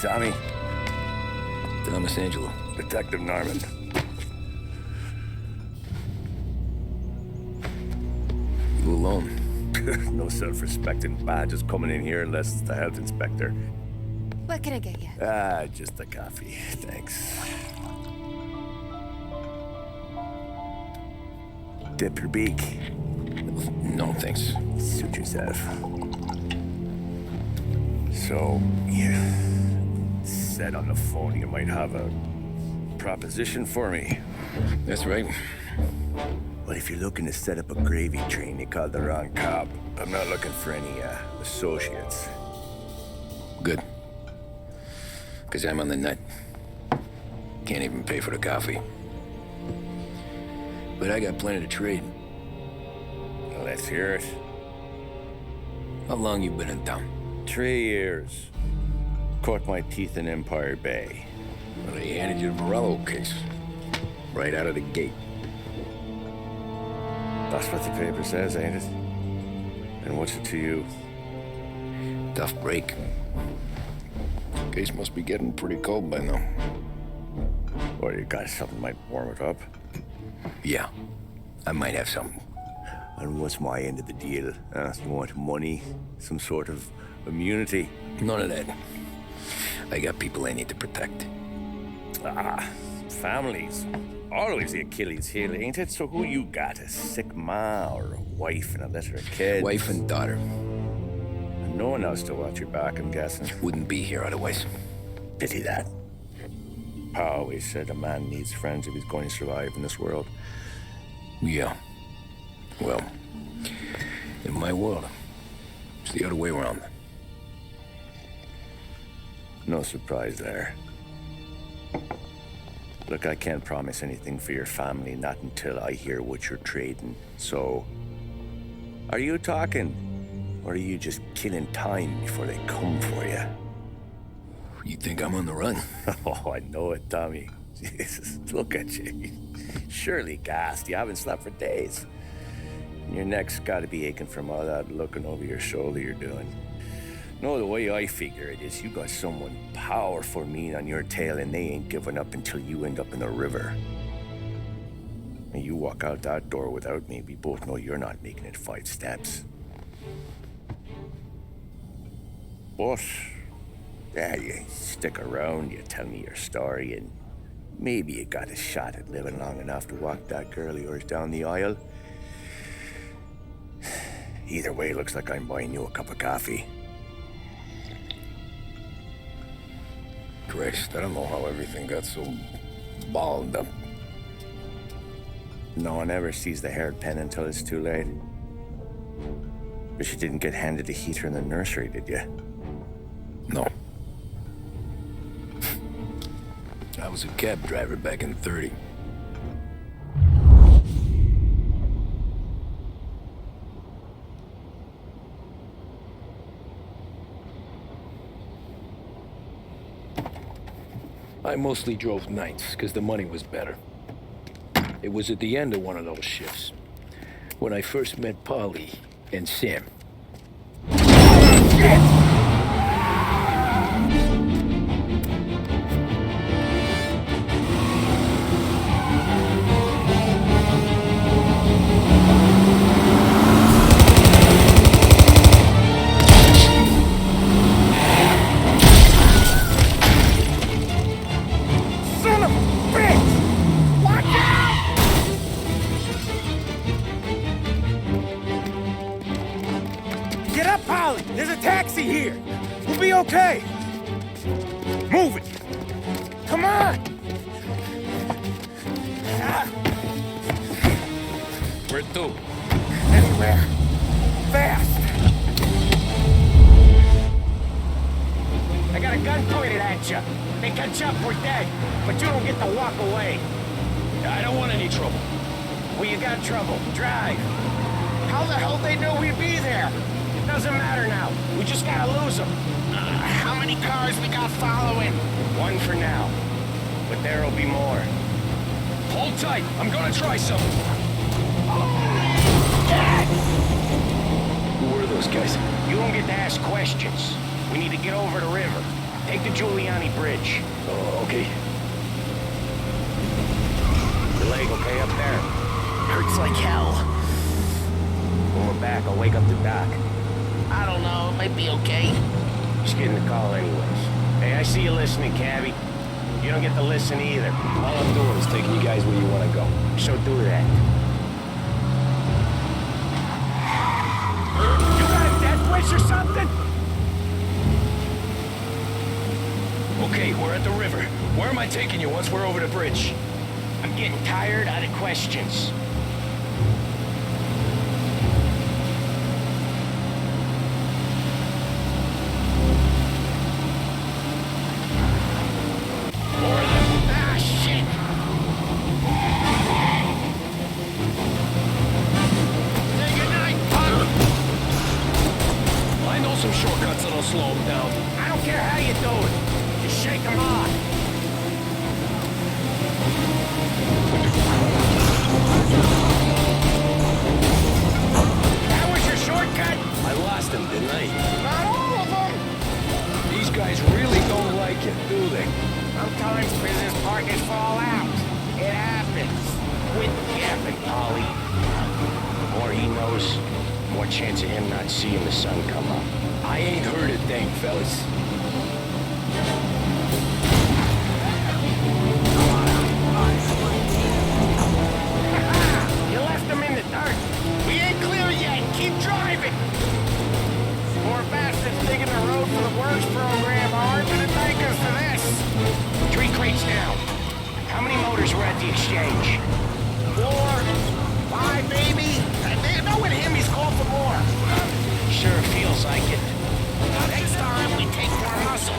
Tommy? Thomas Angelo. Detective Norman. You alone? No self-respecting badges coming in here unless it's the health inspector. What can I get you? Just a coffee. Thanks. Dip your beak. No, thanks. Suit yourself. So, you said on the phone you might have a proposition for me. That's right. Well, if you're looking to set up a gravy train, you called the wrong cop. I'm not looking for any, associates. Good. Because I'm on the nut. Can't even pay for the coffee. But I got plenty to trade. Let's hear it. How long you been in town? 3 years. Caught my teeth in Empire Bay. Well, they handed you the Morello case. Right out of the gate. That's what the paper says, ain't it? And what's it to you? Tough break. Case must be getting pretty cold by now. Or you got something might warm it up? Yeah, I might have something. And what's my end of the deal? You want money? Some sort of immunity? None of that. I got people I need to protect. Families. Always the Achilles heel, ain't it? So who you got? A sick ma or a wife and a litter of kids? Wife and daughter. And no one else to watch your back, I'm guessing. Wouldn't be here otherwise. Pity that. Pa always said a man needs friends if he's going to survive in this world. Yeah. Well, in my world, it's the other way around. No surprise there. Look, I can't promise anything for your family, not until I hear what you're trading. So, are you talking? Or are you just killing time before they come for you? You think I'm on the run? Oh, I know it, Tommy. Jesus, look at you. Surely gassed. You haven't slept for days. And your neck's got to be aching from all that looking over your shoulder you're doing. No, the way I figure it is you got someone powerful mean on your tail and they ain't giving up until you end up in the river. And you walk out that door without me, we both know you're not making it 5 steps. But, yeah, you stick around, you tell me your story, and maybe you got a shot at living long enough to walk that girl of yours down the aisle. Either way, looks like I'm buying you a cup of coffee. Christ, I don't know how everything got so balled up. No one ever sees the haired pen until it's too late. But you didn't get handed a heater in the nursery, did you? No. I was a cab driver back in '30. I mostly drove nights, because the money was better. It was at the end of one of those shifts, when I first met Polly and Sam. Okay! Move it! Come on! Where to? Anywhere. Fast! I got a gun pointed at you. They can jump, we're dead. But you don't get to walk away. I don't want any trouble. Well, you got trouble. Drive. How the hell they know we'd be there? It doesn't matter now. We just gotta lose them. How many cars we got following? 1 for now. But there'll be more. Hold tight. I'm gonna try something. Who were those guys? You don't get to ask questions. We need to get over the river. Take the Giuliani Bridge. Oh, okay. Your leg okay up there? Hurts like hell. When we're back, I'll wake up the doc. I don't know, it might be okay. Just getting the call anyways. Hey, I see you listening, cabbie. You don't get to listen either. All I'm doing is taking you guys where you want to go. So do that. You got a death wish or something? Okay, we're at the river. Where am I taking you once we're over the bridge? I'm getting tired out of questions. Ah, shit! Say goodnight, punk! I know some shortcuts that'll slow him down. I don't care how you do it. Just shake them off. That was your shortcut? I lost him, didn't I? Not all of them. These guys really don't like it, do they? Sometimes business partners fall out. It happens. Quit yapping, Polly. The more he knows, the more chance of him not seeing the sun come up. I ain't heard a thing, fellas. You left them in the dirt. We ain't clear yet. Keep driving. Poor bastards digging the road for the works program aren't gonna thank us for this. 3 crates down. How many motors were at the exchange? 4, 5, maybe. Knowing him, he's called for more. Sure feels like it. Next time we take more muscle.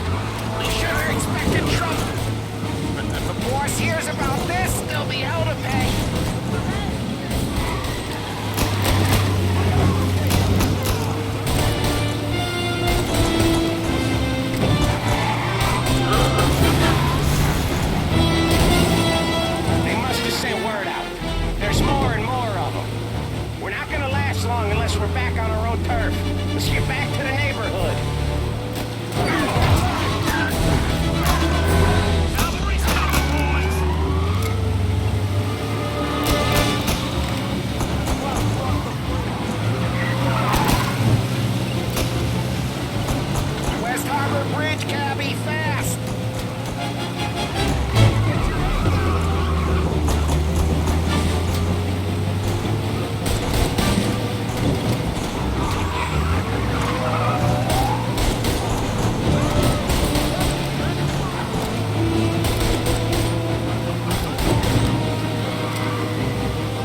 We sure are expecting trouble. But if the boss hears about this, there'll be hell to pay. They must have sent word out. There's more and more of them. We're not gonna last long unless we're back on our own turf. Let's get back to the neighborhood. West Harbor Bridge, cabbie, fast!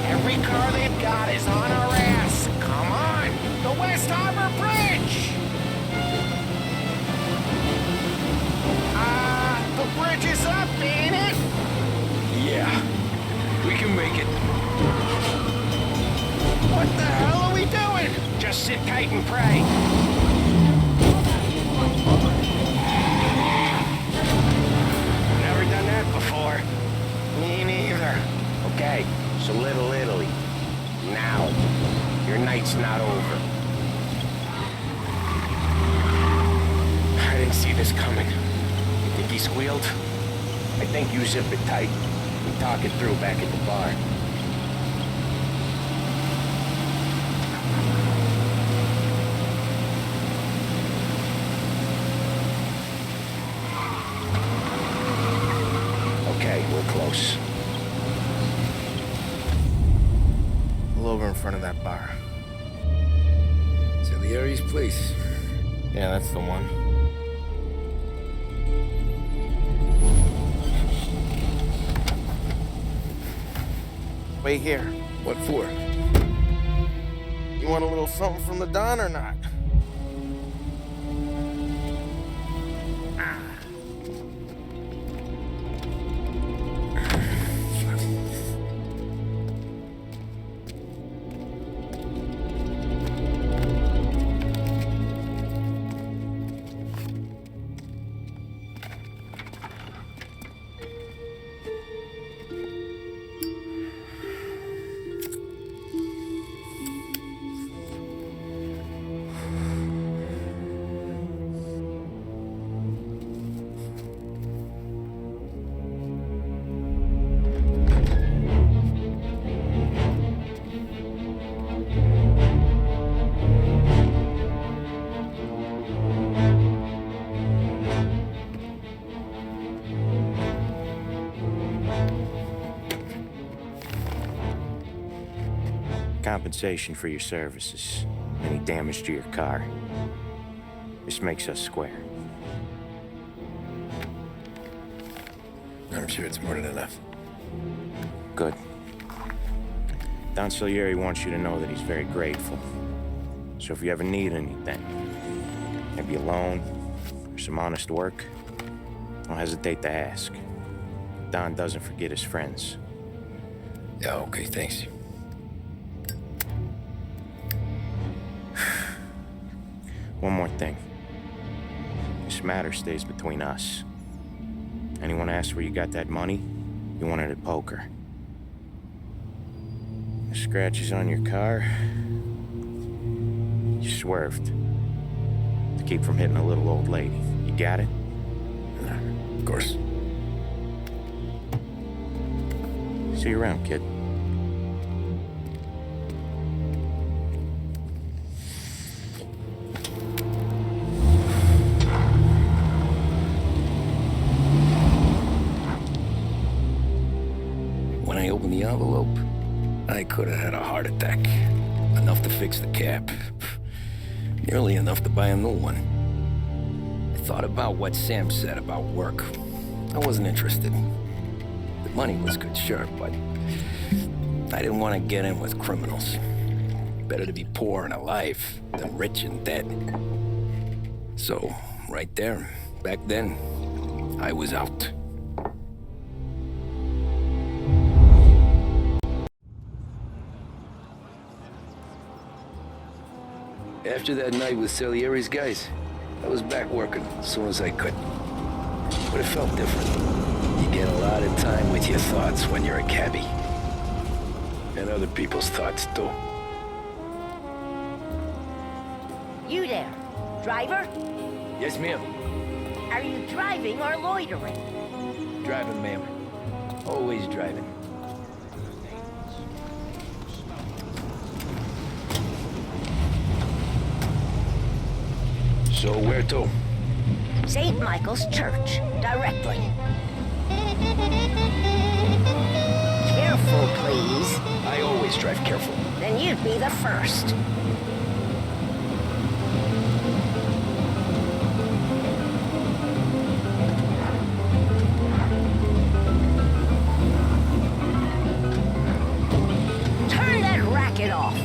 Every car they've got is on our ass. Come on! The West Harbor Bridge! The bridge is up, ain't it? Yeah, we can make it. What the hell are we doing? Just sit tight and pray. Never done that before. Me neither. Okay, so Little Italy. Now. Your night's not over. I didn't see this coming. You think he squealed? I think you zip it tight. We talk it through back at the bar. Okay, we're close. Pull over in front of that bar. Salieri's place. Yeah, that's the one. Wait here. What for? You want a little something from the Don or not? compensation for your services, any damage to your car. This makes us square. I'm sure it's more than enough. Good. Don Salieri wants you to know that he's very grateful. So if you ever need anything, maybe a loan or some honest work, don't hesitate to ask. Don doesn't forget his friends. Yeah, okay, thanks. One more thing. This matter stays between us. Anyone asks where you got that money, you won it at poker. The scratches on your car, you swerved to keep from hitting a little old lady. You got it? Of course. See you around, kid. When I opened the envelope, I could have had a heart attack. Enough to fix the cap. Nearly enough to buy a new one. I thought about what Sam said about work. I wasn't interested. The money was good, sure, but I didn't want to get in with criminals. Better to be poor and alive than rich and dead. So, right there, back then, I was out. After that night with Salieri's guys, I was back working as soon as I could. But it felt different. You get a lot of time with your thoughts when you're a cabbie. And other people's thoughts, too. You there, driver? Yes, ma'am. Are you driving or loitering? Driving, ma'am. Always driving. So where to? St. Michael's Church, directly. Careful, please. I always drive careful. Then you'd be the first. Turn that racket off.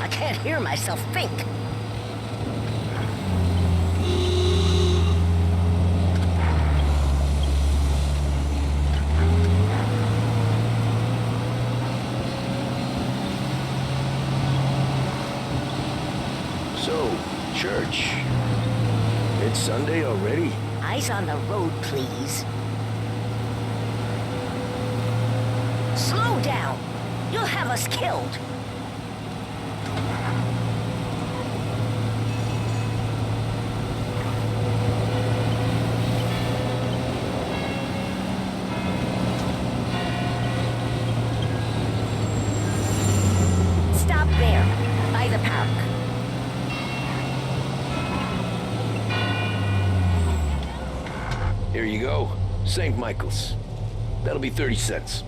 I can't hear myself think. So, church. It's Sunday already? Eyes on the road, please. Slow down. You'll have us killed. Stop there, by the park. Here you go. St. Michael's. That'll be 30 cents.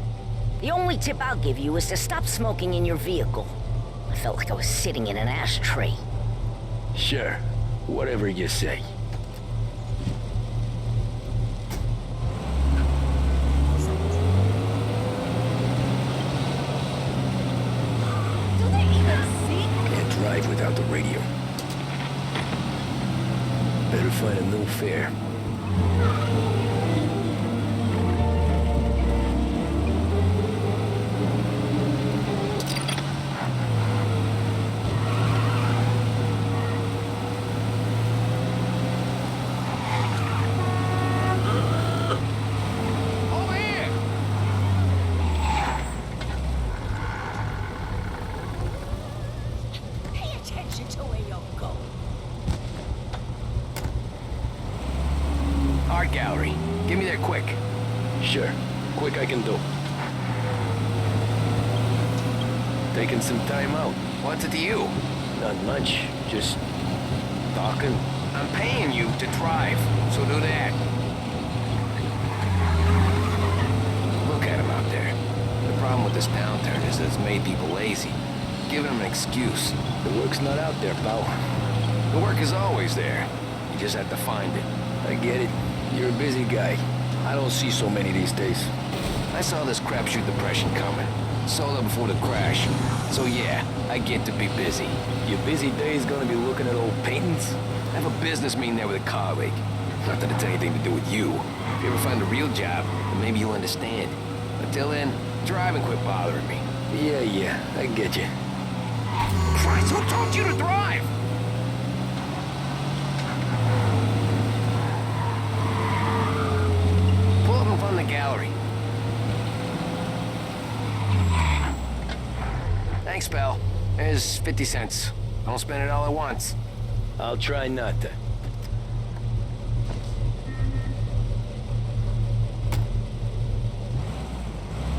The only tip I'll give you is to stop smoking in your vehicle. I felt like I was sitting in an ashtray. Sure. Whatever you say. Do they even see? Can't drive without the radio. Better find a new fare. Over here! Pay attention to where you're going. Art gallery. Get me there quick. Sure. Quick I can do. Taking some time out. What's it to you? Not much. Just talking. I'm paying you to drive, so do that. Look at him out there. The problem with this downturn is that it's made people lazy. giving him an excuse. The work's not out there, pal. The work is always there. You just have to find it. I get it. You're a busy guy. I don't see so many these days. I saw this crapshoot depression coming. Sold it before the crash. So yeah, I get to be busy. Your busy day is gonna be looking at old paintings? I have a business meeting there with a car rig. Not that it's anything to do with you. If you ever find a real job, then maybe you'll understand. Until then, drive and quit bothering me. Yeah, I get you. Christ, who told you to drive? Pull up in front of the gallery. Thanks, pal. There's 50 cents. Don't spend it all at once. I'll try not to.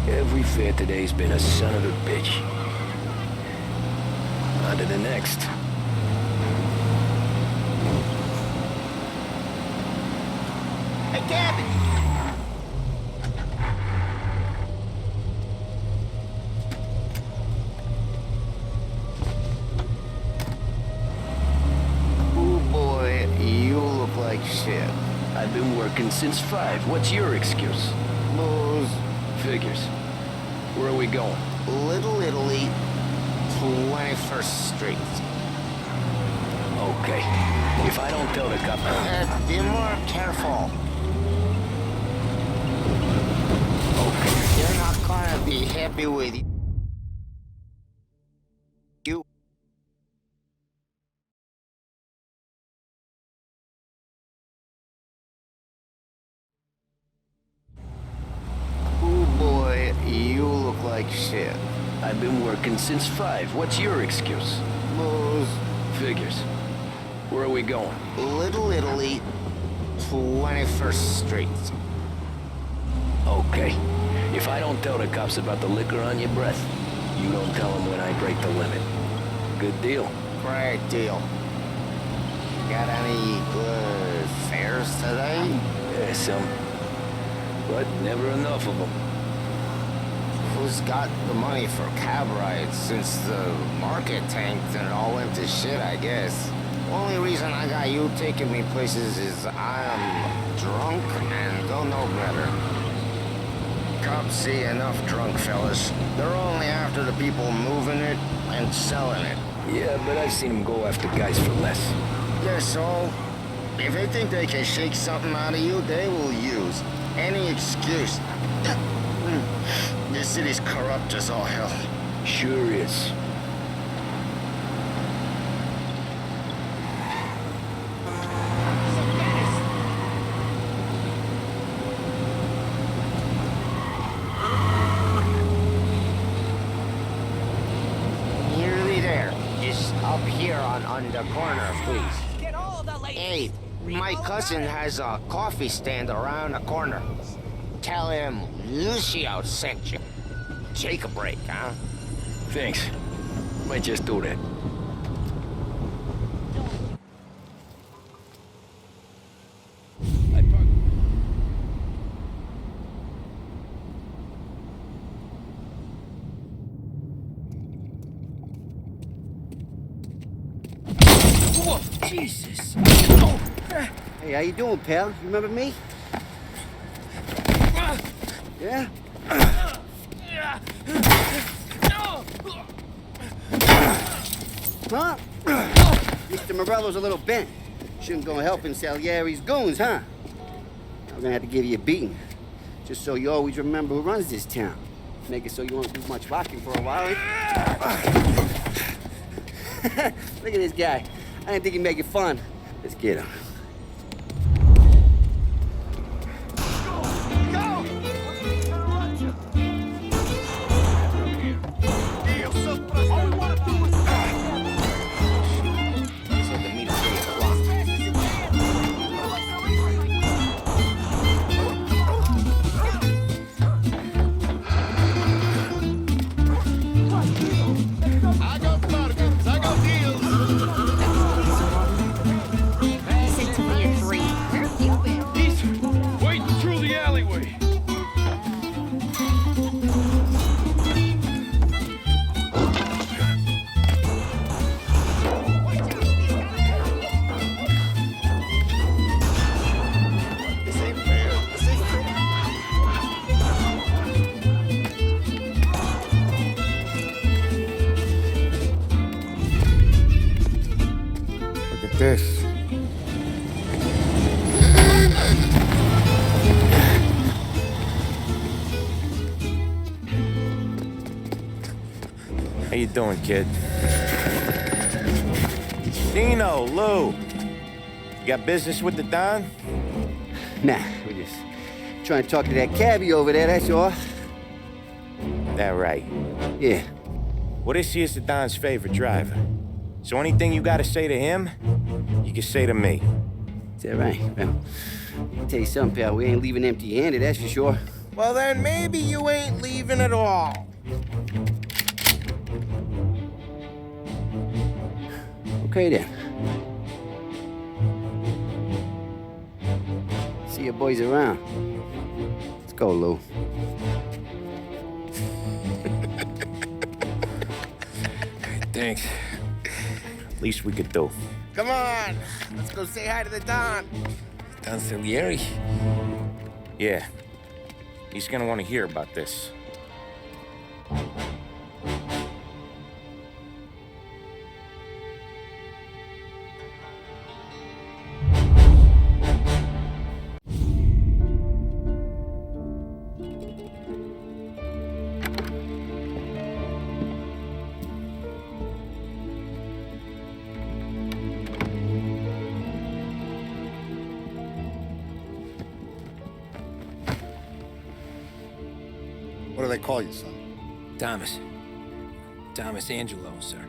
Every fare today's been a son of a bitch. On to the next. Hey, Gabby! Oh boy, you look like shit. I've been working since 5. What's your excuse? Booze. Figures. Where are we going? Little Italy, 21st Street. Okay. If I don't tell the cop... Be more careful. Okay. You're not gonna be happy with you. Oh boy, you look like shit. I've been working since 5. What's your excuse? Booze. Figures. Where are we going? Little Italy, 21st Street. Okay. If I don't tell the cops about the liquor on your breath, you don't tell them when I break the limit. Good deal. Great deal. Got any good fares today? Yeah, some. But never enough of them. Who's got the money for cab rides since the market tanked and it all went to shit, I guess? Only reason I got you taking me places is I'm drunk and don't know better. Cops see enough drunk fellas. They're only after the people moving it and selling it. Yeah, but I've seen them go after guys for less. Yes, so if they think they can shake something out of you, they will use any excuse. This city's corrupt as all hell. Sure is. Nearly there. Just up here on the corner, please. Hey, my cousin has a coffee stand around the corner. Tell him Lucio sent you. Take a break, huh? Thanks. Might just do that. Whoa, Jesus. Hey, how you doing, pal? You remember me? Yeah? Huh? Mr. Morello's a little bent. Shouldn't go helping Salieri's goons, huh? I'm gonna have to give you a beating. Just so you always remember who runs this town. Make it so you won't do much walking for a while. Look at this guy. I didn't think he'd make it fun. Let's get him. this. How you doing, kid? Dino, Lou. You got business with the Don? Nah, we're just trying to talk to that cabbie over there, that's all. That right. Yeah. Well, this here's the Don's favorite driver. So anything you gotta say to him, you can say to me. Is that right? Well, I'll tell you something, pal. We ain't leaving empty-handed, that's for sure. Well, then maybe you ain't leaving at all. Okay, then. See your boys around. Let's go, Lou. Thanks. Least we could do. Come on, let's go say hi to the Don. Don Salieri? Yeah. He's gonna want to hear about this. What do they call you, son? Thomas. Thomas Angelo, sir.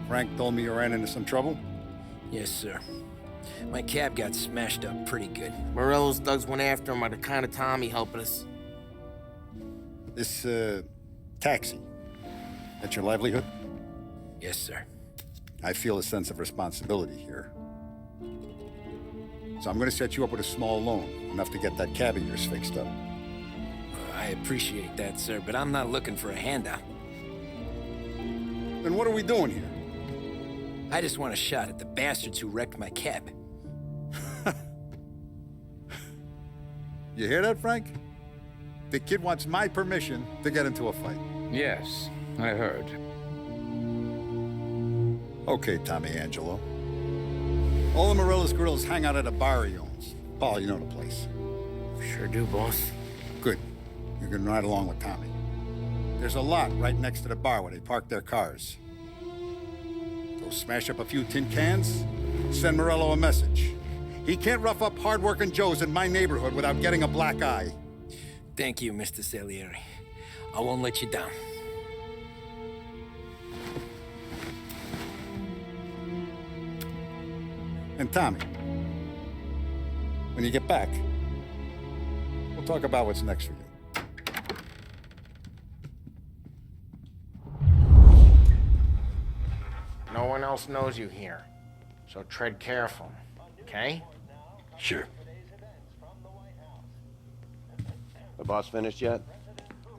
Frank told me you ran into some trouble? Yes, sir. My cab got smashed up pretty good. Morello's thugs went after him on the kind of Tommy helping us. This, taxi. That's your livelihood? Yes, sir. I feel a sense of responsibility here. So I'm gonna set you up with a small loan, enough to get that cab of yours fixed up. I appreciate that, sir, but I'm not looking for a handout. Then what are we doing here? I just want a shot at the bastards who wrecked my cab. You hear that, Frank? The kid wants my permission to get into a fight. Yes, I heard. Okay, Tommy Angelo. All the Morello's girls hang out at a bar he owns. Paul, you know the place. Sure do, boss. Good. You can ride along with Tommy. There's a lot right next to the bar where they park their cars. Go smash up a few tin cans, send Morello a message. He can't rough up hard-working Joes in my neighborhood without getting a black eye. Thank you, Mr. Salieri. I won't let you down. And Tommy, when you get back, we'll talk about what's next for you. No one else knows you here, so tread careful, okay? Sure. The boss finished yet?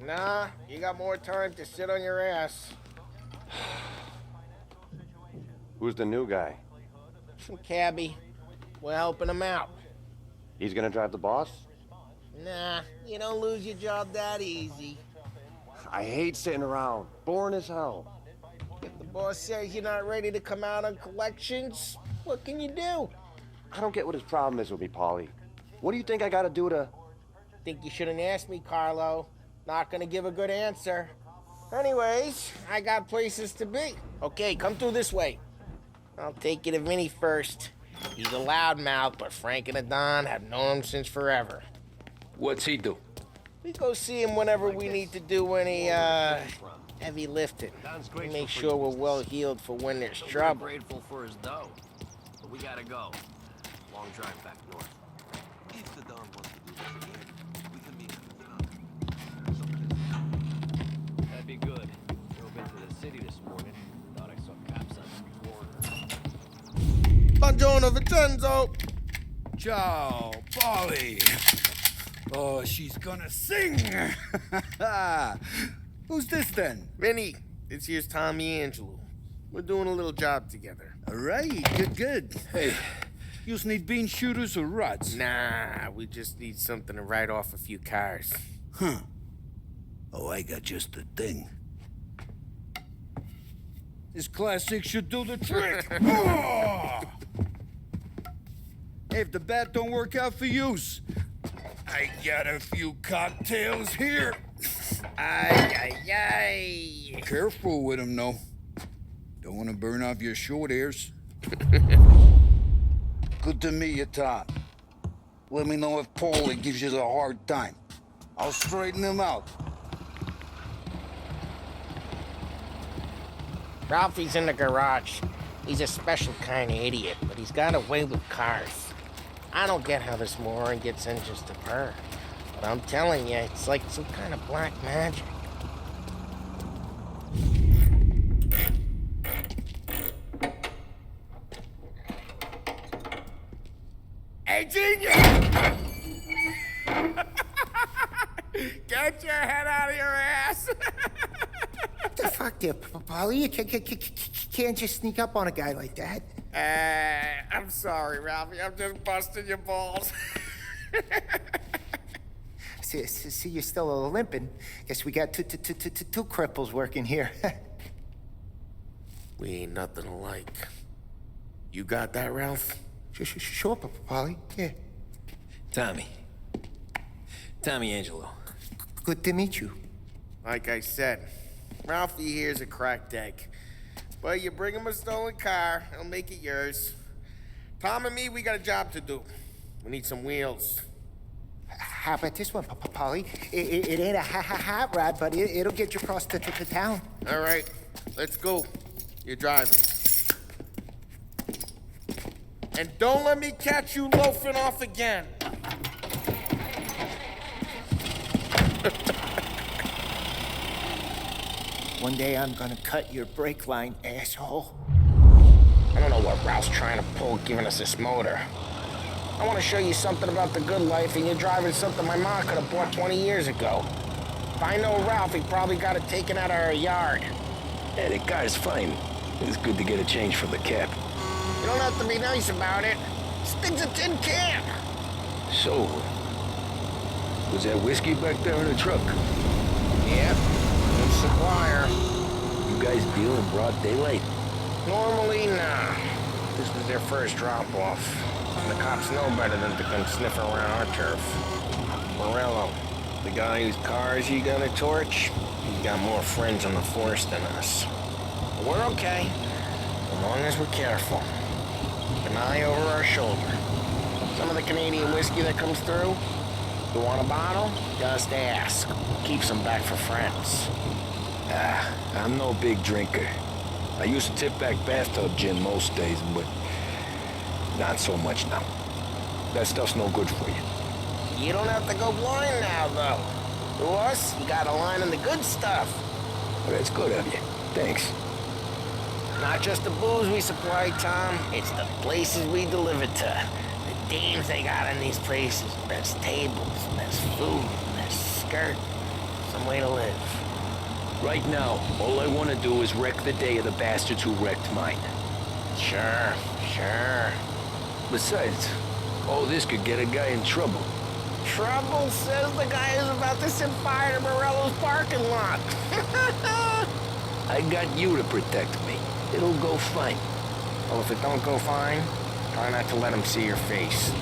Nah, you got more time to sit on your ass. Who's the new guy? Some cabbie. We're helping him out. He's gonna drive the boss? Nah, you don't lose your job that easy. I hate sitting around. Boring as hell. If the boss says you're not ready to come out on collections, what can you do? I don't get what his problem is with me, Paulie. What do you think I gotta do to... Think you shouldn't ask me, Carlo. Not gonna give a good answer. Anyways, I got places to be. Okay, come through this way. I'll take you to Vinny first. He's a loudmouth, but Frank and the Don have known him since forever. What's he do? We go see him whenever we need to do any, heavy lifting. We make sure we're well healed for when there's trouble. Grateful for his dough, but we gotta go. Long drive back north. If the Don wants to do this again, we can meet him at the That'd be good. Drove into the city this morning. Thought I saw cops on every corner. Buongiorno, Vincenzo! Ciao, Polly. Oh, she's gonna sing. Who's this then? Vinny, this here's Tommy Angelo. We're doing a little job together. All right, good. Hey, you need bean shooters or rods? Nah, we just need something to write off a few cars. Huh. Oh, I got just the thing. This classic should do the trick. Oh! Hey, if the bat don't work out for yous, I got a few cocktails here. Ay, ay, ay. Careful with them, though. Don't want to burn off your short hairs. Good to meet you, Tom. Let me know if Paulie gives you the hard time. I'll straighten him out. Ralphie's in the garage. He's a special kind of idiot, but he's got a way with cars. I don't get how this moron gets engines to purr. But I'm telling you, it's like some kind of black magic. Hey, genius! Get your head out of your ass! What the fuck there, Polly? You can't just sneak up on a guy like that. I'm sorry, Ralphie. I'm just busting your balls. See, you're still limping. Guess we got two cripples working here. We ain't nothing alike. You got that, Ralph? Sure, Polly. Yeah. Tommy Angelo. Good to meet you. Like I said, Ralphie here's a cracked egg. But you bring him a stolen car, he'll make it yours. Tom and me, we got a job to do. We need some wheels. How about this one, Polly? It ain't a hot rod, but it'll get you across to town. All right, let's go. You're driving. And don't let me catch you loafing off again. One day I'm gonna cut your brake line, asshole. I don't know what Ralph's trying to pull giving us this motor. I want to show you something about the good life, and you're driving something my mom could have bought 20 years ago. If I know Ralph, he probably got it taken out of our yard. Yeah, the car's fine. It's good to get a change for the cap. You don't have to be nice about it. This thing's a tin can. So, was that whiskey back there in the truck? Yeah, good supplier. You guys deal in broad daylight? Normally, nah. This was their first drop-off. And the cops know better than to come sniffing around our turf. Morello, the guy whose cars you gonna torch, he's got more friends on the force than us. But we're okay, as long as we're careful. Keep an eye over our shoulder. Some of the Canadian whiskey that comes through, you want a bottle? Just ask. Keeps them back for friends. I'm no big drinker. I used to tip back bathtub gin most days, but not so much now. That stuff's no good for you. You don't have to go blind now, though. To us, you got a line on the good stuff. Well, that's good of you. Thanks. Not just the booze we supply, Tom. It's the places we deliver to. The dames they got in these places. Best tables, best food, best skirt. Some way to live. Right now, all I want to do is wreck the day of the bastards who wrecked mine. Sure. Besides, all this could get a guy in trouble. Trouble, says the guy who's about to set fire to Morello's parking lot. I got you to protect me. It'll go fine. Well, if it don't go fine, try not to let them see your face.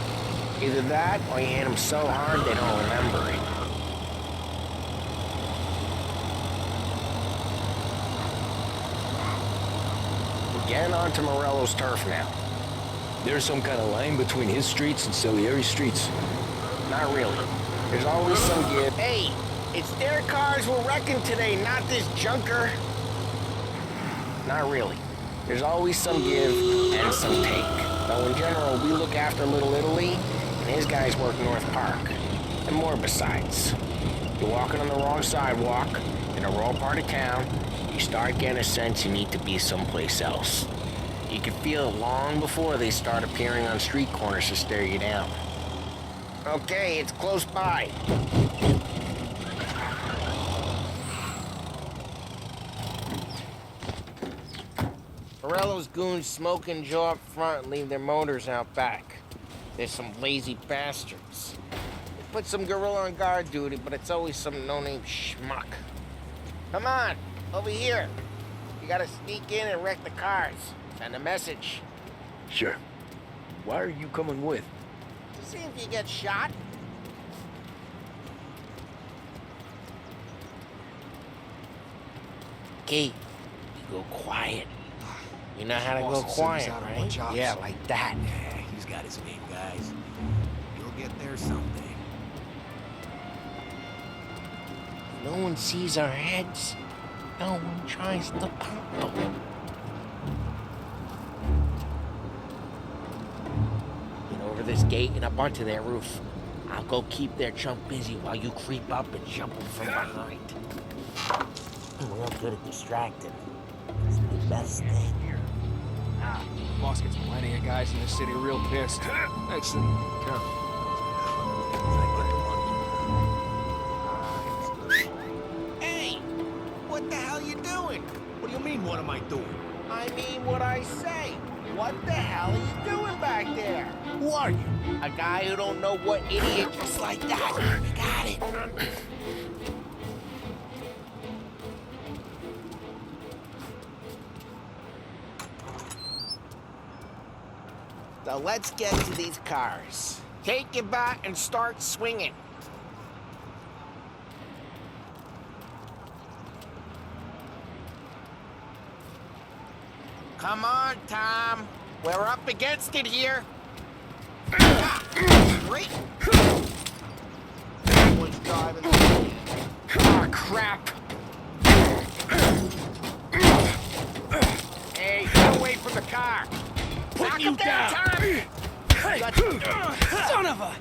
Either that, or you hit them so hard they don't remember it. We're getting onto Morello's turf now. There's some kind of line between his streets and Salieri's streets. Not really. There's always some give. Hey, it's their cars we're wrecking today, not this junker. Not really. There's always some give and some take. Though in general, we look after Little Italy, and his guys work North Park. And more besides. You're walking on the wrong sidewalk, in the wrong part of town, you start getting a sense you need to be someplace else. You can feel it long before they start appearing on street corners to stare you down. Okay, it's close by. Morello's goons smoke and jaw up front and leave their motors out back. They're some lazy bastards. They put some gorilla on guard duty, but it's always some no-name schmuck. Come on, over here. You gotta sneak in and wreck the cars. Send a message. Sure. Why are you coming with? To see if you get shot. Key, you go quiet. You know how to go quiet, right? Yeah, like that. Yeah, he's got his name, guys. You'll get there someday. No one sees our heads. No one tries to pop them. Get over this gate and up onto their roof. I'll go keep their chump busy while you creep up and jump them from behind. I'm real good at distracting. It's the best thing. Boss gets plenty of guys in this city real pissed. Actually, Hey! What the hell you doing? what do you mean, what am I doing? I mean what I say. What the hell are you doing back there? Who are you? A guy who don't know what idiot just like that. You got it. So let's get to these cars. Take your bat and start swinging. Come on, Tom. We're up against it here. Great. Someone's driving. Oh, crap. Hey, get away from the car. Knock him down, Tom! Son of a...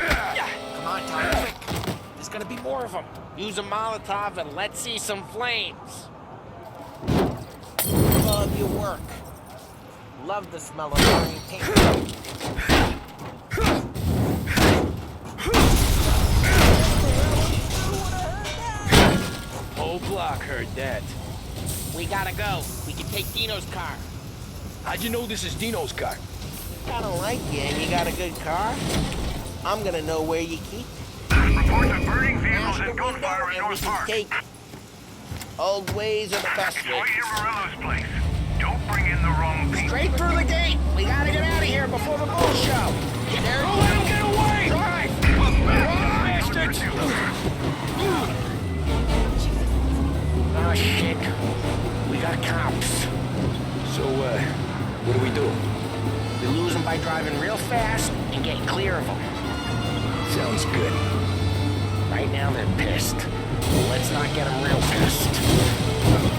Come on, Tom, quick. There's gonna be more of them. Use a Molotov and let's see some flames. Love your work. Love the smell of burning paint. Whole block heard that. We gotta go. We can take Dino's car. How'd you know this is Dino's car? I don't like you and you got a good car. I'm gonna know where you keep it. Reports of burning vehicles and gunfire in North Park. Take it. Old ways are the best Enjoy ways. your Morello's place. Don't bring in the wrong people. Straight through the gate. We gotta get out of here before the bull show. There Don't let him get away! Drive! Bastards! Oh, shit. We got cops. So, what do we do? We lose them by driving real fast and getting clear of them. Sounds good. Right now, they're pissed. Let's not get them real pissed.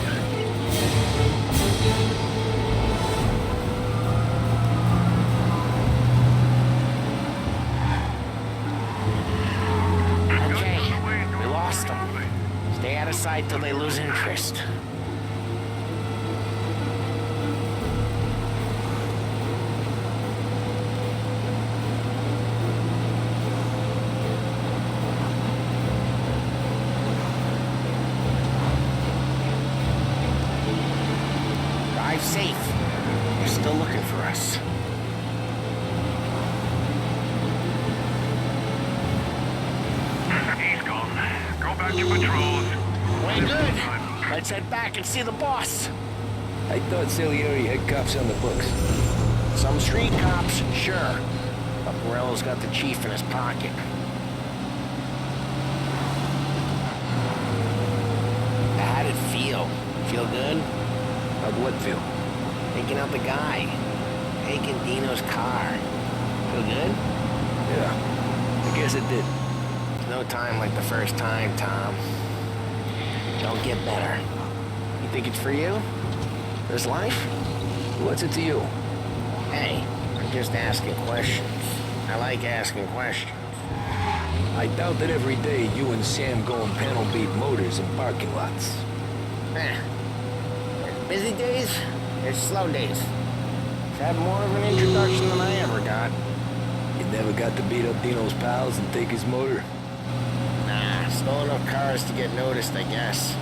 Okay, we lost them. Stay out of sight till they lose interest. Drive safe. They're still looking for us. He's gone. Go back to patrols. Way good. Let's head back and see the boss. I thought Salieri had cops on the books. Some street cops, sure. But Morello's got the chief in his pocket. How'd it feel? Feel good? How'd what feel? Taking out the guy. Taking Dino's car. Feel good? Yeah, I guess it did. There's no time like the first time, Tom. Don't get better. You think it's for you? This life? What's it to you? Hey, I'm just asking questions. I like asking questions. I doubt that every day you and Sam go and panel beat motors in parking lots. There's busy days, there's slow days. I've had more of an introduction than I ever got. You never got to beat up Dino's pals and take his motor? Nah, stole enough cars to get noticed, I guess.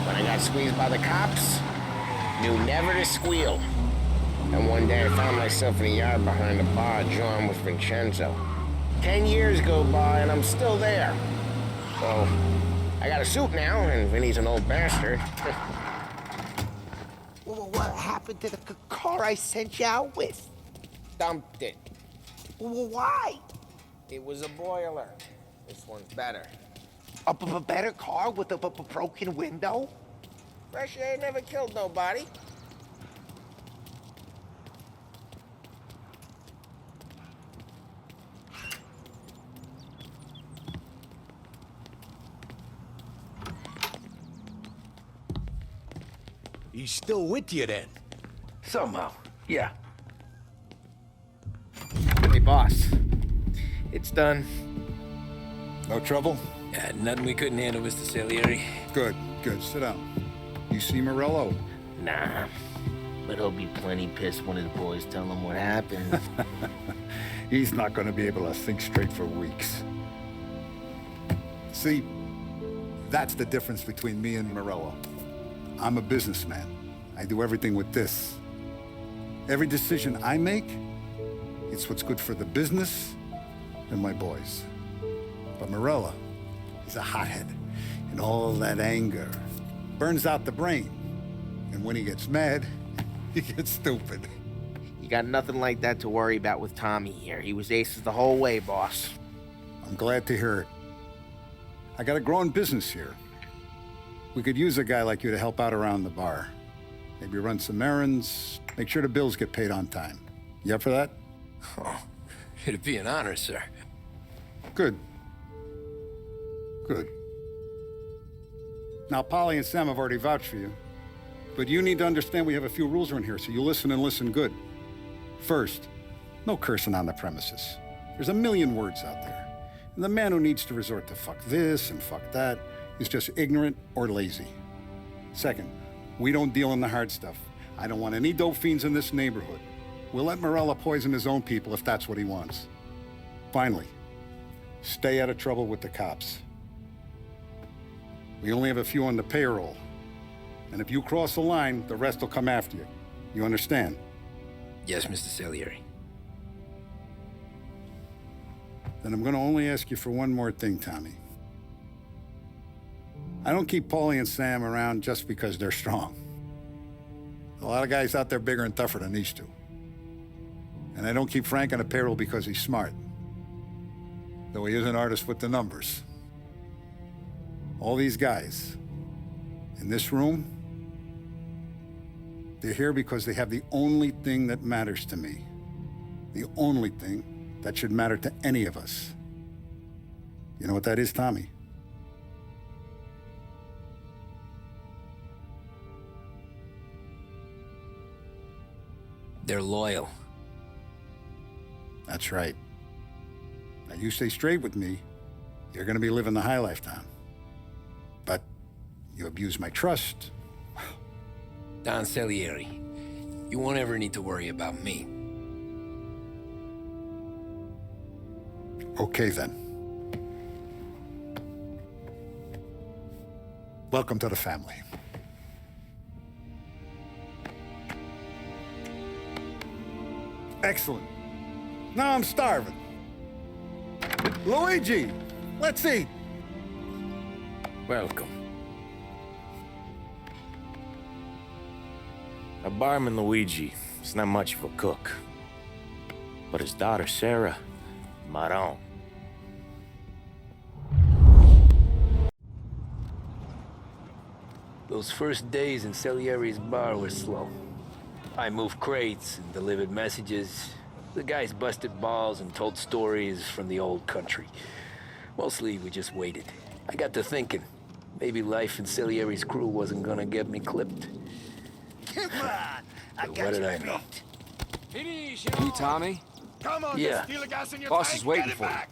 When I got squeezed by the cops, knew never to squeal. And one day I found myself in a yard behind a bar drawn with Vincenzo. 10 years go by and I'm still there. So, I got a suit now, and Vinny's an old bastard. Well, what happened to the car I sent you out with? Dumped it. Well, why? It was a boiler. This one's better. A better car with a broken window? Fresh air never killed nobody. He's still with you then? Somehow, yeah. Hey, boss. It's done. No trouble? Yeah, nothing we couldn't handle, Mr. Salieri. Good, good. Sit down. You see Morello? Nah, but he'll be plenty pissed when his boys tell him what happened. He's not going to be able to think straight for weeks. See, that's the difference between me and Morello. I'm a businessman. I do everything with this. Every decision I make, it's what's good for the business and my boys. But Morello, he's a hothead, and all that anger burns out the brain. And when he gets mad, he gets stupid. You got nothing like that to worry about with Tommy here. He was aces the whole way, boss. I'm glad to hear it. I got a growing business here. We could use a guy like you to help out around the bar. Maybe run some errands, make sure the bills get paid on time. You up for that? Oh, it'd be an honor, sir. Good. Good. Now, Polly and Sam have already vouched for you. But you need to understand we have a few rules around here, so you listen and listen good. First, no cursing on the premises. There's a million words out there. And the man who needs to resort to fuck this and fuck that is just ignorant or lazy. Second, we don't deal in the hard stuff. I don't want any dope fiends in this neighborhood. We'll let Morello poison his own people if that's what he wants. Finally, stay out of trouble with the cops. We only have a few on the payroll. And if you cross the line, the rest will come after you. You understand? Yes, Mr. Salieri. Then I'm going to only ask you for one more thing, Tommy. I don't keep Paulie and Sam around just because they're strong. A lot of guys out there bigger and tougher than these two. And I don't keep Frank on the payroll because he's smart. Though he is an artist with the numbers. All these guys in this room, they're here because they have the only thing that matters to me. The only thing that should matter to any of us. You know what that is, Tommy? They're loyal. That's right. Now, you stay straight with me, you're gonna be living the high life, Tom. But you abuse my trust. Don Salieri, you won't ever need to worry about me. Okay, then. Welcome to the family. Excellent. Now I'm starving. Luigi, let's eat. Welcome. A barman Luigi is not much of a cook. But his daughter Sarah, Maron. Those first days in Salieri's bar were slow. I moved crates and delivered messages. The guys busted balls and told stories from the old country. Mostly, we just waited. I got to thinking, maybe life in Salieri's crew wasn't gonna get me clipped. Come on, I But got what did your I know? beat. You, Tommy? Come on, Yeah. there's steal gas in your Boss tank. is waiting Get it for you. back.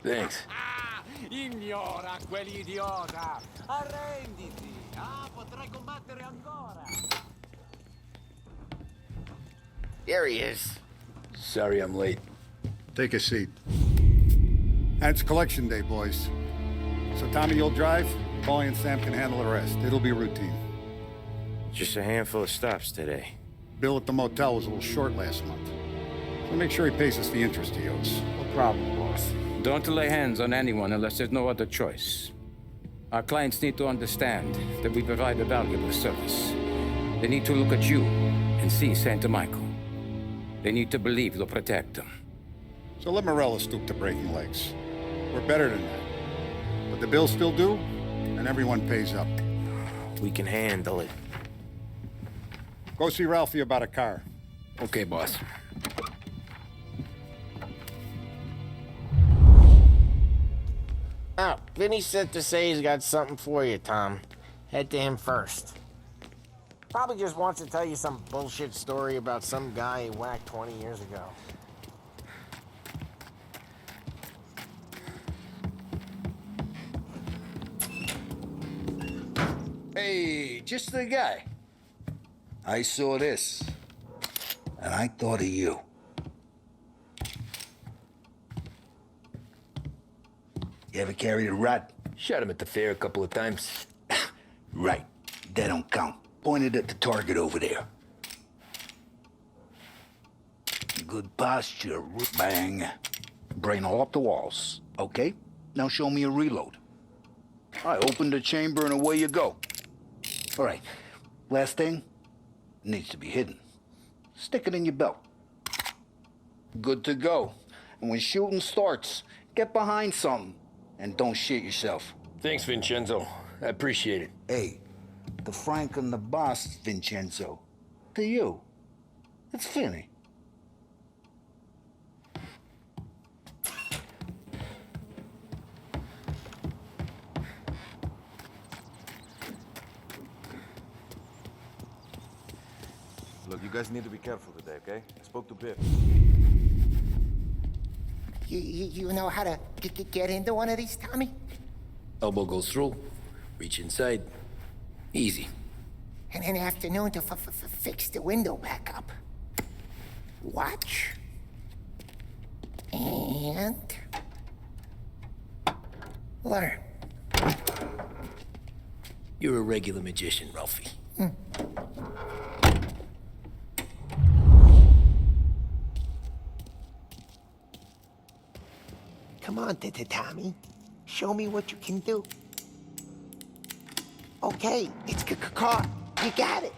Thanks. Ignora quell'idiota! Arrenditi! Potrai combattere ancora! There he is. Sorry I'm late. Take a seat. And it's collection day, boys. So Tommy, you'll drive. Paulie and Sam can handle the rest. It'll be routine. Just a handful of stops today. Bill at the motel was a little short last month. So make sure he pays us the interest he owes. No problem, boss. Don't lay hands on anyone unless there's no other choice. Our clients need to understand that we provide a valuable service. They need to look at you and see Santa Michael. They need to believe you'll protect them. So let Morello stoop to breaking legs. We're better than that. But the bill's still due, and everyone pays up. We can handle it. Go see Ralphie about a car. Okay, boss. Oh, Vinny sent to say he's got something for you, Tom. Head to him first. Probably just wants to tell you some bullshit story about some guy he whacked 20 years ago. Hey, just the guy. I saw this, and I thought of you. You ever carried a rod? Shot him at the fair a couple of times. Right. That don't count. Pointed at the target over there. Good posture. Bang. Brain all up the walls. Okay? Now show me a reload. I open the chamber and away you go. All right. Last thing. Needs to be hidden. Stick it in your belt. Good to go. And when shooting starts, get behind something. And don't shit yourself. Thanks, Vincenzo. I appreciate it. Hey, the Frank and the boss, Vincenzo. To you. It's Finny. Look, you guys need to be careful today, okay? I spoke to Biff. You know how to get into one of these, Tommy? Elbow goes through. Reach inside. Easy. And an afternoon to fix the window back up. Watch. And... learn. You're a regular magician, Ralphie. Come on, Tommy. Show me what you can do. Okay, it's caught. You got it.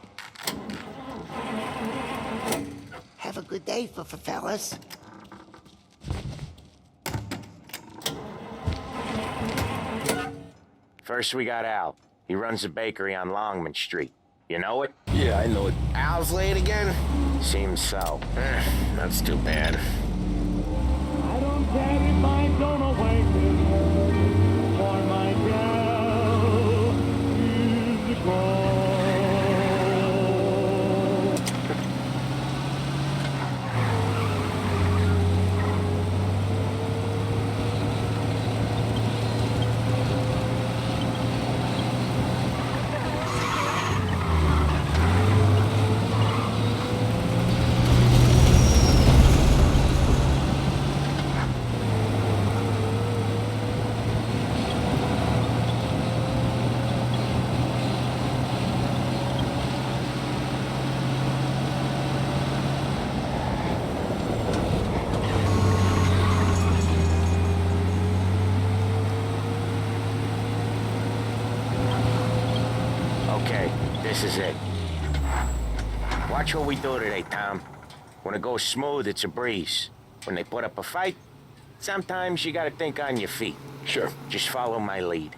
Have a good day, fellas. First, we got Al. He runs a bakery on Longman Street. You know it? Yeah, I know it. Al's late again? Seems so. That's too bad. I don't care if I don't awaken, for my girl is gone. This is it. Watch what we do today, Tom. When it goes smooth, it's a breeze. When they put up a fight, sometimes you gotta think on your feet. Sure. Just follow my lead.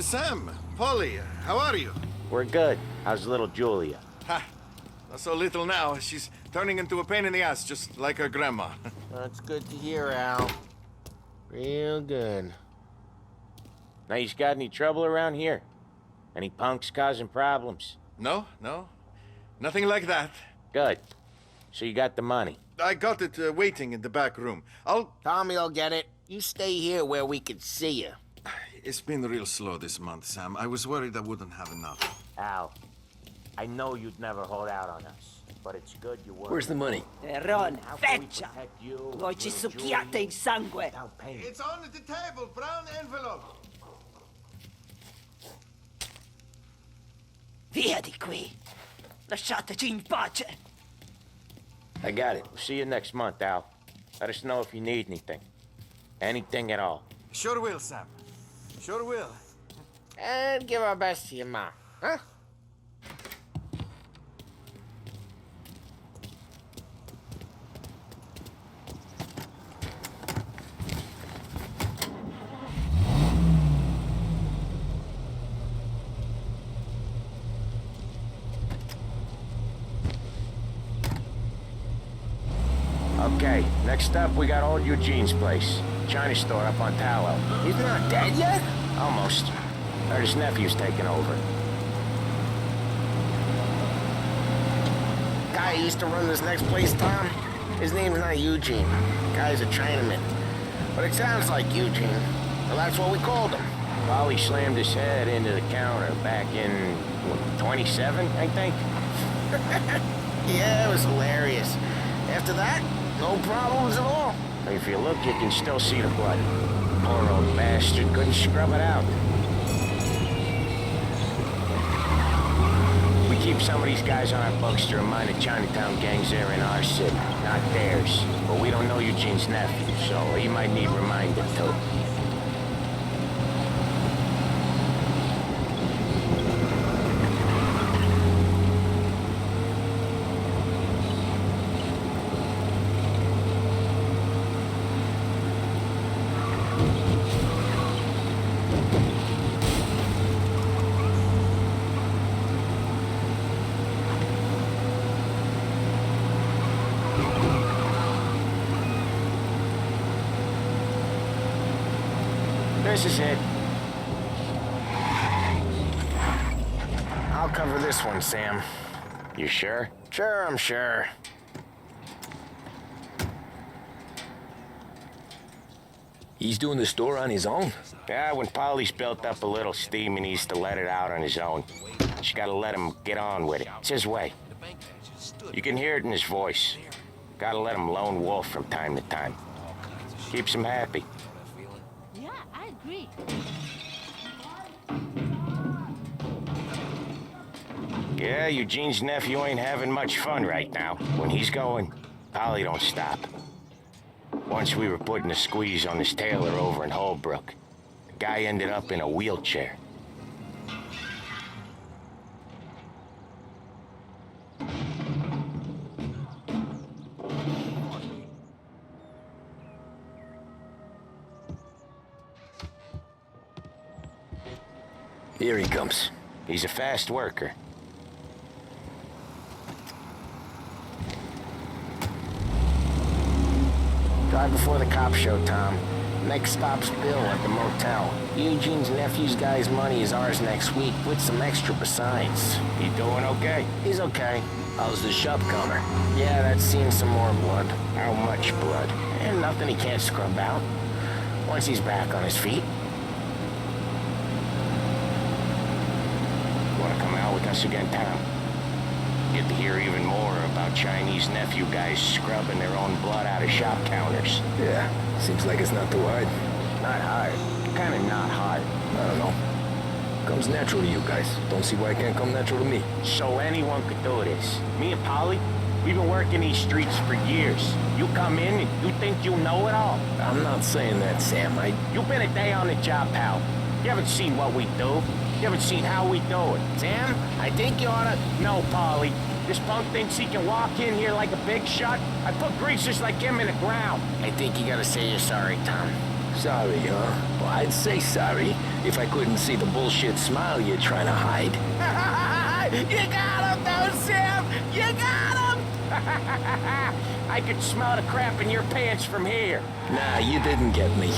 Sam, Polly, how are you? We're good. How's little Julia? Ha! Not so little now. She's turning into a pain in the ass, just like her grandma. That's good to hear, Al. Real good. Now, you got any trouble around here? Any punks causing problems? No. Nothing like that. Good. So you got the money? I got it waiting in the back room. Tommy will get it. You stay here where we can see you. It's been real slow this month, Sam. I was worried I wouldn't have enough. Al, I know you'd never hold out on us, but it's good you were. Where's the money? Ron, feccia! Voi ci succhiate il sangue! It's on the table, brown envelope. Via di qui! Lasciateci in pace! I got it. See you next month, Al. Let us know if you need anything. Anything at all. Sure will, Sam. Sure will. And give our best to your mom, huh? Okay, next up we got old Eugene's place. China store up on Tallow. He's not dead yet? Almost. Heard his nephew's taking over. Guy who used to run this next place, Tom, his name's not Eugene. Guy's a Chinaman. But it sounds like Eugene. Well, that's what we called him. Polly slammed his head into the counter back in, what, 27, I think? Yeah, it was hilarious. After that, no problems at all. If you look, you can still see the blood. Poor old bastard couldn't scrub it out. We keep some of these guys on our books to remind the Chinatown gangs they're in our city, not theirs. But we don't know Eugene's nephew, so he might need reminded too. This is it. I'll cover this one, Sam. You sure? Sure, I'm sure. He's doing the store on his own? Yeah, when Polly's built up a little steam, he needs to let it out on his own. You gotta let him get on with it. It's his way. You can hear it in his voice. Gotta let him lone wolf from time to time. Keeps him happy. Yeah, I agree. Yeah, Eugene's nephew ain't having much fun right now. When he's going, Polly don't stop. Once we were putting a squeeze on this tailor over in Holbrook. The guy ended up in a wheelchair. Here he comes. He's a fast worker. Drive before the cops show, Tom. Next stop's Bill at the motel. Eugene's nephew's guy's money is ours next week, with some extra besides. He doing okay? He's okay. How's the shop counter? Yeah, that's seen some more blood. How much blood? And nothing he can't scrub out. Once he's back on his feet. Wanna come out with us again, Tom? Get to hear even more about Chinese nephew guys scrubbing their own blood out of shop counters. Yeah, seems like it's not too hard. Not hard. Kinda not hard. I don't know. Comes natural to you guys. Don't see why it can't come natural to me. So anyone could do this. Me and Polly, we've been working these streets for years. You come in and you think you know it all. I'm not saying that, Sam. You've been a day on the job, pal. You haven't seen what we do. You haven't seen how we do it. Sam, I think you oughta... No, Polly. This punk thinks he can walk in here like a big shot. I put greasers like him in the ground. I think you gotta say you're sorry, Tom. Sorry, huh? Well, I'd say sorry if I couldn't see the bullshit smile you're trying to hide. You got him, though, Sam! You got him! I could smell the crap in your pants from here. Nah, you didn't get me.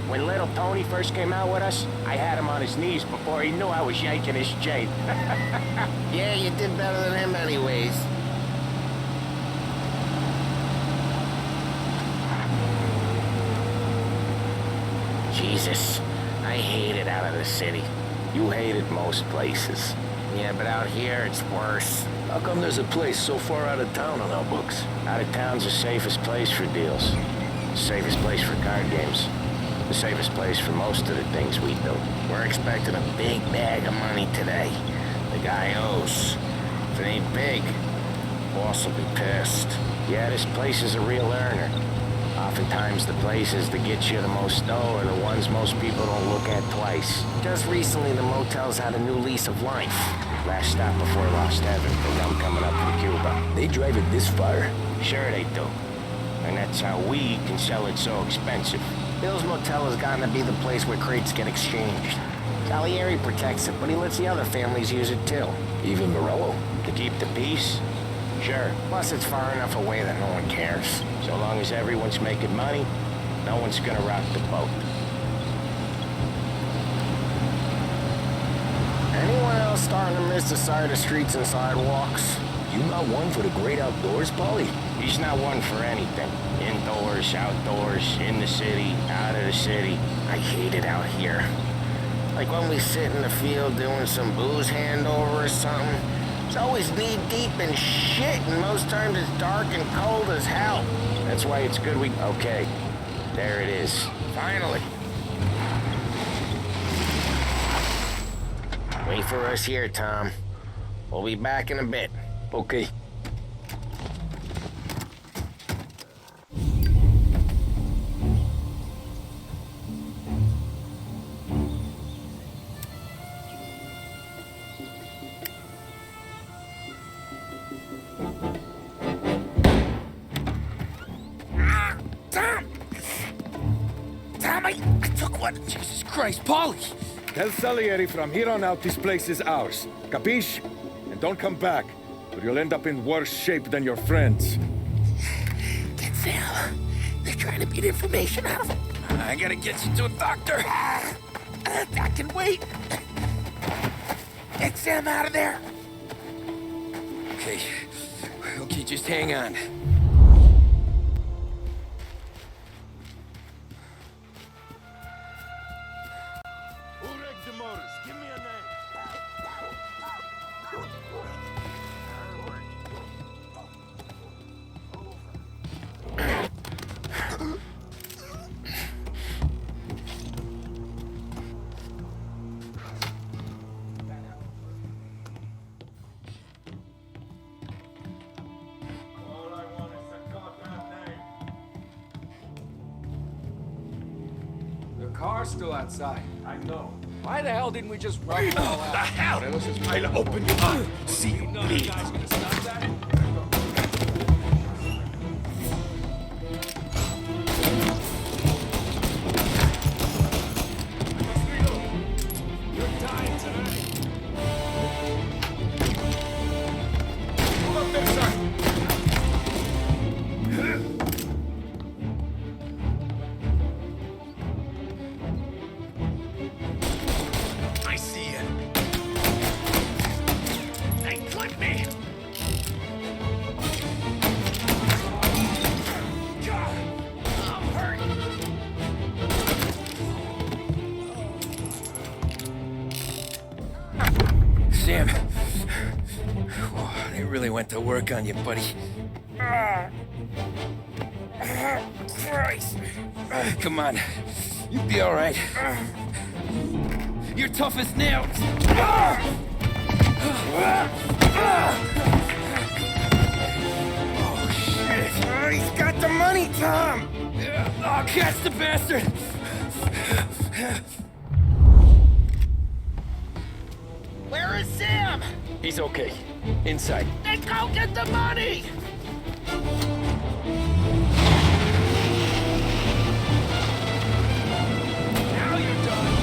When little Tony first came out with us, I had him on his knees before he knew I was yanking his chain. Yeah, you did better than him anyways. Jesus, I hate it out of the city. You hated most places. Yeah, but out here, it's worse. How come there's a place so far out of town on our books? Out of town's the safest place for deals. The safest place for card games. The safest place for most of the things we do. We're expecting a big bag of money today. The guy owes. If it ain't big, Boss will be pissed. Yeah, this place is a real earner. Oftentimes the places that get you the most dough are the ones most people don't look at twice. Just recently the motel's had a new lease of life. Last stop before Lost Heaven, but I'm coming up from Cuba. They drive it this far? Sure they do. And that's how we can sell it so expensive. Bill's Motel has gotten to be the place where crates get exchanged. Salieri protects it, but he lets the other families use it too. Even Morello? To keep the peace? Sure. Plus it's far enough away that no one cares. So long as everyone's making money, no one's gonna rock the boat. Anyone else starting to miss the side of streets and sidewalks? You not one for the great outdoors, Paulie? He's not one for anything. Indoors, outdoors, in the city, out of the city. I hate it out here. Like when we sit in the field doing some booze handover or something. It's always knee-deep in shit, and most times it's dark and cold as hell. That's why it's good we... Okay, there it is. Finally. Wait for us here, Tom. We'll be back in a bit. Okay. Jesus Christ, Paulie! Tell Salieri from here on out this place is ours. Capiche? And don't come back, or you'll end up in worse shape than your friends. Get Sam. They're trying to beat information out of him. I gotta get you to a doctor. I can wait. Get Sam out of there. Okay. Okay, just hang on. Give me a name. The car's still outside. I know. Why the hell didn't we just run it all out? The hell? I'll open you up. See you None of the bleed. guys gonna stop that? You're dying today. Move up there, son. I see you. They clipped me. God, I'm hurt. Sam. Whoa, they really went to work on you, buddy. Christ. Come on. You'll be all right. You're tough as nails. Oh, shit. He's got the money, Tom. Oh, catch the bastard. Where is Sam? He's okay. Inside. Then go get the money. Now you're done.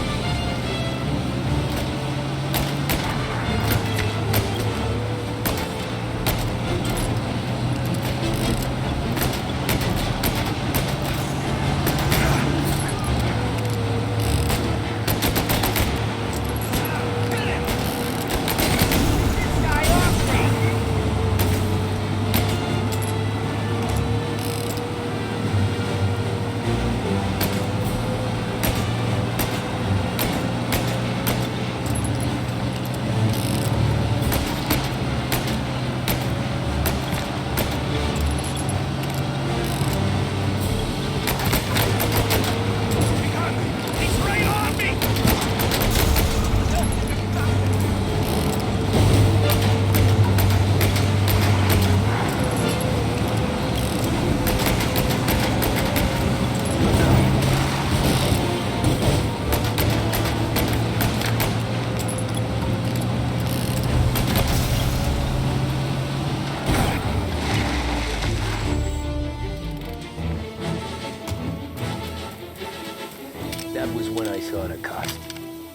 That was when I saw the cost.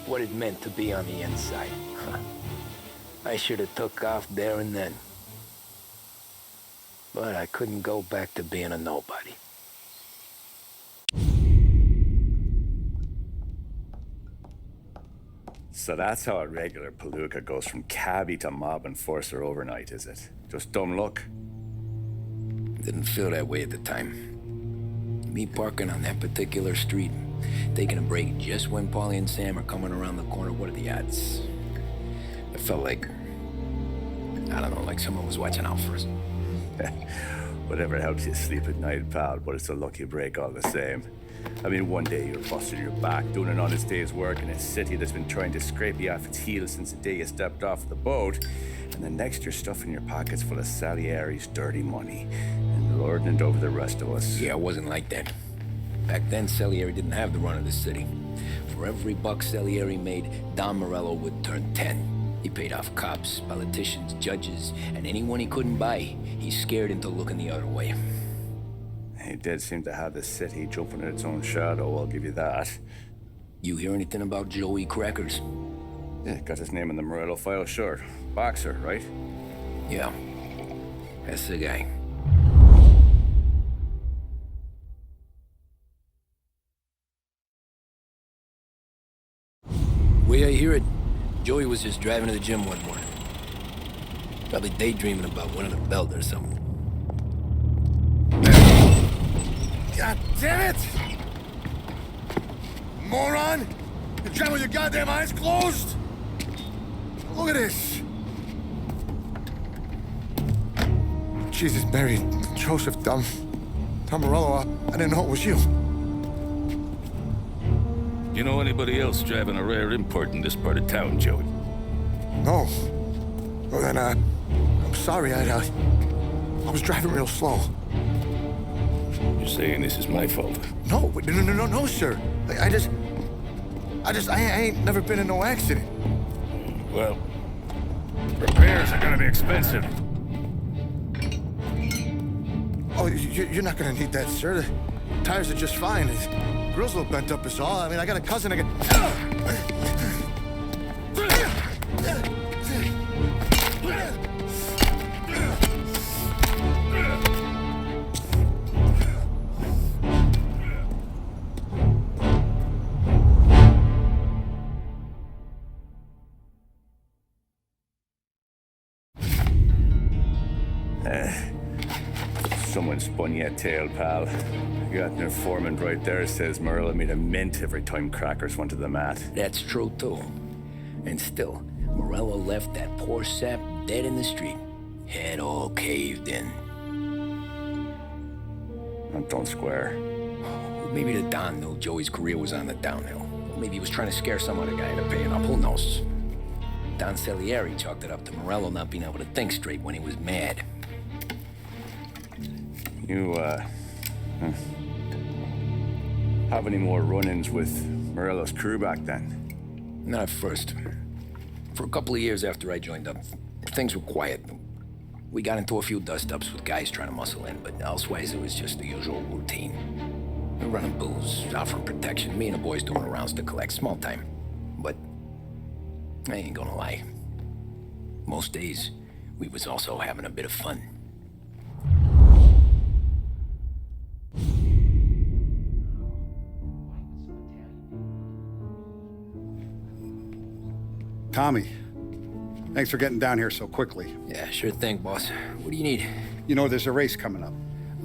What it meant to be on the inside. I should have took off there and then. But I couldn't go back to being a nobody. So that's how a regular palooka goes from cabbie to mob enforcer overnight, is it? Just dumb luck? Didn't feel that way at the time. Me parking on that particular street, taking a break just when Paulie and Sam are coming around the corner, what are the odds? I felt like, I don't know, like someone was watching out for us. Whatever helps you sleep at night, pal, but it's a lucky break all the same. I mean, one day you're busting your back, doing an honest day's work in a city that's been trying to scrape you off its heels since the day you stepped off the boat, and the next you're stuffing your pockets full of Salieri's dirty money and lording it over the rest of us. Yeah, it wasn't like that. Back then, Salieri didn't have the run of the city. For every buck Salieri made, Don Morello would turn 10. He paid off cops, politicians, judges, and anyone he couldn't buy, he scared into looking the other way. He did seem to have the city jumping in its own shadow, I'll give you that. You hear anything about Joey Crackers? Yeah, got his name in the Morello file, sure. Boxer, right? Yeah, that's the guy. Way I hear it, Joey was just driving to the gym one morning. Probably daydreaming about winning a belt or something. God damn it! Moron! You're driving with your goddamn eyes closed? Look at this! Jesus, Mary, Joseph, Tom Morello, I didn't know it was you. You know anybody else driving a rare import in this part of town, Joey? No. Well, then, I'm sorry, I was driving real slow. You're saying this is my fault? No, sir. I ain't never been in no accident. Well, repairs are gonna be expensive. Oh, you're not gonna need that, sir. The tires are just fine. The grill's a little bent up is all. I mean, I got a cousin I can... Someone spun you a tail, pal. You got an informant right there says Morello made a mint every time Crackers went to the mat. That's true, too. And still, Morello left that poor sap dead in the street. Head all caved in. That don't square. Maybe the Don knew Joey's career was on the downhill. Maybe he was trying to scare some other guy into paying up. Who knows? Don Salieri chalked it up to Morello not being able to think straight when he was mad. You, have any more run-ins with Morello's crew back then? Not at first. For a couple of years after I joined up, things were quiet. We got into a few dust-ups with guys trying to muscle in, but elsewise it was just the usual routine. We're running booze, offering protection, me and the boys doing the rounds to collect, small time. But I ain't gonna lie. Most days, we was also having a bit of fun. Tommy, thanks for getting down here so quickly. Yeah, sure thing, boss. What do you need? You know, there's a race coming up.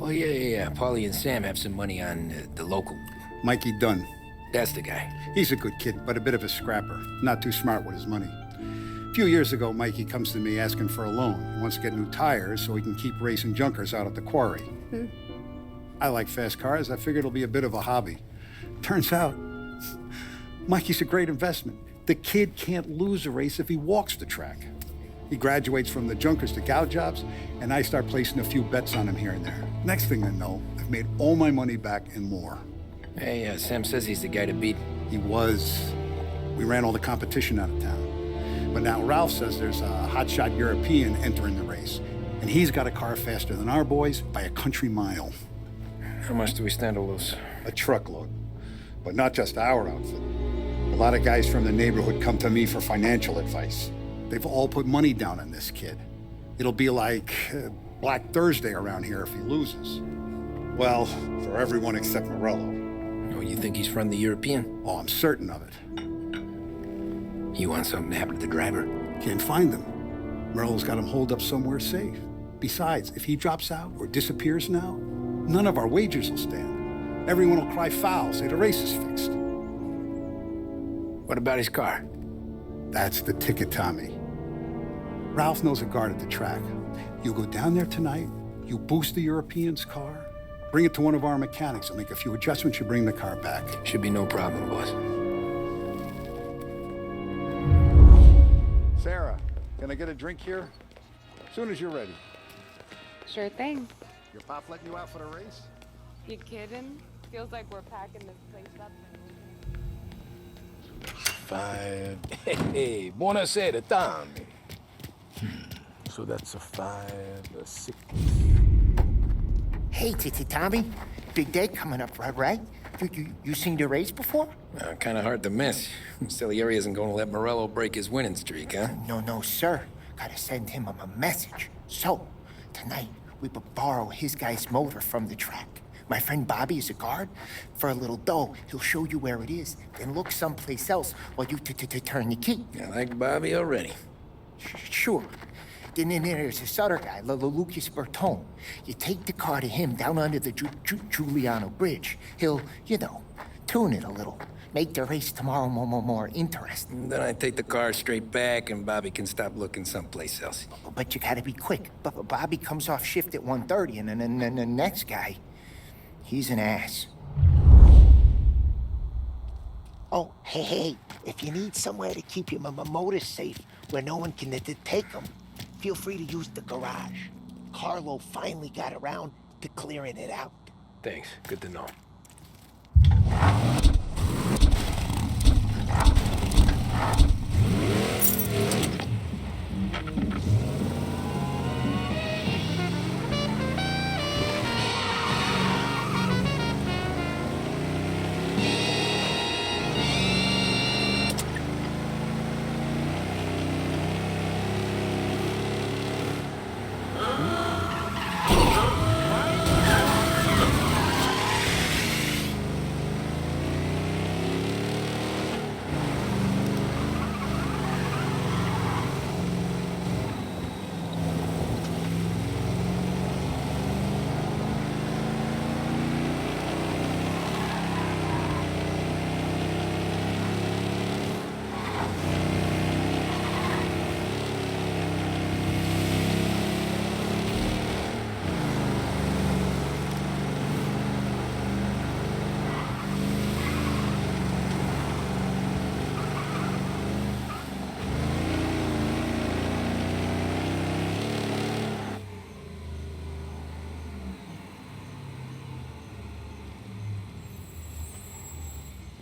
Oh, yeah. Paulie and Sam have some money on the local. Mikey Dunn. That's the guy. He's a good kid, but a bit of a scrapper. Not too smart with his money. A few years ago, Mikey comes to me asking for a loan. He wants to get new tires so he can keep racing junkers out at the quarry. I like fast cars. I figured it'll be a bit of a hobby. Turns out, Mikey's a great investment. The kid can't lose a race if he walks the track. He graduates from the junkers to gout jobs, and I start placing a few bets on him here and there. Next thing I know, I've made all my money back and more. Hey, Sam says he's the guy to beat. He was. We ran all the competition out of town. But now Ralph says there's a hotshot European entering the race, and he's got a car faster than our boys by a country mile. How much do we stand to lose? A truckload. But not just our outfit. A lot of guys from the neighborhood come to me for financial advice. They've all put money down on this kid. It'll be like Black Thursday around here if he loses. Well, for everyone except Morello. Oh, you think he's from the European? Oh, I'm certain of it. You want something to happen to the driver? Can't find him. Morello's got him holed up somewhere safe. Besides, if he drops out or disappears now, none of our wagers will stand. Everyone will cry foul, say the race is fixed. What about his car? That's the ticket, Tommy. Ralph knows a guard at the track. You go down there tonight, you boost the European's car, bring it to one of our mechanics. He'll make a few adjustments, you bring the car back. Should be no problem, boss. Sarah, can I get a drink here? As soon as you're ready. Sure thing. Your pop letting you out for the race? You kidding? Feels like we're packing this place up. 5. Hey, buonasera, Tommy. So that's a 5, a 6. Hey, Tommy. Big day coming up, right? You seen the race before? Kind of hard to miss. Salieri isn't going to let Morello break his winning streak, huh? No, sir. Gotta send him a message. So, tonight, we borrow his guy's motor from the track. My friend Bobby is a guard. For a little dough, he'll show you where it is, then look someplace else while you turn the key. I like Bobby already. Sure. Then there's this other guy, Lucas Bertone. You take the car to him down under the Giuliano Bridge. He'll, tune it a little. Make the race tomorrow more interesting. Then I take the car straight back and Bobby can stop looking someplace else. But you gotta be quick. But Bobby comes off shift at 1:30, and then the next guy, he's an ass. Oh, hey, if you need somewhere to keep your motor safe where no one can take them, feel free to use the garage. Carlo finally got around to clearing it out. Thanks. Good to know.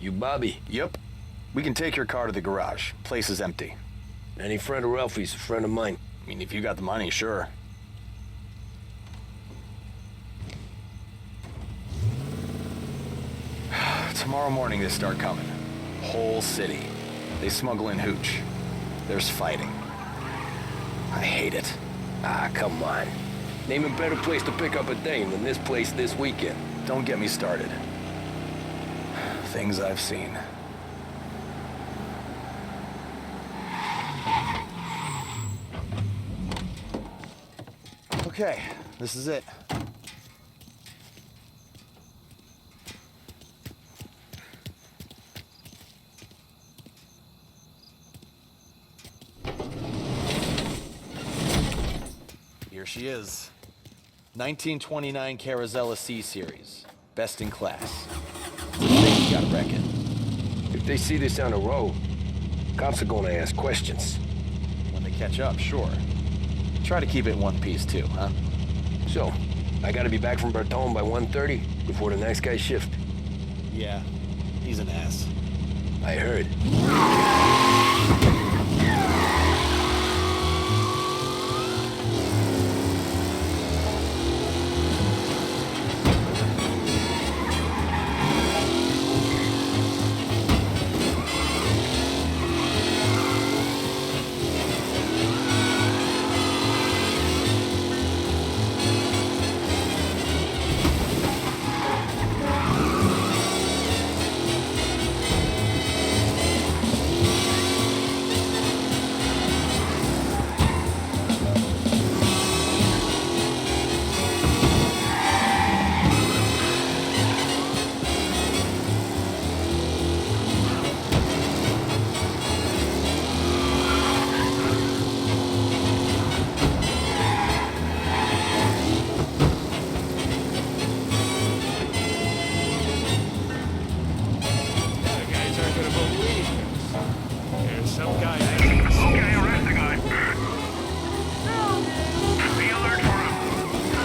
You Bobby? Yep. We can take your car to the garage. Place is empty. Any friend of Ralphie's a friend of mine. I mean, if you got the money, sure. Tomorrow morning they start coming. Whole city. They smuggle in hooch. There's fighting. I hate it. Ah, come on. Name a better place to pick up a dame than this place this weekend. Don't get me started. Things I've seen. Okay, this is it. Here she is. 1929 Carazella C Series. Best in class. You gotta wreck it. If they see this on the road, cops are gonna ask questions. When they catch up, sure. Try to keep it in one piece too, huh? So, I gotta be back from Bertone by 1:30 before the next guy's shift. Yeah, he's an ass. I heard. And some guy... Okay, arrest the guy. Be alert for him.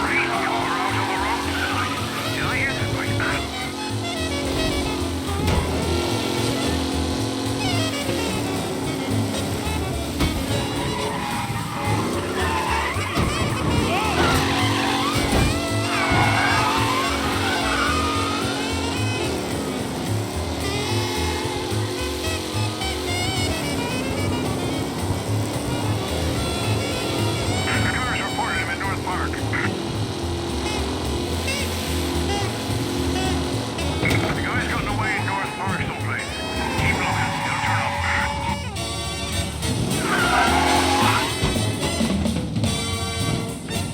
Race car out on the road tonight. Did I hear that right? Cars reported him in North Park. The guy's gotten away in North Park someplace. Keep looking. He'll turn up. Officers have seen him. Now in pursuit.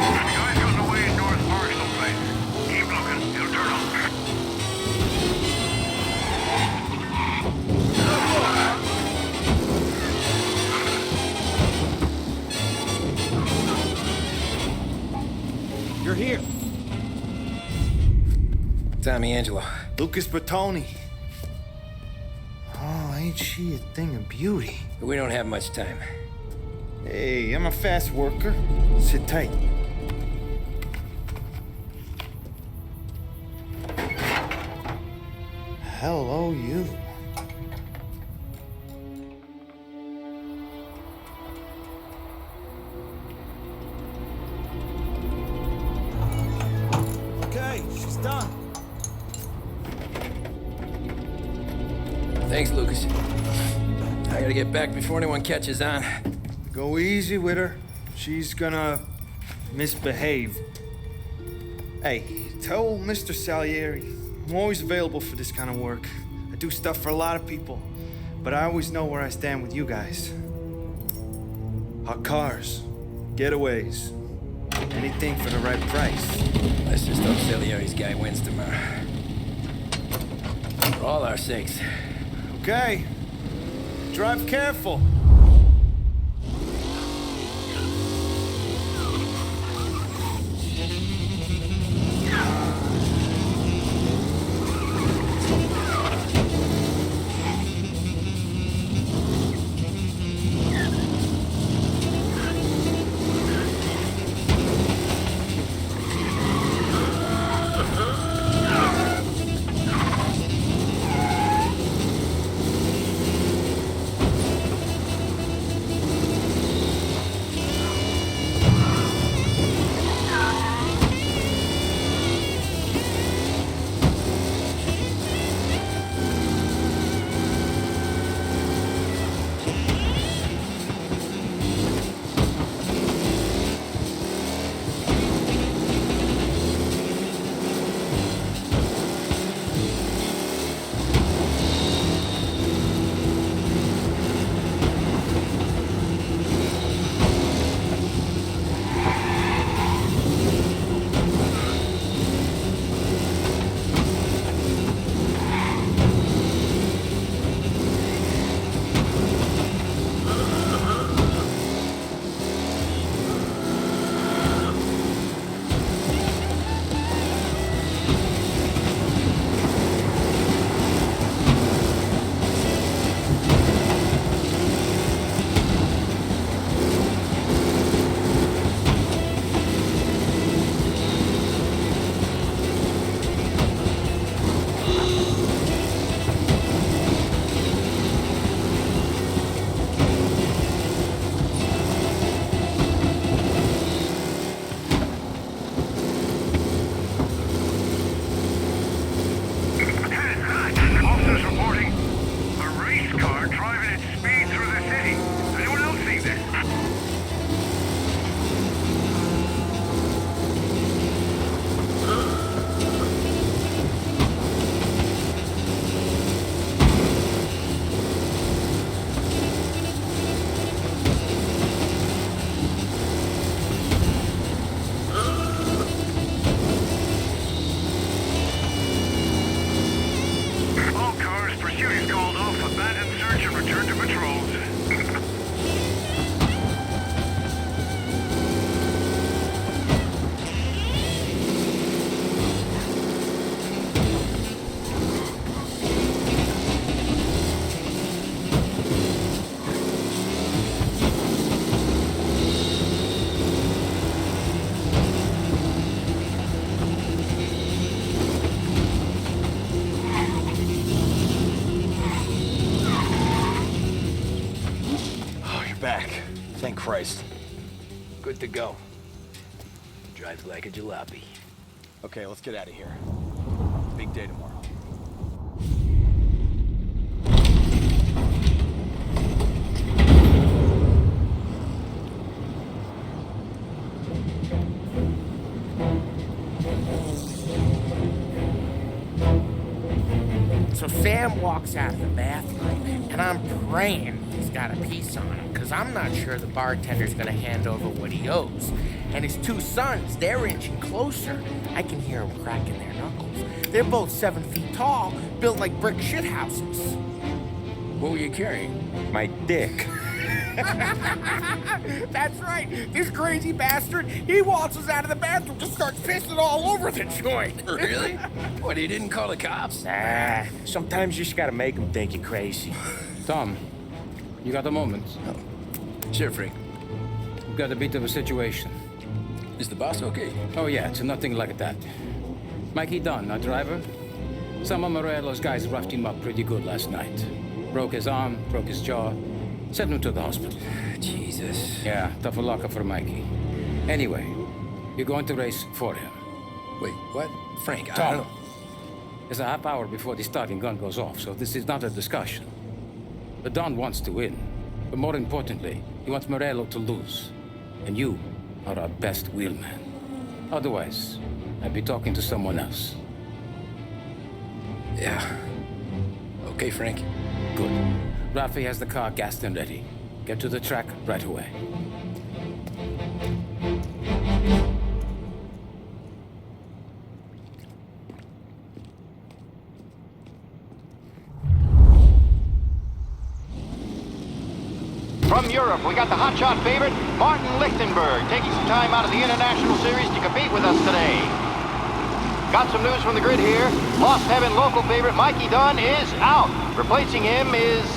The guy's gotten away in North Park someplace. Keep looking. He'll turn up. You're here. Tommy Angelo. Lucas Bertoni. Oh, ain't she a thing of beauty? We don't have much time. Hey, I'm a fast worker. Sit tight. Hello, you. Okay, she's done. Thanks, Lucas. I gotta get back before anyone catches on. Go easy with her. She's gonna misbehave. Hey, tell Mr. Salieri I'm always available for this kind of work. I do stuff for a lot of people, but I always know where I stand with you guys. Hot cars, getaways, anything for the right price. Let's just hope Salieri's guy wins tomorrow. For all our sakes. Okay. Drive careful. Thank Christ. Good to go. Drives like a jalopy. Okay, let's get out of here. Big day tomorrow. So Sam walks out of the bathroom, and I'm praying he's got a piece on him, because I'm not sure the bartender's gonna hand over what he owes. And his two sons, they're inching closer. I can hear them cracking their knuckles. They're both 7 feet tall, built like brick shithouses. What were you carrying? My dick. That's right. This crazy bastard, he waltzes out of the bathroom, just starts pissing all over the joint. Really? What, he didn't call the cops? Nah, sometimes you just gotta make them think you're crazy. Tom, you got a moment? Sure, Frank. We've got a bit of a situation. Is the boss okay? Oh yeah, it's nothing like that. Mikey Dunn, our driver. Some of Morello's guys roughed him up pretty good last night. Broke his arm, broke his jaw. Sent him to the hospital. Jesus. Yeah, tough luck for Mikey. Anyway, you're going to race for him. Wait, what? Frank, I Tom, don't... it's a half hour before the starting gun goes off, so this is not a discussion. The Don wants to win, but more importantly, he wants Morello to lose. And you are our best wheelman. Otherwise, I'd be talking to someone else. Yeah. Okay, Frank. Good. Rafi has the car gassed and ready. Get to the track right away. From Europe, we got the hotshot favorite, Martin Lichtenberg, taking some time out of the International Series to compete with us today. Got some news from the grid here. Lost Heaven local favorite Mikey Dunn is out. Replacing him is,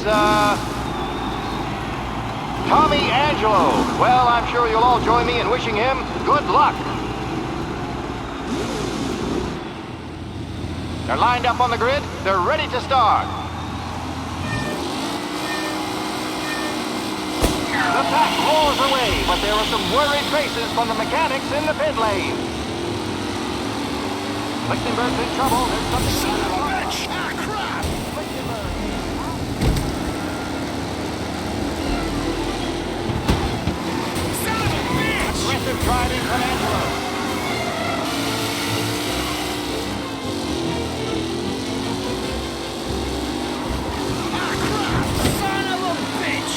Tommy Angelo. Well, I'm sure you'll all join me in wishing him good luck. They're lined up on the grid. They're ready to start. The pack roars away, but there are some worried faces from the mechanics in the pit lane. Lichtenberg's in trouble. There's something... Son of a bitch! Ah, crap! Son of a bitch! Aggressive driving from Angelo. Ah, crap! Son of a bitch!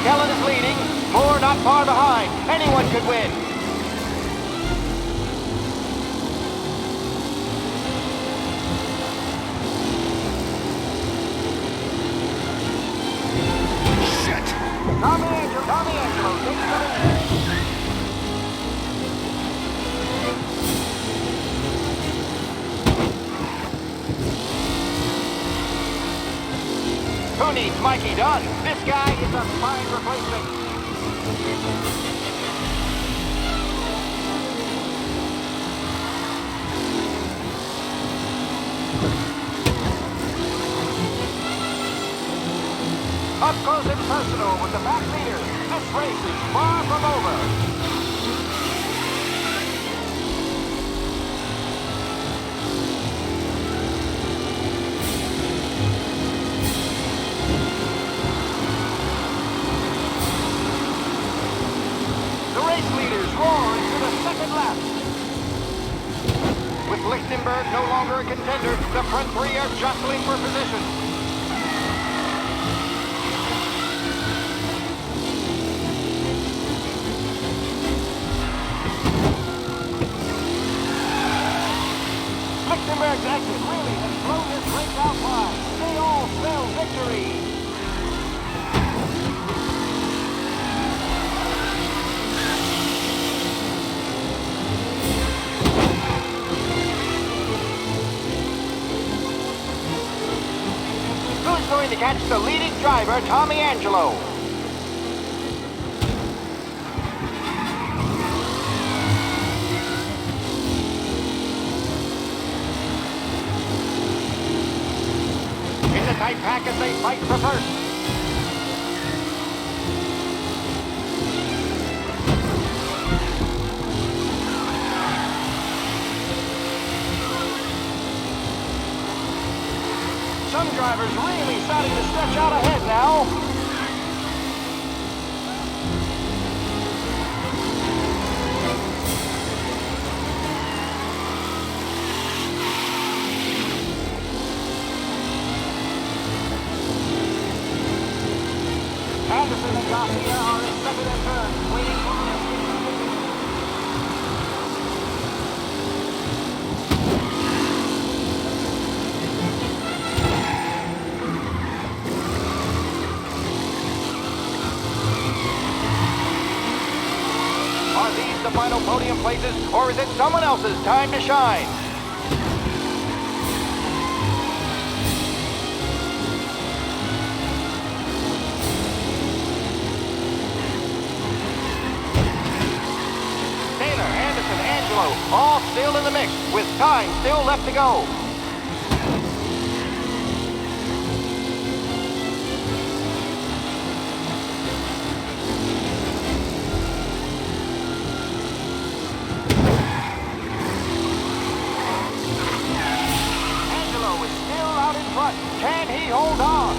McKellen is leading. Moore not far behind. Anyone could win. Shit! Tommy Angelo takes the lead. Who needs Mikey Dunn? This guy is a fine replacement. Up close and personal with the back leader. This race is far from over. Roar into the second lap. With Lichtenberg no longer a contender, the front three are jostling for position. Lichtenberg's exit really has blown this race out wide. They all spell victory. Going to catch the leading driver, Tommy Angelo. a tight pack as they fight for first. Some drivers really starting to stretch out ahead now. Anderson and Garcia are in second and third, waiting for the Are these the final podium places, or is it someone else's time to shine? All still in the mix, with time still left to go. Angelo is still out in front. Can he hold on?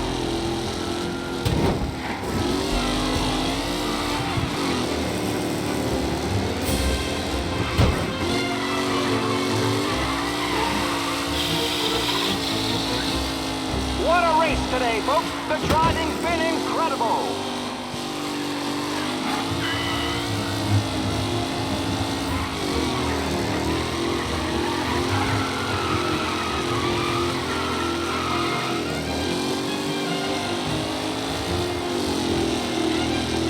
What a race today, folks. The driving's been incredible.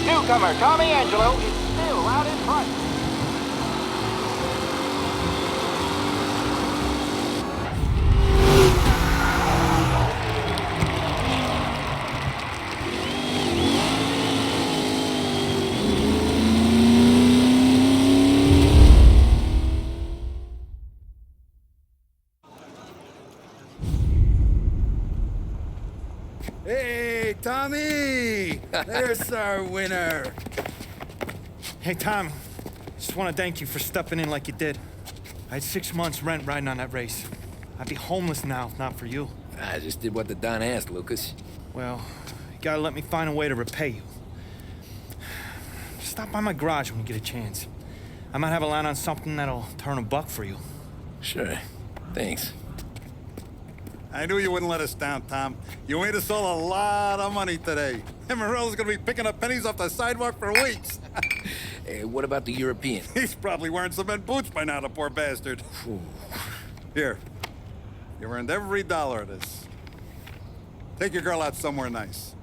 Newcomer Tommy Angelo is still out in front. Hey, Tommy! There's our winner. Hey, Tom. Just want to thank you for stepping in like you did. I had 6 months rent riding on that race. I'd be homeless now if not for you. I just did what the Don asked, Lucas. Well, you gotta let me find a way to repay you. Stop by my garage when you get a chance. I might have a line on something that'll turn $1 for you. Sure. Thanks. I knew you wouldn't let us down, Tom. You made us all a lot of money today. And Morello's gonna be picking up pennies off the sidewalk for weeks. Hey, what about the European? He's probably wearing cement boots by now, the poor bastard. Here. You earned every dollar of this. Take your girl out somewhere nice.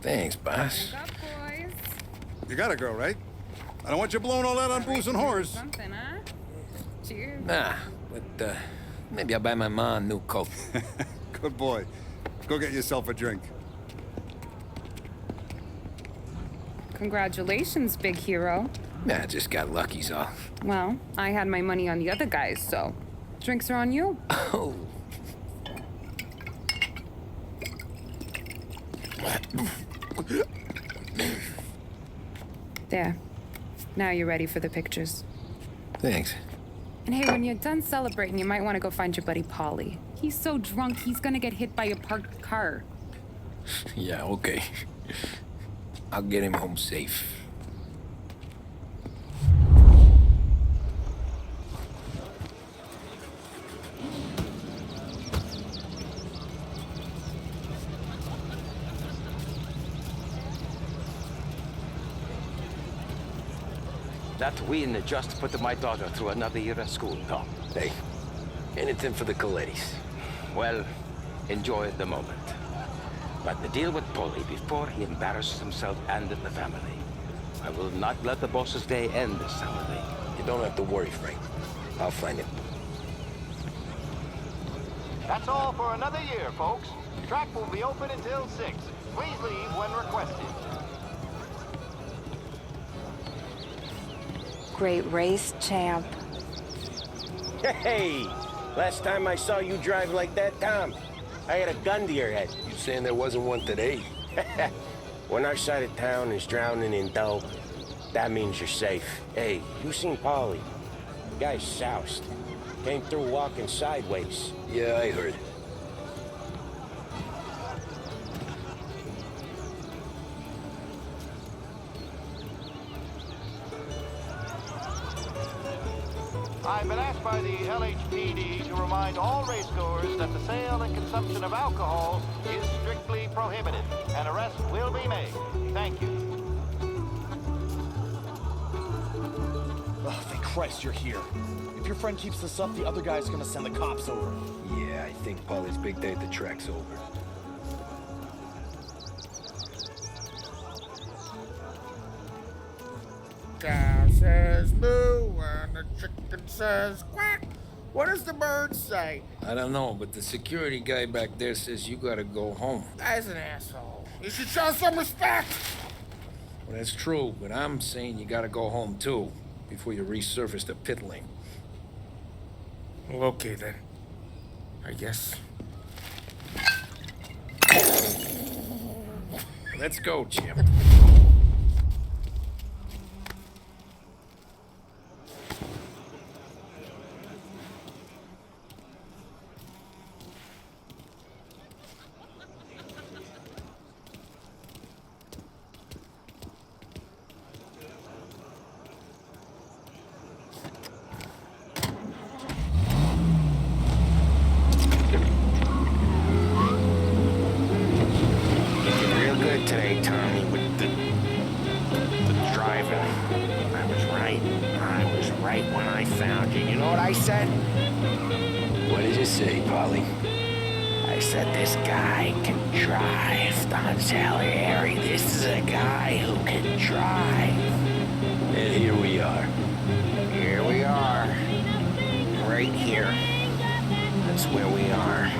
Thanks, boss. What's up, boys? You got a girl, right? I don't want you blowing all that on booze and whores. Something, huh? Cheers. Nah, but, maybe I'll buy my mom a new coat. Good boy. Go get yourself a drink. Congratulations, big hero. Nah, I just got lucky's all. Well, I had my money on the other guys, so drinks are on you. Oh. There. Now you're ready for the pictures. Thanks. And hey, when you're done celebrating, you might want to go find your buddy Paulie. He's so drunk, he's gonna get hit by a parked car. Yeah, okay. I'll get him home safe. That win just put my daughter through another year at school, Tom. Hey, anything for the Colettis. Well, enjoy the moment. But the deal with Paulie before he embarrasses himself and the family. I will not let the boss's day end this Saturday. You don't have to worry, Frank. I'll find him. That's all for another year, folks. Track will be open until 6. Please leave when requested. Great race, champ. Hey! Last time I saw you drive like that, Tom, I had a gun to your head. You saying there wasn't one today? When our side of town is drowning in dope, that means you're safe. Hey, you seen Polly? The guy's soused. Came through walking sideways. Yeah, I heard. I've been asked by the LHPD to remind all racegoers that the sale and consumption of alcohol is strictly prohibited. An arrest will be made. Thank you. Oh, thank Christ you're here. If your friend keeps this up, the other guy's gonna send the cops over. Yeah, I think Polly's big day at the track's over. Cow says moo and the chicken says quack. What does the bird say? I don't know, but the security guy back there says you gotta go home. Guy's an asshole. You should show some respect. Well, that's true, but I'm saying you gotta go home too, before you resurface the pit lane. Well, okay then. I guess. Let's go, Jim. Today, Tommy, with the driving. I was right. I was right when I found you. You know what I said? What did you say, Polly? I said this guy can drive, Don Salieri. This is a guy who can drive. And here we are. Here we are. Right here. That's where we are.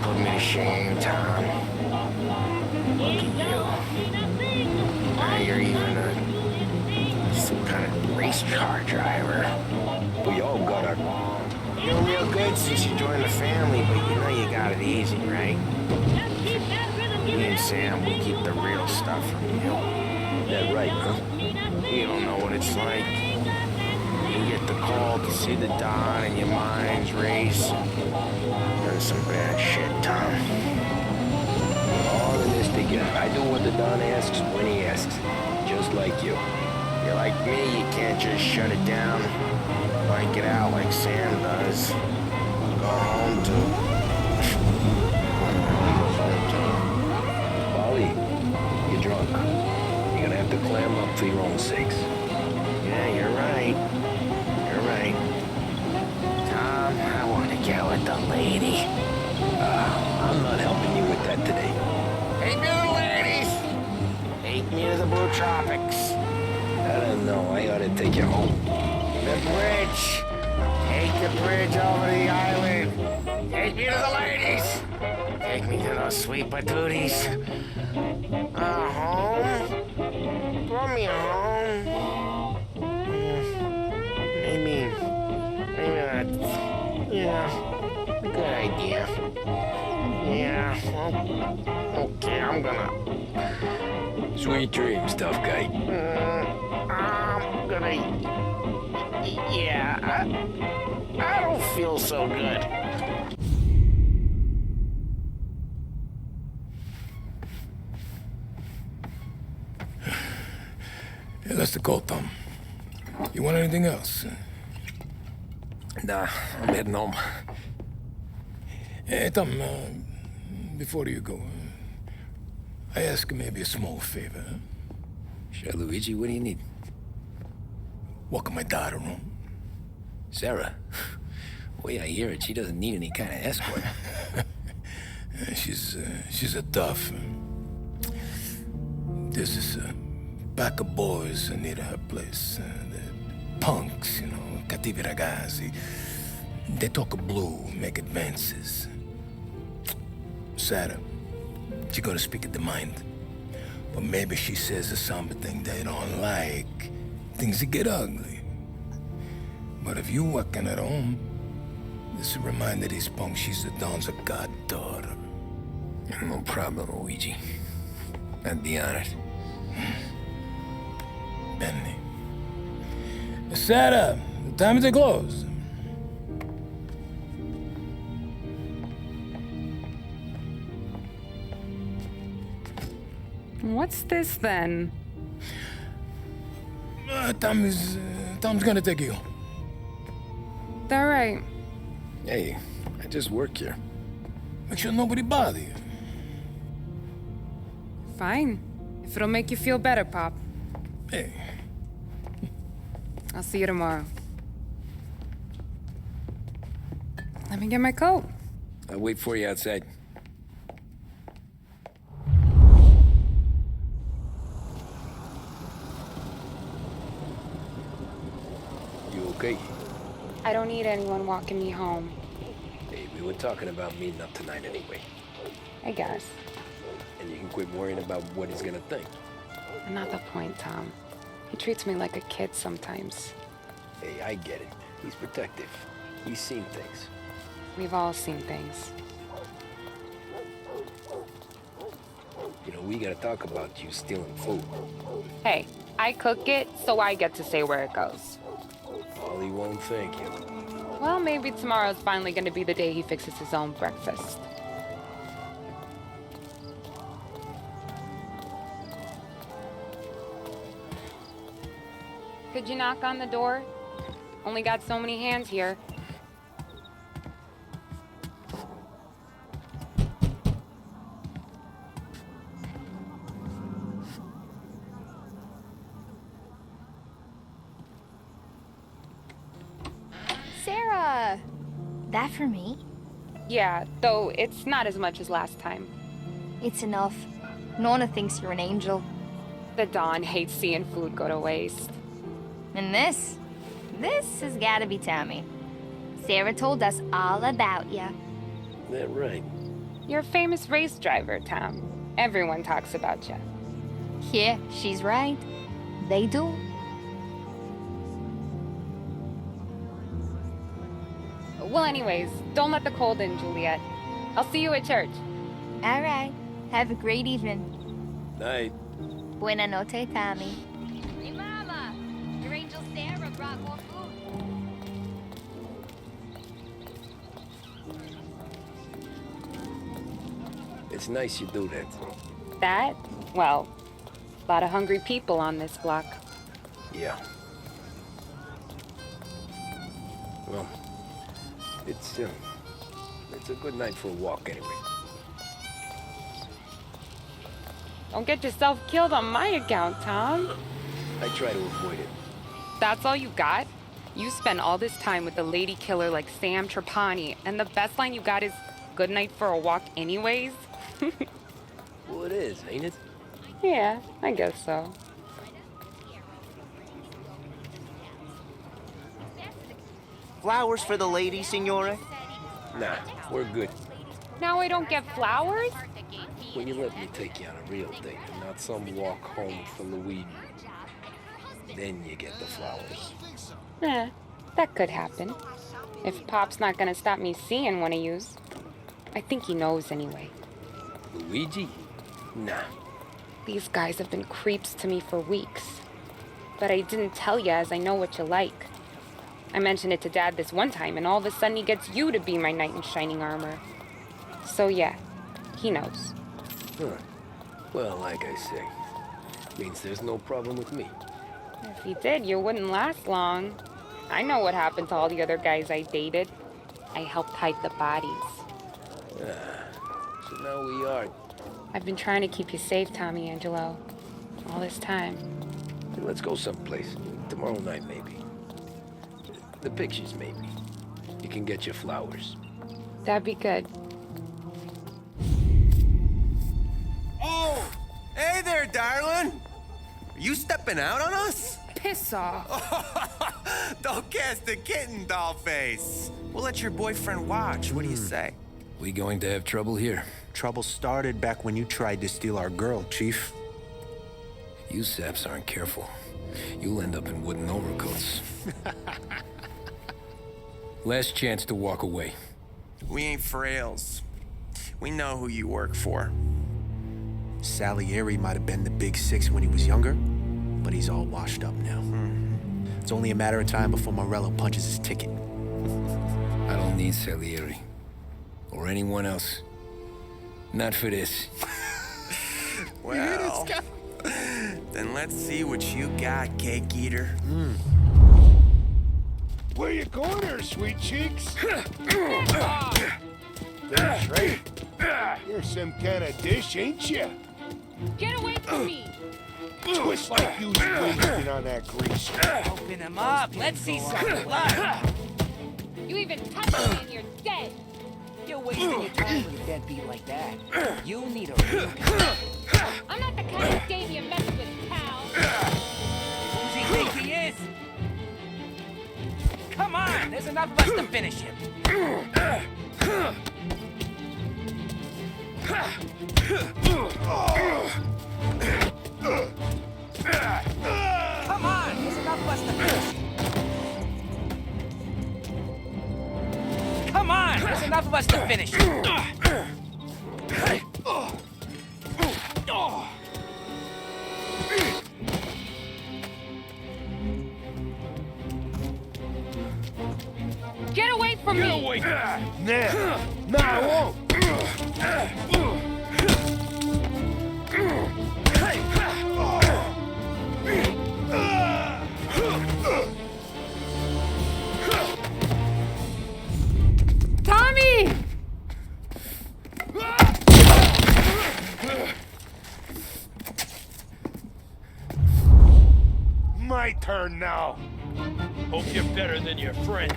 Put me to shame, Tom. Look at you. Now you're even some kind of race car driver. We all got our... You're real good since you joined the family, but you know you got it easy, right? Me and Sam, we keep the real stuff from you. That right, huh? You don't know what it's like. You get the call to see the Don and your minds race. That's some bad shit, Tom. All in this together. I do what the Don asks when he asks. Just like you. You're like me, you can't just shut it down. Blank it out like Sam does. Go home to. Polly, you're drunk. You're gonna have to clam up for your own sakes. Yeah, you're right. You're right. Tom, I want to get with the lady. I'm not helping you with that today. Take me to the ladies! Take me to the Blue Tropics. I don't know. I ought to take you home. The bridge. Take the bridge over the island. Take me to the ladies. Take me to those sweet patooties. Home? Throw me home. Maybe that's... Yeah, a good idea. Yeah, okay, I'm gonna... Sweet dreams, tough guy. I'm gonna... Yeah, I don't feel so good. Yeah, that's the call, Tom. You want anything else? Nah, I'm heading home. Hey, Tom, before you go, I ask maybe a small favor. Sure, Luigi, what do you need? Walk my daughter home. Sarah? The way I hear it, she doesn't need any kind of escort. She's a tough. There's this pack of boys near her place. They're punks, you know, cattivi ragazzi. They talk blue, make advances. Sarah, she gonna speak at the mind. But maybe she says something they don't like. Things get ugly. But if you walking at home, Just a reminder these punks she's the Don's a goddaughter. No problem, Luigi. I'd be honored. Benny. Sarah, time to close. What's this then? Tom's gonna take you. All right. Hey, I just work here. Make sure nobody bother you. Fine. If it'll make you feel better, Pop. Hey. I'll see you tomorrow. Let me get my coat. I'll wait for you outside. You okay? I don't need anyone walking me home. Hey, we were talking about meeting up tonight anyway. I guess. And you can quit worrying about what he's gonna think. Not the point, Tom. He treats me like a kid sometimes. Hey, I get it. He's protective. He's seen things. We've all seen things. You know, we gotta talk about you stealing food. Hey, I cook it, so I get to say where it goes. Ollie won't thank you. Well, maybe tomorrow's finally gonna be the day he fixes his own breakfast. Could you knock on the door? Only got so many hands here. Sarah! That for me? Yeah, though it's not as much as last time. It's enough. Nona thinks you're an angel. The Don hates seeing food go to waste. And this has gotta be Tommy. Sarah told us all about ya. That right? You're a famous race driver, Tom. Everyone talks about you. Yeah, she's right. They do. Well, anyways, don't let the cold in, Juliet. I'll see you at church. All right. Have a great evening. Night. Buena noche, Tommy. Hey, Mama! Your angel Sarah brought more food. It's nice you do that. That? Well, a lot of hungry people on this block. Yeah. Well, it's a good night for a walk anyway. Don't get yourself killed on my account, Tom. I try to avoid it. That's all you got? You spend all this time with a lady killer like Sam Trapani, and the best line you got is, "Good night for a walk anyways"? Well, it is, ain't it? Yeah, I guess so. Flowers for the lady, Signora? Nah, we're good. Now I don't get flowers? When you let me take you on a real date and not some walk home for Luigi, then you get the flowers. That could happen. If Pop's not gonna stop me seeing one of yous. I think he knows anyway. Luigi? Nah. These guys have been creeps to me for weeks. But I didn't tell you as I know what you like. I mentioned it to Dad this one time, and all of a sudden he gets you to be my knight in shining armor. So yeah, he knows. Huh. Well, like I say, means there's no problem with me. If he did, you wouldn't last long. I know what happened to all the other guys I dated. I helped hide the bodies. So now we are. I've been trying to keep you safe, Tommy Angelo. All this time. Let's go someplace. Tomorrow night, maybe. The pictures, maybe. You can get your flowers. That'd be good. Oh! Hey there, darling! Are you stepping out on us? Piss off. Don't cast a kitten, dollface. We'll let your boyfriend watch. What do you say? We going to have trouble here? Trouble started back when you tried to steal our girl, Chief. You saps aren't Oh, careful. You'll end up in wooden overcoats. Last chance to walk away. We ain't frails. We know who you work for. Salieri might have been the big six when he was younger, but he's all washed up now. It's only a matter of time before Morello punches his ticket. I don't need Salieri. Or anyone else. Not for this. Well, then let's see what you got, cake eater. Where you going there, sweet cheeks? That's right. You're some kind of dish, ain't you? Get away from me! Twist like you was wasted on that grease. Open him up. Let's see some blood. You even touch me and you're dead! You're wasting your time with a deadbeat like that. You need a real... I'm not the kind of dame you mess with, pal! Who's he think he is? Come on, there's enough of us to finish him. Come on, there's enough of us to finish him. Come on, there's enough of us to finish him. Get away from me! Nah, I won't. Tommy! My turn now. Hope you're better than your friends.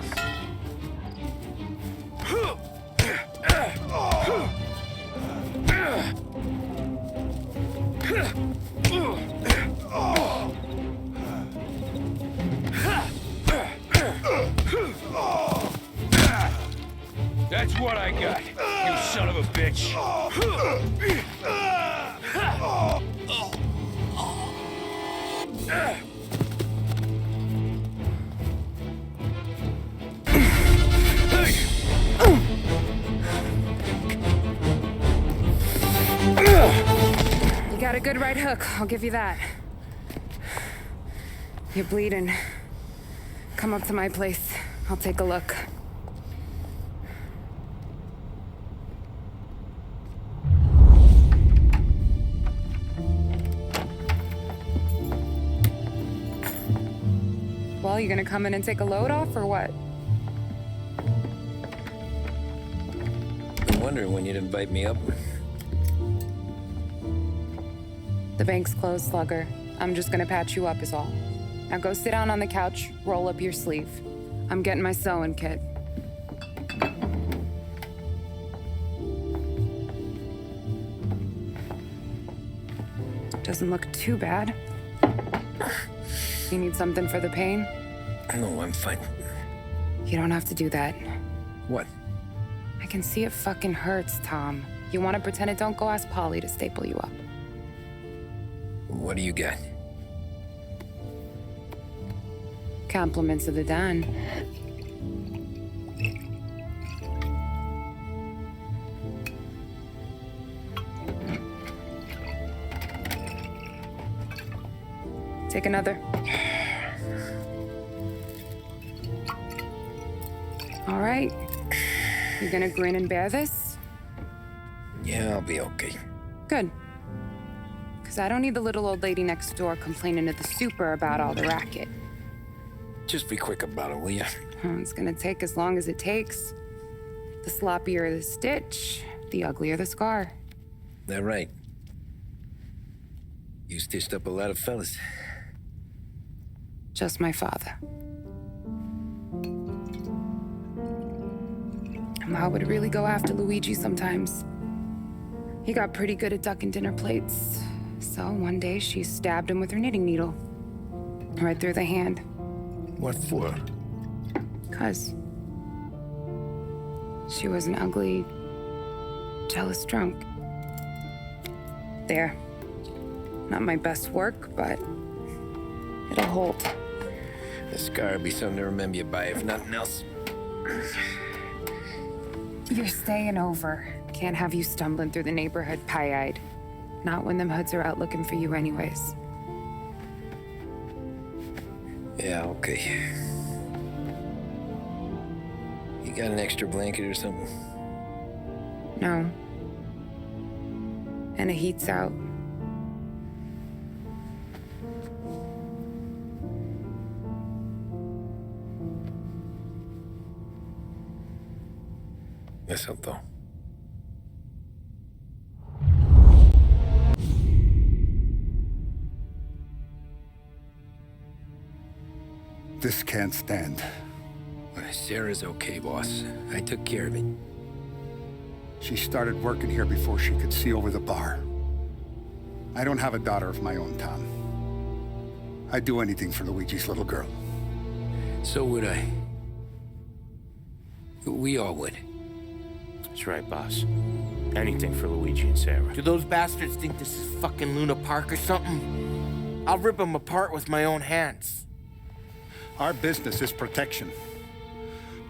That's what I got, you son of a bitch. You got a good right hook, I'll give you that. You're bleeding. Come up to my place. I'll take a look. Well, you gonna come in and take a load off, or what? Been wondering when you'd invite me up. The bank's closed, Slugger. I'm just gonna patch you up is all. Now go sit down on the couch, roll up your sleeve. I'm getting my sewing kit. Doesn't look too bad. You need something for the pain? No, I'm fine. You don't have to do that. What? I can see it fucking hurts, Tom. You wanna pretend it don't? Go ask Polly to staple you up. What do you got? Compliments of the Don. Take another. All right. You gonna grin and bear this? Yeah, I'll be okay. Good. Because I don't need the little old lady next door complaining to the super about all the racket. Just be quick about it, will ya? It's gonna take as long as it takes. The sloppier the stitch, the uglier the scar. That right. You stitched up a lot of fellas. Just my father. Ma would really go after Luigi sometimes. He got pretty good at ducking dinner plates. So one day she stabbed him with her knitting needle. Right through the hand. What for? 'Cause she was an ugly, jealous drunk. There. Not my best work, but it'll hold. The scar will be something to remember you by, if nothing else. You're staying over. Can't have you stumbling through the neighborhood pie-eyed. Not when them hoods are out looking for you anyways. Yeah, okay. You got an extra blanket or something? No. And the heat's out. Eso todo. This can't stand. Sarah's okay, boss. I took care of it. She started working here before she could see over the bar. I don't have a daughter of my own, Tom. I'd do anything for Luigi's little girl. So would I. We all would. That's right, boss. Anything for Luigi and Sarah. Do those bastards think this is fucking Luna Park or something? I'll rip them apart with my own hands. Our business is protection.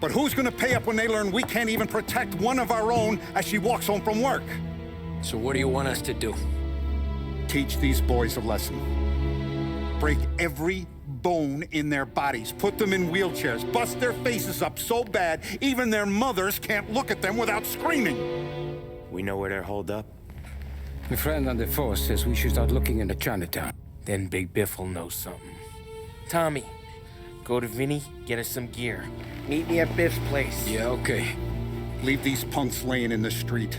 But who's gonna pay up when they learn we can't even protect one of our own as she walks home from work? So what do you want us to do? Teach these boys a lesson. Break every bone in their bodies. Put them in wheelchairs. Bust their faces up so bad, even their mothers can't look at them without screaming. We know where they're holed up? My friend on the force says we should start looking into Chinatown. Then Big Biff will know something. Tommy, go to Vinny, get us some gear. Meet me at Biff's place. Yeah, okay. Leave these punks laying in the street.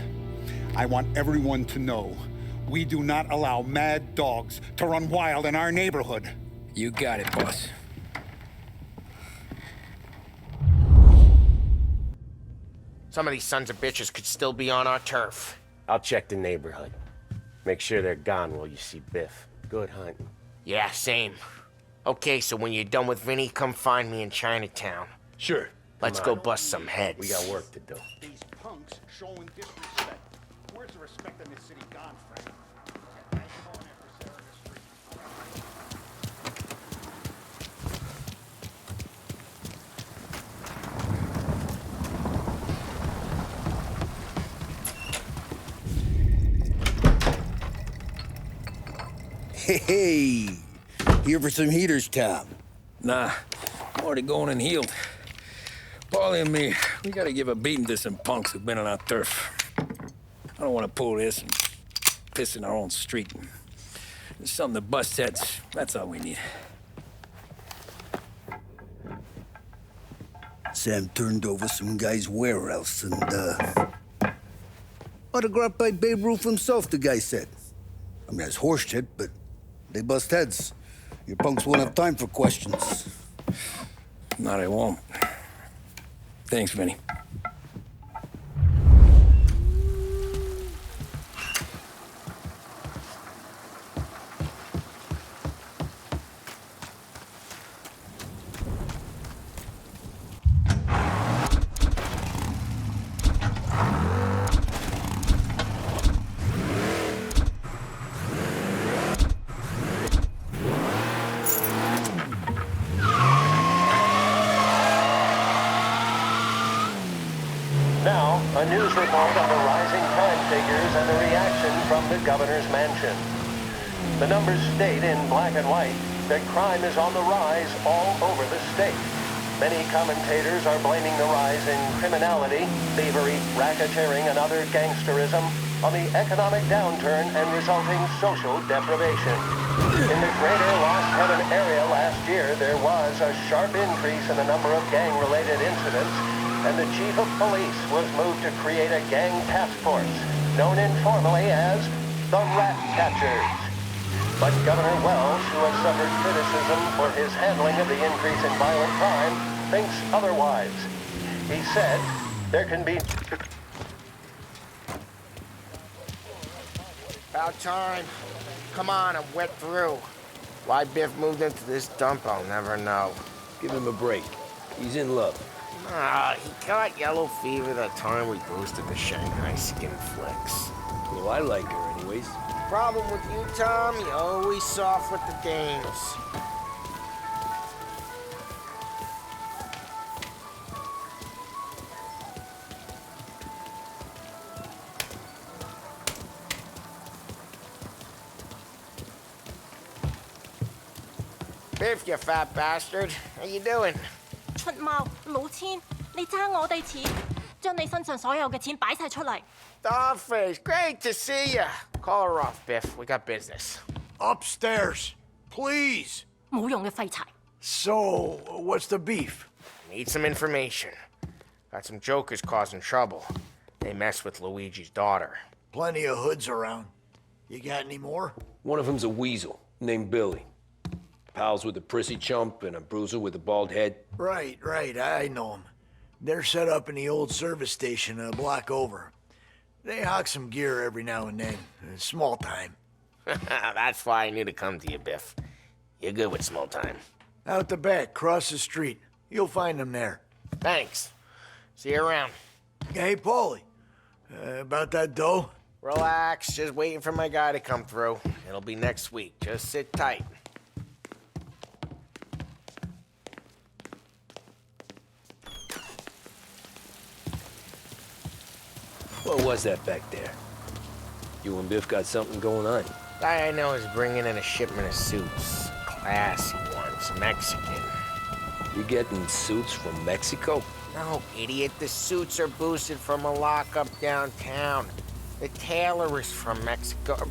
I want everyone to know we do not allow mad dogs to run wild in our neighborhood. You got it, boss. Some of these sons of bitches could still be on our turf. I'll check the neighborhood. Make sure they're gone while you see Biff. Good hunting. Yeah, same. Okay, so when you're done with Vinny, come find me in Chinatown. Sure. Let's go bust some heads. We got work to do. These punks showing disrespect. Where's the respect in this city gone, Frank? Hey, here for some heaters, Tom? Nah, I'm already going and healed. Paulie and me, we gotta give a beating to some punks who've been on our turf. I don't want to pull this and piss in our own street. There's something to bust heads. That's all we need. Sam turned over some guy's warehouse and, autographed by Babe Ruth himself, the guy said. I mean, that's horse shit, but they bust heads. Your punks won't have time for questions. Not I won't. Thanks, Vinny. Now, a news report on the rising crime figures and the reaction from the governor's mansion. The numbers state in black and white that crime is on the rise all over the state. Many commentators are blaming the rise in criminality, thievery, racketeering, and other gangsterism on the economic downturn and resulting social deprivation. In the greater Lost Heaven area last year, there was a sharp increase in the number of gang-related incidents, and the chief of police was moved to create a gang task force, known informally as the Rat Catchers. But Governor Wells, who has suffered criticism for his handling of the increase in violent crime, thinks otherwise. He said, there can be... About time. Come on, I'm wet through. Why Biff moved into this dump, I'll never know. Give him a break. He's in love. Ah, he got yellow fever that time we boosted the Shanghai skin flicks. Well, I like her anyways. Problem with you, Tom, you're always soft with the dames. Biff, you fat bastard. How you doing? 出貓老千，你爭我哋錢，將你身上所有嘅錢擺晒出嚟。Dollface, great to see you. Call her off, Biff. We got business. Upstairs, please. 冇用嘅廢柴。So, what's the beef? Need some information. Got some jokers causing trouble. They mess with Luigi's daughter. Plenty of hoods around. You got any more? One of them's a weasel named Billy. Pals with a prissy chump and a bruiser with a bald head. Right, I know them. They're set up in the old service station a block over. They hawk some gear every now and then. Small time. That's why I knew to come to you, Biff. You're good with small time. Out the back, cross the street. You'll find them there. Thanks. See you around. Hey, Paulie. About that dough? Relax. Just waiting for my guy to come through. It'll be next week. Just sit tight. What was that back there? You and Biff got something going on. Guy I know is bringing in a shipment of suits. Classy ones. Mexican. You getting suits from Mexico? No, idiot. The suits are boosted from a lockup downtown. The tailor is from Mexico.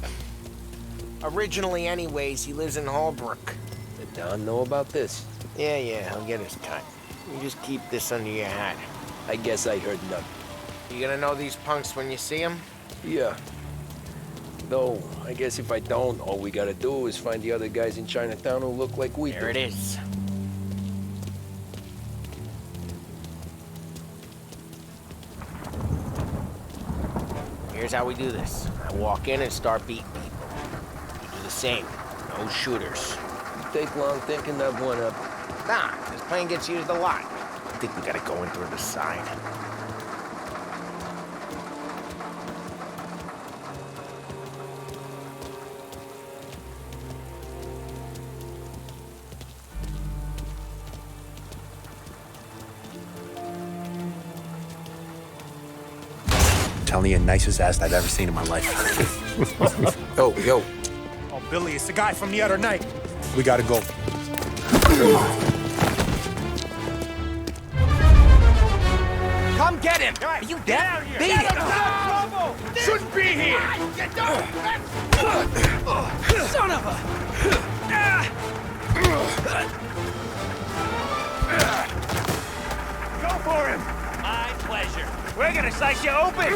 Originally, anyways, he lives in Holbrook. Did Don know about this? Yeah, he'll get his cut. You just keep this under your hat. I guess I heard nothing. You gonna know these punks when you see them? Yeah. Though, I guess if I don't, all we gotta do is find the other guys in Chinatown who look like we do. There it is. Here's how we do this. I walk in and start beating people. You do the same. No shooters. You take long thinking that one up. Nah, this plane gets used a lot. I think we gotta go in through the side. Telling you, nicest ass I've ever seen in my life. Yo. Oh, Billy, it's the guy from the other night. We gotta go. Come get him! Are you dead? Beat it! Trouble! Shouldn't be here! Son of a... Go for him! My pleasure. We're gonna slice you open!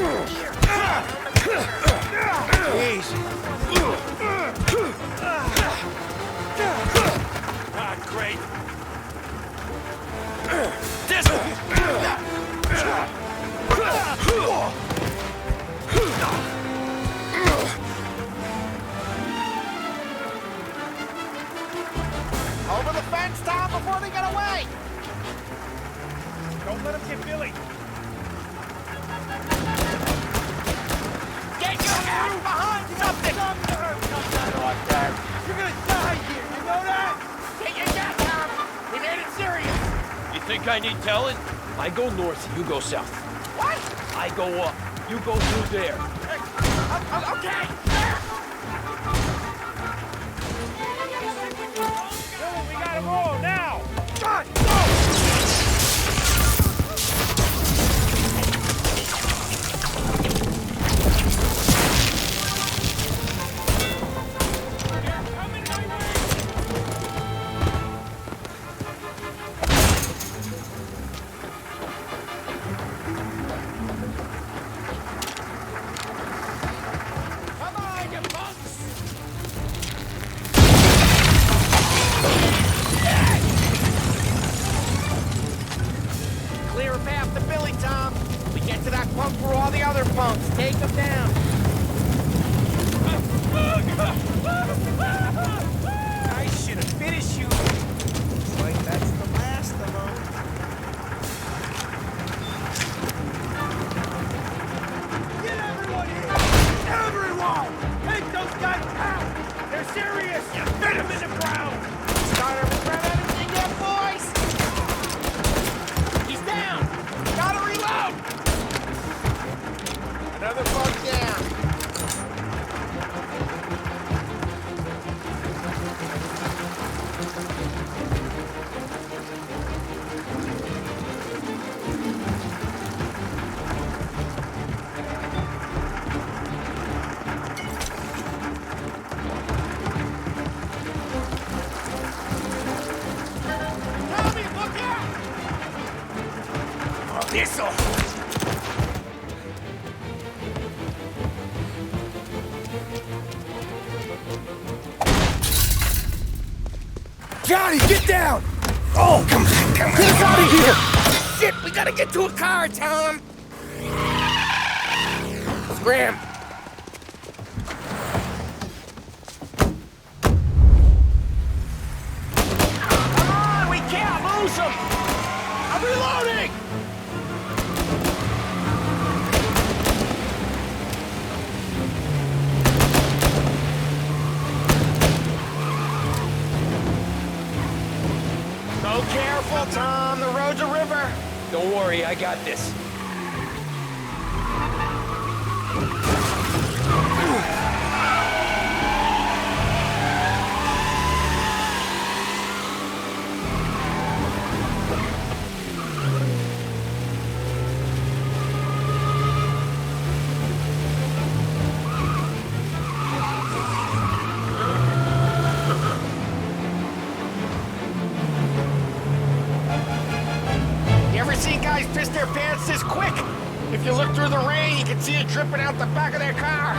Easy. Ah, great. This Over the fence, Tom, before they get away! Don't let him get Billy. Get your ass behind something! You're gonna die here, you know that? Get your gas, Tom! We made it serious! You think I need telling? I go north, you go south. What? I go up, you go through there. Okay! Billy, we got him all now! God, Clear a path to Billy, Tom. We get to that punk through all the other punks. Take them down. I should have finished you. Looks like that's the last of them. Get everyone here! Everyone! Take those guys out! They're serious! You fit them in the ground! Starter, we grab everything yet, boys? He's down! Gotta reload! Another bug down. Johnny, get down! Oh, come on. Get us out of here! Shit, we gotta get to a car, Tom! Scram! Come on, we can't lose him! I'm reloading! Go careful, Tom. The road's a river. Don't worry, I got this. Piss their pants this quick. If you look through the rain, you can see it dripping out the back of their car.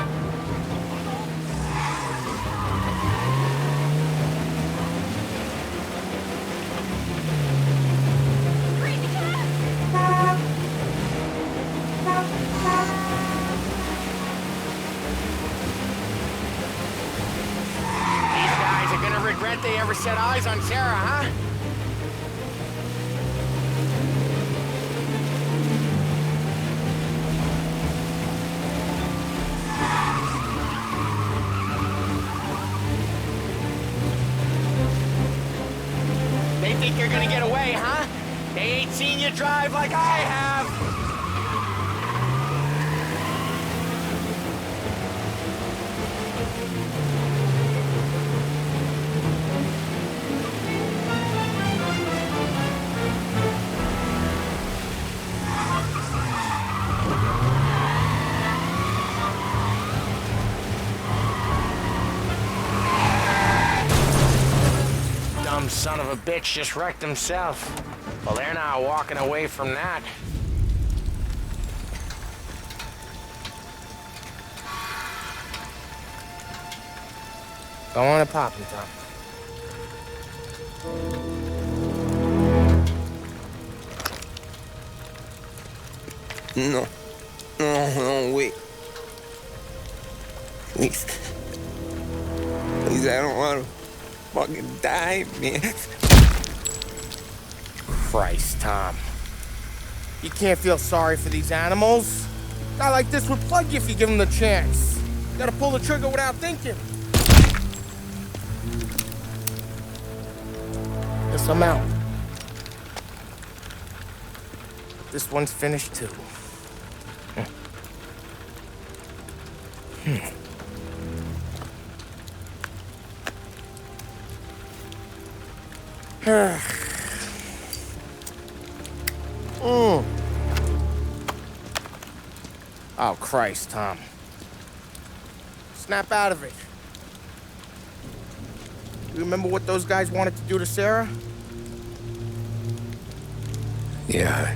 These guys are gonna regret they ever set eyes on Sarah, huh? Think you're gonna get away, huh? They ain't seen you drive like I have. Son of a bitch just wrecked himself. Well, they're not walking away from that. Go on and pop him, Tom. No, wait. Please, I don't want to fucking die, man. Christ, Tom. You can't feel sorry for these animals. A guy like this would plug you if you give him the chance. You gotta pull the trigger without thinking. Guess I'm out. This one's finished too. Oh, Christ, Tom. Snap out of it. You remember what those guys wanted to do to Sarah? Yeah.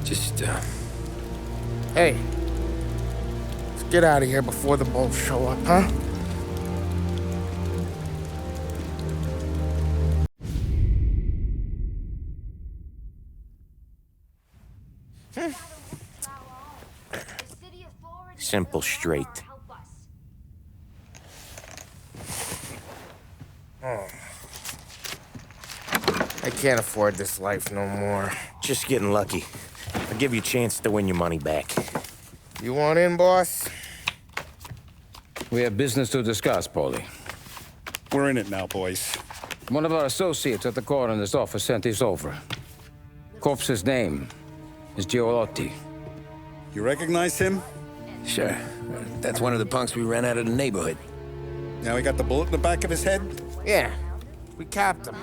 Just, Hey. Let's get out of here before the bulls show up, huh? Simple, straight. I can't afford this life no more. Just getting lucky. I'll give you a chance to win your money back. You want in, boss? We have business to discuss, Paulie. We're in it now, boys. One of our associates at the coroner's office sent this over. Corpse's name is Giolotti. You recognize him? Sure. That's one of the punks we ran out of the neighborhood. Now he got the bullet in the back of his head? Yeah. We capped him.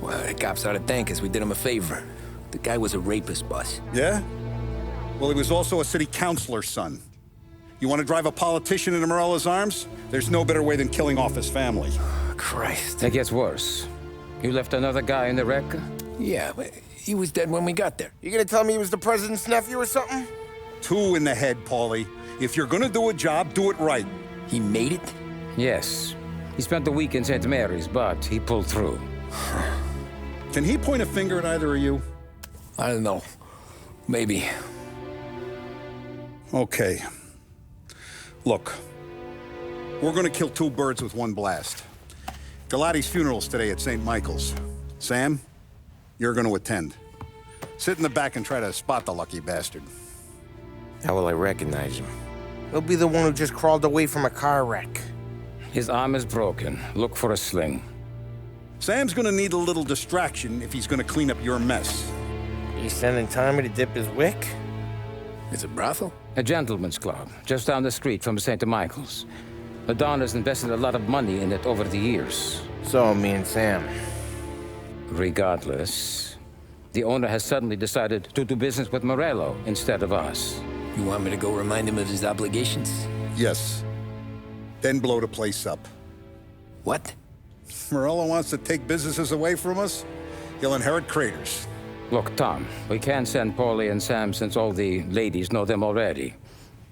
Well, the cops ought to thank us. We did him a favor. The guy was a rapist, boss. Yeah? Well, he was also a city councilor's son. You want to drive a politician into Morella's arms? There's no better way than killing off his family. Christ. It gets worse. You left another guy in the wreck? Yeah, but he was dead when we got there. You gonna tell me he was the president's nephew or something? 2 in the head, Paulie. If you're gonna do a job, do it right. He made it? Yes. He spent the week in St. Mary's, but he pulled through. Can he point a finger at either of you? I don't know. Maybe. Okay. Look, we're gonna kill two birds with one blast. Galati's funeral's today at St. Michael's. Sam, you're gonna attend. Sit in the back and try to spot the lucky bastard. How will I recognize him? He'll be the one who just crawled away from a car wreck. His arm is broken. Look for a sling. Sam's gonna need a little distraction if he's gonna clean up your mess. You sending Tommy to dip his wick? It's a brothel? A gentleman's club, just down the street from St. Michael's. The Don has invested a lot of money in it over the years. So, me and Sam. Regardless, the owner has suddenly decided to do business with Morello instead of us. You want me to go remind him of his obligations? Yes. Then blow the place up. What? Morello wants to take businesses away from us? He'll inherit craters. Look, Tom, we can't send Paulie and Sam since all the ladies know them already.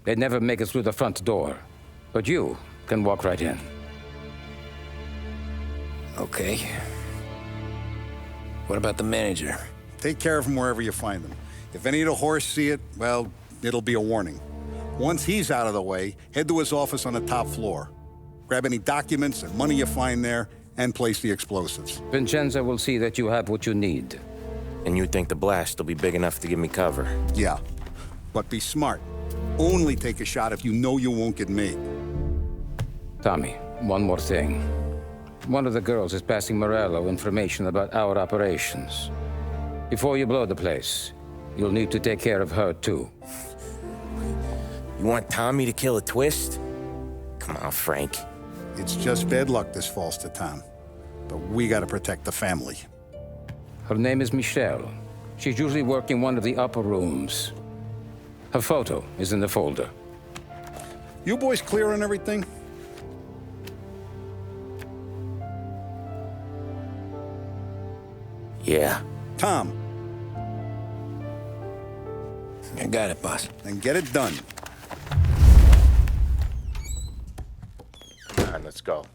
They'd never make it through the front door. But you can walk right in. Okay. What about the manager? Take care of him wherever you find him. If any of the whores see it, well, it'll be a warning. Once he's out of the way, head to his office on the top floor. Grab any documents and money you find there, and place the explosives. Vincenzo will see that you have what you need. And you think the blast will be big enough to give me cover? Yeah, but be smart. Only take a shot if you know you won't get made. Tommy, one more thing. One of the girls is passing Morello information about our operations. Before you blow the place, you'll need to take care of her, too. You want Tommy to kill a twist? Come on, Frank. It's just bad luck this falls to Tom. But we gotta protect the family. Her name is Michelle. She's usually working one of the upper rooms. Her photo is in the folder. You boys clear on everything? Yeah. Tom. I got it, boss. Then get it done. Come on, let's go.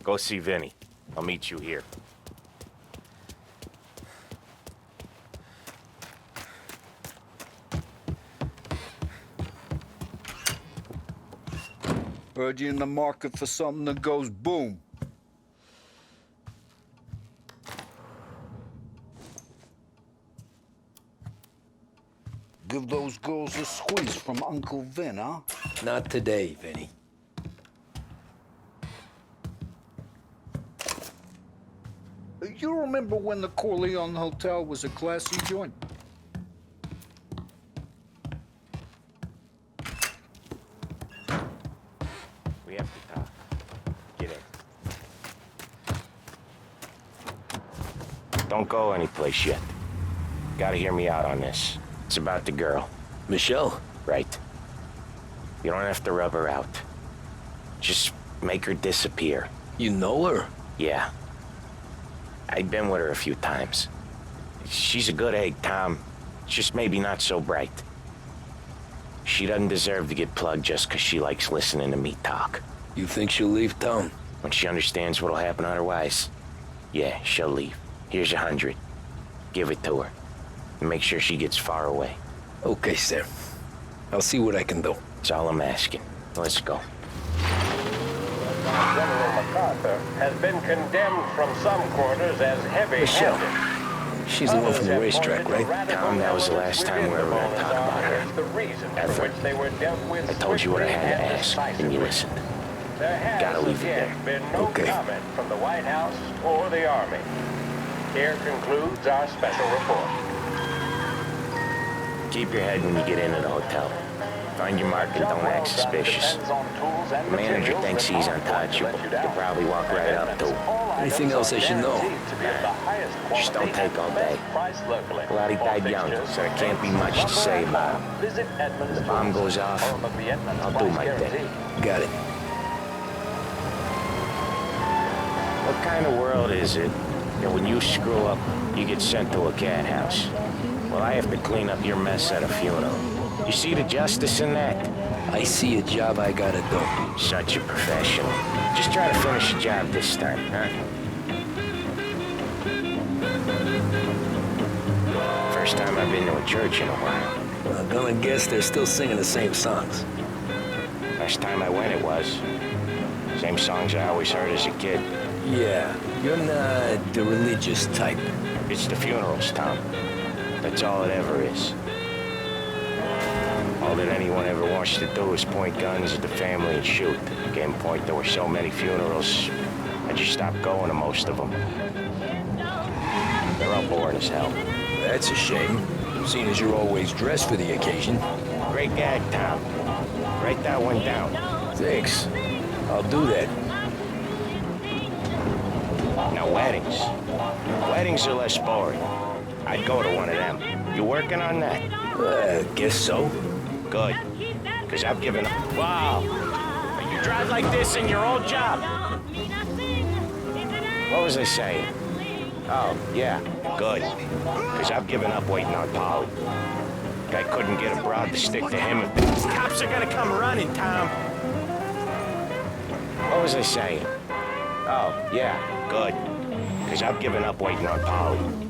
Go see Vinny. I'll meet you here. Heard you in the market for something that goes boom. Give those girls a squeeze from Uncle Vin, huh? Not today, Vinny. You remember when the Corleone Hotel was a classy joint? We have to talk. Get in. Don't go anyplace yet. Gotta hear me out on this. It's about the girl. Michelle? Right. You don't have to rub her out. Just make her disappear. You know her? Yeah. I've been with her a few times. She's a good egg, Tom. Just maybe not so bright. She doesn't deserve to get plugged just because she likes listening to me talk. You think she'll leave town? When she understands what'll happen otherwise, yeah, she'll leave. Here's 100. Give it to her. And make sure she gets far away. Okay, Sam. I'll see what I can do. That's all I'm asking. Let's go. General MacArthur has been condemned from some quarters as heavy-handed. Michelle. She's the one from the racetrack, right? Tom, that was the last time we were going to talk about her. Ever. I told you what I had to ask, and you listened. Gotta leave it there. Been no comment from the White House or the Army. Here concludes our special report. Keep your head when you get into the hotel. Find your mark and don't act suspicious. The manager thinks he's untouchable. You'll probably walk right up to him. Anything else I should know? Nah, just don't take all day. Lottie died young, so there can't be much to say about him. When the bomb goes off, I'll do my thing. Got it. What kind of world is it that when you screw up, you get sent to a cat house? Well, I have to clean up your mess at a funeral. You see the justice in that? I see a job I gotta do. Such a professional. Just try to finish the job this time, huh? First time I've been to a church in a while. I'm gonna guess they're still singing the same songs. Last time I went, it was. Same songs I always heard as a kid. Yeah, you're not the religious type. It's the funerals, Tom. That's all it ever is. All that anyone ever wants to do is point guns at the family and shoot. Getting point, there were so many funerals, I just stopped going to most of them. They're all boring as hell. That's a shame, seeing as you're always dressed for the occasion. Great gag, Tom. Write that one down. Thanks. I'll do that. Now, weddings. Weddings are less boring. I'd go to one of them. You working on that? Guess so. Good. Because I've given up. Wow. You drive like this in your old job. What was I saying? Oh, yeah. Good. Because I've given up waiting on Polly. Guy couldn't get a broad to stick to him. These cops are gonna come running, Tom. What was I saying? Oh, yeah. Good. Because I've given up waiting on Polly.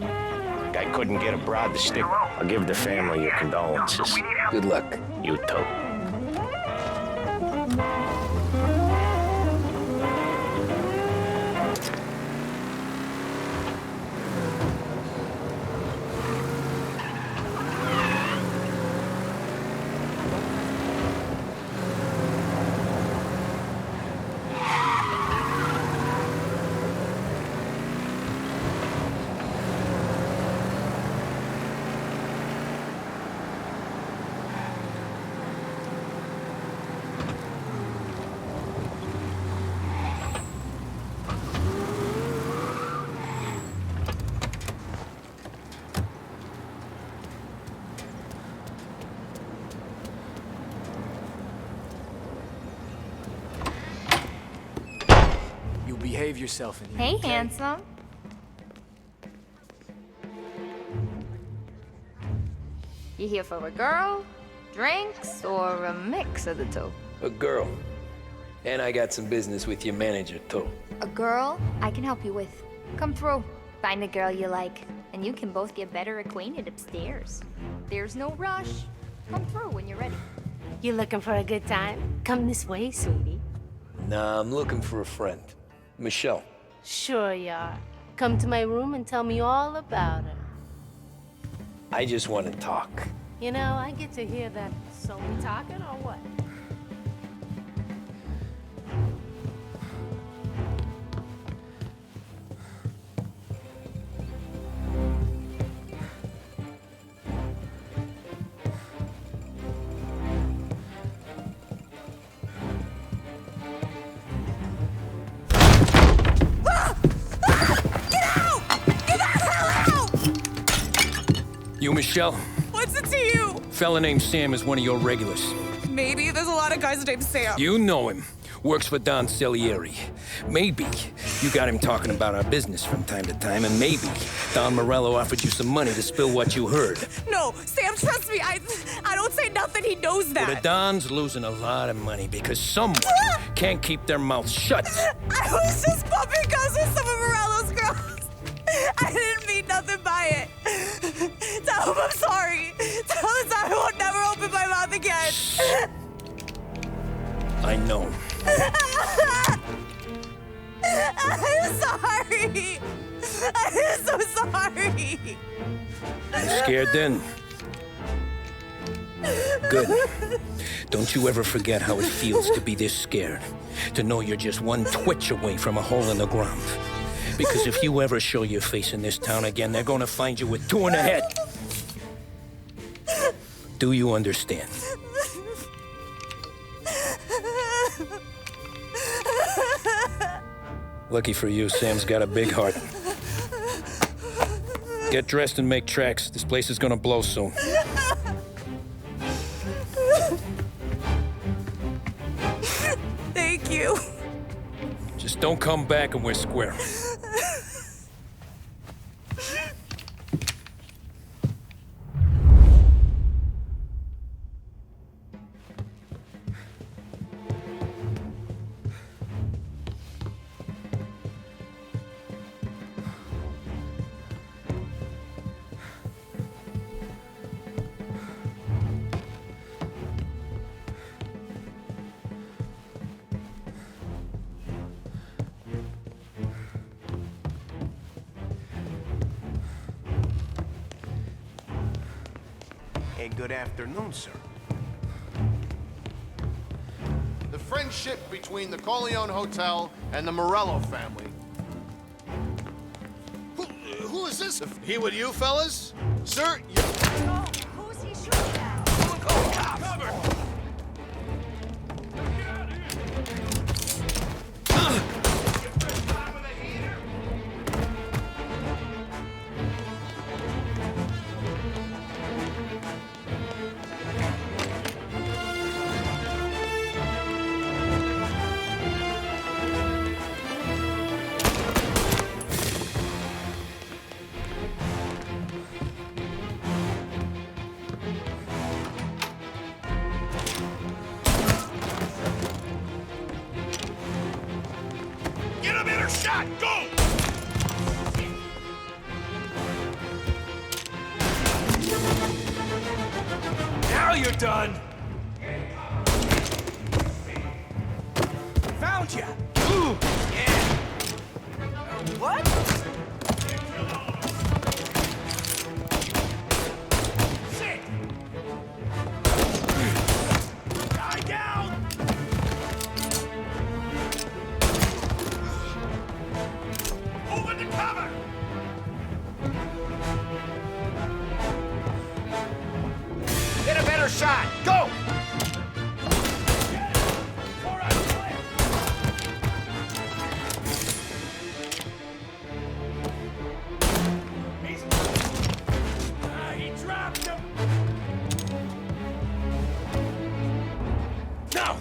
Guy couldn't get a broad to stick. I'll give the family your condolences. Good luck. You too. Behave yourself in here. Hey, okay? handsome. You here for a girl, drinks, or a mix of the two? A girl. And I got some business with your manager, too. A girl I can help you with. Come through. Find a girl you like, and you can both get better acquainted upstairs. There's no rush. Come through when you're ready. You looking for a good time? Come this way, sweetie. Nah, I'm looking for a friend. Michelle. Sure you are. Come to my room and tell me all about her. I just want to talk. You know, I get to hear that. So we talking or what? You, Michelle? What's it to you? Fella named Sam is one of your regulars. Maybe there's a lot of guys named Sam. You know him. Works for Don Salieri. Maybe you got him talking about our business from time to time, and maybe Don Morello offered you some money to spill what you heard. No, Sam, trust me. I don't say nothing. He knows that. Well, the Don's losing a lot of money because someone can't keep their mouth shut. I was just bumping guns with some of Morello's girls. I didn't mean nothing by it. Tell him I'm sorry. Tell him I won't never open my mouth again. I know. I'm sorry. I'm so sorry. You scared then? Good. Don't you ever forget how it feels to be this scared. To know you're just one twitch away from a hole in the ground. Because if you ever show your face in this town again, they're gonna find you with two in the head. Do you understand? Lucky for you, Sam's got a big heart. Get dressed and make tracks. This place is gonna blow soon. Thank you. Just don't come back and we're square. Hey, good afternoon, sir. The friendship between the Corleone Hotel and the Morello family. Who is this? He with you, fellas? Sir, you... Oh, who's he shooting at? Oh, cover! Get a better shot! Go! Now you're done! Found ya! Ooh! Yeah! What? Shit! Guy down! Move into cover! Get a better shot! Go! He dropped him! No!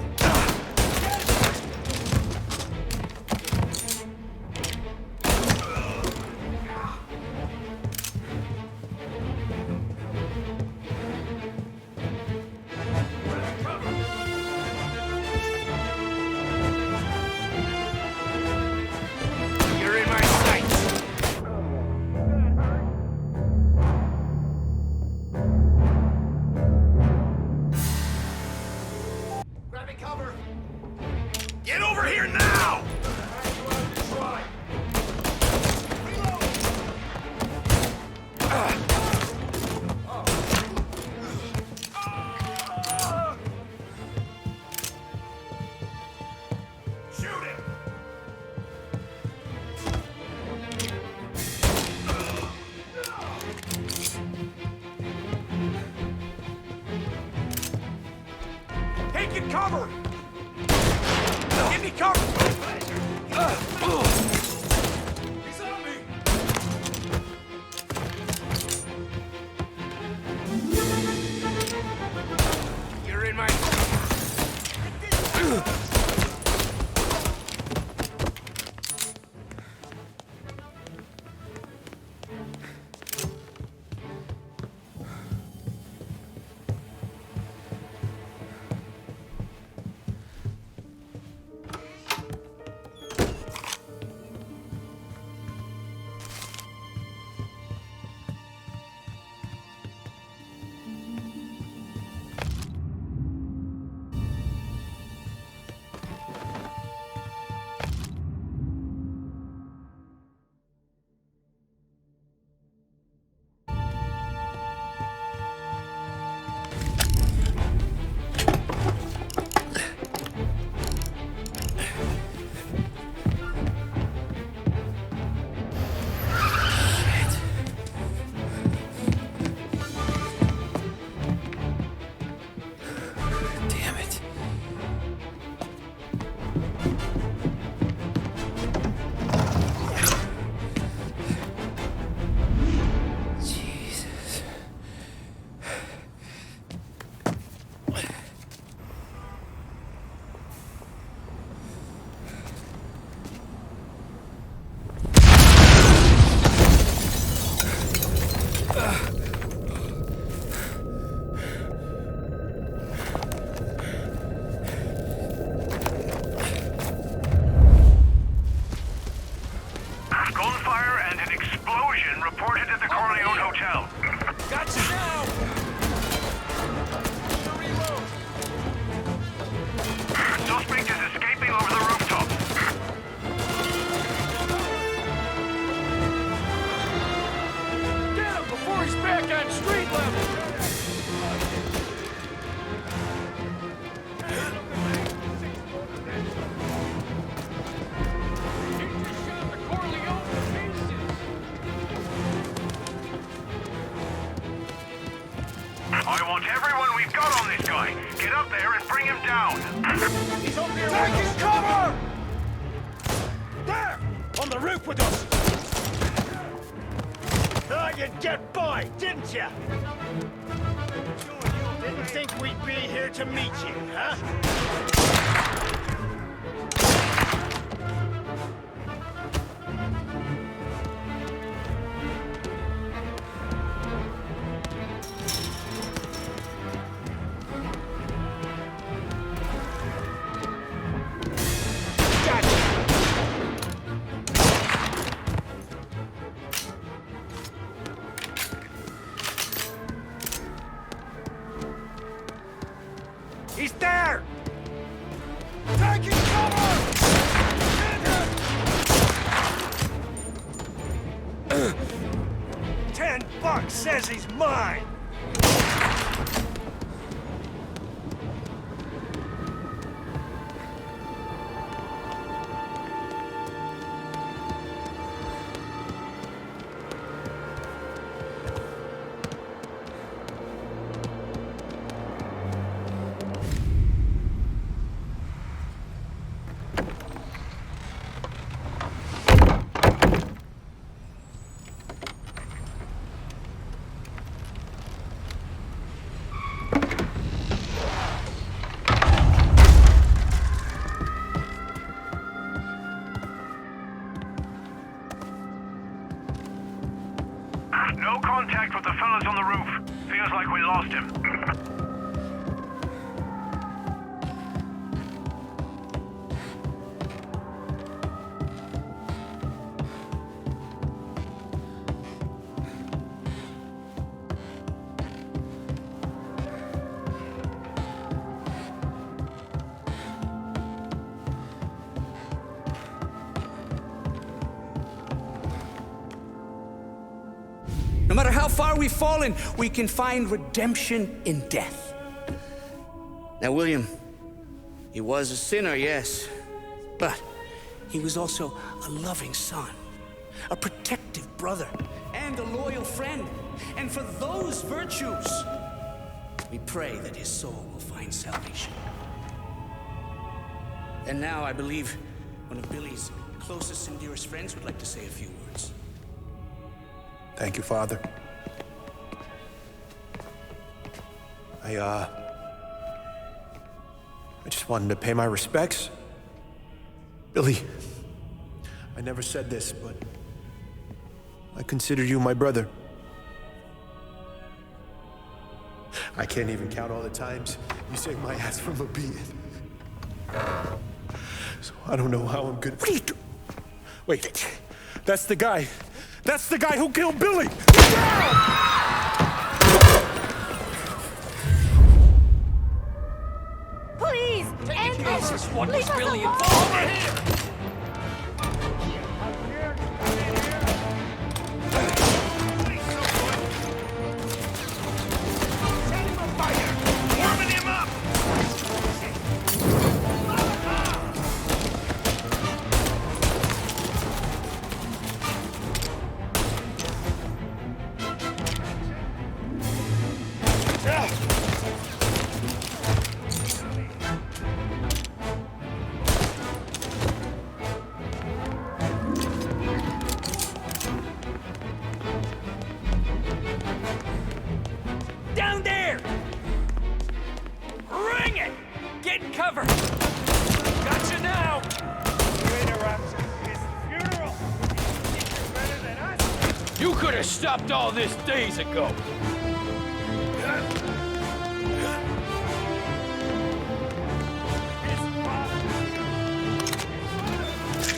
You're in my sights! Grabbing cover! Get over here now! Shoot him! Taking cover! Give me cover! He's on me! You're in my... That's everyone we've got on this guy. Get up there and bring him down. He's up here. Taking cover! There! On the roof with us! Thought you'd get by, didn't you? Didn't think we'd be here to meet you, huh? He's there! Taking cover! $10 says he's mine! No contact with the fellas on the roof. Feels like we lost him. No matter how far we've fallen, we can find redemption in death. Now, William, he was a sinner, yes, but he was also a loving son, a protective brother, and a loyal friend. And for those virtues, we pray that his soul will find salvation. And now I believe one of Billy's closest and dearest friends would like to say a few words. Thank you, Father. I just wanted to pay my respects. Billy, I never said this, but I consider you my brother. I can't even count all the times you saved my ass from a beating. So I don't know how I'm gonna... What are you doing? Wait, that's the guy. That's the guy who killed Billy! Please, end this! Jesus, what Leave was us Billy alone. involved in here? Warming him up! Down there! Ring it! Get in cover! Gotcha now! You interrupt his funeral! You think you're better than us? You could have stopped all this days ago!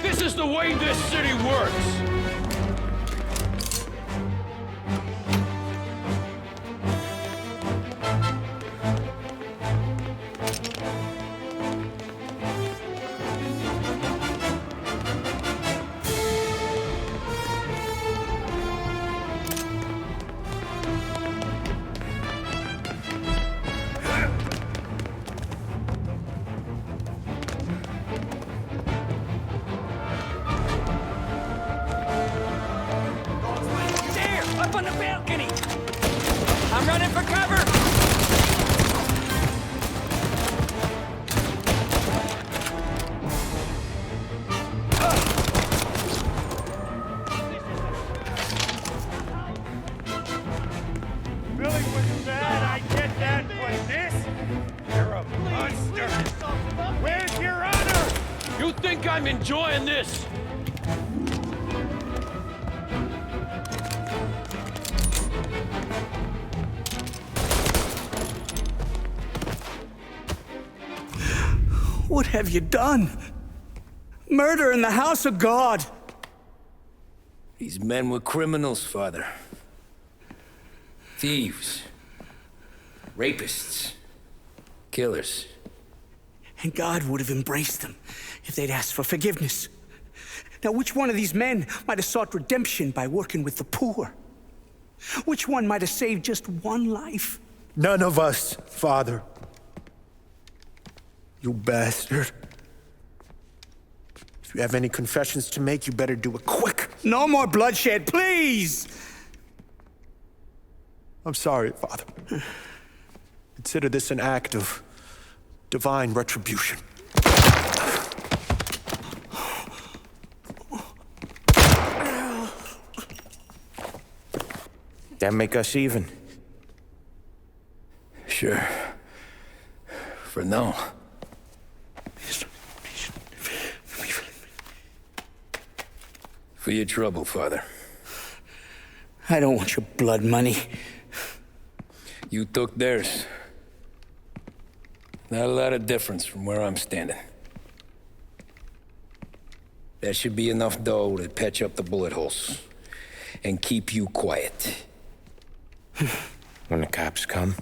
This is the way this city works! I'm enjoying this! What have you done? Murder in the house of God! These men were criminals, Father. Thieves. Rapists. Killers. And God would have embraced them if they'd asked for forgiveness. Now, which one of these men might have sought redemption by working with the poor? Which one might have saved just one life? None of us, Father. You bastard. If you have any confessions to make, you better do it quick. No more bloodshed, please! I'm sorry, Father. Consider this an act of divine retribution. That make us even? Sure. For now. For your trouble, Father. I don't want your blood money. You took theirs. Not a lot of difference from where I'm standing. That should be enough dough to patch up the bullet holes and keep you quiet. When the cops come,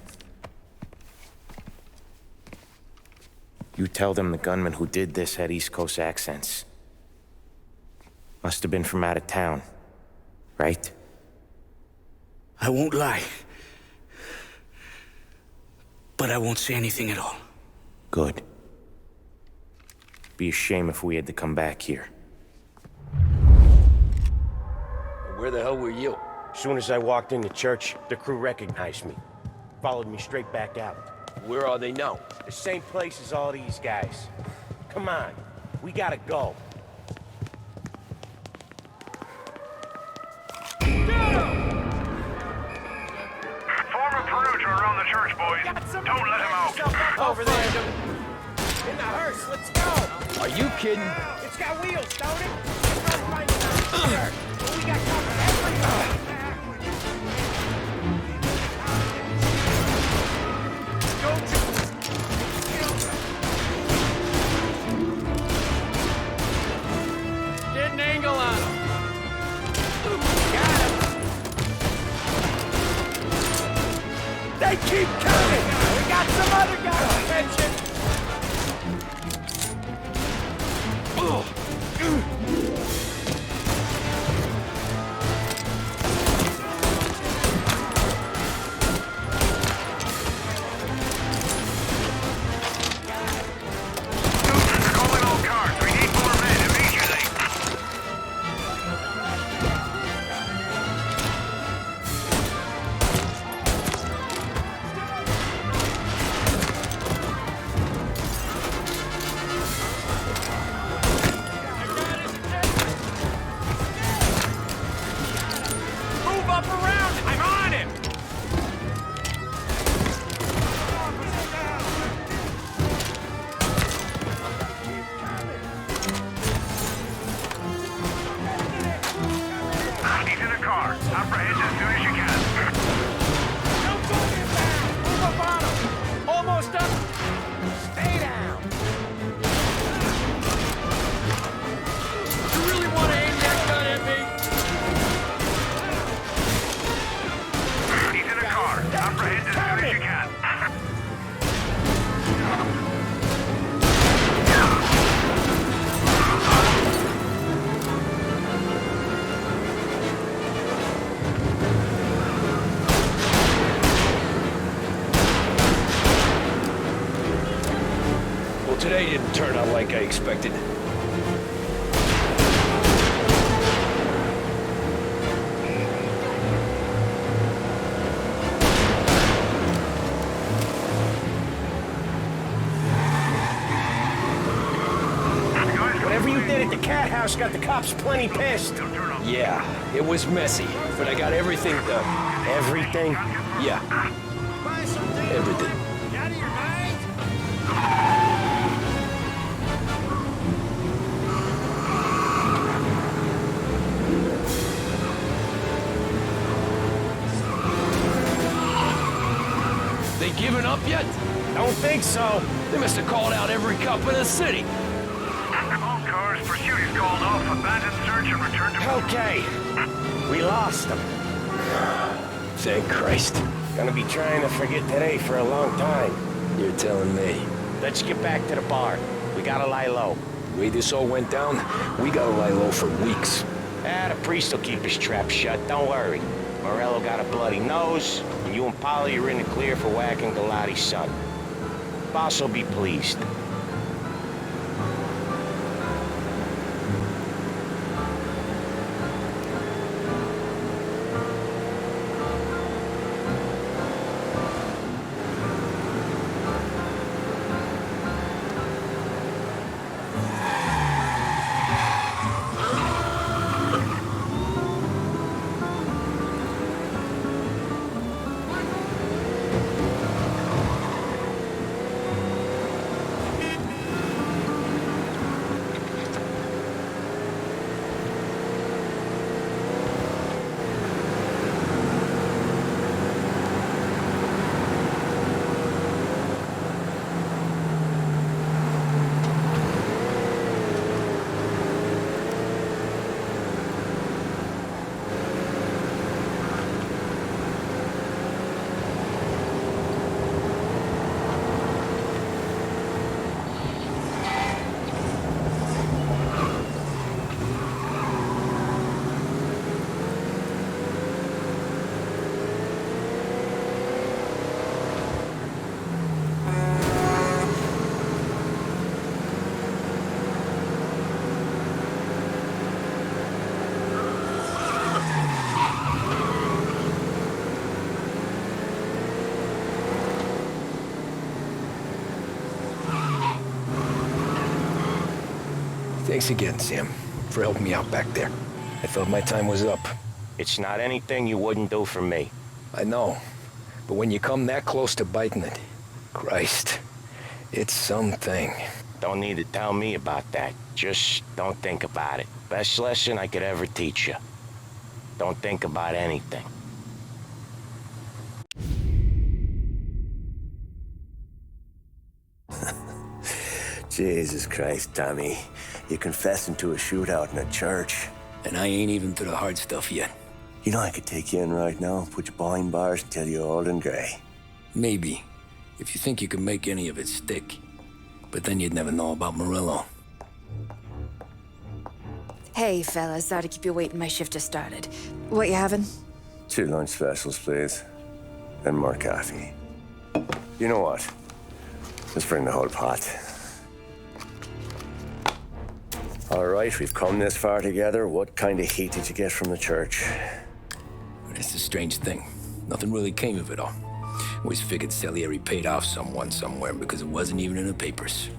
you tell them the gunman who did this had East Coast accents. Must have been from out of town, right? I won't lie. But I won't say anything at all. Good. Be a shame if we had to come back here. Where the hell were you? As soon as I walked into church, the crew recognized me. Followed me straight back out. Where are they now? The same place as all these guys. Come on, we gotta go. Form a perimeter around the church, boys. Don't let him out. Over there. In the hearse, let's go. Are you kidding? It's got wheels, don't it? Let's go find it out here. We got covered everywhere. Get an angle on him. Got him. They keep coming. We got some other guys. Attention. Calling all cars. We need more men immediately. Move up around! I'm on him! He's in a car. Apprehend as soon as you can. Don't go in back. Move up on him. Almost up. Stay down. You really want to aim that gun at me? He's in a car. Apprehend as soon as you can. Well, today didn't turn out like I expected. Whatever you did at the cat house got the cops plenty pissed. Yeah, it was messy, but I got everything done. Everything? Yeah. Everything. Out of your mind? ain't given up yet? Don't think so. They must have called out every cop in the city. All cars, pursuit is called off, abandoned search and return to... Okay. We lost them. Thank Christ. Gonna be trying to forget today for a long time. You're telling me. Let's get back to the bar. We gotta lie low. The way this all went down, we gotta lie low for weeks. The priest will keep his trap shut, don't worry. Morello got a bloody nose, and you and Polly are in the clear for whacking Galati's son. Boss will be pleased. Thanks again, Sam, for helping me out back there. I thought my time was up. It's not anything you wouldn't do for me. I know, but when you come that close to biting it, Christ, it's something. Don't need to tell me about that. Just don't think about it. Best lesson I could ever teach you. Don't think about anything. Jesus Christ, Tommy. You're confessing to a shootout in a church. And I ain't even to the hard stuff yet. You know I could take you in right now, put you behind bars until you're old and gray. Maybe, if you think you can make any of it stick. But then you'd never know about Morello. Hey, fellas, sorry to keep you waiting. My shift just started. What you having? 2 lunch specials, please. And more coffee. You know what? Let's bring the whole pot. All right, we've come this far together. What kind of heat did you get from the church? It's the strange thing. Nothing really came of it all. Always figured Salieri paid off someone somewhere because it wasn't even in the papers.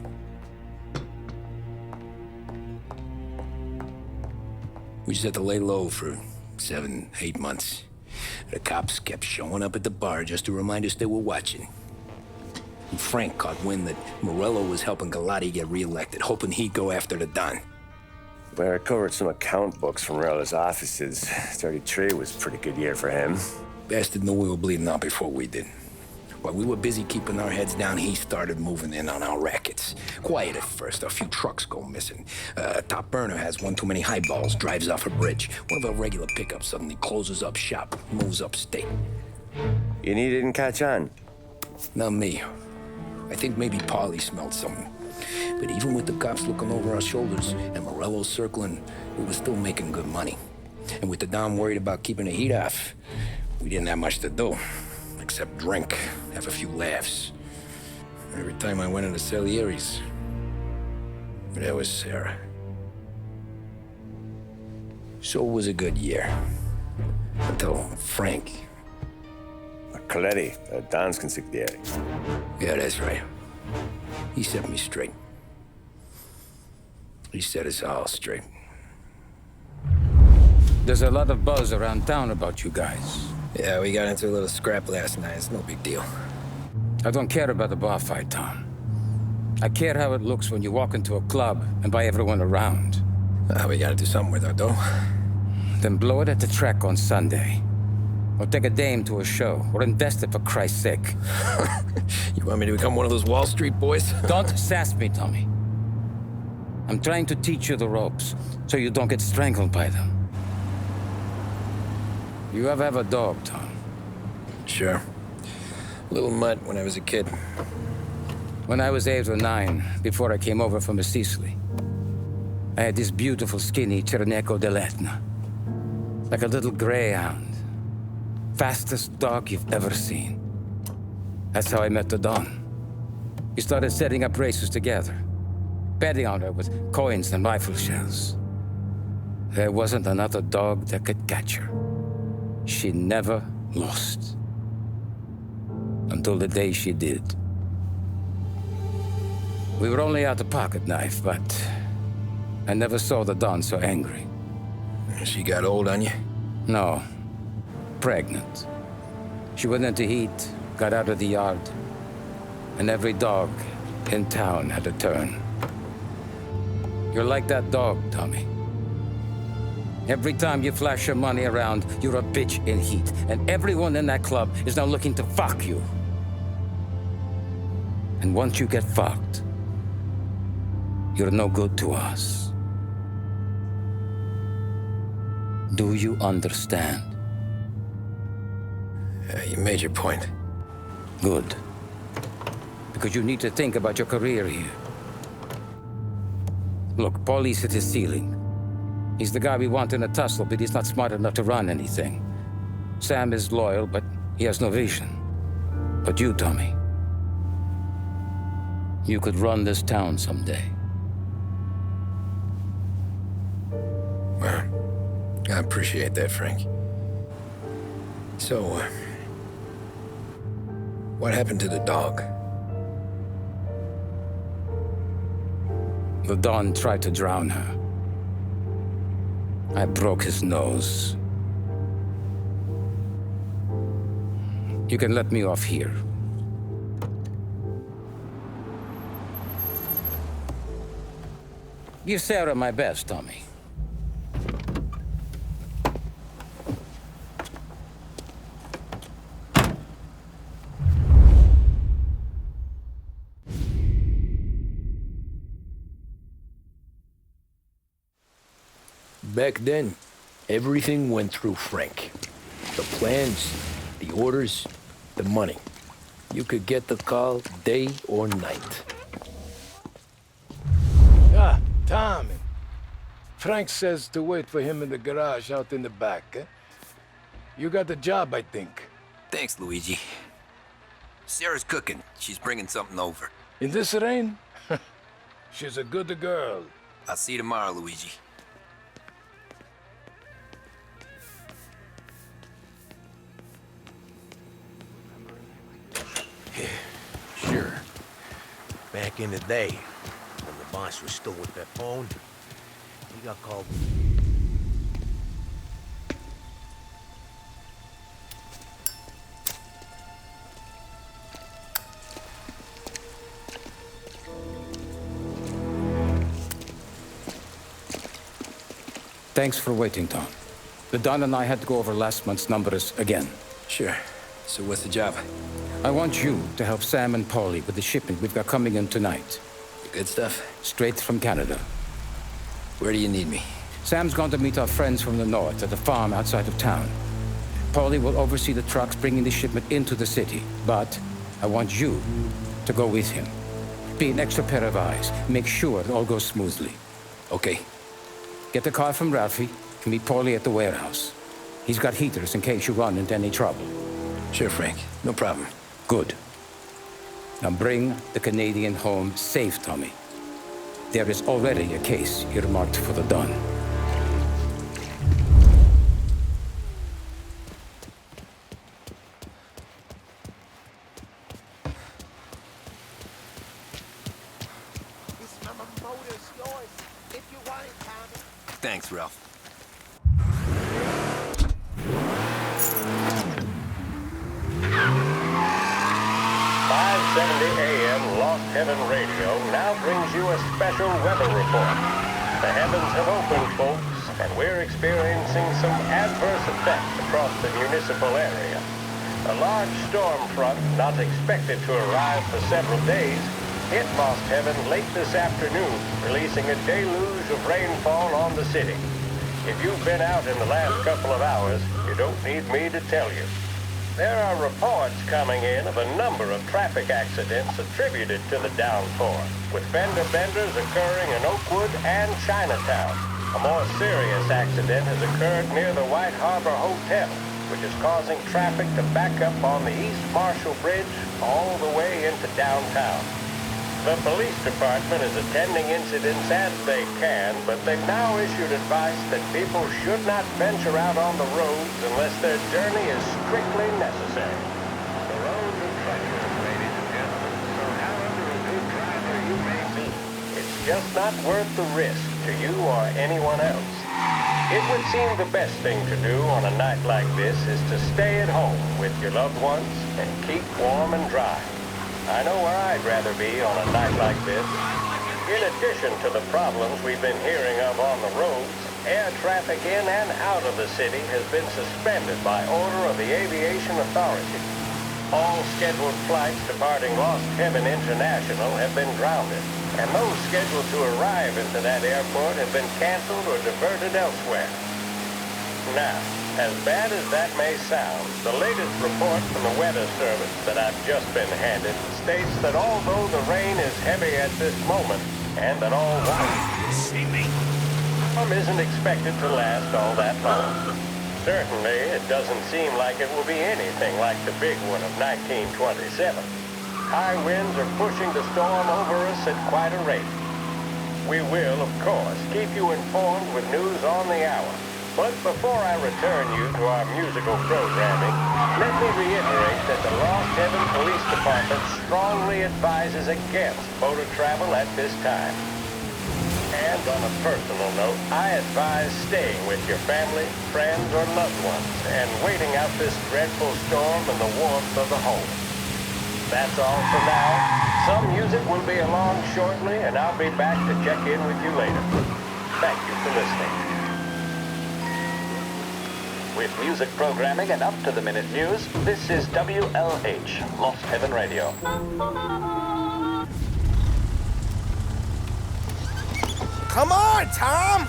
We just had to lay low for 7, 8 months. The cops kept showing up at the bar just to remind us they were watching. And Frank caught wind that Morello was helping Galati get reelected, hoping he'd go after the Don. Well, I recovered some account books from Morello's offices. 33 was a pretty good year for him. Bastard knew we were bleeding out before we did. While we were busy keeping our heads down, he started moving in on our rackets. Quiet at first, a few trucks go missing. Top burner has one too many highballs, drives off a bridge. One of our regular pickups suddenly closes up shop, moves upstate. And he didn't catch on? Not me. I think maybe Paulie smelled something. But even with the cops looking over our shoulders and Morello circling, we were still making good money. And with the Don worried about keeping the heat off, we didn't have much to do, except drink, have a few laughs. Every time I went into Salieri's, there was Sarah. So it was a good year. Until Frank. Coletti, Don's consigliere. Yeah, that's right. He set me straight. He set us all straight. There's a lot of buzz around town about you guys. Yeah, we got into a little scrap last night. It's no big deal. I don't care about the bar fight, Tom. I care how it looks when you walk into a club and buy everyone around. We gotta do something with our dough. Then blow it at the track on Sunday. Or take a dame to a show. Or invest it, for Christ's sake. You want me to become one of those Wall Street boys? Don't sass me, Tommy. I'm trying to teach you the ropes, so you don't get strangled by them. You ever have a dog, Tom? Sure. Little mutt when I was a kid. When I was 8 or 9, before I came over from Sicily, I had this beautiful, skinny Cerneco dell'Etna. Like a little greyhound. Fastest dog you've ever seen. That's how I met the Don. We started setting up races together. Betting on her with coins and rifle shells. There wasn't another dog that could catch her. She never lost. Until the day she did. We were only out a pocket knife, but I never saw the Don so angry. She got old on you? No. Pregnant. She went into heat, got out of the yard, and every dog in town had a turn. You're like that dog, Tommy. Every time you flash your money around, you're a bitch in heat, and everyone in that club is now looking to fuck you. And once you get fucked, you're no good to us. Do you understand? You made your point. Good. Because you need to think about your career here. Look, Paulie's hit his ceiling. He's the guy we want in a tussle, but he's not smart enough to run anything. Sam is loyal, but he has no vision. But you, Tommy, you could run this town someday. Well, I appreciate that, Frank. So, what happened to the dog? The Don tried to drown her. I broke his nose. You can let me off here. Give Sarah my best, Tommy. Back then, everything went through Frank. The plans, the orders, the money. You could get the call day or night. Ah, Tommy. Frank says to wait for him in the garage out in the back, eh? You got the job, I think. Thanks, Luigi. Sarah's cooking. She's bringing something over. In this rain? She's a good girl. I'll see you tomorrow, Luigi. Sure. Back in the day, when the boss was still with that phone, he got called. Thanks for waiting, Tom. The Don and I had to go over last month's numbers again. Sure. So what's the job? I want you to help Sam and Paulie with the shipment we've got coming in tonight. The good stuff? Straight from Canada. Where do you need me? Sam's going to meet our friends from the north at the farm outside of town. Paulie will oversee the trucks bringing the shipment into the city. But I want you to go with him. Be an extra pair of eyes. Make sure it all goes smoothly. Okay. Get the car from Ralphie and meet Paulie at the warehouse. He's got heaters in case you run into any trouble. Sure, Frank. No problem. Good. Now bring the Canadian home safe, Tommy. There is already a case earmarked for the Don. Thanks, Ralph. 5:70 a.m. Lost Heaven Radio now brings you a special weather report. The heavens have opened, folks, and we're experiencing some adverse effects across the municipal area. A large storm front, not expected to arrive for several days, hit Lost Heaven late this afternoon, releasing a deluge of rainfall on the city. If you've been out in the last couple of hours, you don't need me to tell you. There are reports coming in of a number of traffic accidents attributed to the downpour, with fender benders occurring in Oakwood and Chinatown. A more serious accident has occurred near the White Harbor Hotel, which is causing traffic to back up on the East Marshall Bridge all the way into downtown. The police department is attending incidents as they can, but they've now issued advice that people should not venture out on the roads unless their journey is strictly necessary. The roads are treacherous, ladies and gentlemen, so however a good driver you may be, it's just not worth the risk to you or anyone else. It would seem the best thing to do on a night like this is to stay at home with your loved ones and keep warm and dry. I know where I'd rather be on a night like this. In addition to the problems we've been hearing of on the roads, air traffic in and out of the city has been suspended by order of the Aviation Authority. All scheduled flights departing Lost Heaven International have been grounded, and those scheduled to arrive into that airport have been canceled or diverted elsewhere. Now, as bad as that may sound, the latest report from the Weather Service that I've just been handed states that although the rain is heavy at this moment, and that all storm isn't expected to last all that long. Certainly, it doesn't seem like it will be anything like the big one of 1927. High winds are pushing the storm over us at quite a rate. We will, of course, keep you informed with news on the hour. But before I return you to our musical programming, let me reiterate that the Lost Heaven Police Department strongly advises against motor travel at this time. And on a personal note, I advise staying with your family, friends, or loved ones, and waiting out this dreadful storm in the warmth of the home. That's all for now. Some music will be along shortly, and I'll be back to check in with you later. Thank you for listening. With music programming and up-to-the-minute news, this is WLH, Lost Heaven Radio. Come on, Tom!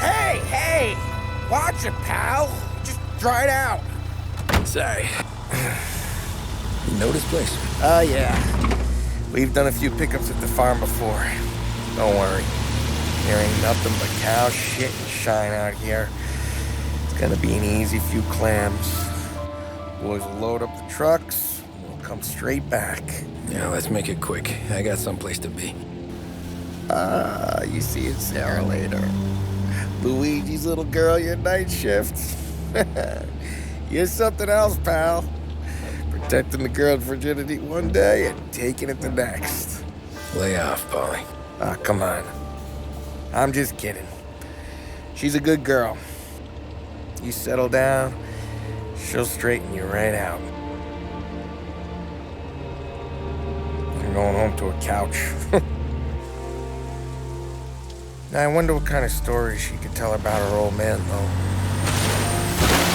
Hey! Watch it, pal! Just dry it out. Sorry. You know this place? Oh, yeah. We've done a few pickups at the farm before. Don't worry. There ain't nothing but cow shit and shine out here. It's gonna be an easy few clams. Boys will load up the trucks, and we'll come straight back. Yeah, let's make it quick. I got someplace to be. You see it, Sarah, later. Luigi's little girl, your night shift. You're something else, pal. Protecting the girl's virginity one day and taking it the next. Lay off, Polly. Come on. I'm just kidding. She's a good girl. You settle down, she'll straighten you right out. You're going home to a couch. Now, I wonder what kind of stories she could tell about her old man, though.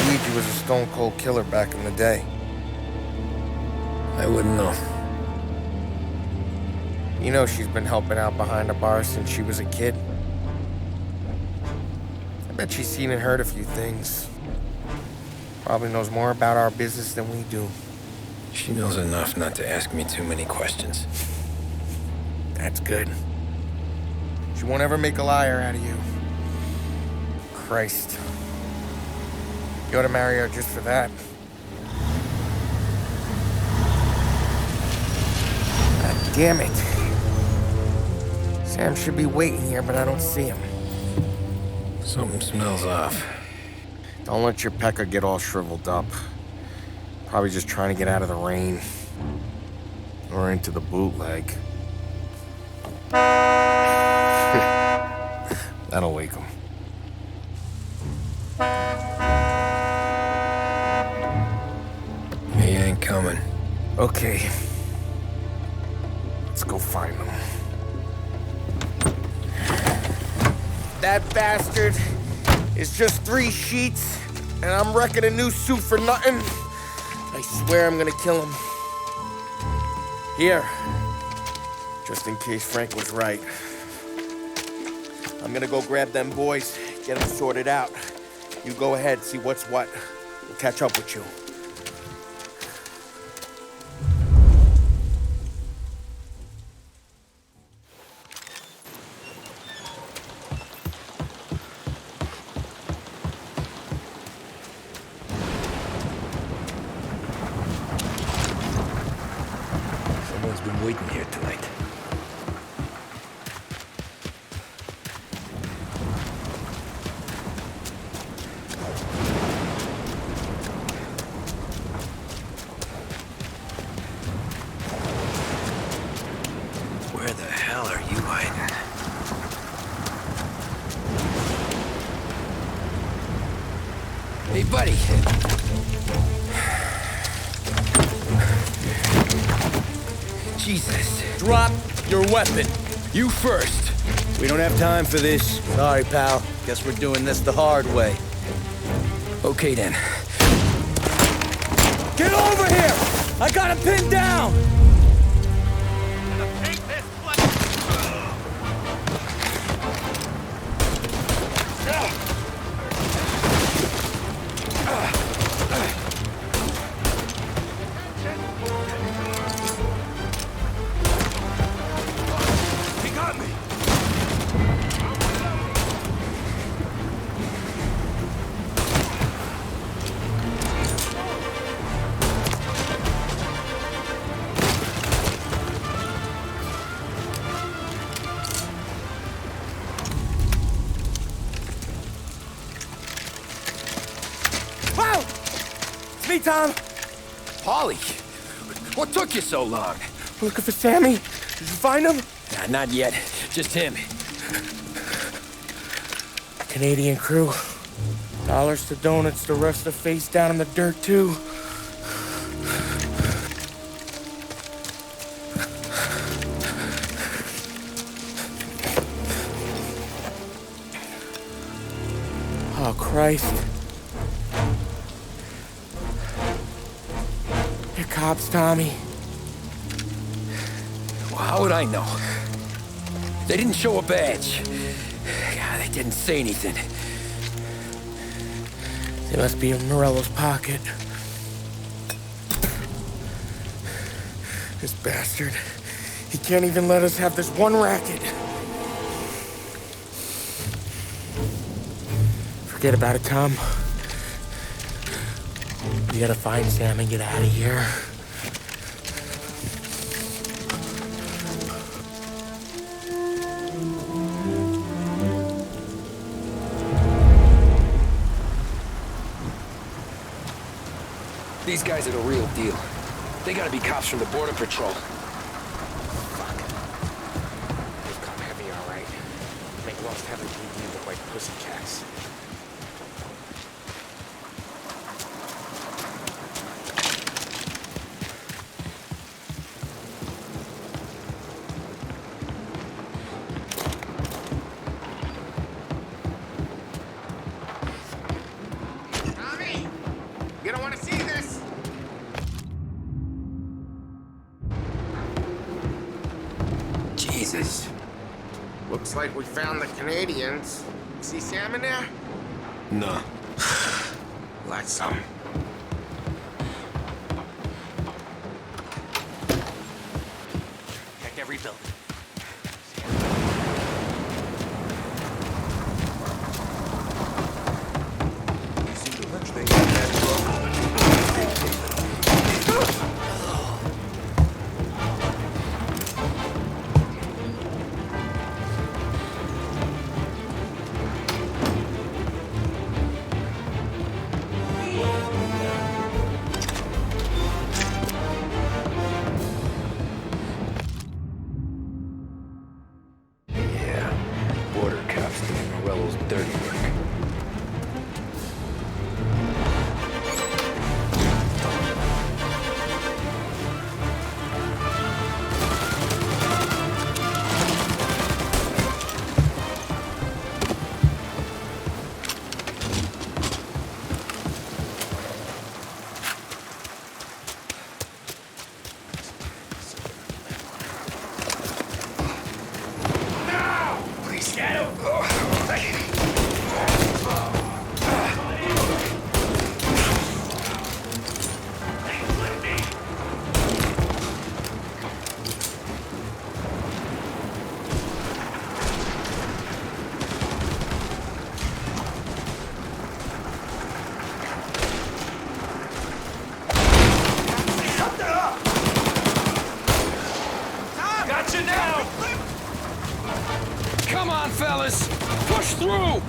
Luigi was a stone-cold killer back in the day. I wouldn't know. You know she's been helping out behind the bar since she was a kid. I bet she's seen and heard a few things. Probably knows more about our business than we do. She knows enough not to ask me too many questions. That's good. She won't ever make a liar out of you. Christ. You ought to marry her just for that. God damn it. Sam should be waiting here, but I don't see him. Something smells off. Don't let your pecker get all shriveled up. Probably just trying to get out of the rain. Or into the bootleg. That'll wake him. He ain't coming. Okay. Let's go find him. That bastard is just 3 sheets, and I'm wrecking a new suit for nothing. I swear I'm gonna kill him. Here, just in case Frank was right. I'm gonna go grab them boys, get them sorted out. You go ahead, see what's what. We'll catch up with you. Someone's been waiting here tonight. Where the hell are you hiding? Hey, buddy. Jesus. Drop your weapon. You first. We don't have time for this. Sorry, pal. Guess we're doing this the hard way. Okay, then. Get over here! I got him pinned down! Me, Tom. Paulie, what took you so long? Looking for Sammy. Did you find him? Nah, not yet. Just him. Canadian crew. Dollars to donuts, the rest are face down in the dirt, too. Oh, Christ. They're cops, Tommy. Well, how would I know? They didn't show a badge. God, they didn't say anything. They must be in Morello's pocket. This bastard. He can't even let us have this one racket. Forget about it, Tom. We gotta find Sam and get out of here. These guys are the real deal. They gotta be cops from the Border Patrol. Fuck. They've come heavy, all right. Make Lost Heaven PD look like pussycats. Tommy! You don't want to see this! Jesus. Looks like we found the Canadians. See Sam in there? No. Let's some. Check every building. fellas! Push through!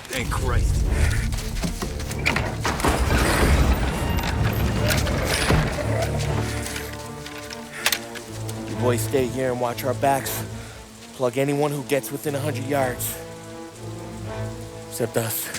Thank Christ. You boys stay here and watch our backs. Plug anyone who gets within 100 yards. Except us.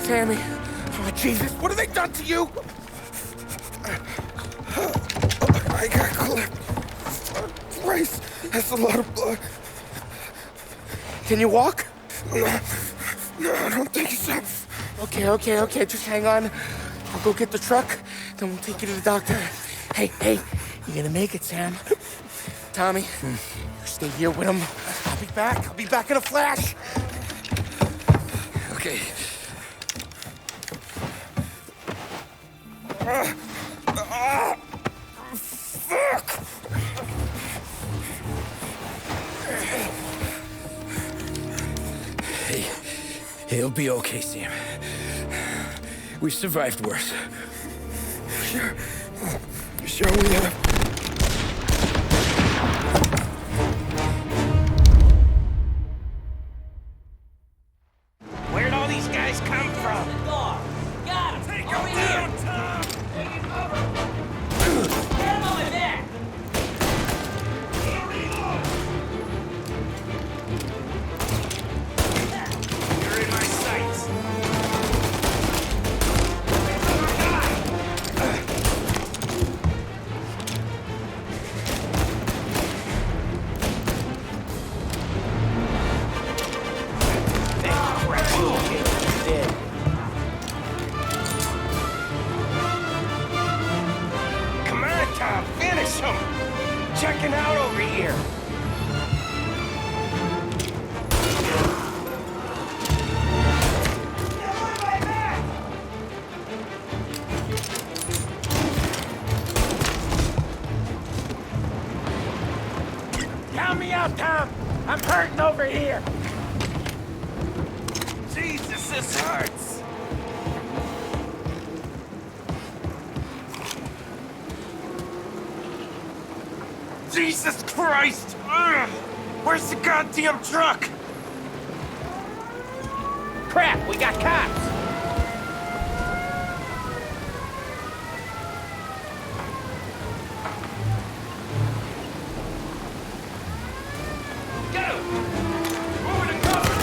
Sammy, oh Jesus, what have they done to you? I got clipped. Christ, that's a lot of blood. Can you walk? No, I don't think so. Okay, just hang on. I'll go get the truck, then we'll take you to the doctor. Hey, you're gonna make it, Sam. Tommy, you stay here with him. I'll be back in a flash. Okay. Fuck! Hey, it'll be okay, Sam. We've survived worse. Sure we have. Where'd all these guys come from? Got him! Take him down, Tom! Taking cover! Get him over there! You're in my sights! Come on, Tom, finish him! Checking out over here. Count me out, Tom! I'm hurting over here! Jesus, this hurts! Jesus Christ! Ugh. Where's the goddamn truck? Crap, we got cops! Get him! Move to cover!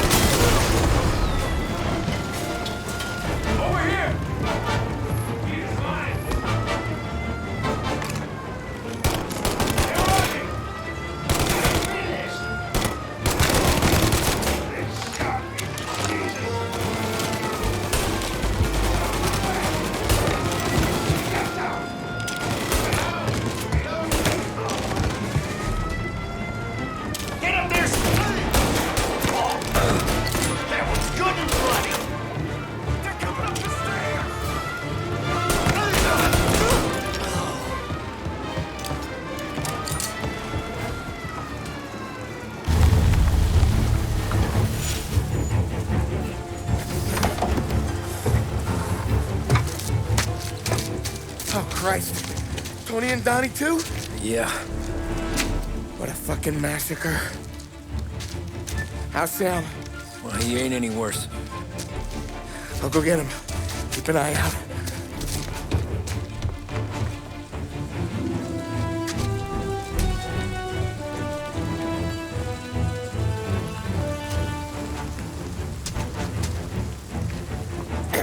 Over here! He's mine! Christ. Tony and Donnie too? Yeah. What a fucking massacre. How's Sam? Well, he ain't any worse. I'll go get him. Keep an eye out.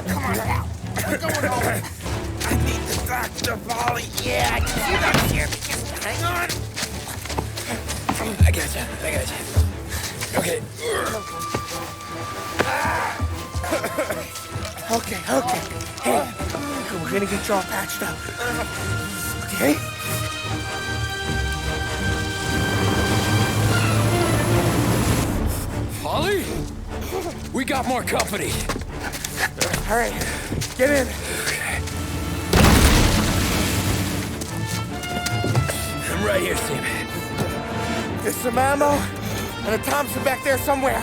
Come on now. We're going home. I need the doctor, Molly. Yeah, you don't hear me. Just hang on. I got you. Okay. Okay. Hey, we're gonna get you all patched up. Okay? Holly? We got more company. All right, get in. I'm right here, Sam. There's some ammo and a Thompson back there somewhere.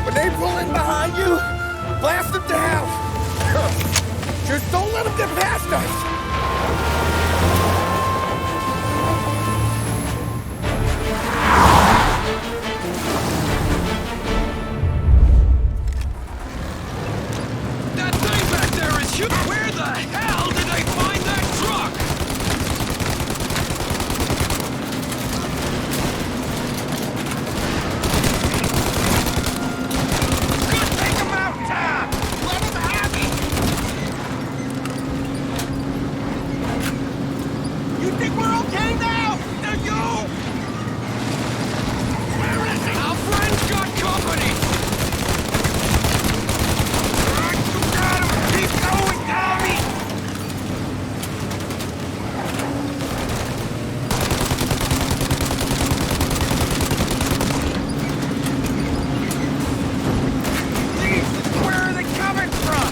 When they pull in behind you, blast them to hell. Just don't let them get past us. That thing back there is huge! Where the hell did they find that truck? Good, take him out, Tom! Let him have it! You think we're okay now? Do you? Where is he? Our friend's got company! Keep going, Tommy! Jesus, where are they coming from?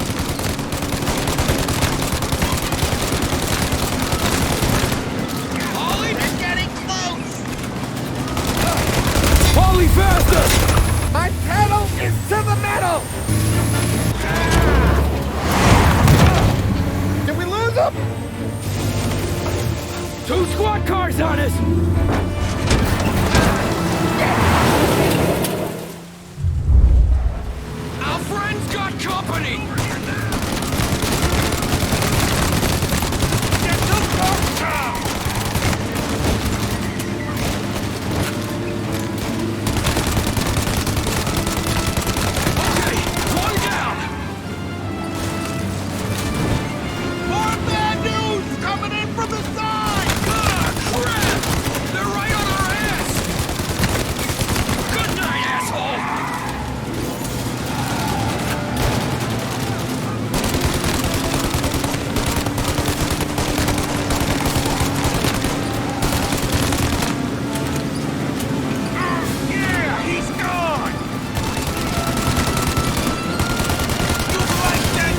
Ollie, they're getting close! Holly, faster! My pedal is to the metal! Did we lose them? 2 squad cars on us! Our friend's got company! Get the fuck down! Okay, one down! More bad news coming in from the side! Ah, crap! They're right on our ass! Good night, asshole! Yeah, he's gone! You like that?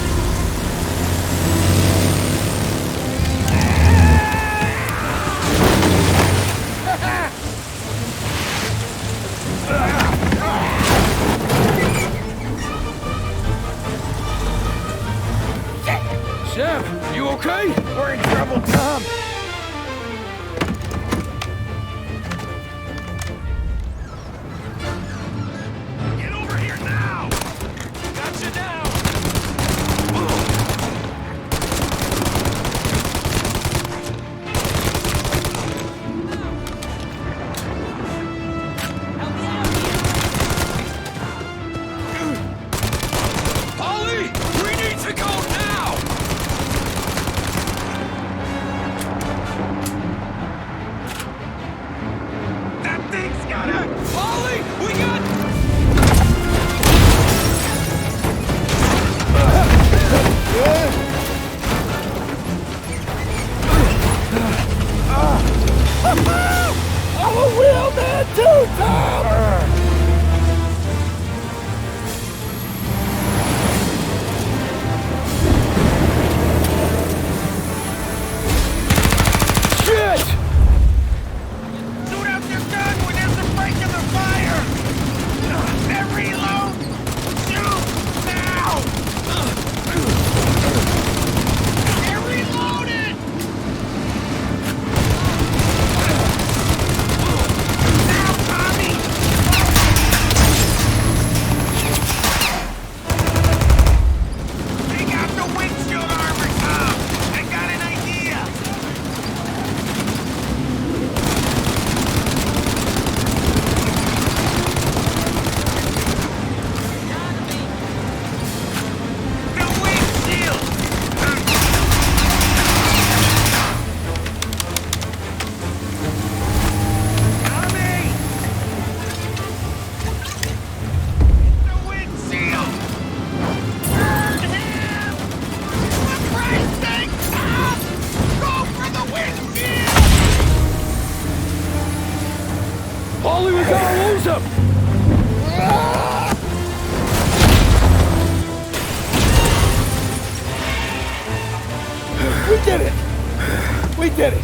Sam, you okay? We're in trouble, Tom. Get over here now! Gotcha now! Ollie! We need to go now! That thing's gotta... Ollie! We got... I'm a real man too, Tom! Shit! Shoot out your gun when there's a break in the fire! Then reload! Shoot! Now! Hands up! We did it! We did it!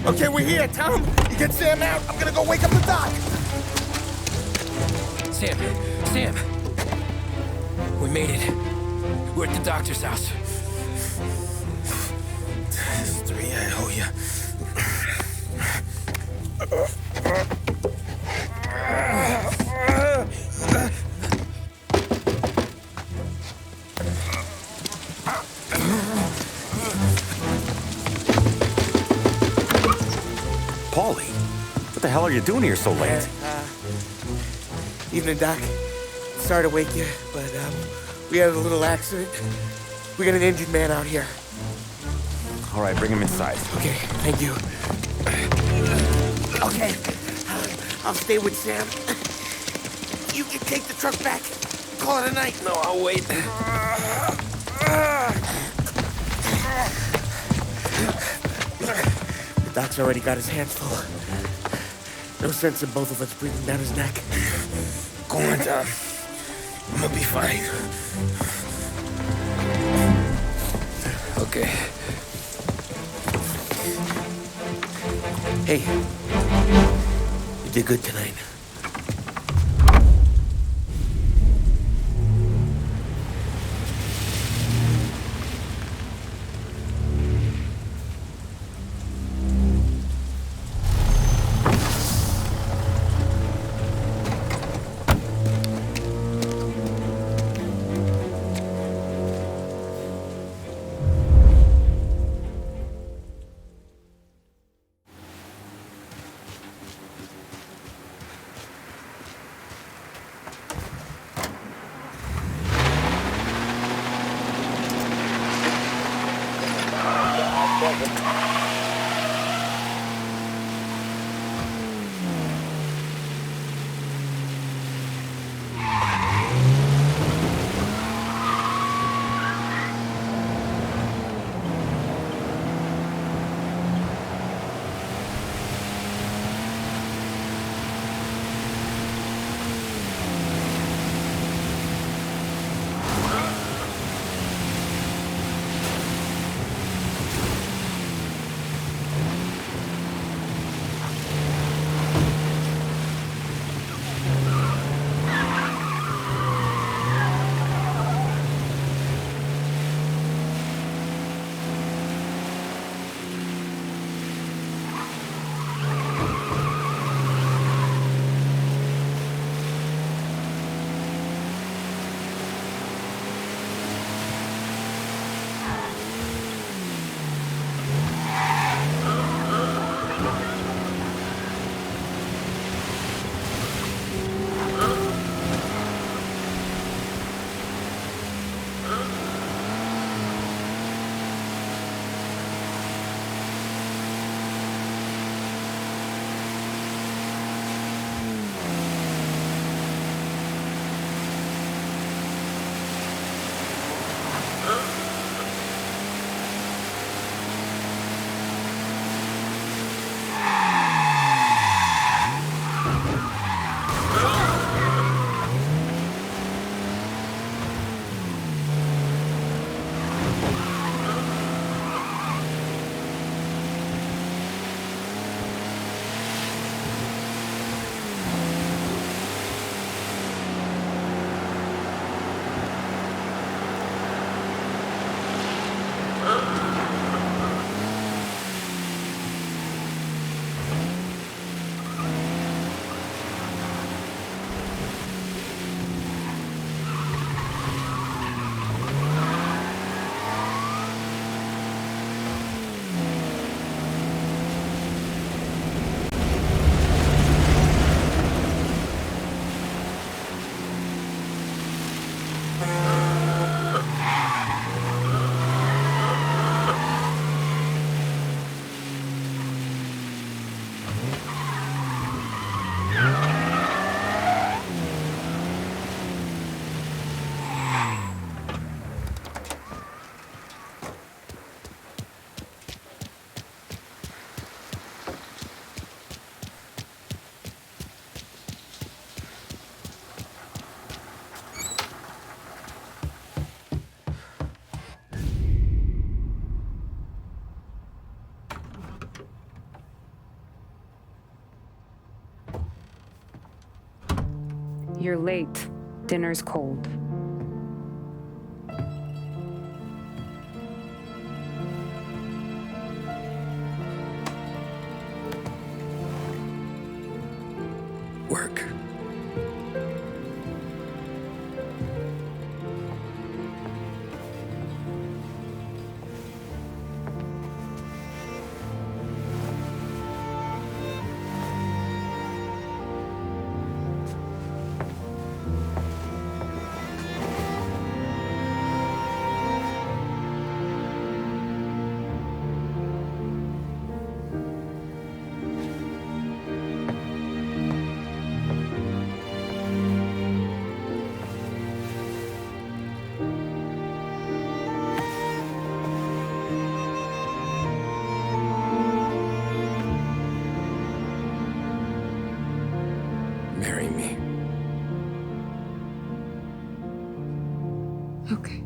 Okay, we're here, Tom. You get Sam out. I'm gonna go wake up the doc. Sam! We made it. We're at the doctor's house. This is 3, I owe you. Paulie, what the hell are you doing here so late? Evening, Doc. Sorry to wake you, but we had a little accident. We got an injured man out here. All right, bring him inside. Okay, thank you. Okay, I'll stay with Sam. You can take the truck back. Call it a night. No, I'll wait. The doc's already got his hands full. No sense in both of us breathing down his neck. Go on, Tom. I'm gonna be fine. Okay. Hey, you did good tonight. You're late. Dinner's cold. Work. Marry me. Okay.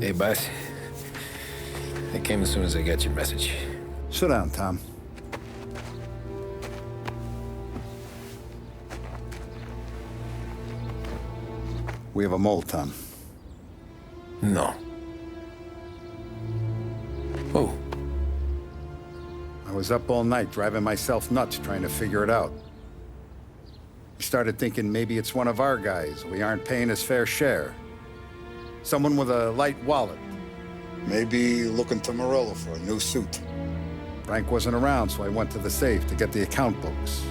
Hey, boss. I came as soon as I got your message. Sit down, Tom. We have a mole, Tom. No. Oh. I was up all night driving myself nuts trying to figure it out. I started thinking maybe it's one of our guys. We aren't paying his fair share. Someone with a light wallet. Maybe looking to Morello for a new suit. Frank wasn't around, so I went to the safe to get the account books.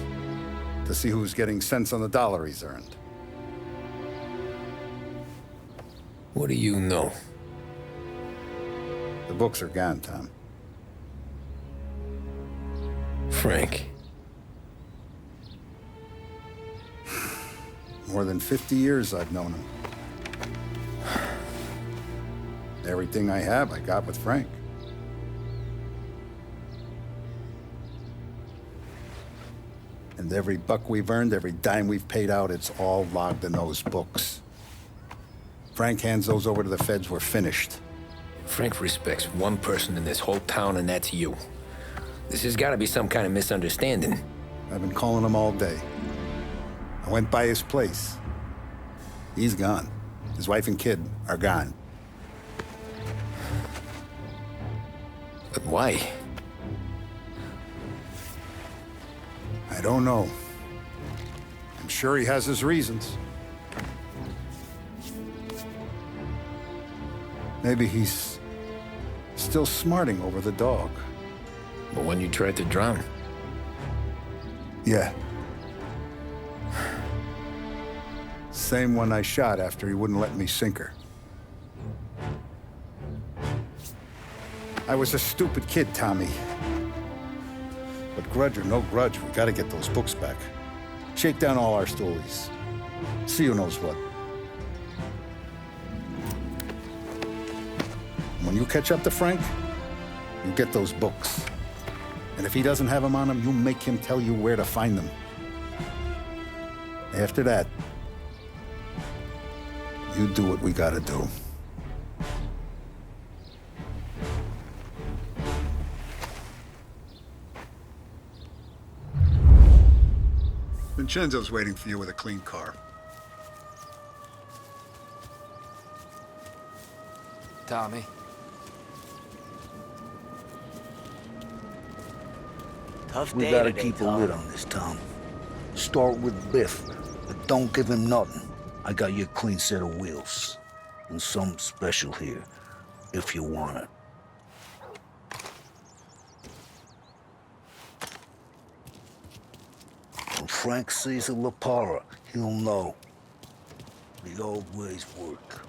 To see who's getting cents on the dollar he's earned. What do you know? The books are gone, Tom. Frank. More than 50 years I've known him. Everything I have, I got with Frank. And every buck we've earned, every dime we've paid out, it's all logged in those books. Frank hands those over to the feds, we're finished. Frank respects one person in this whole town, and that's you. This has got to be some kind of misunderstanding. I've been calling him all day. I went by his place. He's gone. His wife and kid are gone. But why? I don't know. I'm sure he has his reasons. Maybe he's still smarting over the dog. The one you tried to drown? Yeah. Same one I shot after he wouldn't let me sink her. I was a stupid kid, Tommy. But grudge or no grudge, we gotta get those books back. Shake down all our stories. See who knows what. When you catch up to Frank, you get those books. And if he doesn't have them on him, you make him tell you where to find them. After that, you do what we gotta do. Vincenzo's waiting for you with a clean car. Tommy. We gotta keep a lid on this, Tom. Start with Biff, but don't give him nothing. I got you a clean set of wheels. And something special here, if you want it. When Frank sees a La Parra, he'll know. The old ways work.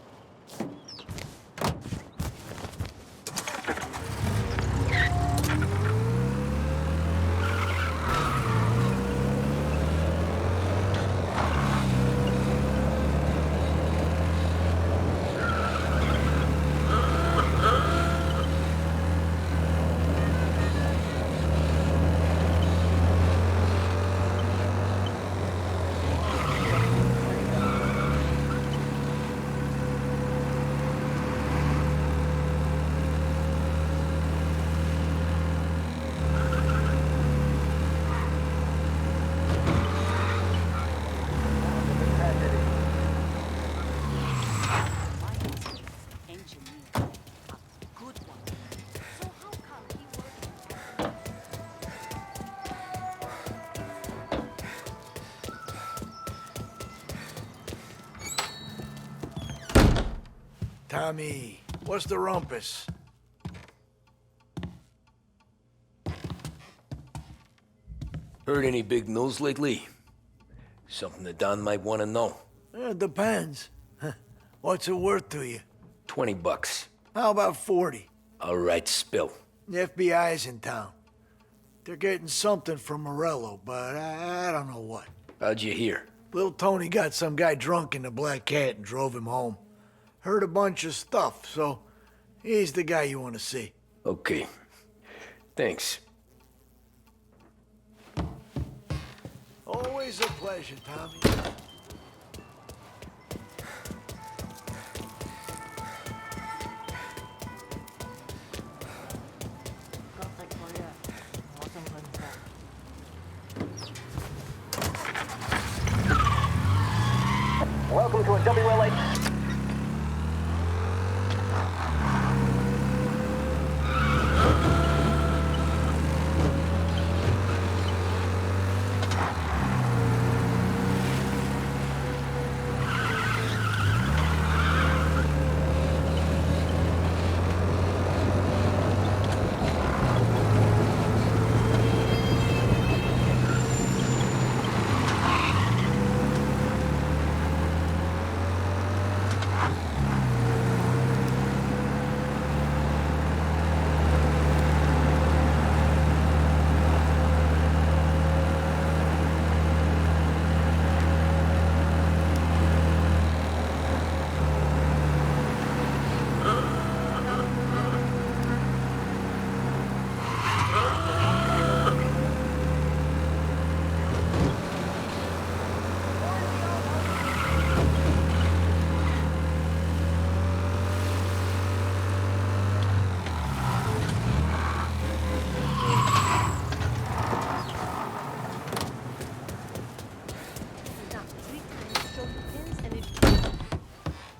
Tommy, what's the rumpus? Heard any big news lately? Something the Don might want to know. It depends. What's it worth to you? $20. How about 40? All right, spill. The FBI's in town. They're getting something from Morello, but I don't know what. How'd you hear? Little Tony got some guy drunk in the Black Cat and drove him home. Heard a bunch of stuff, so he's the guy you want to see. Okay. Thanks. Always a pleasure, Tommy. Welcome to a WLA.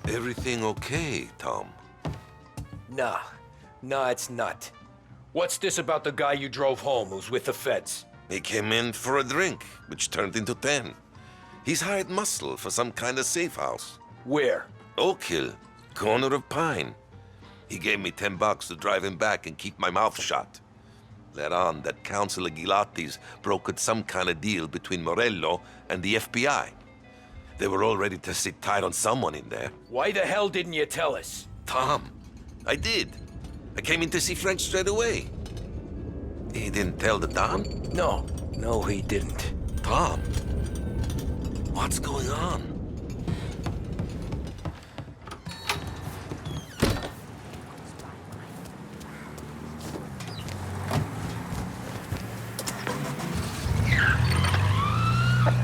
Everything okay, Tom? Nah, it's not. What's this about the guy you drove home who's with the feds? He came in for a drink, which turned into 10. He's hired muscle for some kind of safe house. Where? Oak Hill, corner of Pine. He gave me $10 to drive him back and keep my mouth shut. Let on that Councilor Gilatti's brokered some kind of deal between Morello and the FBI. They were all ready to sit tight on someone in there. Why the hell didn't you tell us? Tom, I did. I came in to see Frank straight away. He didn't tell the Don? No, he didn't. Tom, what's going on?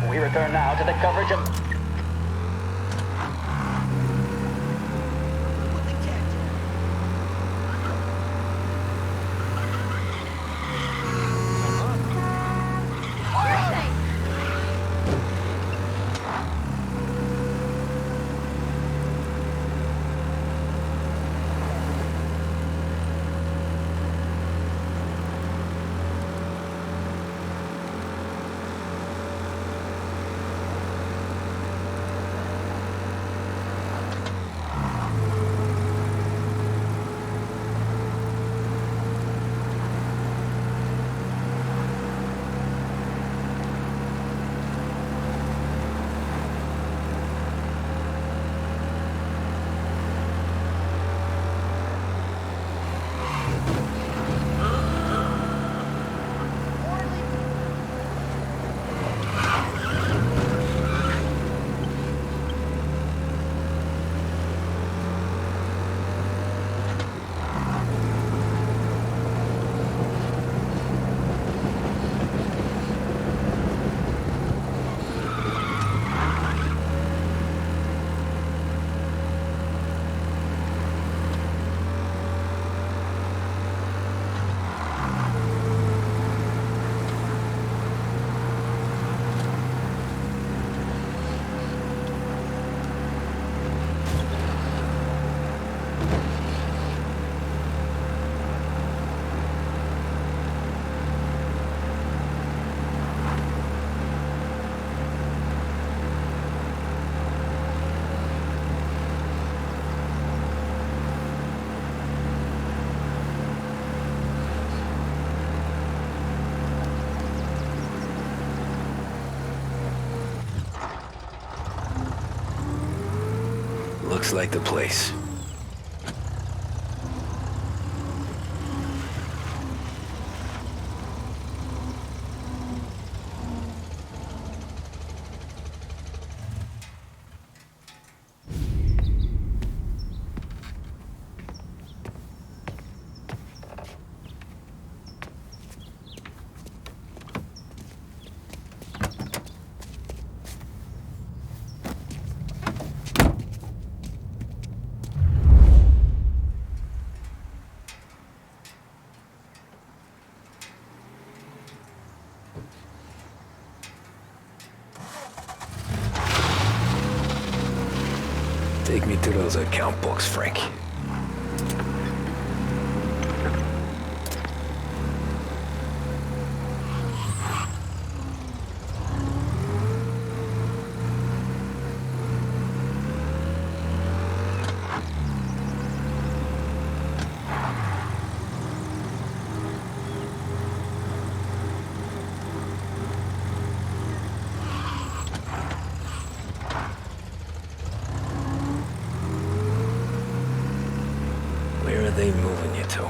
We return now to the coverage of... Looks like the place. Take me to those account books, Frank. Where are they moving you to?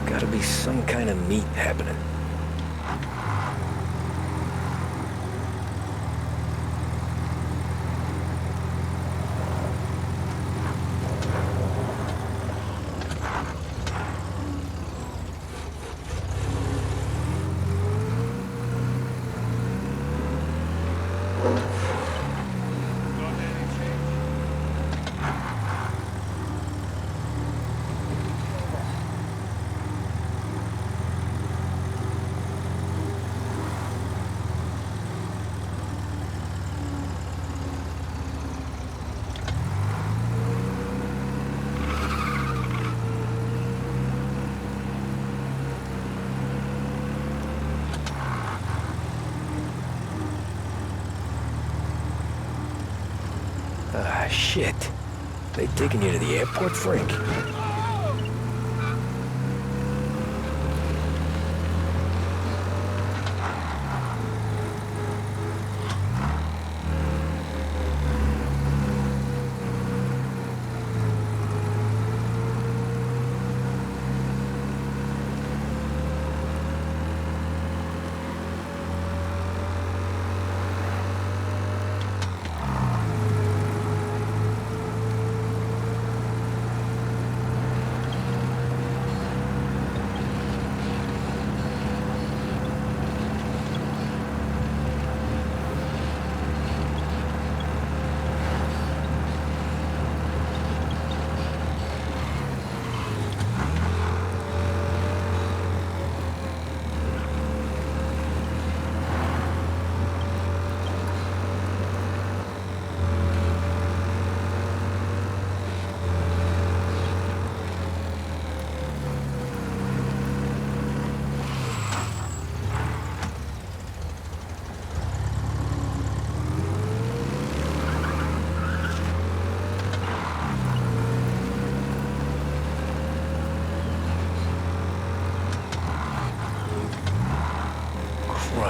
Gotta be some kind of meet happening. Ah, shit. They taking you to the airport, Frank?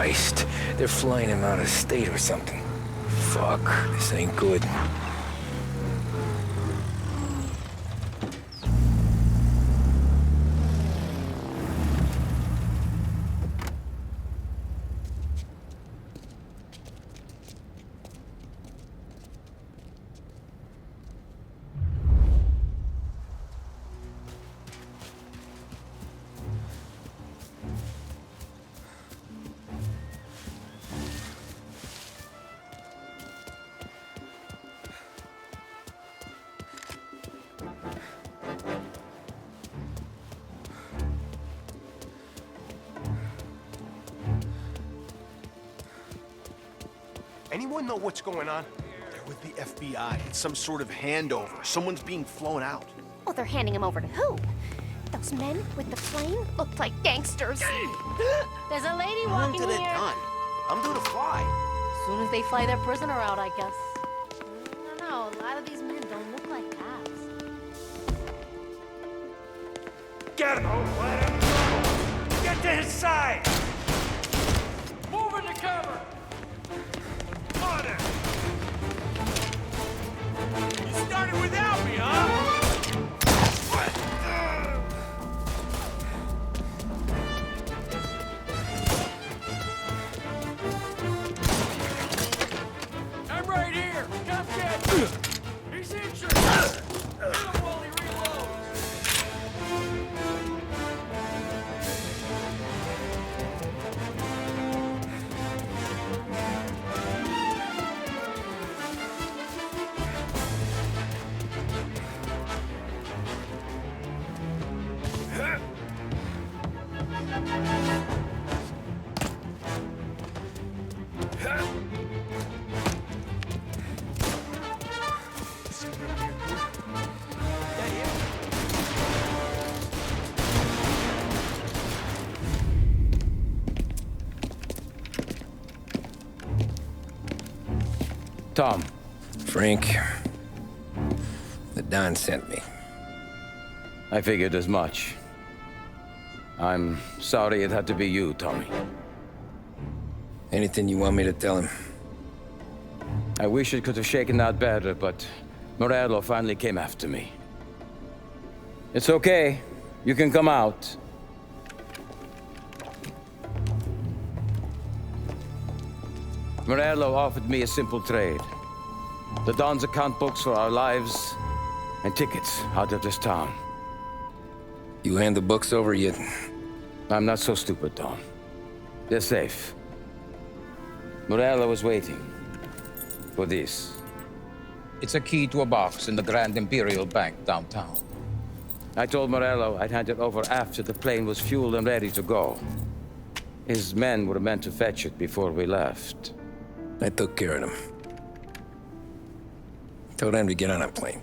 Christ, they're flying him out of state or something. Fuck, this ain't good. Anyone know what's going on? They're with the FBI. It's some sort of handover. Someone's being flown out. Oh, they're handing him over to who? Those men with the plane looked like gangsters. There's a lady I'm walking to the here. done. I'm due to fly. As soon as they fly their prisoner out, I guess. I don't know. A lot of these men don't look like cops. Get him! Oh, let him go! Get to his side! Move into cover! Order! You started without me, huh? I'm right here! Come get him! He's injured! Get him while he reloads! Tom. Frank, the Don sent me. I figured as much. I'm sorry it had to be you, Tommy. Anything you want me to tell him? I wish it could have shaken out better, but Morello finally came after me. It's okay. You can come out. Morello offered me a simple trade. The Don's account books for our lives and tickets out of this town. You hand the books over yet? I'm not so stupid, Don. They're safe. Morello was waiting for this. It's a key to a box in the Grand Imperial Bank downtown. I told Morello I'd hand it over after the plane was fueled and ready to go. His men were meant to fetch it before we left. I took care of them. Told them to get on a plane.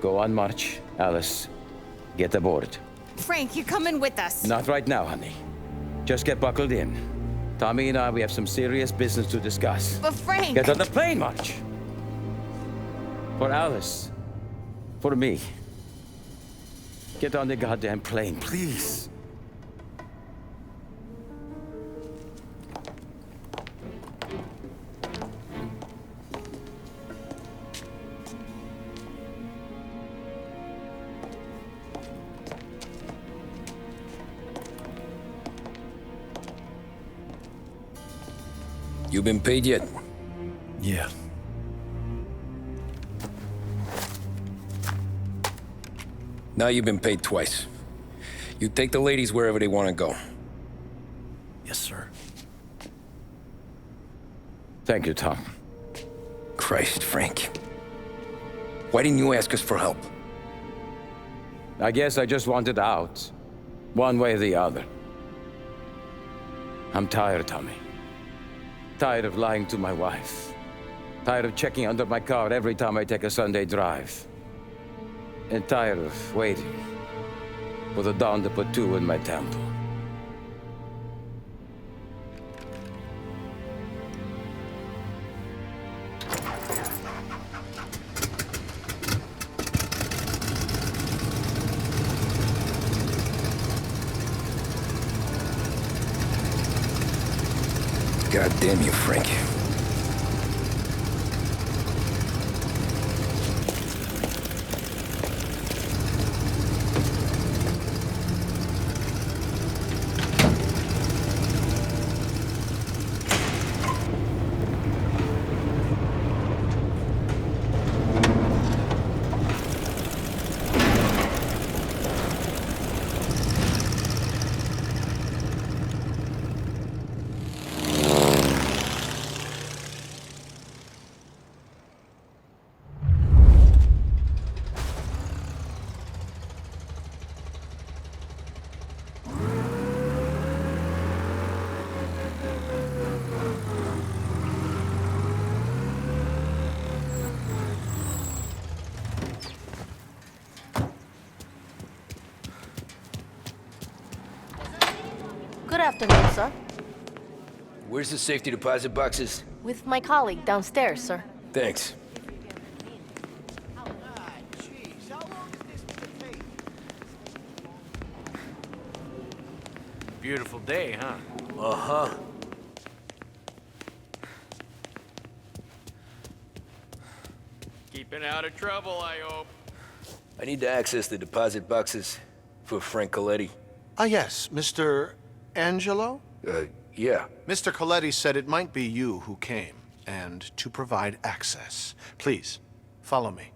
Go on, march. Alice, get aboard. Frank, you're coming with us. Not right now, honey. Just get buckled in. Tommy and I, we have some serious business to discuss. But Frank... Get on the plane, March! For Alice. For me. Get on the goddamn plane, please. You been paid yet? Yeah. Now you've been paid twice. You take the ladies wherever they want to go. Yes, sir. Thank you, Tom. Christ, Frank. Why didn't you ask us for help? I guess I just wanted out. One way or the other. I'm tired, Tommy. Tired of lying to my wife. Tired of checking under my car every time I take a Sunday drive. And tired of waiting for the dawn to put two in my temple. God damn you, Frank. afternoon, sir. Where's the safety deposit boxes? With my colleague downstairs, sir. Thanks. Beautiful day, huh? Uh-huh. Keeping out of trouble, I hope. I need to access the deposit boxes for Frank Coletti. Ah, yes, Mr. Angelo? Yeah. Mr. Coletti said it might be you who came, and to provide access. Please, follow me.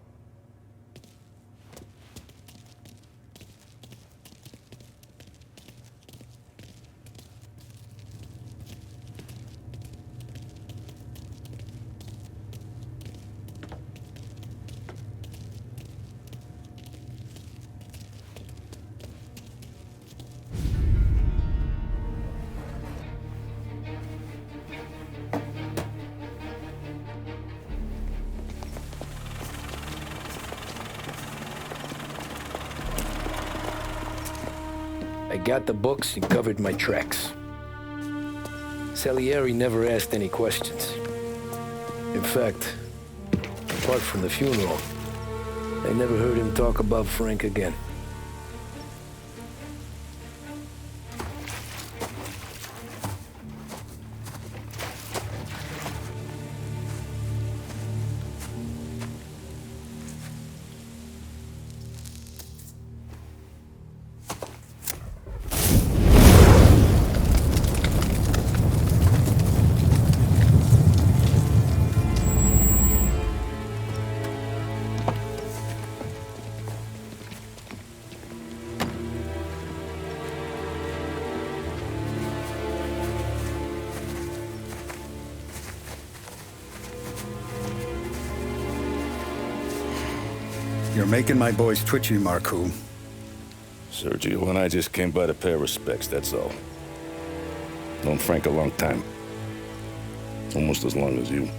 I got the books and covered my tracks. Salieri never asked any questions. In fact, apart from the funeral, I never heard him talk about Frank again. You're making my boys twitchy, Marcoux. Sergio and I just came by to pay our respects, that's all. Known Frank a long time. Almost as long as you.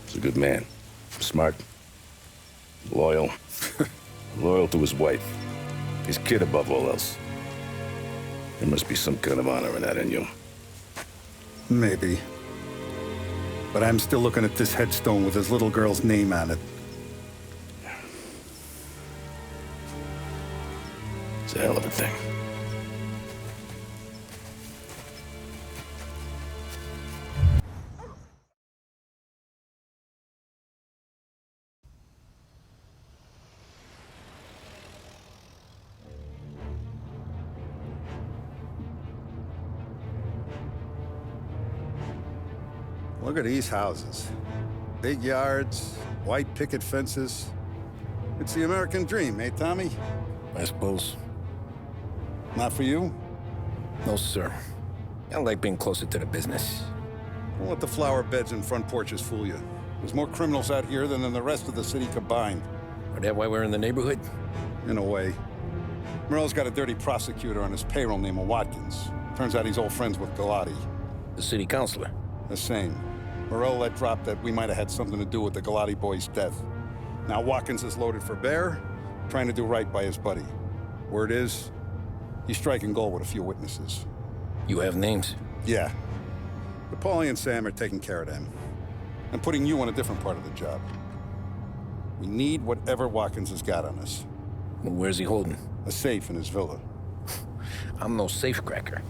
He's a good man. Smart. Loyal. Loyal to his wife. His kid above all else. There must be some kind of honor in that in you. Maybe. But I'm still looking at this headstone with his little girl's name on it. It's a hell of a thing. Look at these houses. Big yards, white picket fences. It's the American dream, eh, Tommy? I suppose. Not for you? No, sir. I like being closer to the business. Don't let the flower beds and front porches fool you. There's more criminals out here than in the rest of the city combined. Is that why we're in the neighborhood? In a way. Morell's got a dirty prosecutor on his payroll named Watkins. Turns out he's old friends with Galati. The city councilor? The same. Morell let drop that we might have had something to do with the Galati boy's death. Now Watkins is loaded for bear, trying to do right by his buddy. Word is, he's striking gold with a few witnesses. You have names? Yeah. But Paulie and Sam are taking care of them. I'm putting you on a different part of the job. We need whatever Watkins has got on us. Well, where's he holding? A safe in his villa. I'm no safecracker.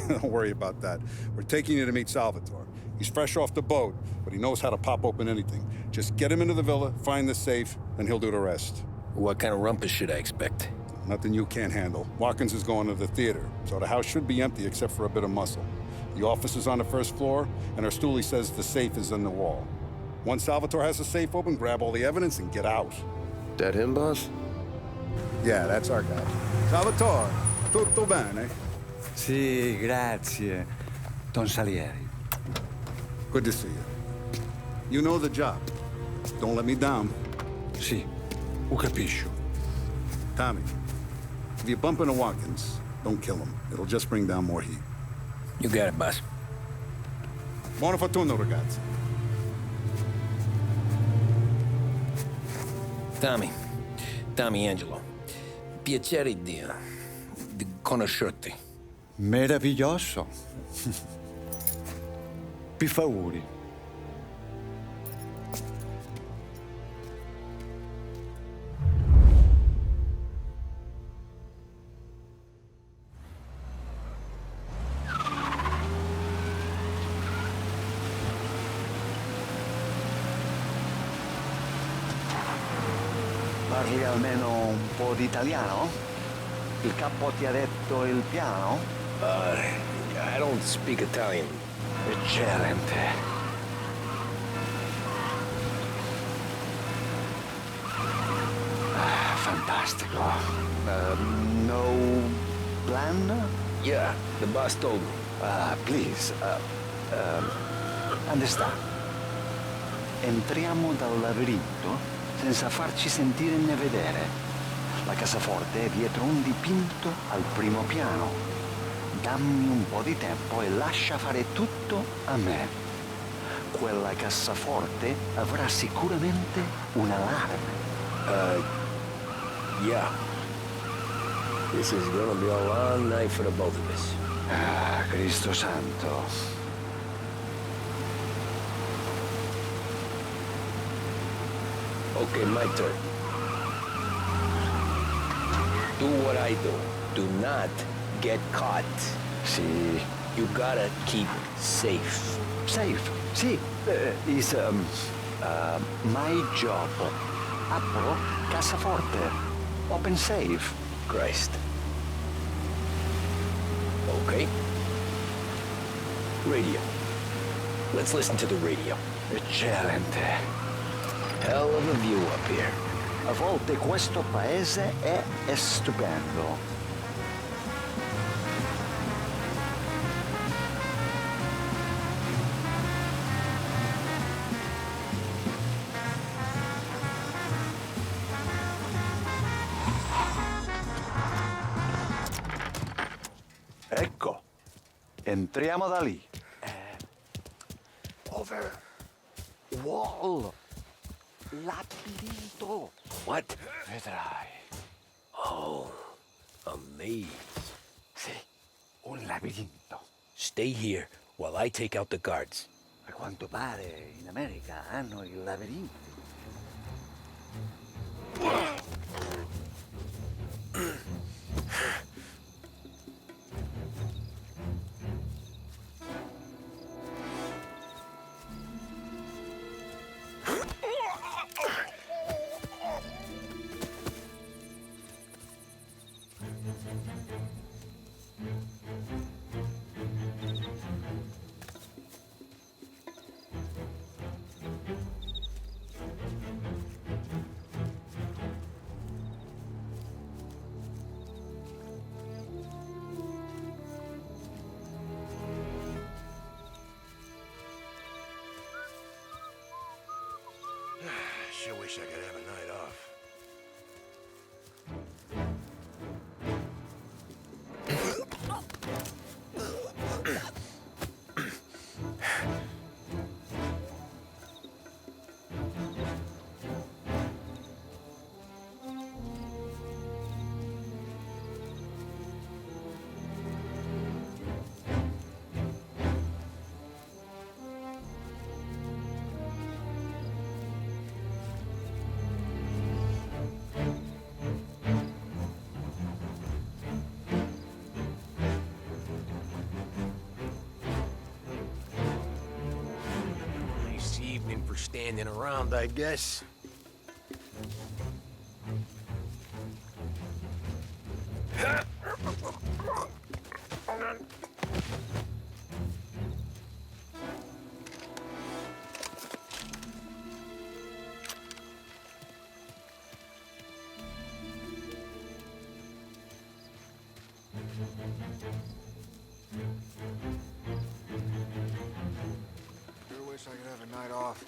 Don't worry about that. We're taking you to meet Salvatore. He's fresh off the boat, but he knows how to pop open anything. Just get him into the villa, find the safe, and he'll do the rest. What kind of rumpus should I expect? Nothing you can't handle. Watkins is going to the theater, so the house should be empty except for a bit of muscle. The office is on the first floor, and our stoolie says the safe is in the wall. Once Salvatore has the safe open, grab all the evidence and get out. That him, boss? Yeah, that's our guy. Salvatore, tutto bene? Sì, grazie, Don Salieri. Good to see you. You know the job. Don't let me down. Sì, ho capisco. Tommy, if you bump into Watkins, don't kill him. It'll just bring down more heat. You got it, boss. Buona fortuna, ragazzi. Tommy Angelo. Piacere di conoscerti. Meraviglioso. Per favore. Parli almeno un po' di italiano? Il capo ti ha detto il piano? I don't speak Italian. Eccellente. Fantastico. No plan? Yeah, the boss told me. Please. Understand. Entriamo dal labirinto senza farci sentire né vedere. La cassaforte è dietro un dipinto al primo piano. Dammi un po' di tempo e lascia fare tutto a me. Quella cassaforte avrà sicuramente un allarme. Yeah. This is gonna be a long night for the both of us. Cristo santo. Okay, my turn. Do what I do. Do not get caught. Sì. You gotta keep safe. Safe? Sì. Is my job. Apro cassaforte. Open safe. Christ. Okay. Radio. Let's listen to the radio. Eccellente. Hell of a view up here. A volte questo paese è stupendo. Ecco, entriamo da lì. Over. Wall. Labirinto. What? Vedrai. Oh, a maze. Sì, un labirinto. Stay here while I take out the guards. A quanto pare in America hanno i labirinti. Sure wish I could have a night off. Nice evening for standing around, I guess. Sure wish I could have a night off.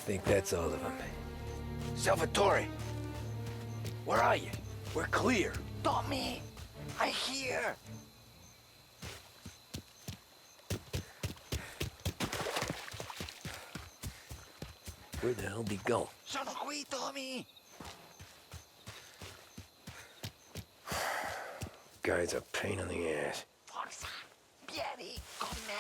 think that's all of them. Salvatore! Where are you? We're clear. Tommy! I hear! Where the hell did he go? Sono qui, Tommy! Guy's a pain in the ass. Forza! Vieni con me!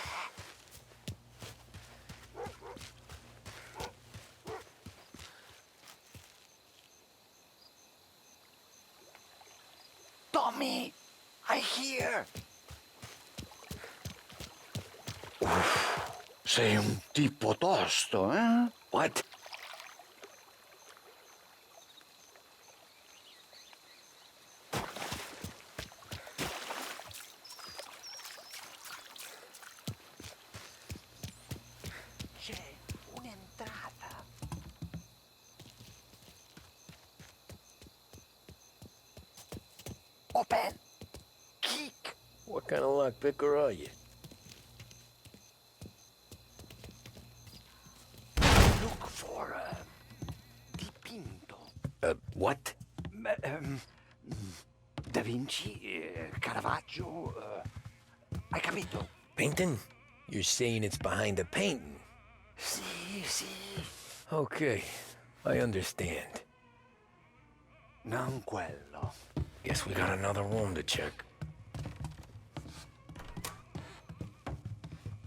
Tommy! I hear! Sei un tipo tosto, eh? What? C'è un'entrata. Open! Kick! What kind of lockpicker are you? Look for dipinto. What? Da Vinci, Caravaggio, hai capito? Painting? You're saying it's behind the painting? Sì, sì. Okay, I understand. Non quello. Guess we got another room to check.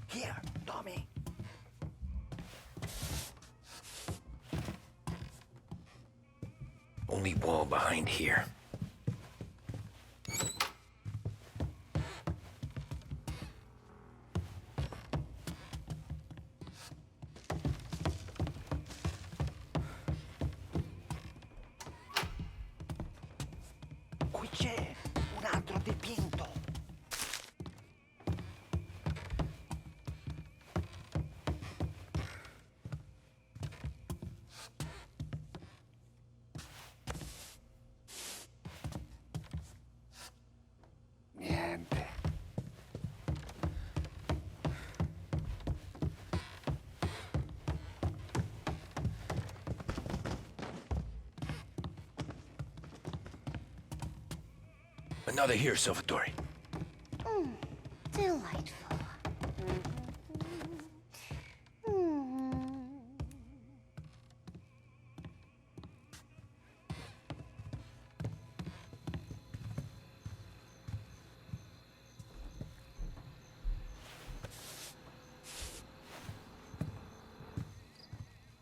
Here, Tommy. Only wall behind here. Qui c'è un altro dipinto. Niente. Another here, Salvatore. Delightful.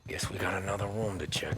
Guess we got another room to check.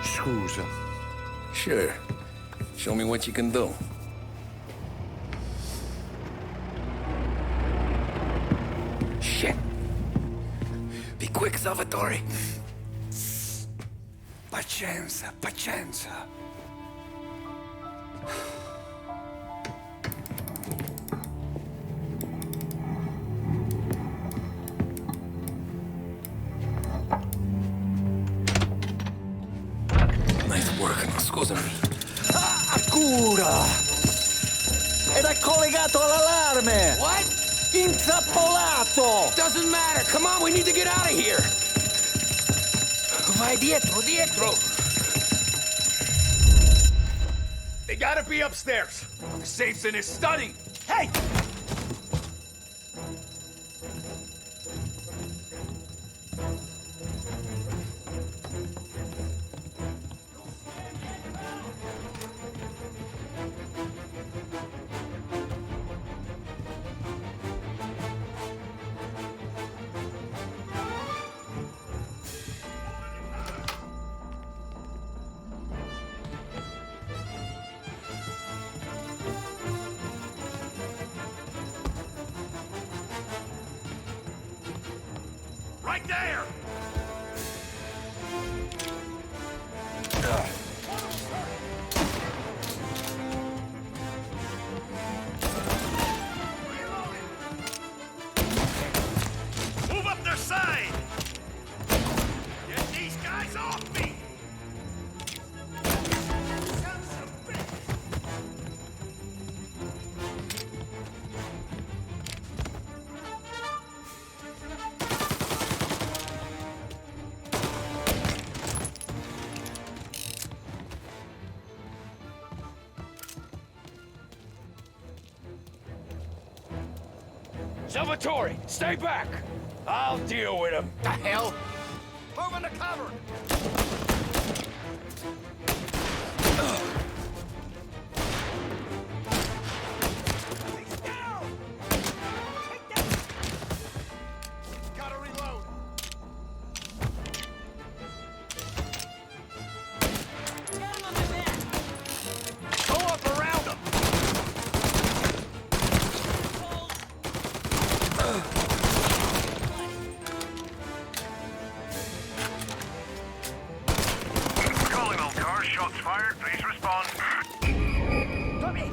Scusa. Sure. Show me what you can do. Shit. Be quick, Salvatore. Pazienza, pazienza. Nice work, scusami. Cura! Era collegato all'allarme! What? Intrappolato! Doesn't matter. Come on, we need to get out of here. Vai dietro, dietro. They gotta be upstairs. The safe's in his study. Hey! there! Move up their side! Get these guys off me! Sons of bitches! Salvatore, stay back! I'll deal with him. The hell? Move into cover! He's down! Take that! Gotta reload! Get him on the back! Go up around him! Shots fired, please respond. Tommy!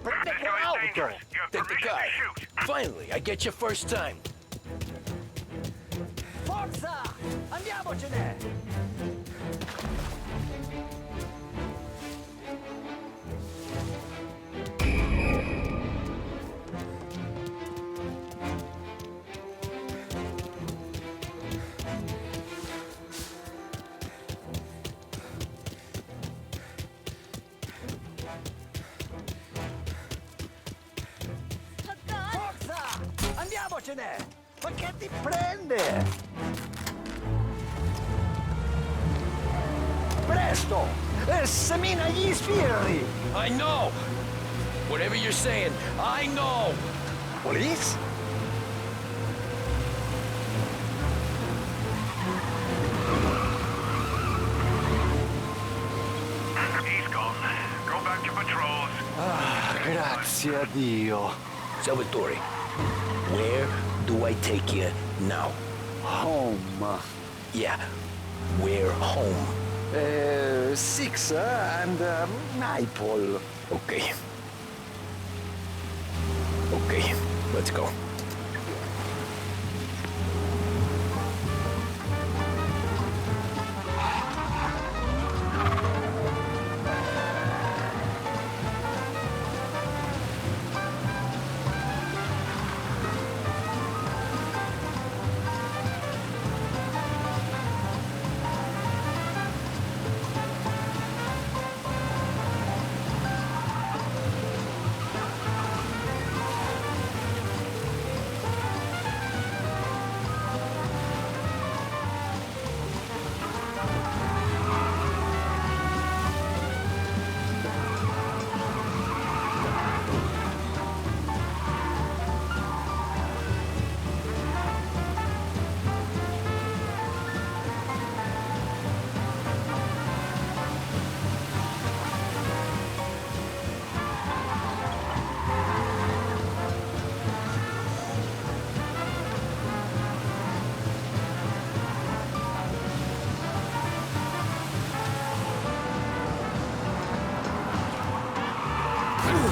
Break the hell out, though! Take the guy. Finally, I get your first time. Forza! Andiamocene! Andiamocene! Ma che ti prende? Presto! Semina gli sbirri! I know! Whatever you're saying, I know! Police? He's gone. Go back to patrols. Ah, grazie a Dio. Salvatore, where do I take you now? Home. Yeah, where home? 6 and Maple. Okay. Okay, let's go.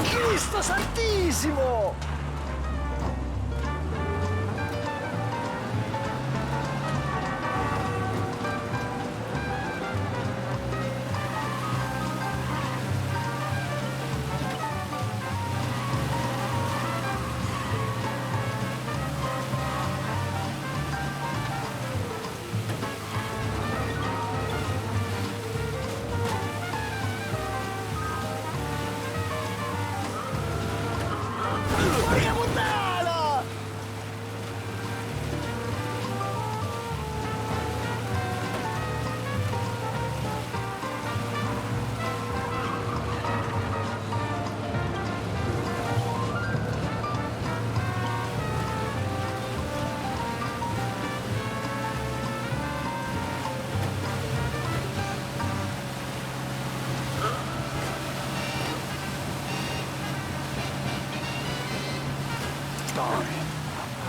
Cristo Santissimo!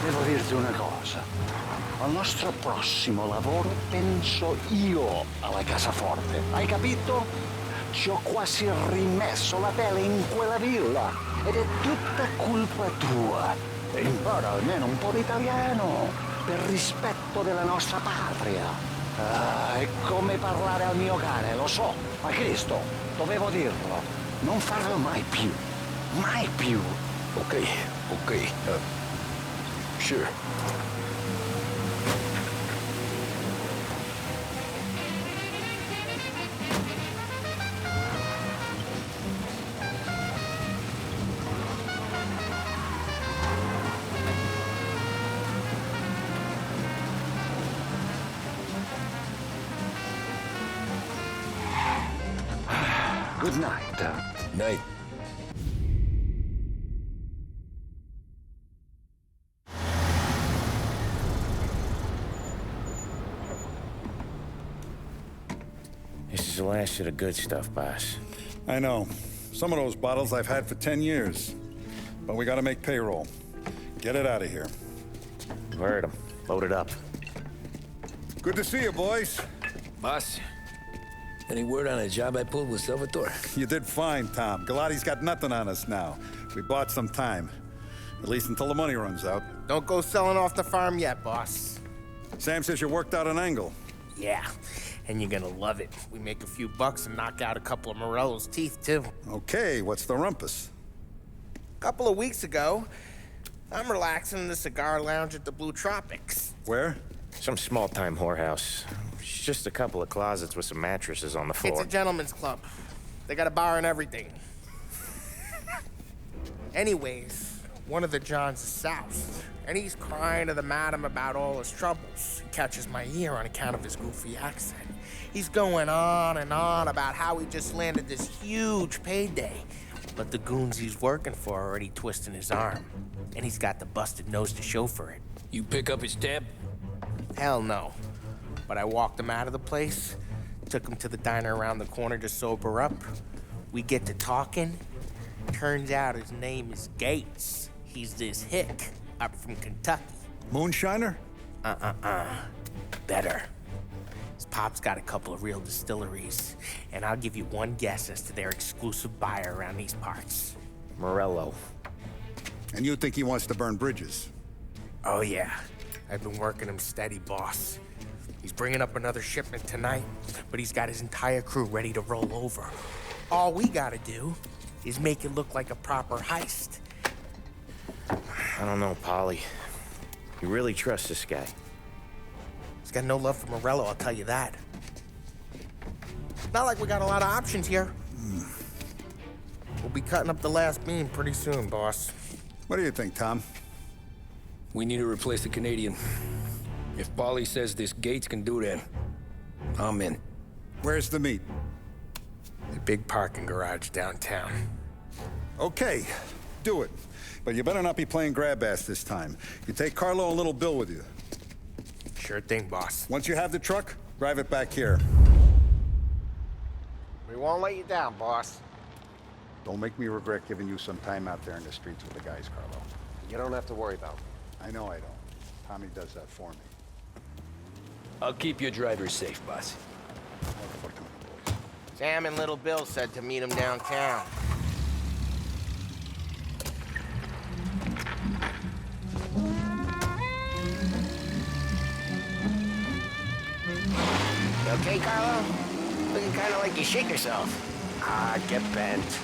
Devo devo dirti una cosa. Al nostro prossimo lavoro penso io alla cassaforte. Hai capito? Ci ho quasi rimesso la pelle in quella villa. Ed è tutta colpa tua. E impara almeno un po' di italiano. Per rispetto della nostra patria. È come parlare al mio cane, lo so. Ma Cristo, dovevo dirlo. Non farlo mai più. Mai più. Okay. Sure. Good night. Night. This is the last of the good stuff, boss. I know. Some of those bottles I've had for 10 years. But we gotta make payroll. Get it out of here. You heard him. Load it up. Good to see you, boys. Boss, any word on a job I pulled with Salvatore? You did fine, Tom. Galati's got nothing on us now. We bought some time. At least until the money runs out. Don't go selling off the farm yet, boss. Sam says you worked out an angle. Yeah, and you're gonna love it. We make a few bucks and knock out a couple of Morello's teeth, too. Okay, what's the rumpus? A couple of weeks ago, I'm relaxing in the cigar lounge at the Blue Tropics. Where? Some small-time whorehouse. It's just a couple of closets with some mattresses on the floor. It's a gentleman's club. They got a bar and everything. Anyways, one of the Johns is soused, and he's crying to the madam about all his troubles. He catches my ear on account of his goofy accent. He's going on and on about how he just landed this huge payday, but the goons he's working for are already twisting his arm, and he's got the busted nose to show for it. You pick up his tab? Hell no. But I walked him out of the place, took him to the diner around the corner to sober up. We get to talking. Turns out his name is Gates. He's this hick up from Kentucky. Moonshiner? Better. His pop's got a couple of real distilleries, and I'll give you one guess as to their exclusive buyer around these parts. Morello. And you think he wants to burn bridges? Oh, yeah. I've been working him steady, boss. He's bringing up another shipment tonight, but he's got his entire crew ready to roll over. All we gotta do is make it look like a proper heist. I don't know, Polly. You really trust this guy? He's got no love for Morello, I'll tell you that. Not like we got a lot of options here. We'll be cutting up the last beam pretty soon, boss. What do you think, Tom? We need to replace the Canadian. If Polly says this Gates can do that, I'm in. Where's the meet? The big parking garage downtown. Okay, do it. But you better not be playing grab ass this time. You take Carlo and Little Bill with you. Sure thing, boss. Once you have the truck, drive it back here. We won't let you down, boss. Don't make me regret giving you some time out there in the streets with the guys, Carlo. You don't have to worry about me. I know I don't. Tommy does that for me. I'll keep your driver safe, boss. Sam and Little Bill said to meet him downtown. You okay, Carlo? Looking kind of like you shake yourself. Get bent.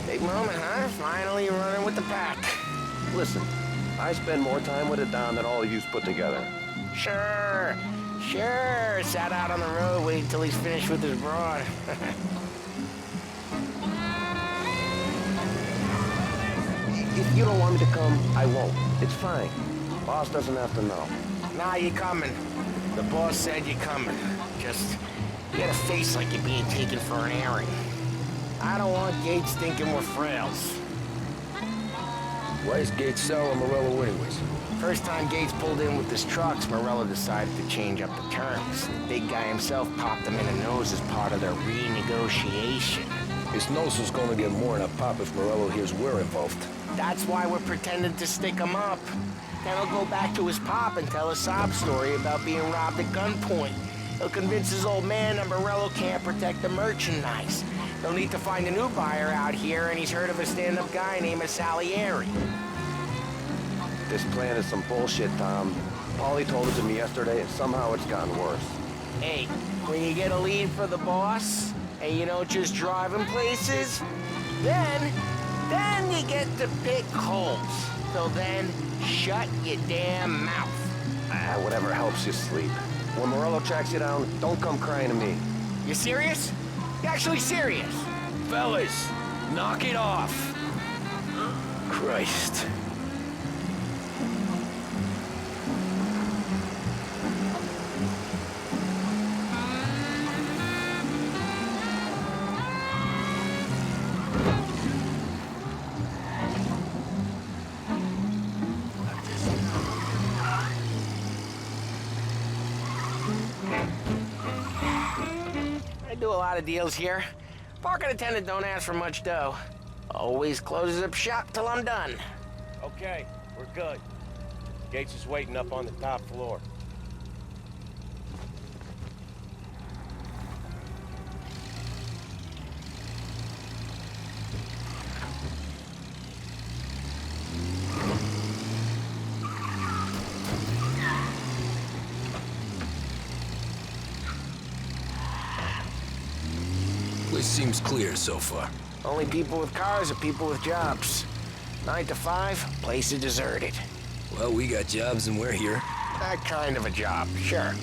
Big moment, huh? Finally running with the pack. Listen, I spend more time with a Don than all of you put together. Sure. Sat out on the road waiting till he's finished with his broad. If you don't want me to come, I won't. It's fine. Boss doesn't have to know. Nah, you're coming. The boss said you're coming. Just, you got a face like you're being taken for an airing. I don't want Gates thinking we're frails. Why is Gates sour on Morello anyways? First time Gates pulled in with his trucks, Morello decided to change up the terms. The big guy himself popped him in the nose as part of their renegotiation. His nose is gonna get more than a pop if Morello hears we're involved. That's why we're pretending to stick him up. Then he'll go back to his pop and tell a sob story about being robbed at gunpoint. He'll convince his old man that Morello can't protect the merchandise. They'll need to find a new buyer out here, and he's heard of a stand-up guy named Salieri. This plan is some bullshit, Tom. Paulie told it to me yesterday, and somehow it's gotten worse. Hey, when you get a lead for the boss, and you don't just drive him places, then you get to pick holes. So then, shut your damn mouth. Whatever helps you sleep. When Morello tracks you down, don't come crying to me. You serious? You actually serious? Fellas, knock it off. Christ. I do a lot of deals here. Parking attendant don't ask for much dough. Always closes up shop till I'm done. Okay, we're good. Gates is waiting up on the top floor. Place seems clear so far. Only people with cars are people with jobs. 9 to 5, place is deserted. Well, we got jobs and we're here. That kind of a job, sure.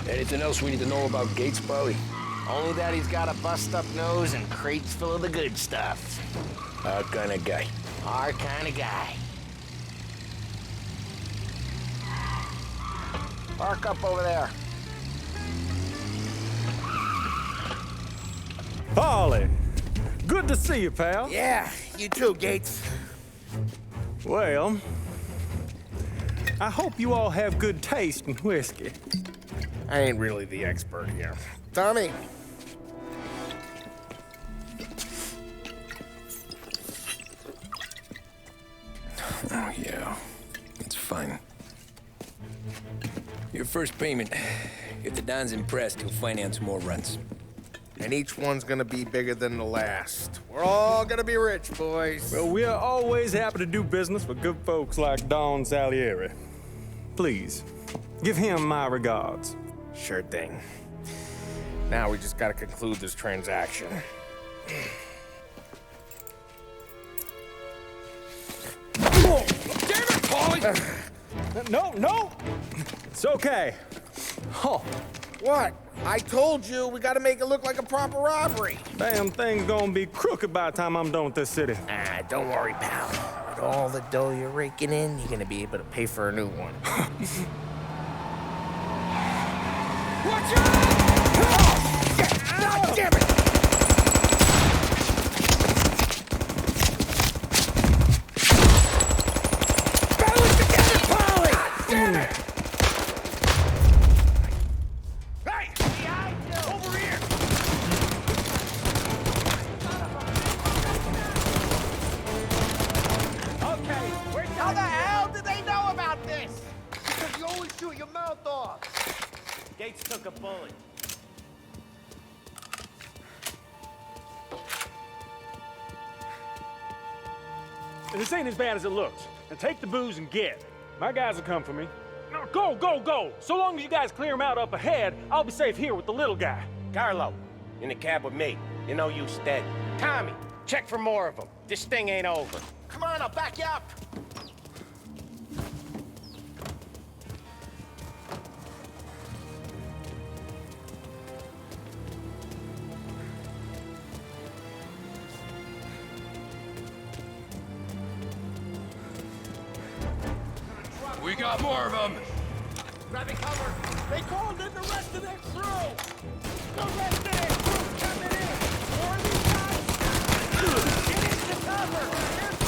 Anything else we need to know about Gates, Paulie? Only that he's got a bust-up nose and crates full of the good stuff. Our kind of guy. Our kind of guy. Park up over there. Paulie, good to see you, pal. Yeah, you too, Gates. Well, I hope you all have good taste in whiskey. I ain't really the expert here. Tommy. Oh, yeah. It's fine. Your first payment. If the Don's impressed, he'll finance more runs. And each one's gonna be bigger than the last. We're all gonna be rich, boys. Well, we're always happy to do business with good folks like Don Salieri. Please, give him my regards. Sure thing. Now we just gotta conclude this transaction. Damn it, Paulie! No! It's okay. Oh. What? I told you, we gotta make it look like a proper robbery. Damn thing's gonna be crooked by the time I'm done with this city. Ah, don't worry, pal. With all the dough you're raking in, you're gonna be able to pay for a new one. Watch out! Oh, shit! God damn it! Balance together, Paulie! Damn it! How the hell did they know about this? Because you always shoot your mouth off. Gates took a bullet. This ain't as bad as it looks. Now take the booze and get. My guys will come for me. No, go! So long as you guys clear him out up ahead, I'll be safe here with the little guy. Carlo, in the cab with me. You know you stead. Tommy, check for more of them. This thing ain't over. Come on, I'll back you up. We got more of them. Grabbing cover. They called in the rest of their crew. The rest of their crew's coming in. More of these guys. Get into cover. Here's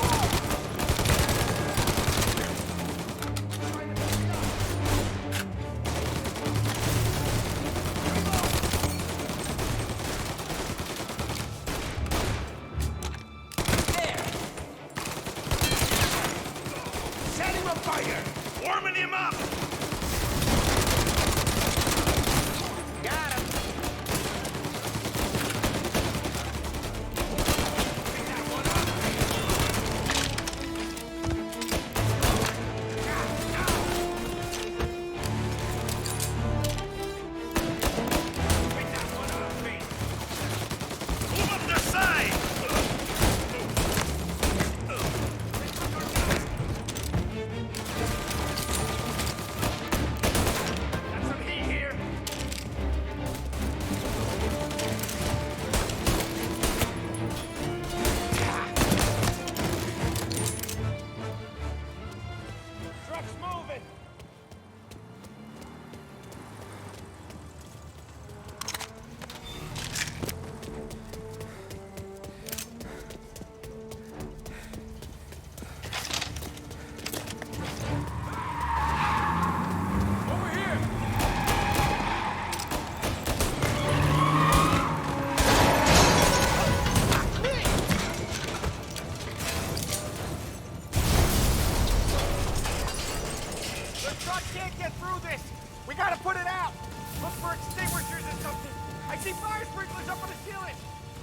this! We gotta put it out! Look for extinguishers or something! I see fire sprinklers up on the ceiling!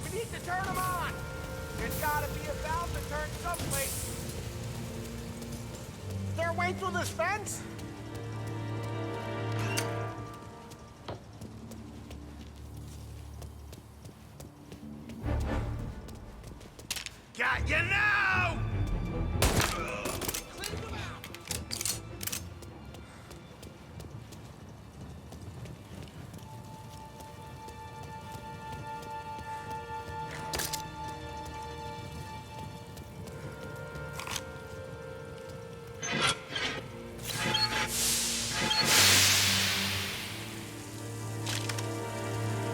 We need to turn them on! There's gotta be a valve to turn someplace! Is there a way through this fence? Got you now!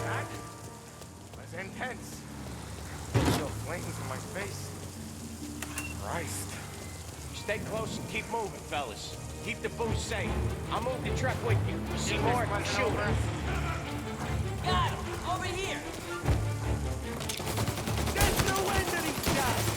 That was intense. Chill flames in my face. Christ. Stay close and keep moving, fellas. Keep the booze safe. I'll move the truck with you. See more, you shoot. Got him! Over here! Get the wind of these guys!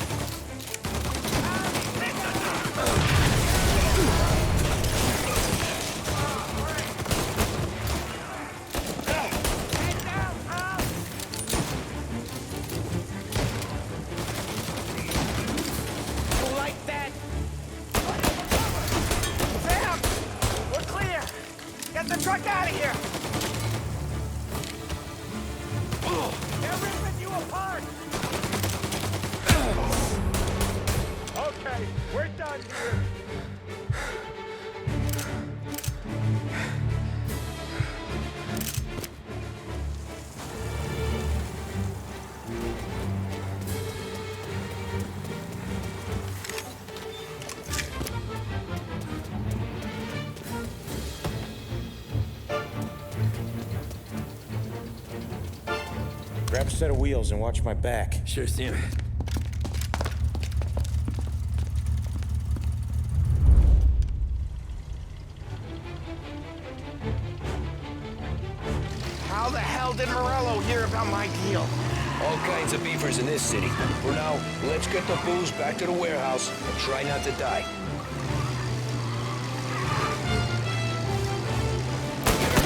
You like that? Sam! We're clear! Get the truck out of here! They're ripping you apart! Okay, we're done here. Grab a set of wheels and watch my back. Sure thing. How the hell did Morello hear about my deal? All kinds of beefers in this city. For now, let's get the booze back to the warehouse and try not to die.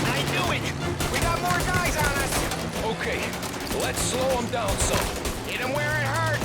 I knew it! We got more guys on us! Okay, let's slow them down some. Hit them where it hurts!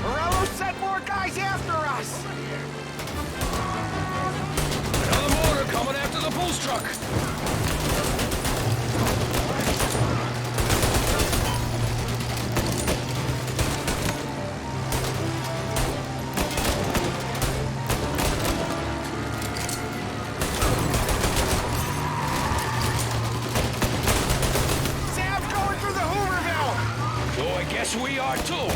Morello sent more guys after us! Another motor coming after the booze truck. Sam's going through the Hooverville! So I guess we are too.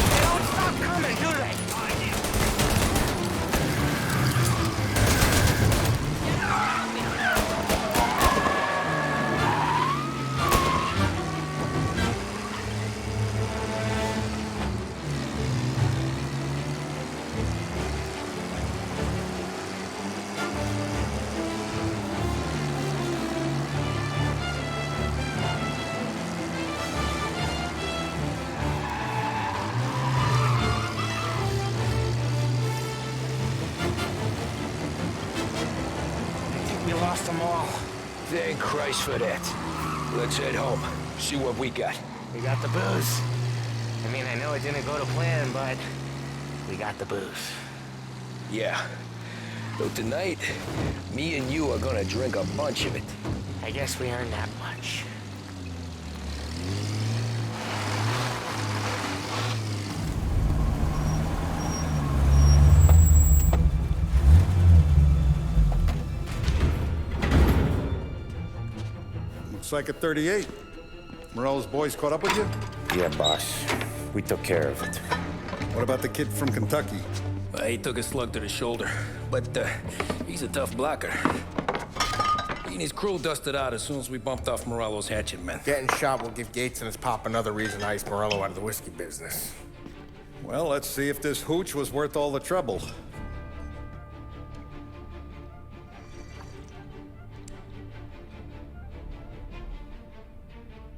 They don't stop coming, do they? I think we lost them all. Thank Christ for that. Let's head home. See what we got. We got the booze. I mean, I know it didn't go to plan, but we got the booze. Yeah. Though tonight, me and you are gonna drink a bunch of it. I guess we earned that much. Looks like a 38. Morello's boys caught up with you? Yeah, boss. We took care of it. What about the kid from Kentucky? He took a slug to the shoulder, but he's a tough blocker. He and his crew dusted out as soon as we bumped off Morello's hatchet men. Getting shot will give Gates and his pop another reason to ice Morello out of the whiskey business. Well, let's see if this hooch was worth all the trouble.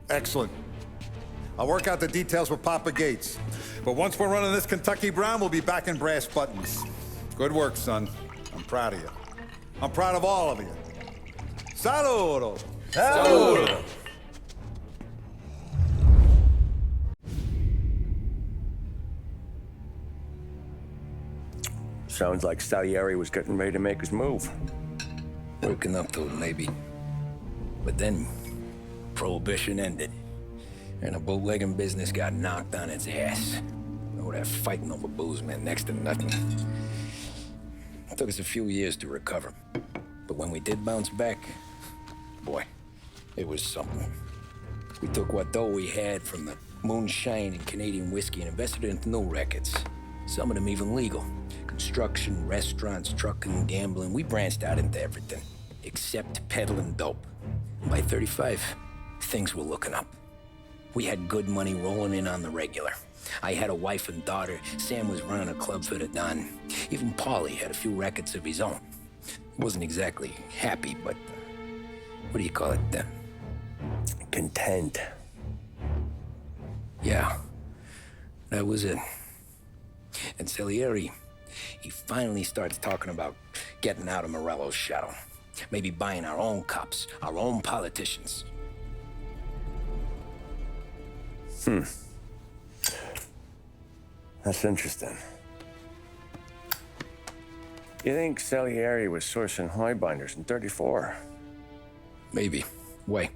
Excellent. I'll work out the details with Papa Gates. But once we're running this Kentucky Brown, we'll be back in brass buttons. Good work, son. I'm proud of you. I'm proud of all of you. Saludo! Saludo! Sounds like Salieri was getting ready to make his move. Working up to it, maybe. But then, Prohibition ended. And the bootlegging business got knocked on its ass. Oh, that fighting over booze meant next to nothing. It took us a few years to recover. But when we did bounce back, boy, it was something. We took what dough we had from the moonshine and Canadian whiskey and invested it into new rackets. Some of them even legal. Construction, restaurants, trucking, gambling. We branched out into everything, except peddling dope. And by 35, things were looking up. We had good money rolling in on the regular. I had a wife and daughter. Sam was running a club for the Don. Even Paulie had a few rackets of his own. He wasn't exactly happy, but what do you call it then? Content. Yeah, that was it. And Salieri, he finally starts talking about getting out of Morello's shadow. Maybe buying our own cops, our own politicians. That's interesting. You think Salieri was sourcing highbinders in 34? Maybe. Why?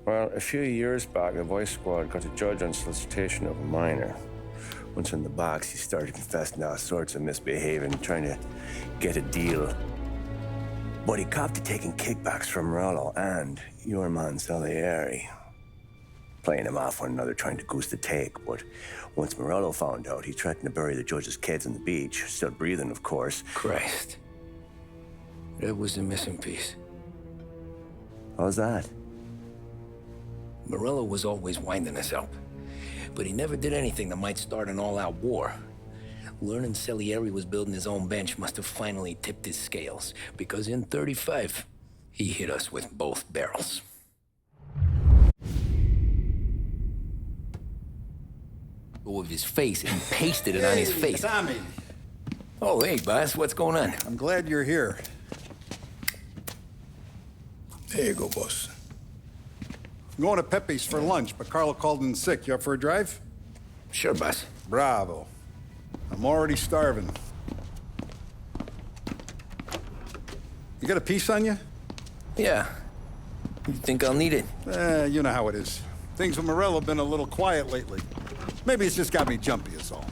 Well, a few years back, the Vice Squad got a judge on solicitation of a minor. Once in the box, he started confessing all sorts of misbehaving, trying to get a deal. But he copped to taking kickbacks from Morello and your man Salieri. Playing him off one another, trying to goose the take. But once Morello found out, he threatened to bury the judge's kids on the beach. Still breathing, of course. Christ. That was the missing piece. How's that? Morello was always winding us up. But he never did anything that might start an all-out war. Learning Salieri was building his own bench must have finally tipped his scales. Because in 35, he hit us with both barrels. With his face, and he pasted it on his face. Tommy. Oh, hey, boss, what's going on? I'm glad you're here. There you go, boss. I'm going to Pepe's for lunch, but Carlo called in sick. You up for a drive? Sure, boss. Bravo. I'm already starving. You got a piece on you? Yeah. You think I'll need it? You know how it is. Things with Morello have been a little quiet lately. Maybe it's just got me jumpy, is all.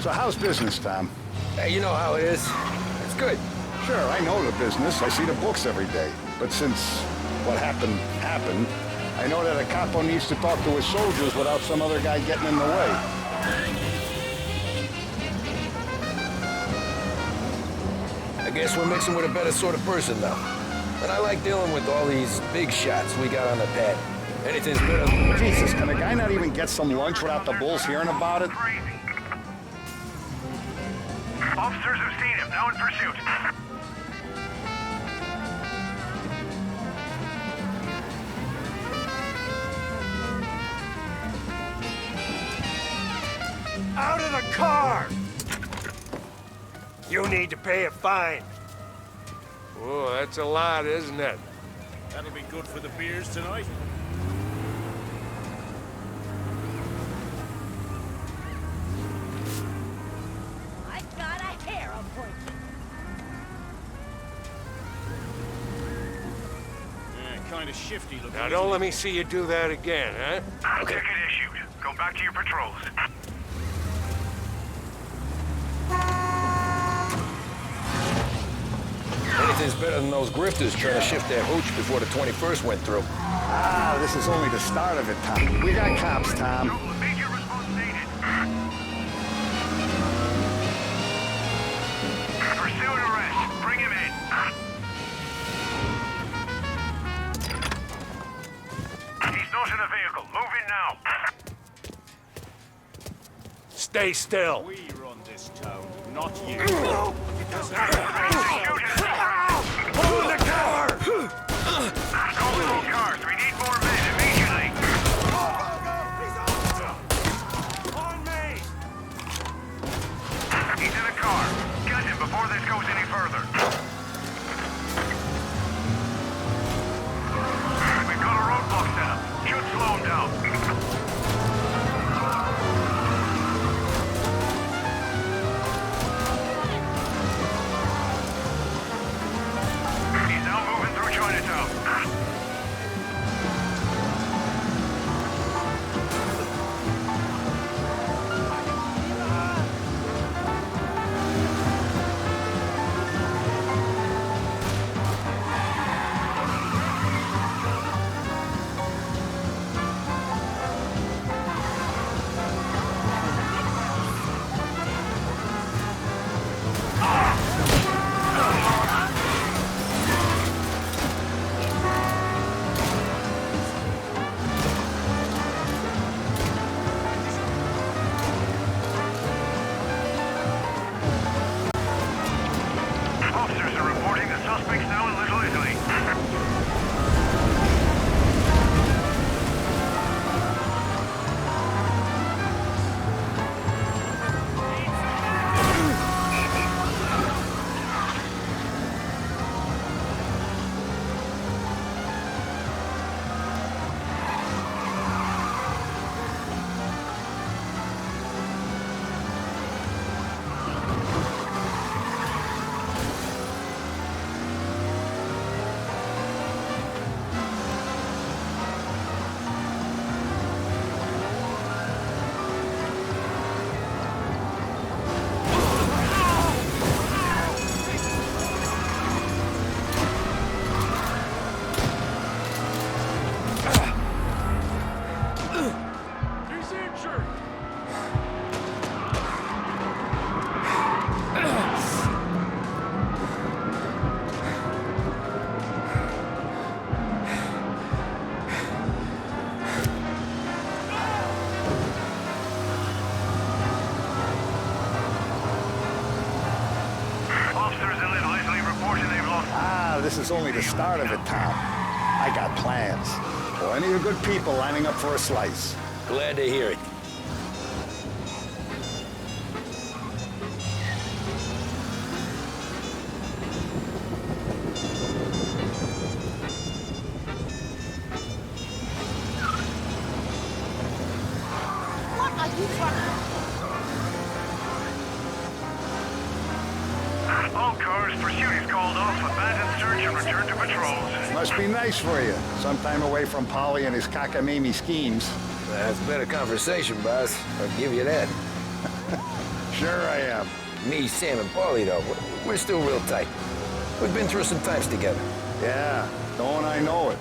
So how's business, Tom? Hey, you know how it is. It's good. Sure, I know the business. I see the books every day. But since what happened, I know that a capo needs to talk to his soldiers without some other guy getting in the way. I guess we're mixing with a better sort of person now. And I like dealing with all these big shots we got on the pad. Anything's better. Jesus, can a guy not even get some lunch without the bulls hearing about it? Officers have seen him, now in pursuit. Out of the car! You need to pay a fine. Oh, that's a lot, isn't it? That'll be good for the beers tonight. I've got a hair appointment. Yeah, kind of shifty looking. Now, don't let me see you do that again, huh? Ticket issued. Go back to your patrols. Anything's better than those grifters trying to shift their hooch before the 21st went through. Ah, this is only the start of it, Tom. We got cops, Tom. Immediate response needed. Pursue and arrest. Bring him in. He's not in a vehicle. Move in now. Stay still. We run this town, not you. Pull in the car! Call the road cars. We need more men immediately. On me! He's in a car. Get him before this goes any further. We've got a roadblock set up. Should slow him down. He's now moving through Chinatown. Officers are reporting the suspects now in Little Italy. He's injured! Officers in Little Italy reporting they've lost. Ah, this is only the start of it, Tom. I got plans. Plenty of good people lining up for a slice. Glad to hear it. What are you trying All cars, pursuit is called off. Abandon search and return to patrols. Must be nice for you. Some time away from Polly and his cockamamie schemes. That's a better conversation, boss. I'll give you that. Sure I am. Me, Sam, and Paulie, though, we're still real tight. We've been through some times together. Yeah, don't I know it.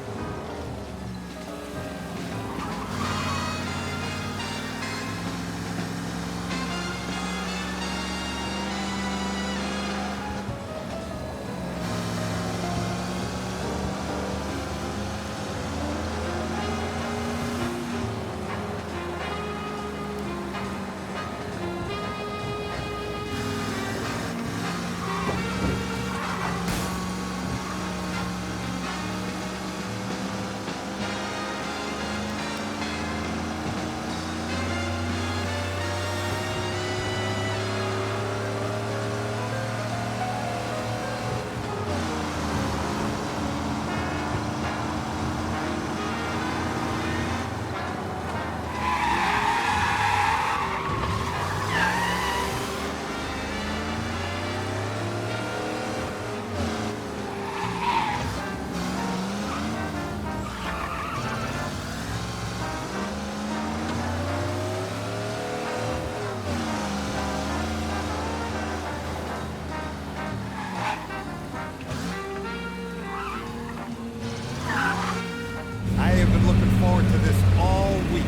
this all week.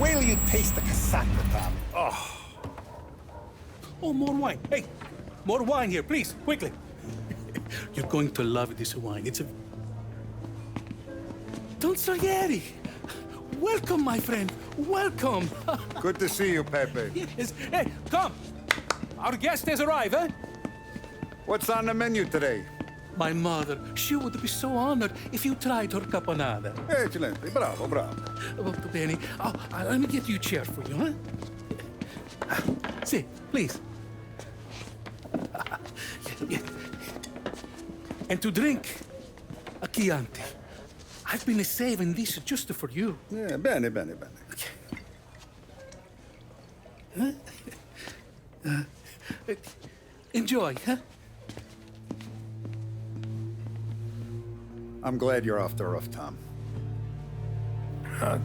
Wait till you taste the casaca, Tom. Oh. Oh, more wine. Hey, more wine here, please, quickly. You're going to love this wine. It's a... Don Salieri! Welcome, my friend. Welcome. Good to see you, Pepe. Yes. Hey, come. Our guest has arrived, eh? What's on the menu today? My mother, she would be so honored if you tried her caponata. Excellent. Bravo, bravo. Molto bene. Oh, let me get you a chair for you, huh? Sit, please. And to drink, a Chianti. I've been saving this just for you. Yeah, bene, bene, bene. Huh? Enjoy, huh? I'm glad you're off the roof, Tom.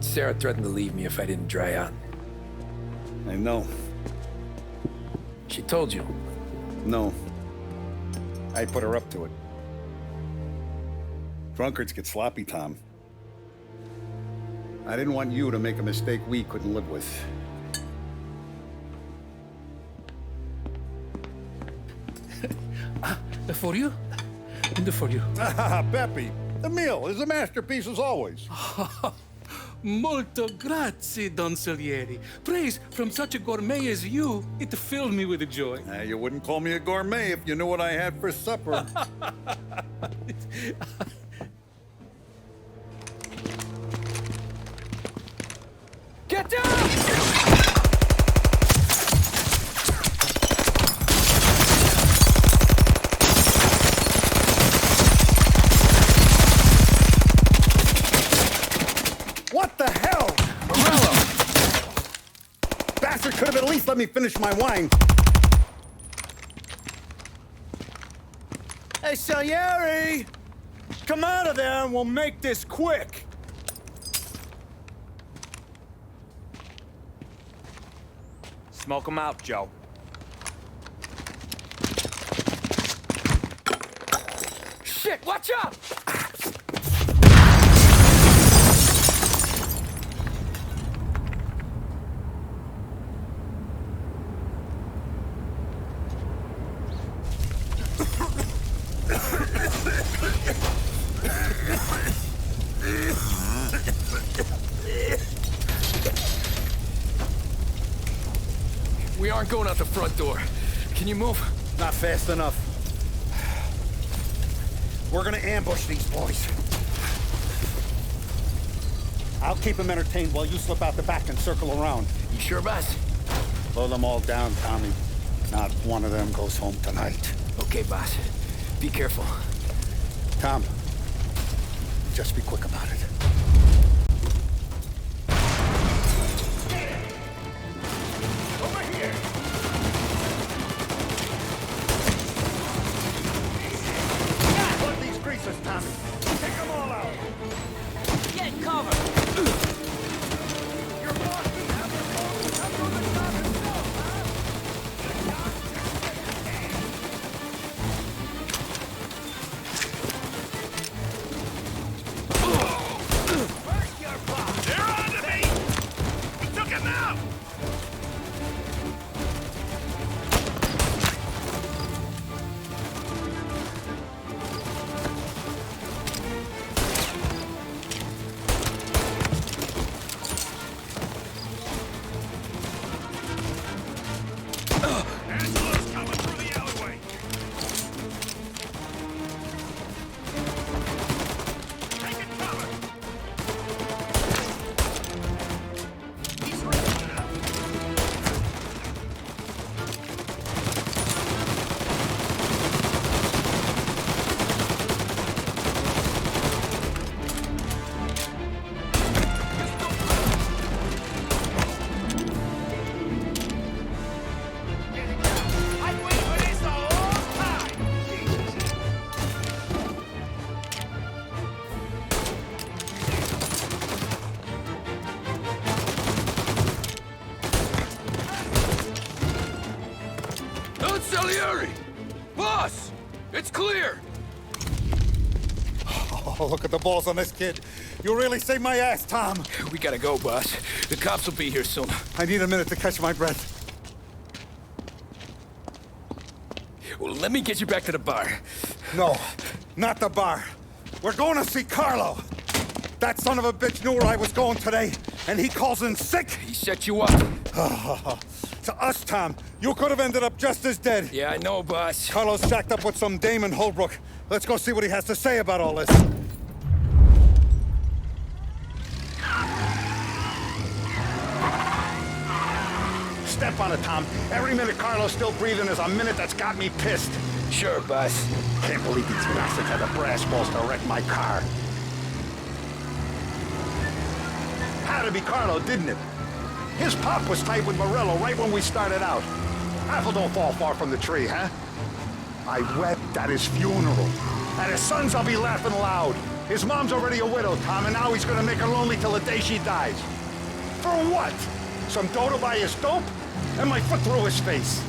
Sarah threatened to leave me if I didn't dry out. I know. She told you? No. I put her up to it. Drunkards get sloppy, Tom. I didn't want you to make a mistake we couldn't live with. For you? And for you. Pepe, the meal is a masterpiece as always. Molto grazie, Don Salieri. Praise from such a gourmet as you, it filled me with joy. You wouldn't call me a gourmet if you knew what I had for supper. Get down! What the hell? Morello! Bastard could have at least let me finish my wine. Hey, Salieri! Come out of there and we'll make this quick. Smoke him out, Joe. Shit, watch out! We aren't going out the front door. Can you move? Not fast enough. We're gonna ambush these boys. I'll keep them entertained while you slip out the back and circle around. You sure, boss? Blow them all down, Tommy. Not one of them goes home tonight. Okay, boss. Be careful. Tom, just be quick about it. Tommy. Take them all out. Get cover. Your boss didn't have the phone. I'm going to stop himself, Where's your boss? They're on to me. We took him out. Oh, look at the balls on this kid. You really saved my ass, Tom. We gotta go, boss. The cops will be here soon. I need a minute to catch my breath. Well, let me get you back to the bar. No, not the bar. We're going to see Carlo. That son of a bitch knew where I was going today, and he calls in sick. He set you up. To us, Tom, you could have ended up just as dead. Yeah, I know, boss. Carlo's shacked up with some dame in Holbrook. Let's go see what he has to say about all this. Step on it, Tom. Every minute Carlo's still breathing is a minute that's got me pissed. Sure, boss. Can't believe these bastards had the brass balls to wreck my car. Had to be Carlo, didn't it? His pop was tight with Morello right when we started out. Apple don't fall far from the tree, huh? I wept at his funeral. At his son's, I'll be laughing loud. His mom's already a widow, Tom, and now he's gonna make her lonely till the day she dies. For what? Some dough to buy his dope? And my foot through his face.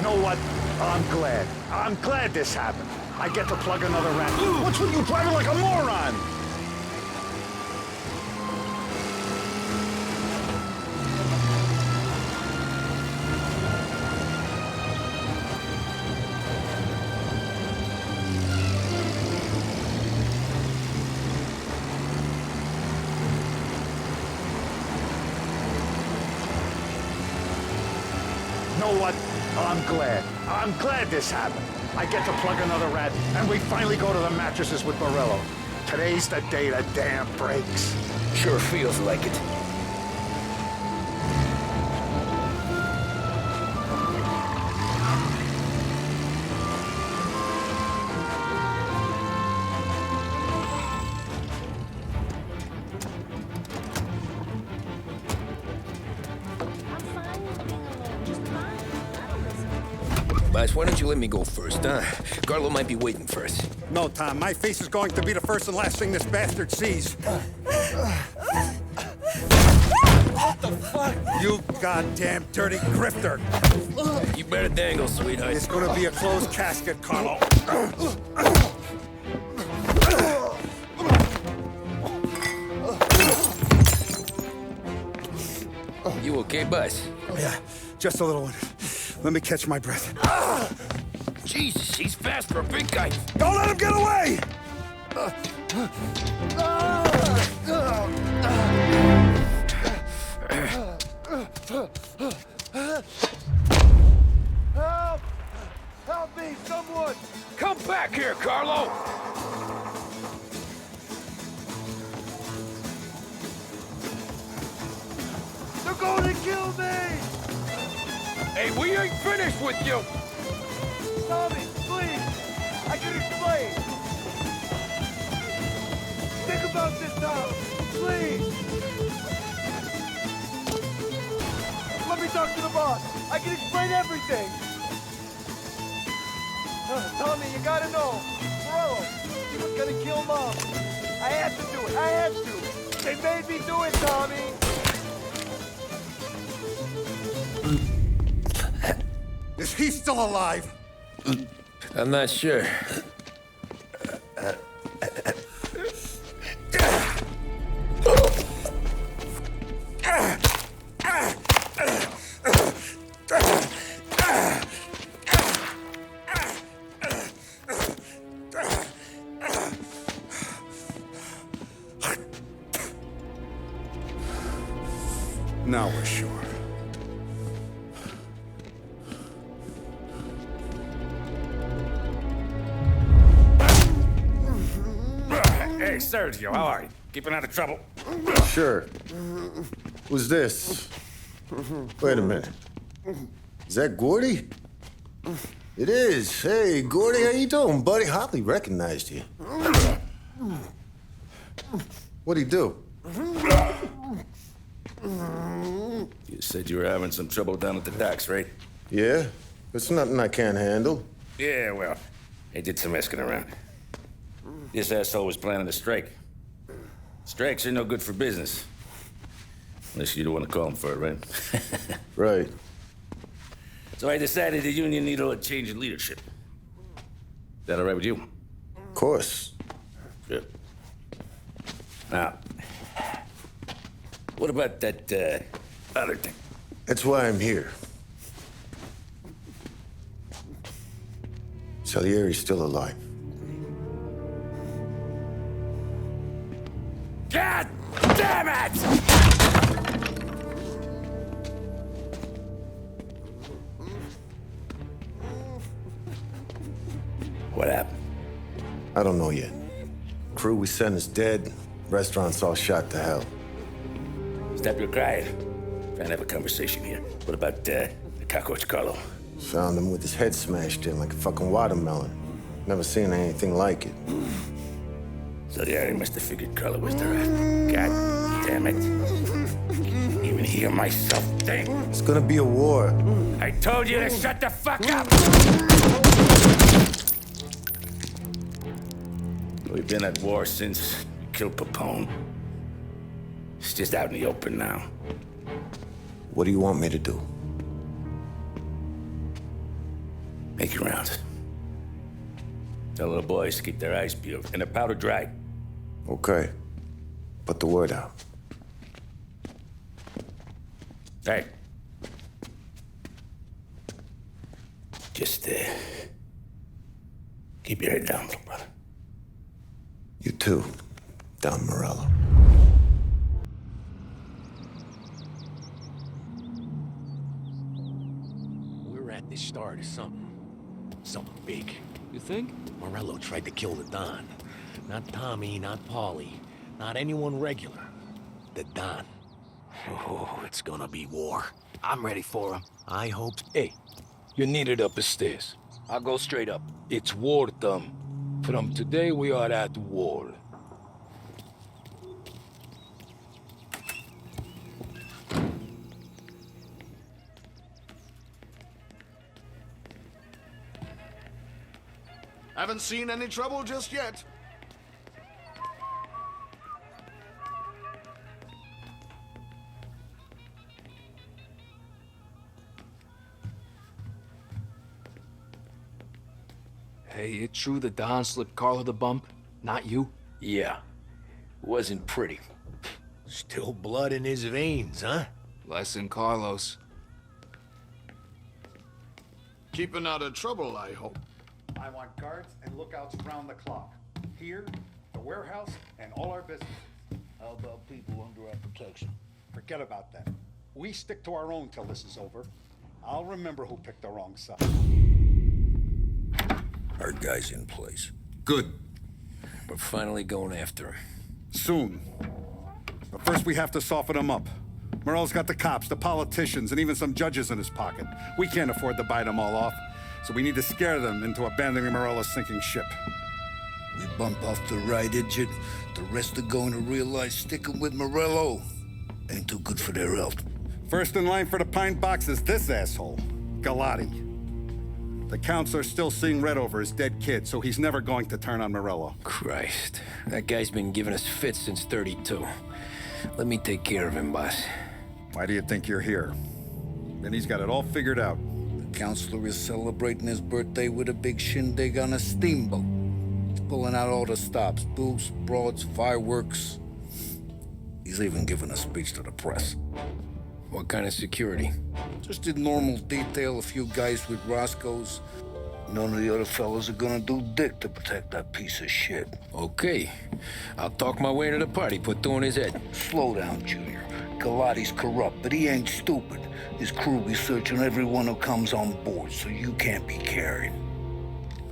Know what? I'm glad. I'm glad this happened. I get to plug another rat. What's with you driving like a moron? Know what? I'm glad. I'm glad this happened. I get to plug another rat, and we finally go to the mattresses with Morello. Today's the day the dam breaks. Sure feels like it. Boss, why don't you let me go first, huh? Carlo might be waiting for us. No, Tom. My face is going to be the first and last thing this bastard sees. What the fuck? You goddamn dirty grifter. You better dangle, sweetheart. It's gonna be a closed casket, Carlo. You okay, boss? Yeah, just a little one. Let me catch my breath. Jesus, he's fast for a big guy. Don't let him get away! Help! Help me, someone! Come back here, Carlo! They're going to kill me! Hey, we ain't finished with you! Tommy, please! I can explain! Think about this, Tom! Please! Let me talk to the boss! I can explain everything! Tommy, you gotta know! Morello, he was gonna kill Mom! I had to do it! I had to! They made me do it, Tommy! Is he still alive? I'm not sure. Now we're sure. Hey, Sergio, how are you? Keeping out of trouble? Sure. Who's this? Wait a minute. Is that Gordy? It is. Hey, Gordy, how you doing, buddy? Hardly recognized you. What'd he do? You said you were having some trouble down at the docks, right? Yeah? It's nothing I can't handle. Yeah, well, I did some asking around. This asshole was planning a strike. Strikes are no good for business. Unless you don't want to call him for it, right? Right. So I decided the union needed a change in leadership. That all right with you? Of course. Good. Now, what about that, other thing? That's why I'm here. Salieri's still alive. God damn it! What happened? I don't know yet. Crew we sent is dead. Restaurant's all shot to hell. Stop your crying. Trying to have a conversation here. What about, the cockroach Carlo? Found him with his head smashed in like a fucking watermelon. Never seen anything like it. Salieri must have figured Carlo was the rat. God damn it. Even hear myself think. It's gonna be a war. I told you to shut the fuck up! We've been at war since we killed Papone. It's just out in the open now. What do you want me to do? Make your rounds. Tell little boys to keep their eyes peeled and their powder dry. Okay. Put the word out. Hey. Just, keep your head down, little brother. You too, Don Morello. We're at the start of something. Something big. You think? Morello tried to kill the Don. Not Tommy, not Paulie, not anyone regular. The Don. Oh, it's gonna be war. I'm ready for him. I hope... Hey, you're needed up the stairs. I'll go straight up. It's war time. From today, we are at war. Haven't seen any trouble just yet. Hey, it true the Don slipped Carlo the bump? Not you? Yeah. Wasn't pretty. Still blood in his veins, huh? Less than Carlos. Keeping out of trouble, I hope. I want guards and lookouts around the clock. Here, the warehouse, and all our businesses. How about people under our protection? Forget about that. We stick to our own till this is over. I'll remember who picked the wrong side. Our guy's in place. Good. We're finally going after him. Soon. But first we have to soften him up. Morello's got the cops, the politicians, and even some judges in his pocket. We can't afford to bite them all off, so we need to scare them into abandoning Morello's sinking ship. We bump off the right idiot, the rest are going to realize sticking with Morello ain't too good for their health. First in line for the pine box is this asshole, Galati. The counselor's still seeing red over his dead kid, so he's never going to turn on Morello. Christ. That guy's been giving us fits since 32. Let me take care of him, boss. Why do you think you're here? Then he's got it all figured out. The counselor is celebrating his birthday with a big shindig on a steamboat. He's pulling out all the stops, booze, broads, fireworks. He's even giving a speech to the press. What kind of security? Just in normal detail, a few guys with Roscoe's. None of the other fellas are gonna do dick to protect that piece of shit. Okay. I'll talk my way to the party, put two in his head. Slow down, Junior. Galati's corrupt, but he ain't stupid. His crew be searching everyone who comes on board, so you can't be carried.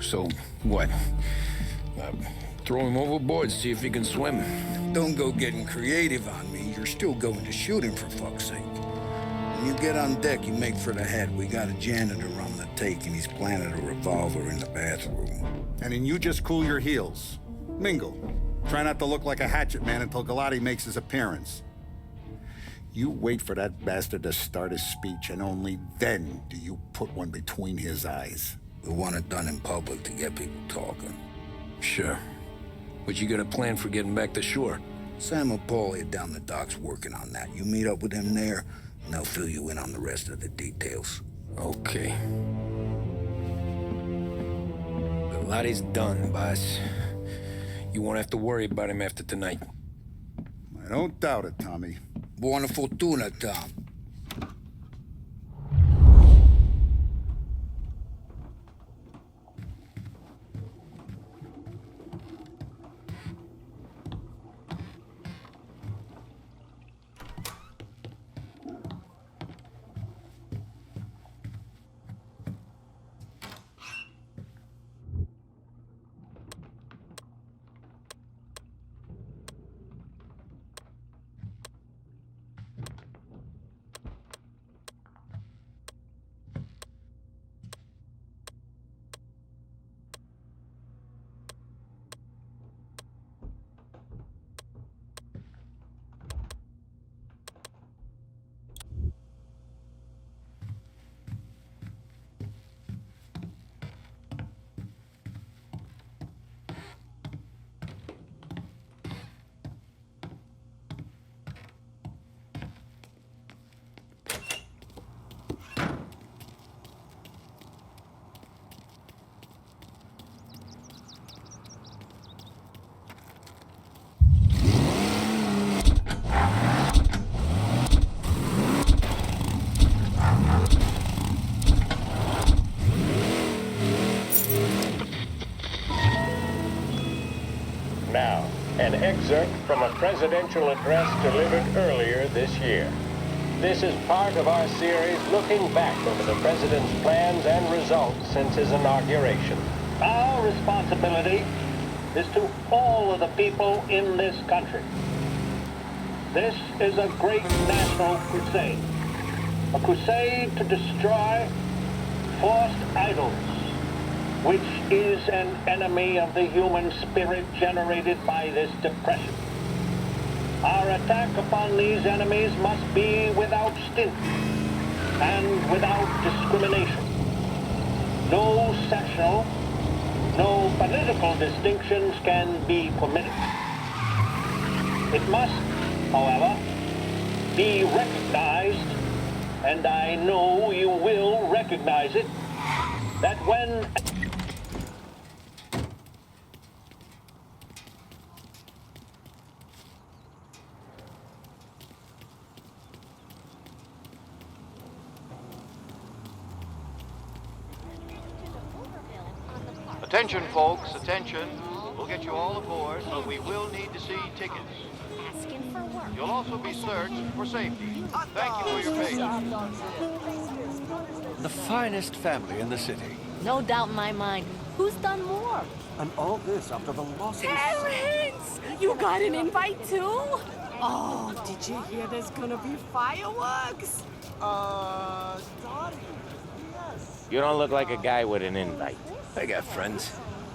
So, what? Throw him overboard, see if he can swim. Don't go getting creative on me. You're still going to shoot him, for fuck's sake. When you get on deck, you make for the head. We got a janitor on the take, and he's planted a revolver in the bathroom. And then you just cool your heels. Mingle. Try not to look like a hatchet man until Galati makes his appearance. You wait for that bastard to start his speech, and only then do you put one between his eyes. We want it done in public to get people talking. Sure. But you got a plan for getting back to shore? Sam and Paulie are down the docks working on that. You meet up with them there, and they'll fill you in on the rest of the details. Okay. Lotte's done, boss. You won't have to worry about him after tonight. I don't doubt it, Tommy. Buona fortuna, Tom. Now, an excerpt from a presidential address delivered earlier this year. This is part of our series looking back over the president's plans and results since his inauguration. Our responsibility is to all of the people in this country. This is a great national crusade. A crusade to destroy forced idols, which is an enemy of the human spirit generated by this depression. Our attack upon these enemies must be without stint and without discrimination. No sectional, no political distinctions can be permitted. It must, however, be recognized, and I know you will recognize it, that when Attention, folks, attention. We'll get you all aboard, but we will need to see tickets. Asking for work. You'll also be searched for safety. Thank you for your patience. The finest family in the city. No doubt in my mind. Who's done more? And all this after the loss of Terrence! You got an invite too? Oh, did you hear there's gonna be fireworks? Donnie, yes. You don't look like a guy with an invite. I got friends,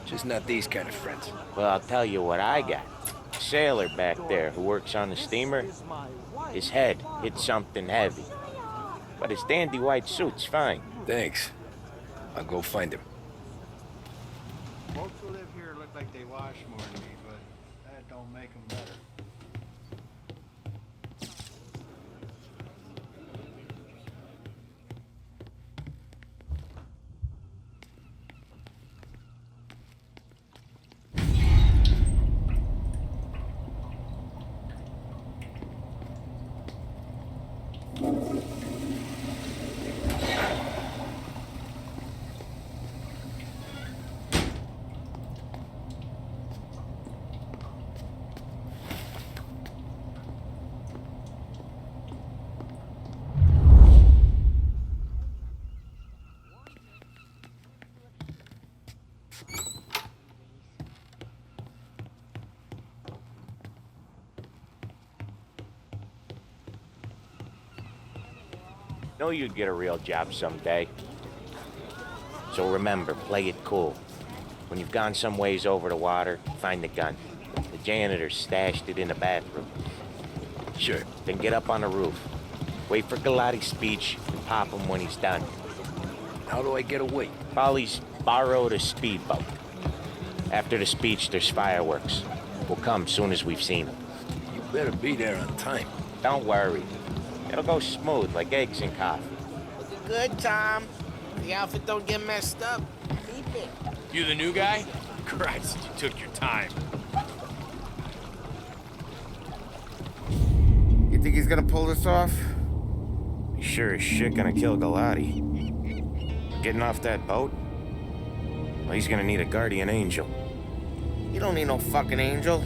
just not these kind of friends. Well, I'll tell you what I got. A sailor back there who works on the steamer. His head hit something heavy. But his dandy white suit's fine. Thanks. I'll go find him. Folks who live here look like they wash more than me, but that don't make them better. Know you'd get a real job someday. So remember, play it cool. When you've gone some ways over the water, find the gun. The janitor stashed it in the bathroom. Sure. Then get up on the roof. Wait for Galati's speech and pop him when he's done. How do I get away? Polly's borrowed a speedboat. After the speech, there's fireworks. We'll come soon as we've seen them. You better be there on time. Don't worry. It'll go smooth like eggs and coffee. Looking good, Tom. The outfit don't get messed up. Keep it. You the new guy? Christ, you took your time. You think he's gonna pull this off? He's sure as shit gonna kill Galati. Getting off that boat? Well, he's gonna need a guardian angel. You don't need no fucking angel.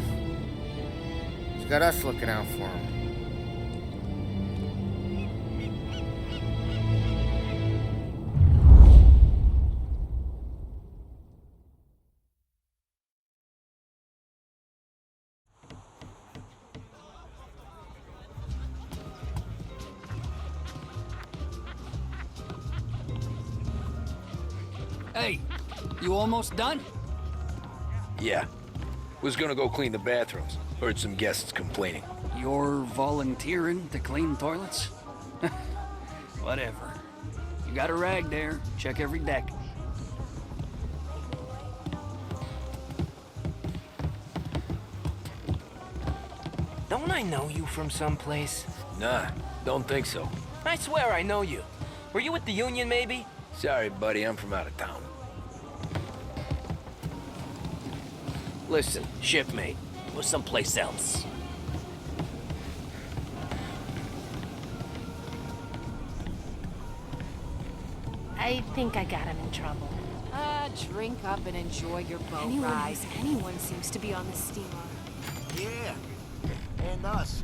He's got us looking out for him. Hey, you almost done? Yeah. Was gonna go clean the bathrooms. Heard some guests complaining. You're volunteering to clean toilets? Whatever. You got a rag there. Check every deck. Don't I know you from someplace? Nah, don't think so. I swear I know you. Were you with the Union, maybe? Sorry, buddy, I'm from out of town. Listen, shipmate, we're someplace else. I think I got him in trouble. Drink up and enjoy your boat ride. Anyone seems to be on this steamer. Yeah, and us.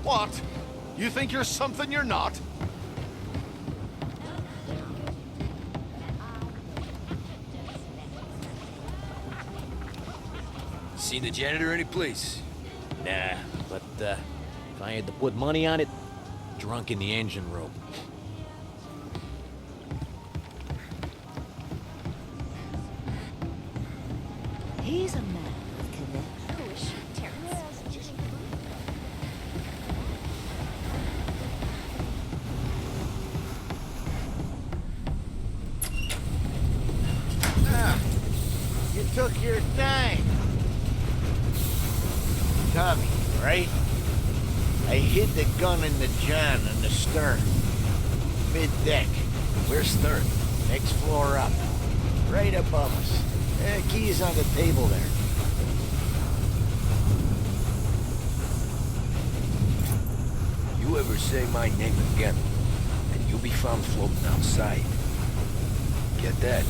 What? You think you're something you're not? Seen the janitor any place? Nah, but if I had to put money on it, drunk in the engine room. He's a man with connection. Who is she, Terrence? You took your time. Tommy, right? I hid the gun in the john on the stern. Mid-deck. We're stern. Next floor up. Right above us. Key is on the table there. You ever say my name again, and you'll be found floating outside. Get that?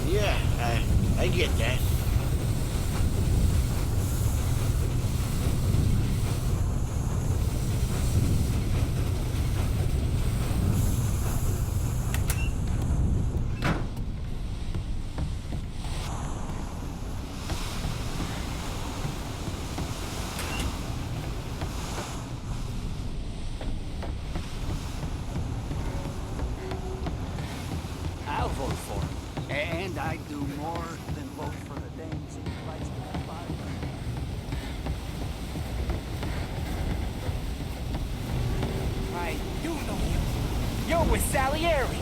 Yeah, I get that. I'll vote for him. And I do more than vote for the dames he invites to that party. I do know you. You're with Salieri.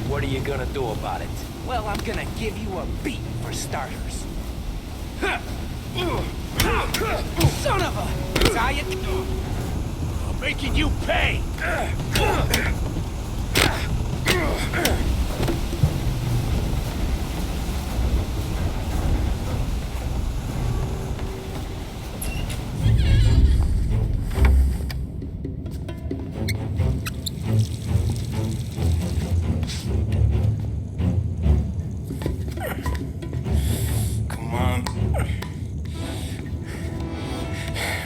What are you gonna do about it? Well, I'm gonna give you a beat for starters. Son of a... Zayat! I'm making you pay! Come on.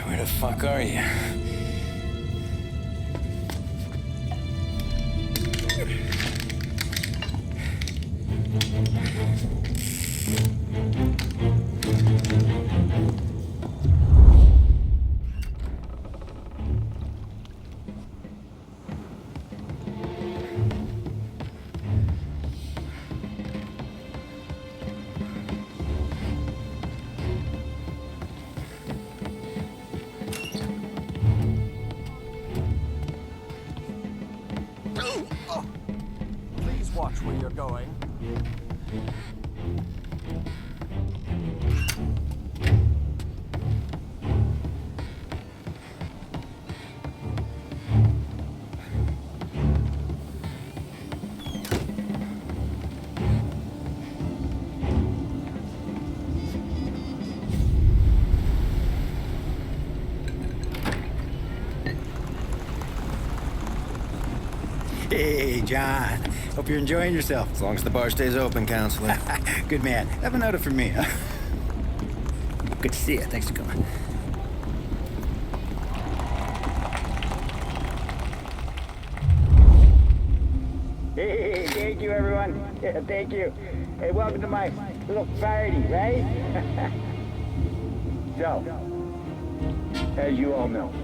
Where the fuck are you? Please watch where you're going. Hey, John. Hope you're enjoying yourself. As long as the bar stays open, counselor. Good man. Have another for me, huh? Good to see you. Thanks for coming. Hey, thank you, everyone. Yeah, thank you. Hey, welcome to my little party, right? So, as you all know,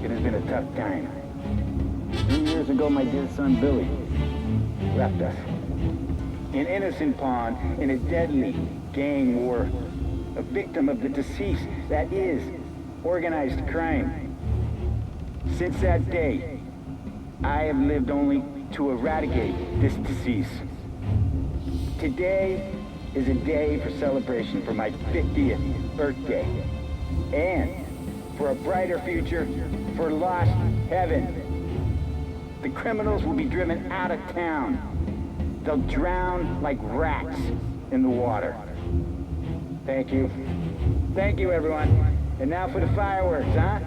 it has been a tough time. 3 years ago, my dear son Billy left us. An innocent pawn in a deadly gang war. A victim of the deceased that is organized crime. Since that day, I have lived only to eradicate this disease. Today is a day for celebration for my 50th birthday. And for a brighter future for lost heaven. The criminals will be driven out of town. They'll drown like rats in the water. Thank you. Thank you, everyone. And now for the fireworks, huh?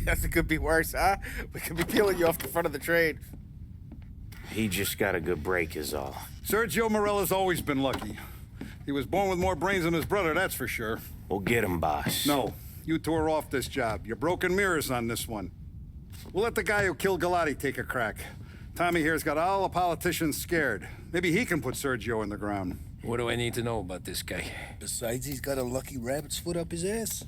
Nothing could be worse, huh? We could be peeling you off the front of the train. He just got a good break is all. Sergio Morella's always been lucky. He was born with more brains than his brother, that's for sure. We'll get him, boss. No, you two are off this job. You're broken mirrors on this one. We'll let the guy who killed Galati take a crack. Tommy here's got all the politicians scared. Maybe he can put Sergio in the ground. What do I need to know about this guy? Besides, he's got a lucky rabbit's foot up his ass.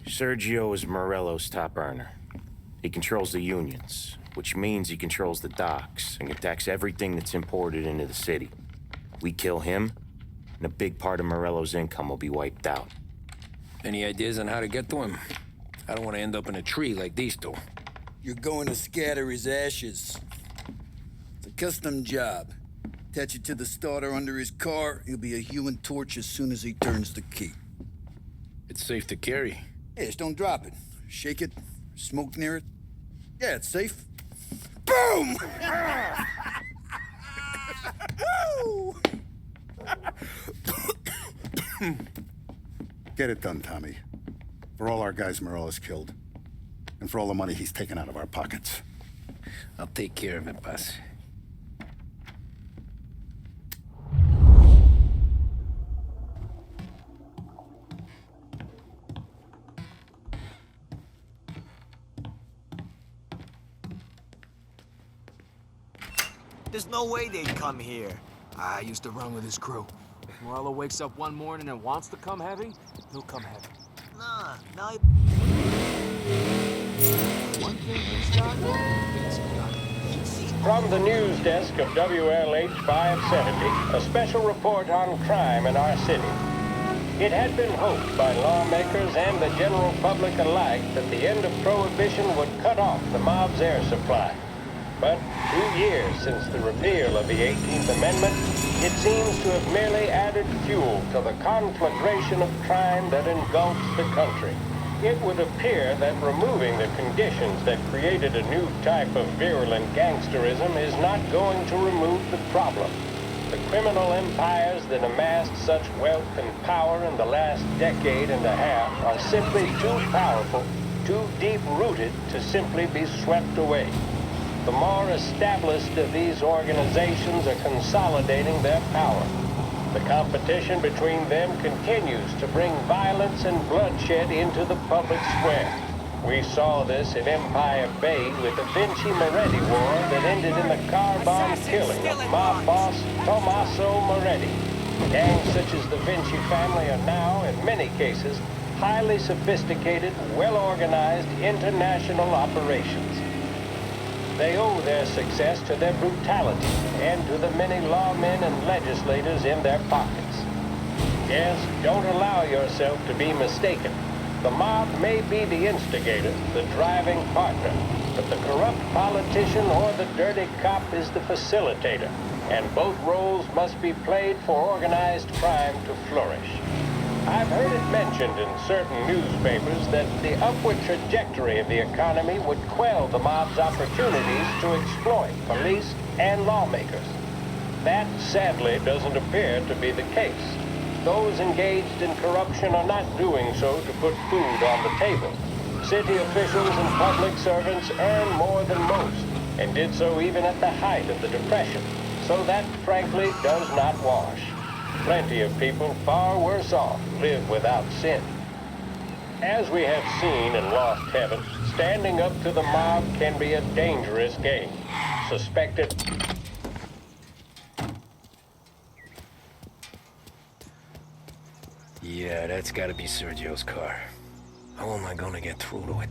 Sergio is Morello's top earner. He controls the unions, which means he controls the docks and can tax everything that's imported into the city. We kill him, and a big part of Morello's income will be wiped out. Any ideas on how to get to him? I don't want to end up in a tree like these two. You're going to scatter his ashes. It's a custom job. Attach it to the starter under his car. He'll be a human torch as soon as he turns the key. It's safe to carry. Yeah, just don't drop it. Shake it, smoke near it. Yeah, it's safe. Boom! Get it done, Tommy. For all our guys Morella's killed. And for all the money he's taken out of our pockets. I'll take care of it, boss. There's no way they'd come here. I used to run with his crew. If Morello wakes up one morning and wants to come heavy, he'll come heavy. Nah. One thing he's got, From the news desk of WLH 570, a special report on crime in our city. It had been hoped by lawmakers and the general public alike that the end of Prohibition would cut off the mob's air supply. But 2 years since the repeal of the 18th Amendment, it seems to have merely added fuel to the conflagration of crime that engulfs the country. It would appear that removing the conditions that created a new type of virulent gangsterism is not going to remove the problem. The criminal empires that amassed such wealth and power in the last decade and a half are simply too powerful, too deep-rooted to simply be swept away. The more established of these organizations are consolidating their power. The competition between them continues to bring violence and bloodshed into the public square. We saw this in Empire Bay with the Vinci Moretti War that ended in the car bomb killing of mob boss Tommaso Moretti. Gangs such as the Vinci family are now, in many cases, highly sophisticated, well-organized international operations. They owe their success to their brutality and to the many lawmen and legislators in their pockets. Yes, don't allow yourself to be mistaken. The mob may be the instigator, the driving partner, but the corrupt politician or the dirty cop is the facilitator, and both roles must be played for organized crime to flourish. I've heard it mentioned in certain newspapers that the upward trajectory of the economy would quell the mob's opportunities to exploit police and lawmakers. That, sadly, doesn't appear to be the case. Those engaged in corruption are not doing so to put food on the table. City officials and public servants earn more than most, and did so even at the height of the Depression, so that, frankly, does not wash. Plenty of people far worse off live without sin. As we have seen in Lost Heaven, standing up to the mob can be a dangerous game. Suspected... Yeah, that's gotta be Sergio's car. How am I gonna get through to it?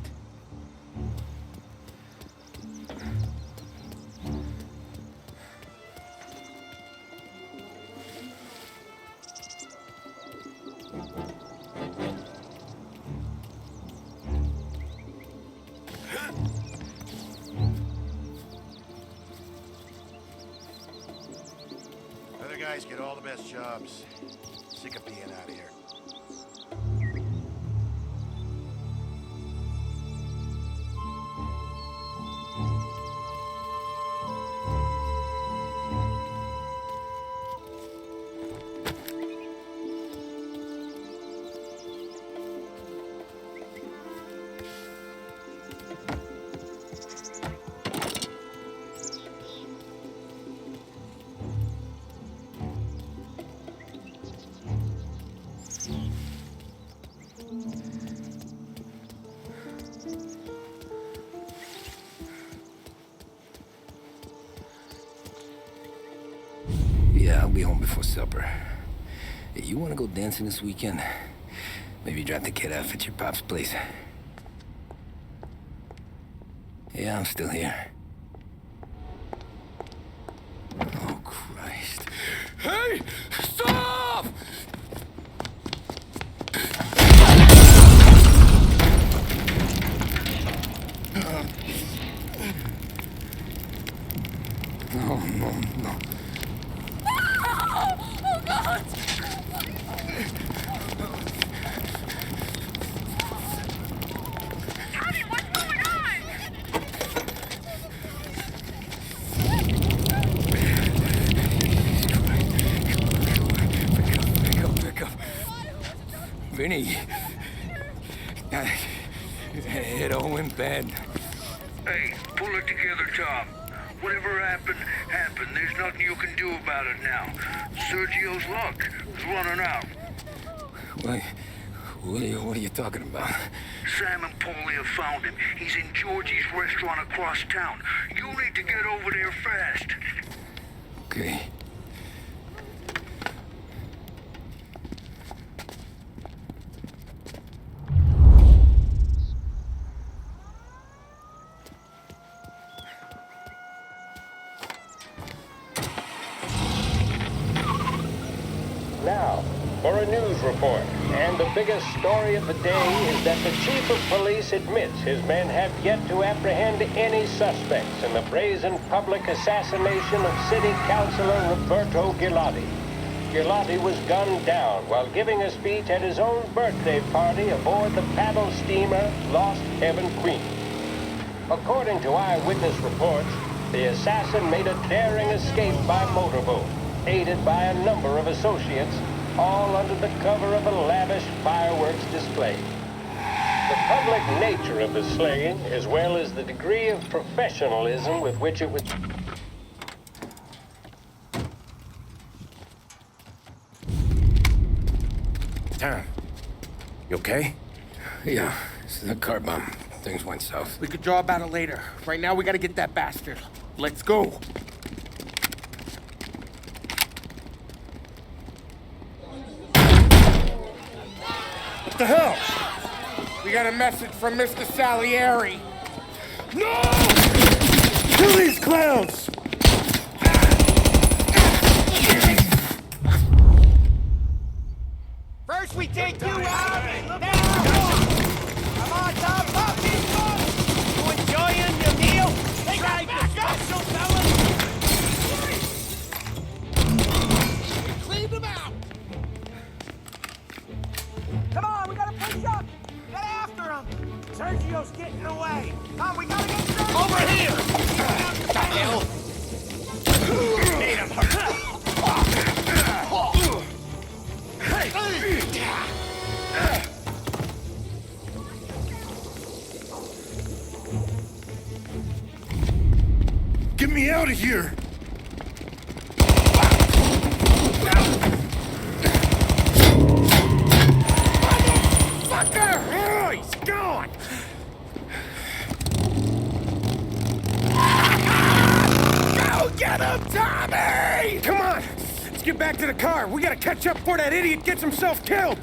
Other guys get all the best jobs. Sick of being out of here. Yeah, I'll be home before supper. Hey, you wanna go dancing this weekend? Maybe drop the kid off at your pop's place. Yeah, I'm still here. Oh, Christ. Hey! Stop! No, no, no. Oh, God! Tony, what's going on? Pick up. Vinny. It all went bad. Hey, pull it together, Tom. Whatever happened, happened. There's nothing you can do about it now. Sergio's luck is running out. What are you talking about? Sam and Paulie have found him. He's in Georgie's restaurant across town. You need to get over there fast. Okay. Now, for a news report. And the biggest story of the day is that the chief of police admits his men have yet to apprehend any suspects in the brazen public assassination of City Councilor Roberto Gilotti. Gilotti was gunned down while giving a speech at his own birthday party aboard the paddle steamer Lost Heaven Queen. According to eyewitness reports, the assassin made a daring escape by motorboat, aided by a number of associates, all under the cover of a lavish fireworks display. The public nature of the slaying, as well as the degree of professionalism with which it was... Tom, you okay? Yeah, it's a car bomb. Things went south. We could draw about it later. Right now, we gotta get that bastard. Let's go. What the hell? We got a message from Mr. Salieri. No! Kill these clowns! First we take you out, now! Come on, Tom, pop these guns! You enjoying your meal? They got the special, fellas! We cleaned them out! Come on, we gotta push up! Get after him! Sergio's getting away! Come, we gotta get Sergio! Over here! What the hell? Made him hurt! Get me out of here! Fucker! Oh, he's gone! Go get him, Tommy! Come on! Let's get back to the car. We gotta catch up before that idiot gets himself killed!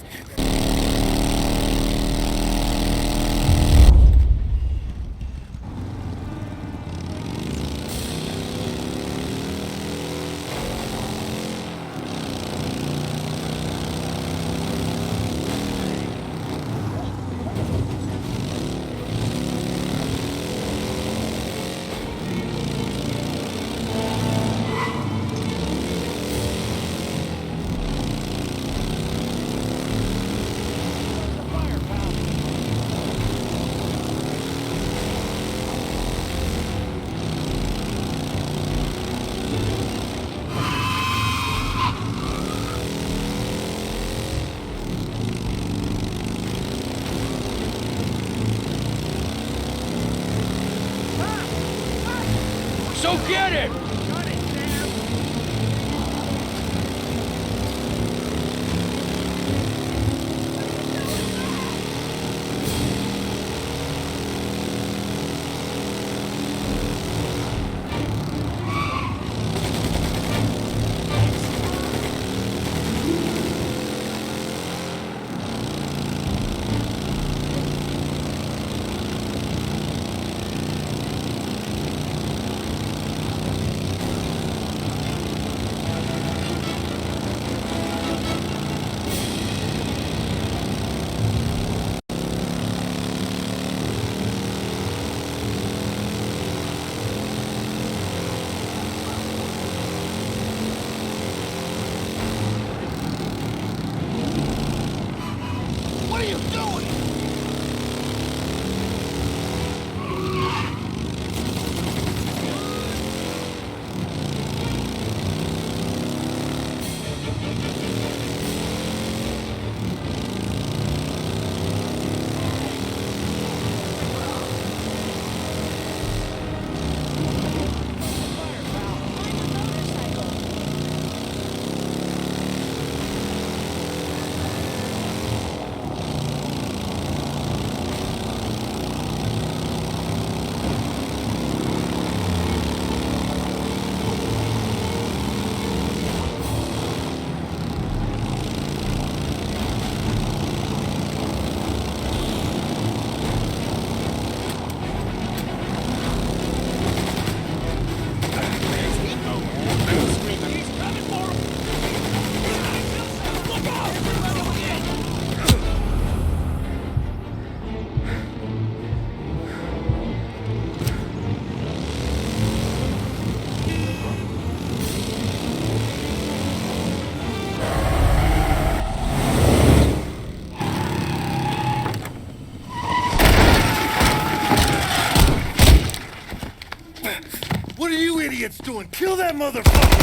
Someone kill that motherfucker!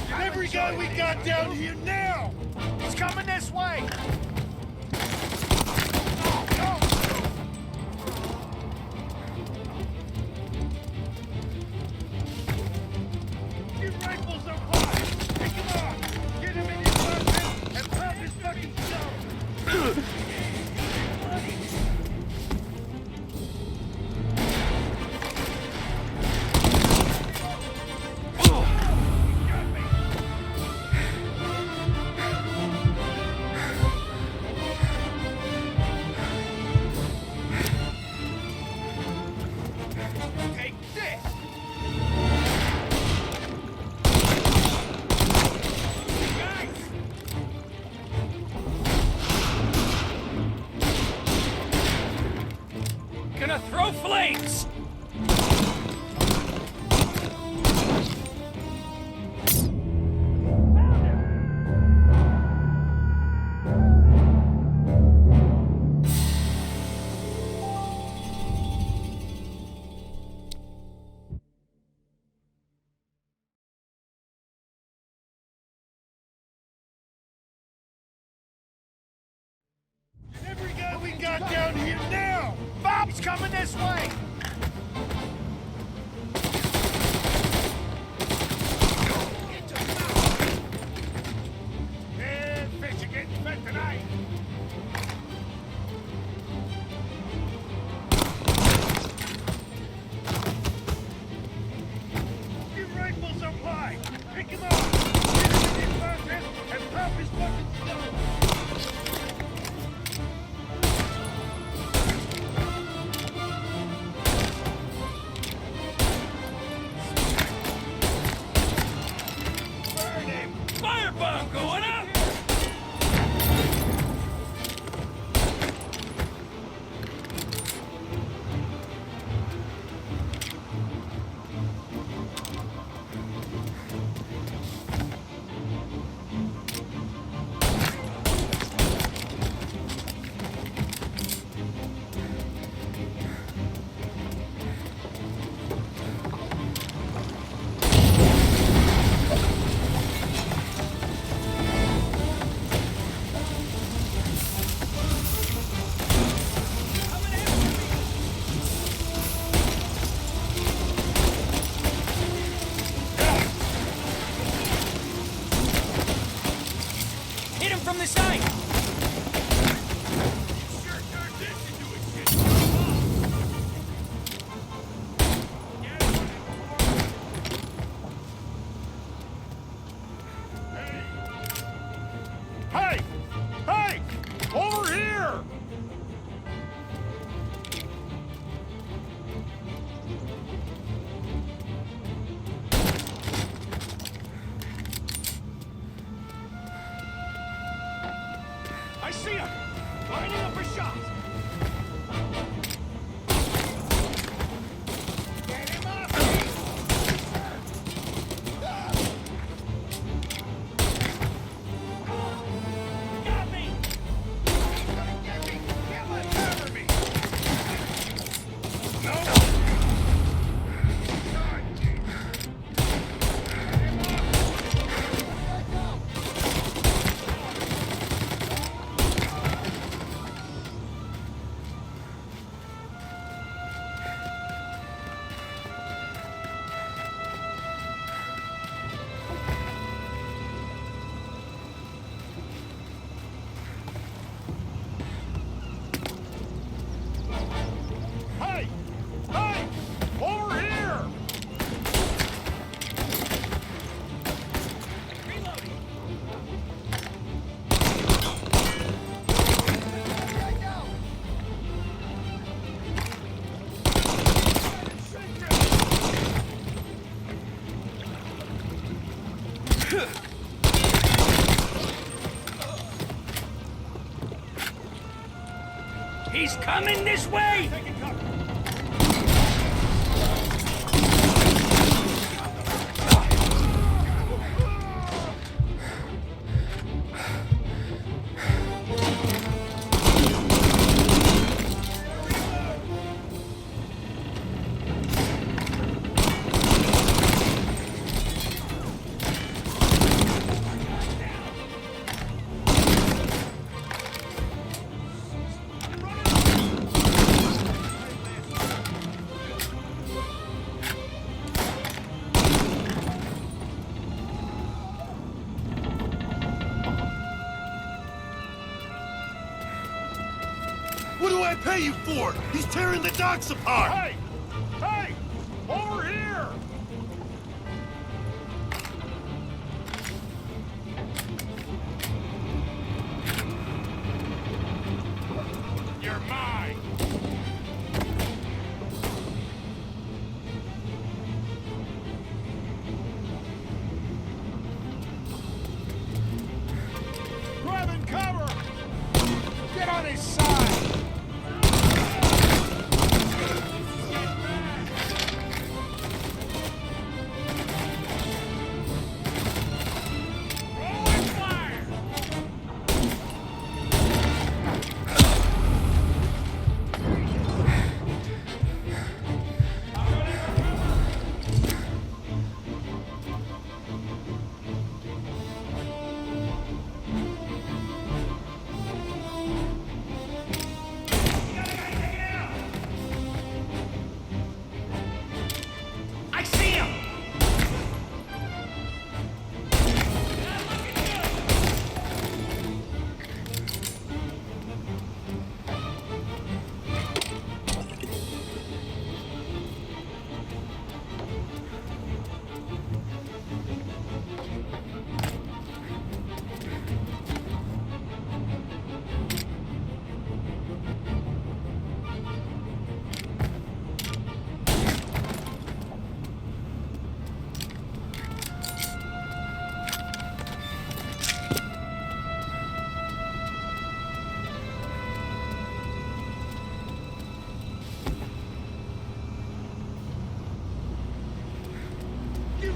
Get every guy we got down here now! He's coming this way! Get rifles up high! Pick him off! Get him in his weapon and pop his fucking skull! Take this! Gonna throw flames! Every guy we got down here now! Bob's coming this way! Yeah, fish are getting fed tonight! Get rifles up high! Pick him up! Get him in his weapon and pop his fucking skull! Firebomb going up! Hit him from the side! Hey! Hey! Over here! I see him! Lining up a shot! Get him off me! Got me! He's gonna get me! Can't let cover me! No! God, get him off! Let go! Hey! Hey! Over here! Reloading! Right now! He's coming this way! Taking cover! do I pay you for it? He's tearing the docks apart! Hey! Hey! Over here! You're mine! Grabbing cover! Get on his side!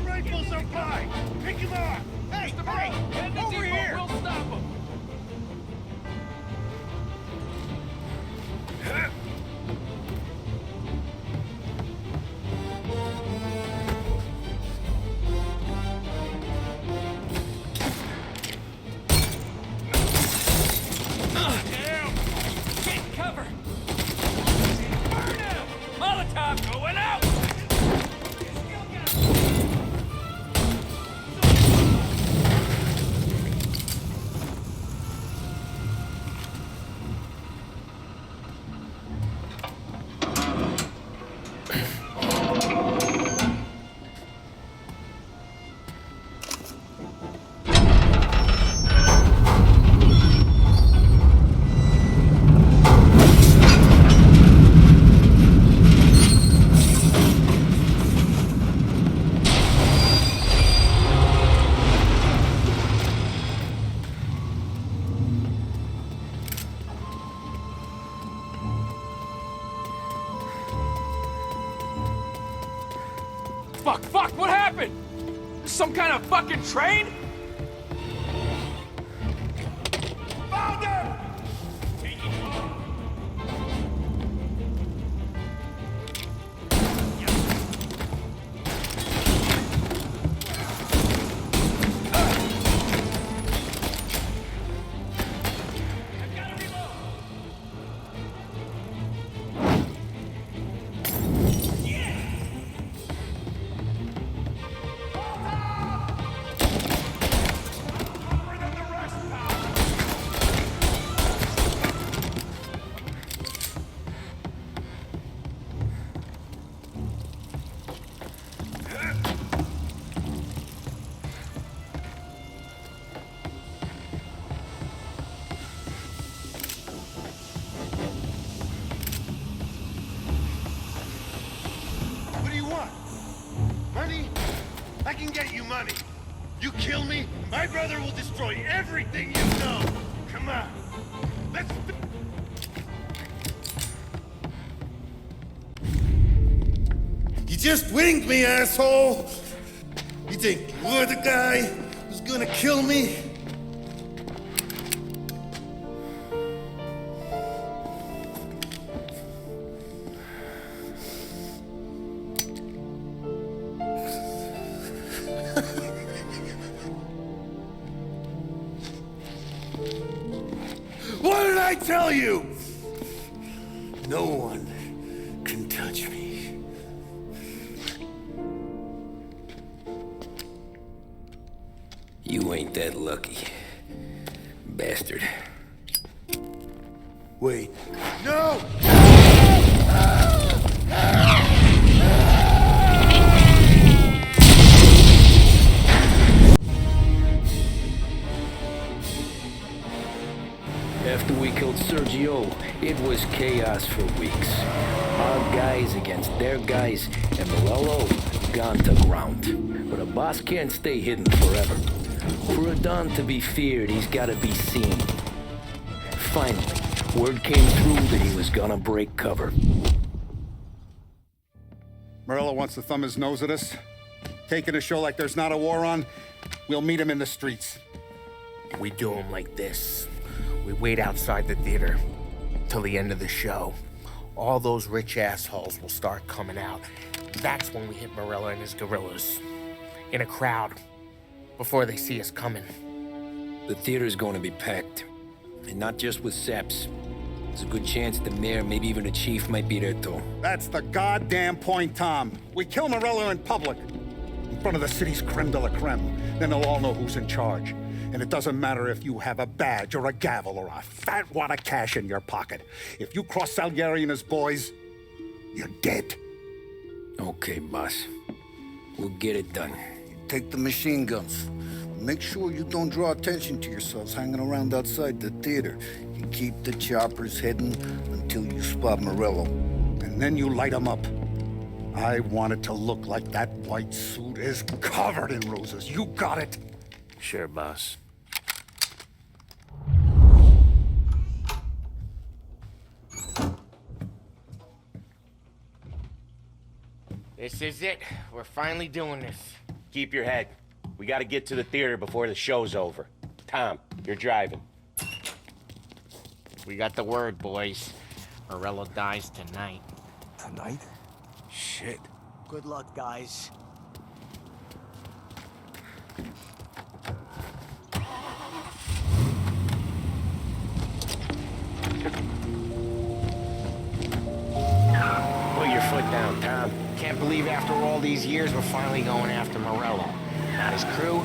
Rifles are by! Pick him up! Hey! Hey! Over here! We'll stop him! Damn! Get cover! Burn him! Molotov going out! Fuck, what happened? Some kind of fucking train? Found him! I can get you money. You kill me, my brother will destroy everything you know. Come on. Let's... You just winged me, asshole! You think you're the guy who's gonna kill me? What did I tell you? No one can touch me. You ain't that lucky, bastard. Wait. No! After we killed Sergio, it was chaos for weeks. Our guys against their guys, and Morello gone to ground. But a boss can't stay hidden forever. For a Don to be feared, he's gotta be seen. Finally, word came through that he was gonna break cover. Morello wants to thumb his nose at us. Taking a show like there's not a war on, we'll meet him in the streets. We do him like this. We wait outside the theater till the end of the show. All those rich assholes will start coming out. That's when we hit Morello and his guerrillas. In a crowd, before they see us coming. The theater's going to be packed. And not just with saps. There's a good chance the mayor, maybe even the chief, might be there too. That's the goddamn point, Tom. We kill Morello in public. In front of the city's creme de la creme. Then they'll all know who's in charge. And it doesn't matter if you have a badge or a gavel or a fat wad of cash in your pocket. If you cross Salieri and his boys, you're dead. Okay, boss. We'll get it done. Take the machine guns. Make sure you don't draw attention to yourselves hanging around outside the theater. You keep the choppers hidden until you spot Morello. And then you light them up. I want it to look like that white suit is covered in roses. You got it? Sure, boss. This is it. We're finally doing this. Keep your head. We gotta get to the theater before the show's over. Tom, you're driving. We got the word, boys. Morello dies tonight. Tonight? Shit. Good luck, guys. Put your foot down, Tom. Can't believe after all these years we're finally going after Morello. Not his crew,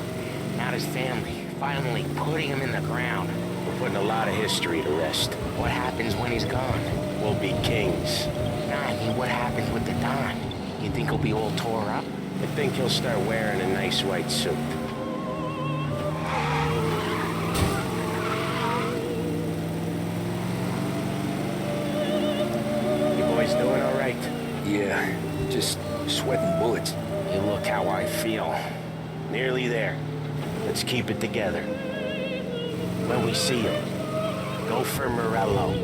not his family. Finally putting him in the ground. We're putting a lot of history to rest. What happens when he's gone? We'll be kings. Nah, I mean, what happens with the Don? You think he'll be all tore up? I think he'll start wearing a nice white suit. You boys doing all right? Yeah, just sweating bullets. You look how I feel. Nearly there. Let's keep it together. When we see him, go for Morello.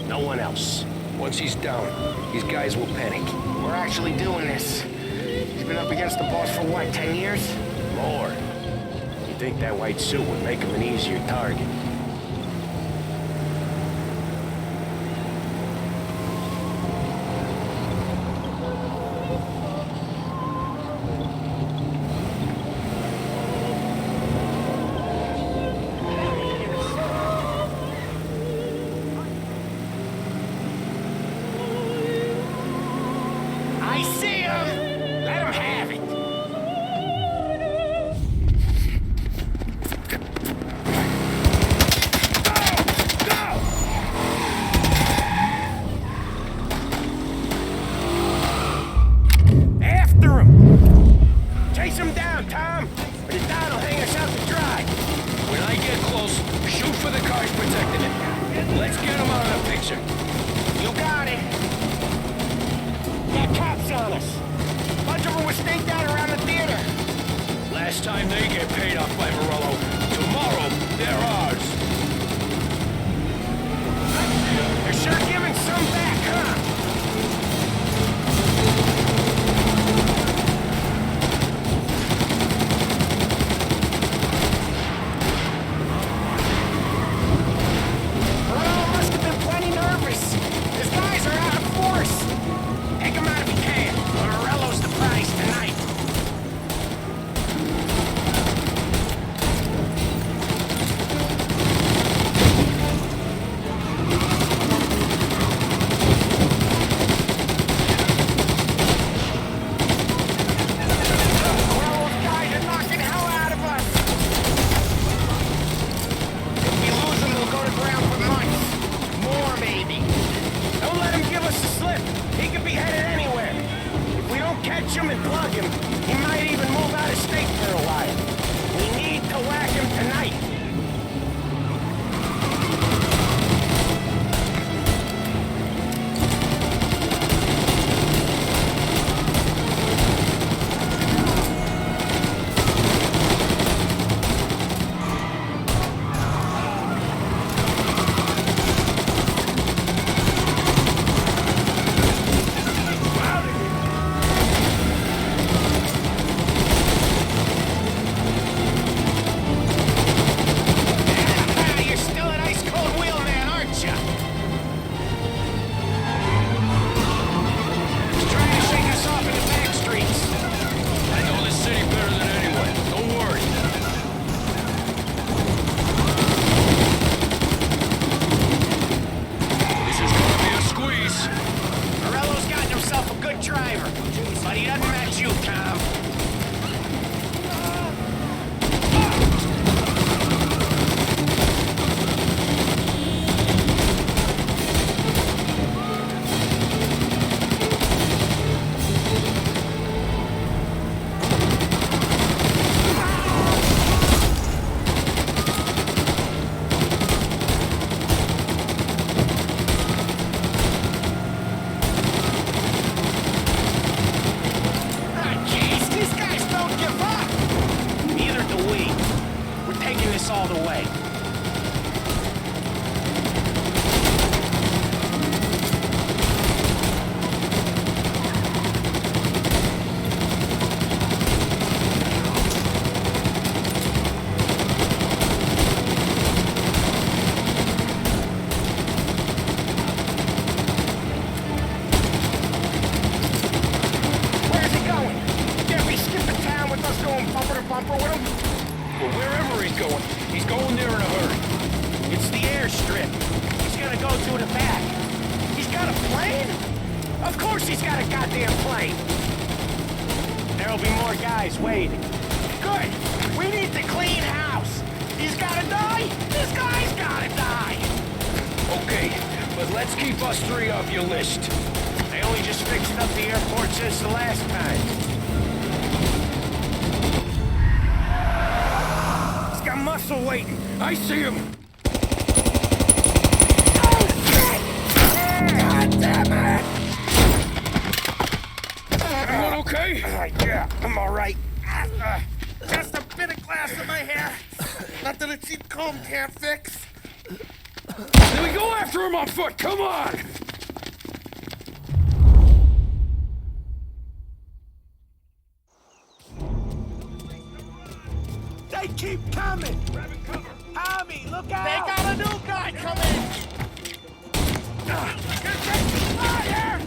No one else. Once he's down, these guys will panic. We're actually doing this. He's been up against the boss for what, 10 years? More. You think that white suit would make him an easier target? I see him! Let him have it! After him! Chase him down, Tom! Or the Don will hang us out to dry! When I get close, shoot for the cars protecting it. Let's get him out of the picture. You got it! Got cops on us! Bunch of them were staked out around the theater! Last time they get paid off by Morello, tomorrow they're ours. They're sure giving some back, huh? Morello must have been plenty nervous. His guys are out of force. Take him out if you can. Morello's the prize tonight. all the way. Waiting. Good! We need to clean house! He's gotta die! This guy's gotta die! Okay, but let's keep us three off your list. They only just fixed up the airport since the last time. He's got muscle waiting. I see him! Oh, shit! God damn it! Everyone okay? Yeah, I'm all right. Just a bit of glass in my hair. Nothing a cheap comb can't fix. Then we go after him on foot, come on! They keep coming! Tommy, look out! They got a new guy coming! Get fire!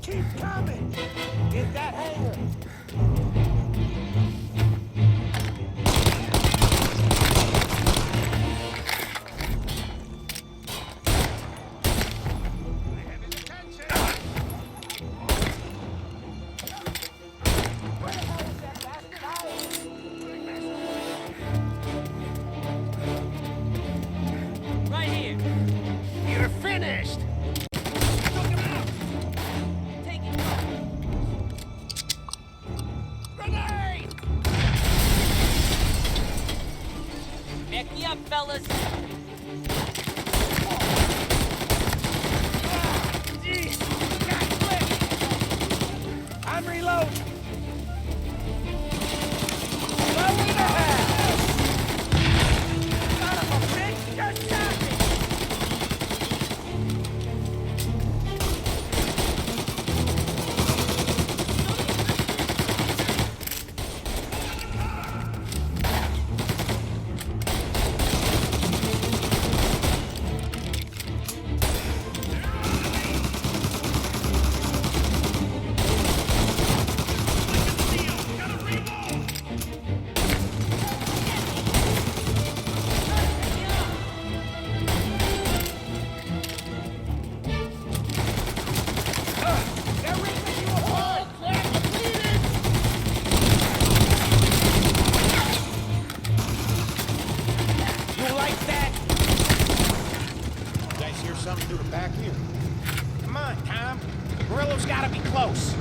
Keep coming! Get that hangar! Right here! You're finished! Take it! Murillo's gotta be close.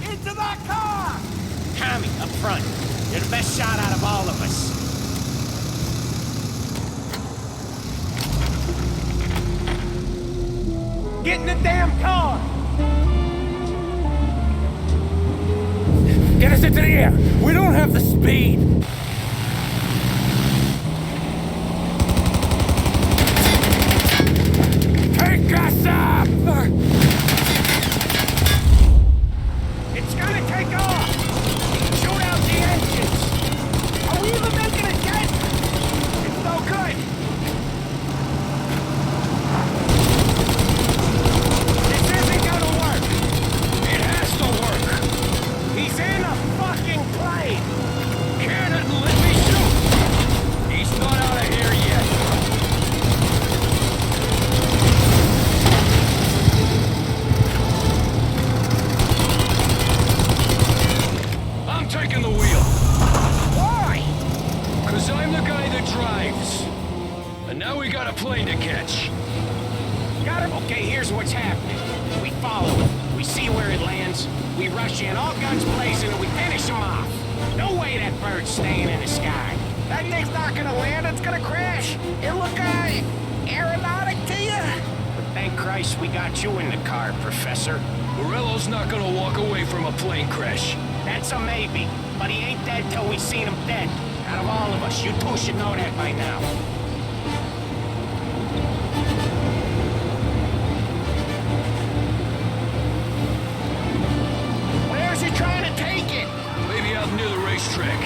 Into that car! Tommy, up front. You're the best shot out of all of us. Get in the damn car! Get us into the air! We don't have the speed! Take us up! It's gonna take off! Shoot out the engines! Are we even making a dent? It's no good! This isn't gonna work! It has to work! He's in a fucking plane! Cannon, let me shoot! He's not out of here yet! I'm taking the wheel. Why? Cause I'm the guy that drives. And now we got a plane to catch. Got him? Okay, here's what's happening. We follow him. We see where it lands. We rush in, all guns blazing, and we finish him off. No way that bird's staying in the sky. That thing's not gonna land, it's gonna crash. It look, aeronautic to you? But thank Christ we got you in the car, Professor. Murillo's not gonna walk away from a plane crash. That's a maybe, but he ain't dead till we seen him dead. Out of all of us, you two should know that by now. Where's he trying to take it? Maybe out near the racetrack.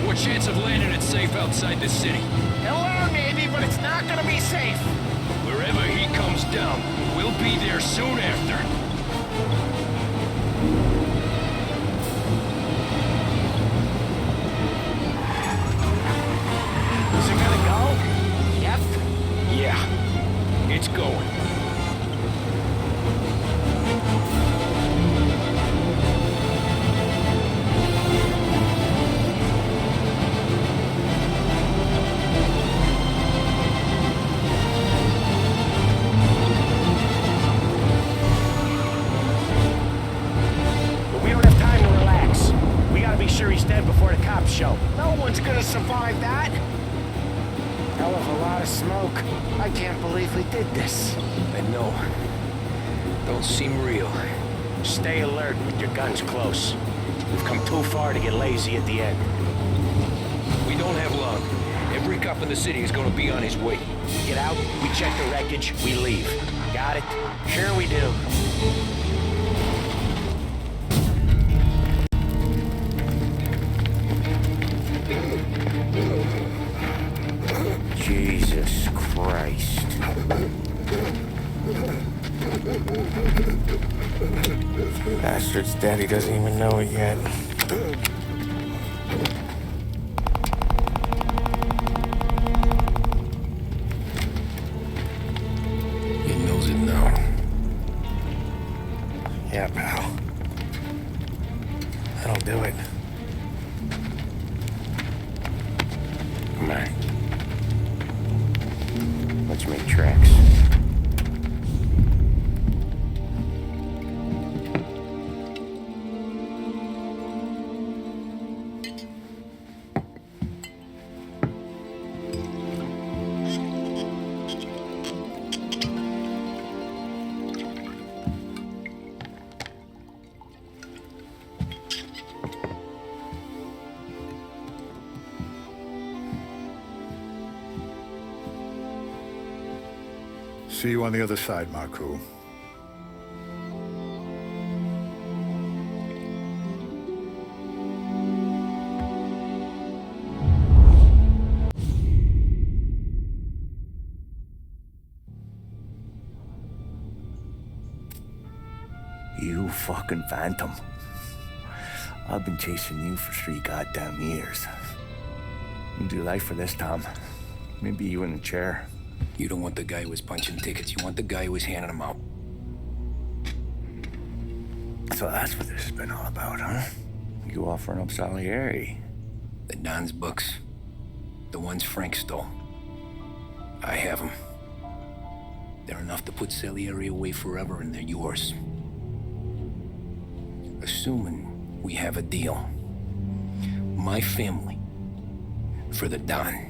What chance of landing it safe outside the city? He'll learn, maybe, but it's not gonna be safe. Wherever he comes down, we'll be there soon after. Is it gonna go? Yep. Yeah, it's going. But we don't have time to relax. We gotta be sure he's dead before the cops show. No one's gonna survive that. Hell of a lot of smoke. I can't believe we did this. I know. Don't seem real. Stay alert with your guns close. We've come too far to get lazy at the end. We don't have long. Every cop in the city is gonna be on his way. Get out, we check the wreckage, we leave. Got it? Sure we do. Jesus Christ. Bastard's daddy doesn't even know it yet. He knows it now. Yeah, pal. That'll do it. Come on. Let's make tracks. See you on the other side, Marco. You fucking phantom. I've been chasing you for 3 goddamn years. You do life for this, Tom. Maybe you in a chair. You don't want the guy who was punching tickets. You want the guy who was handing them out. So that's what this has been all about, huh? You offering up Salieri? The Don's books. The ones Frank stole. I have them. They're enough to put Salieri away forever, and they're yours. Assuming we have a deal. My family for the Don.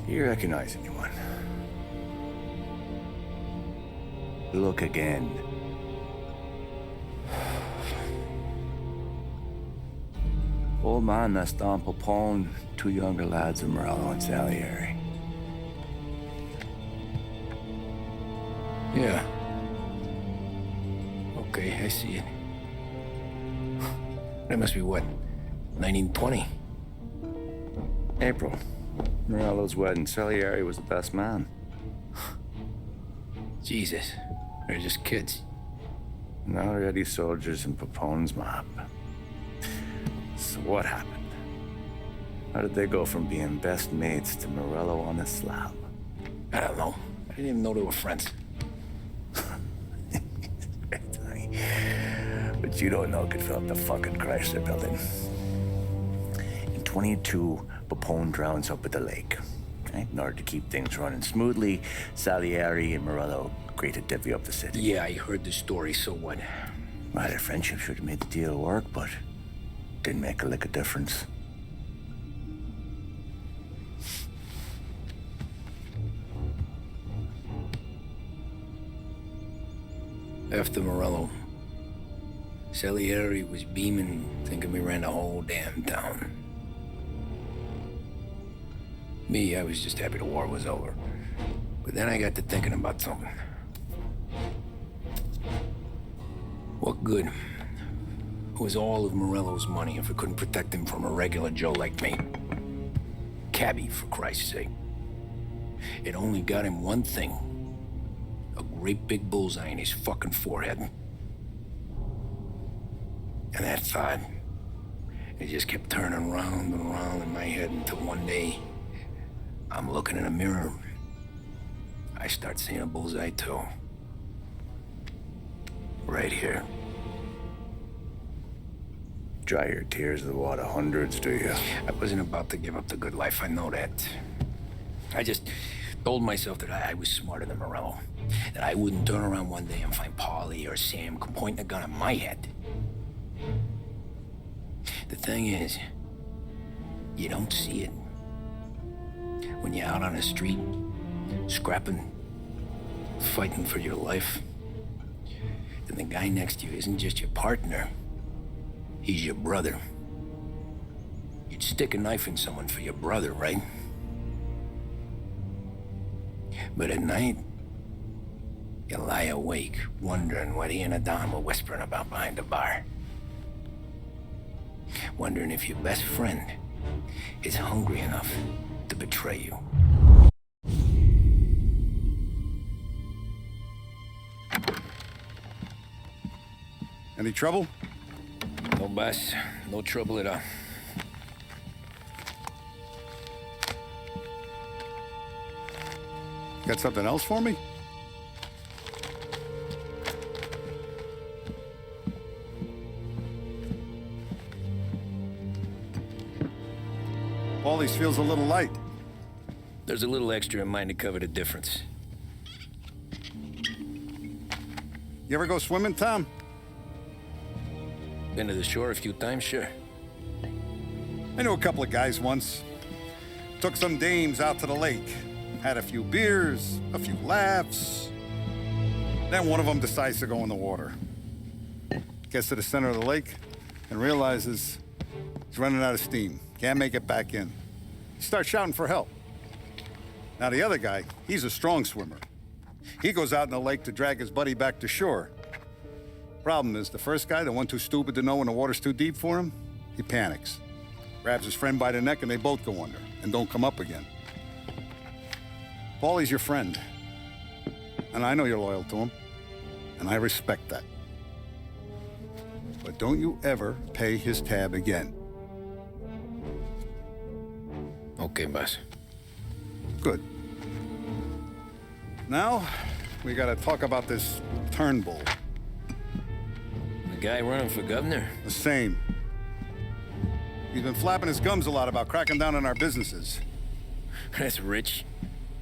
You recognize anyone? Look again. Old man, that's Don Popone, two younger lads of Morello and Salieri. Yeah. Okay, I see it. That must be what, 1920? April. Morello's wedding. Salieri was the best man. Jesus, they're just kids. Now already soldiers in Papone's mob. So what happened? How did they go from being best mates to Morello on the slab? I don't know. I didn't even know they were friends. But you don't know could fill up the fucking Chrysler building. In 22, Popone drowns up at the lake. Right? In order to keep things running smoothly, Salieri and Morello agreed to divvy up the city. Yeah, I heard the story, so what? Well, their friendship should have made the deal work, but didn't make a lick of difference. After Morello, Salieri was beaming, thinking we ran the whole damn town. Me, I was just happy the war was over. But then I got to thinking about something. What good was all of Morello's money if it couldn't protect him from a regular Joe like me? Cabbie, for Christ's sake. It only got him one thing. A great big bullseye in his fucking forehead. And that thought, it just kept turning round and round in my head until one day, I'm looking in a mirror. I start seeing a bullseye too. Right here. Dry your tears of the water hundreds, do you? I wasn't about to give up the good life, I know that. I just told myself that I was smarter than Morello. That I wouldn't turn around one day and find Paulie or Sam pointing a gun at my head. The thing is, you don't see it. When you're out on the street, scrapping, fighting for your life, then the guy next to you isn't just your partner, he's your brother. You'd stick a knife in someone for your brother, right? But at night, you lie awake, wondering what he and Adam were whispering about behind the bar. Wondering if your best friend is hungry enough to betray you. Any trouble? No, boss. No trouble at all. Got something else for me? Paulie's feels a little light. There's a little extra in mine to cover the difference. You ever go swimming, Tom? Been to the shore a few times, sure. I knew a couple of guys once. Took some dames out to the lake. Had a few beers, a few laughs. Then one of them decides to go in the water. Gets to the center of the lake and realizes he's running out of steam. Can't make it back in. He starts shouting for help. Now the other guy, he's a strong swimmer. He goes out in the lake to drag his buddy back to shore. Problem is, the first guy, the one too stupid to know when the water's too deep for him, he panics. Grabs his friend by the neck and they both go under and don't come up again. Paulie's your friend. And I know you're loyal to him. And I respect that. But don't you ever pay his tab again. Okay, boss. Good. Now, we gotta talk about this Turnbull. The guy running for governor? The same. He's been flapping his gums a lot about cracking down on our businesses. That's rich.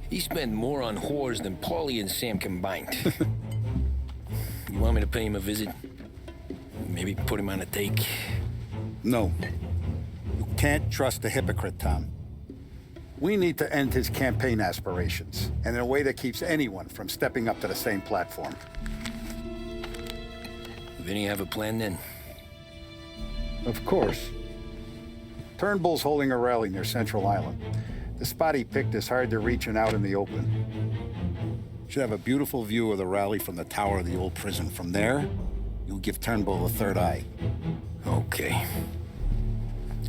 He spent more on whores than Paulie and Sam combined. You want me to pay him a visit? Maybe put him on a take? No. You can't trust a hypocrite, Tom. We need to end his campaign aspirations, and in a way that keeps anyone from stepping up to the same platform. Vinny have a plan then? Of course. Turnbull's holding a rally near Central Island. The spot he picked is hard to reach and out in the open. Should have a beautiful view of the rally from the tower of the old prison. From there, you'll give Turnbull a third eye. Okay.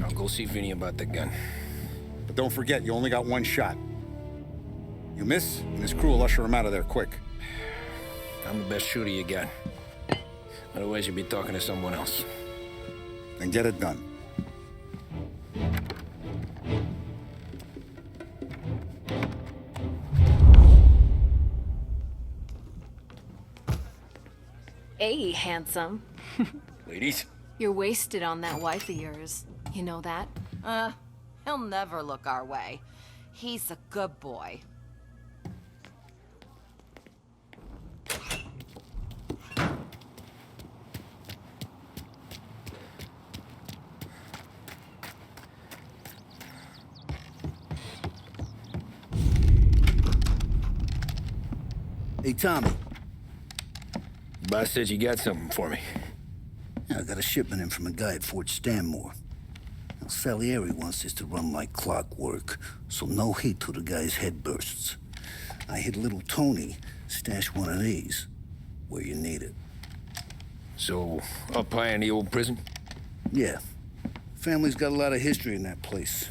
I'll go see Vinny about the gun. But don't forget, you only got one shot. You miss, and his crew will usher him out of there quick. I'm the best shooter you got. Otherwise, you'll be talking to someone else. Then get it done. Hey, handsome. Ladies? You're wasted on that wife of yours. You know that? He'll never look our way. He's a good boy. Hey, Tommy. Boss said you got something for me. Yeah, I got a shipment in from a guy at Fort Stanmore. Now, Salieri wants this to run like clockwork, so no heat till the guy's head bursts. I hit little Tony, stash one of these where you need it. So, up high in the old prison? Yeah. Family's got a lot of history in that place.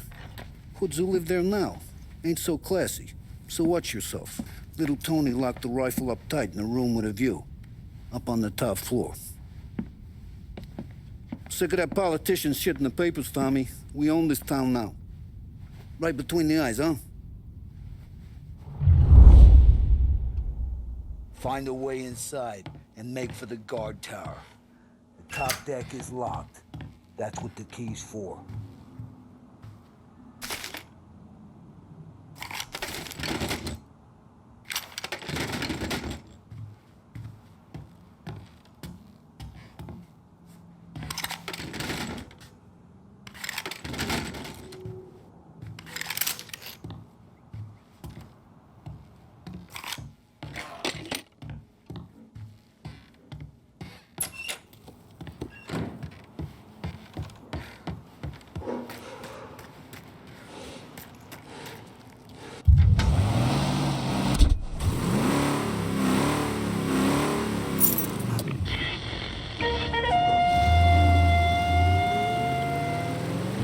Hoods who live there now ain't so classy, so watch yourself. Little Tony locked the rifle up tight in a room with a view, up on the top floor. Sick of that politician shit in the papers, Tommy. We own this town now. Right between the eyes, huh? Find a way inside and make for the guard tower. The top deck is locked. That's what the key's for.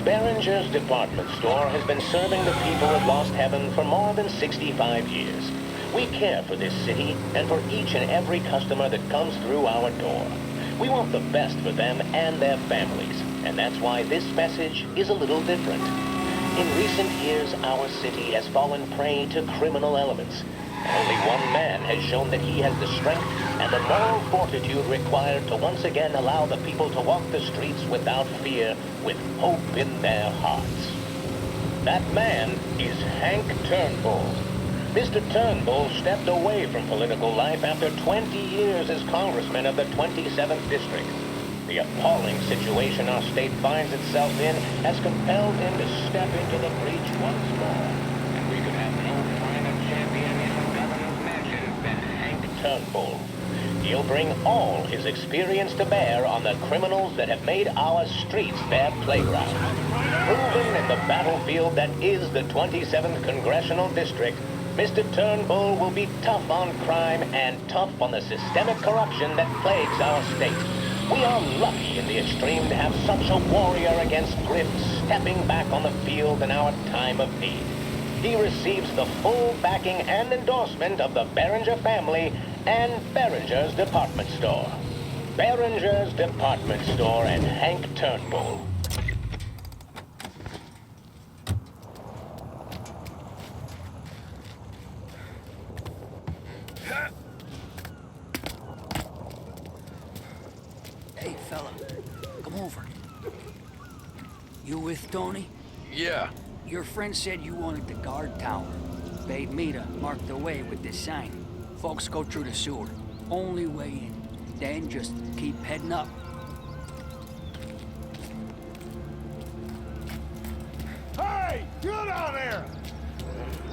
Behringer's department store has been serving the people of Lost Heaven for more than 65 years. We care for this city and for each and every customer that comes through our door. We want the best for them and their families, and that's why this message is a little different. In recent years, our city has fallen prey to criminal elements. Only one man has shown that he has the strength and the moral fortitude required to once again allow the people to walk the streets without fear, with hope in their hearts. That man is Hank Turnbull. Mr. Turnbull stepped away from political life after 20 years as congressman of the 27th District. The appalling situation our state finds itself in has compelled him to step into the breach once more. And we could have no finer champion in the governor's mansion than Hank Turnbull. He'll bring all his experience to bear on the criminals that have made our streets their playground. Proven in the battlefield that is the 27th Congressional District, Mr. Turnbull will be tough on crime and tough on the systemic corruption that plagues our state. We are lucky in the extreme to have such a warrior against grift stepping back on the field in our time of need. he receives the full backing and endorsement of the Behringer family and Behringer's Department Store. Behringer's Department Store and Hank Turnbull. Hey, fella, come over. You with Tony? Yeah. Your friend said you wanted the guard tower. Paid me to mark the way with this sign. Folks go through the sewer. Only way in. Then just keep heading up. Hey, get out there!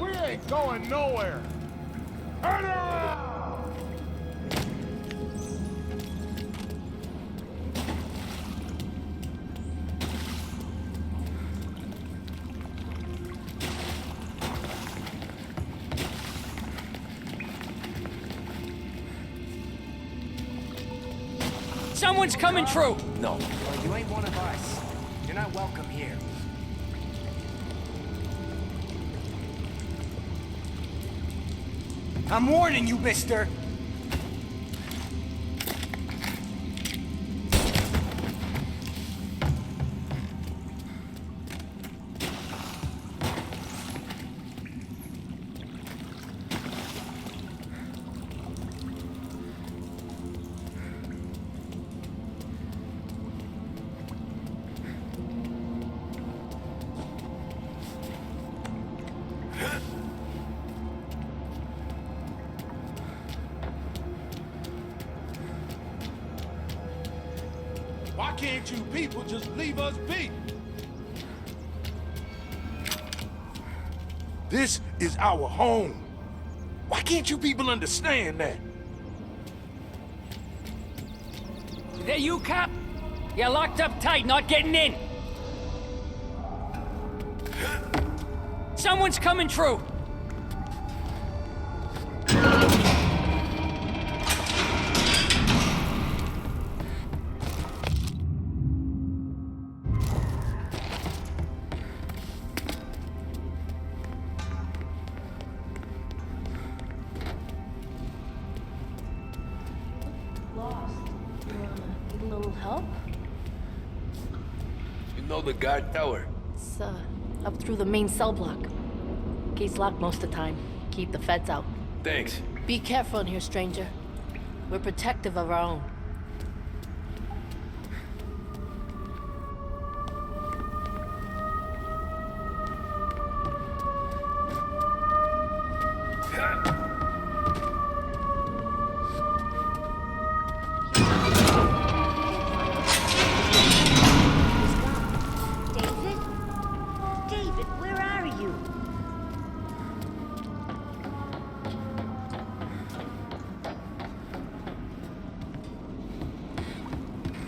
We ain't going nowhere. Turn around! Someone's coming through! No. Well, you ain't one of us. You're not welcome here. I'm warning you, mister! Why can't you people just leave us be? This is our home. Why can't you people understand that? That you, cop? You're locked up tight, not getting in. Someone's coming through. Need a little help? You know the guard tower? It's, up through the main cell block. Gate's locked most of the time. Keep the feds out. Thanks. Be careful in here, stranger. We're protective of our own.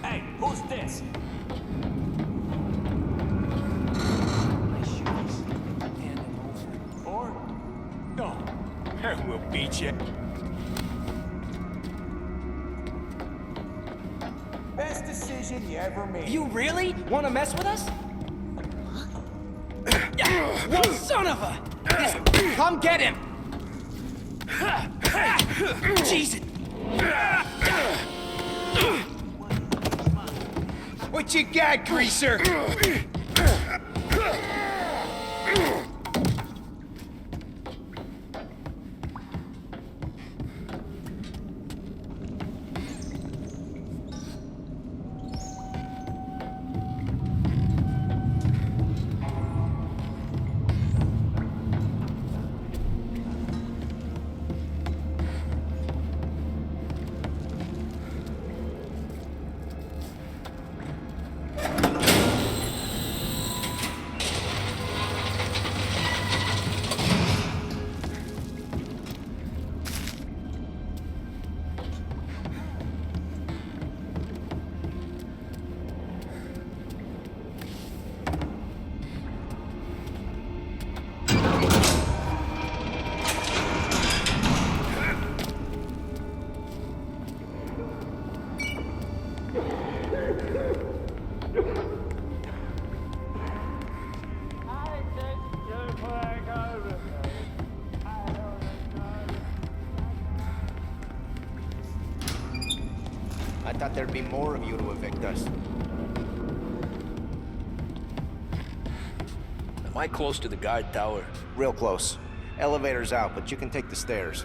Hey, who's this? Or? No. We'll beat you. Best decision you ever made. You really wanna mess with us? What son of a... Come get him! Jesus! What you got, greaser? I thought there'd be more of you to evict us. Am I close to the guard tower? Real close. Elevator's out, but you can take the stairs.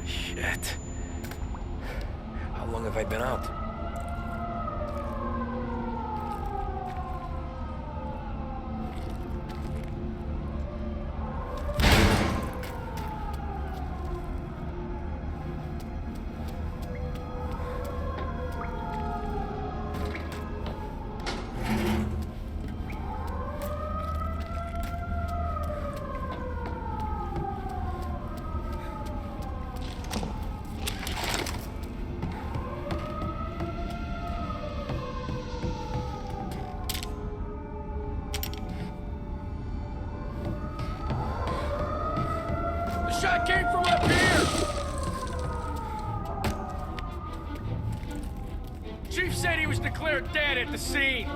Shit. How long have I been out? Shot came from up here! Chief said he was declared dead at the scene.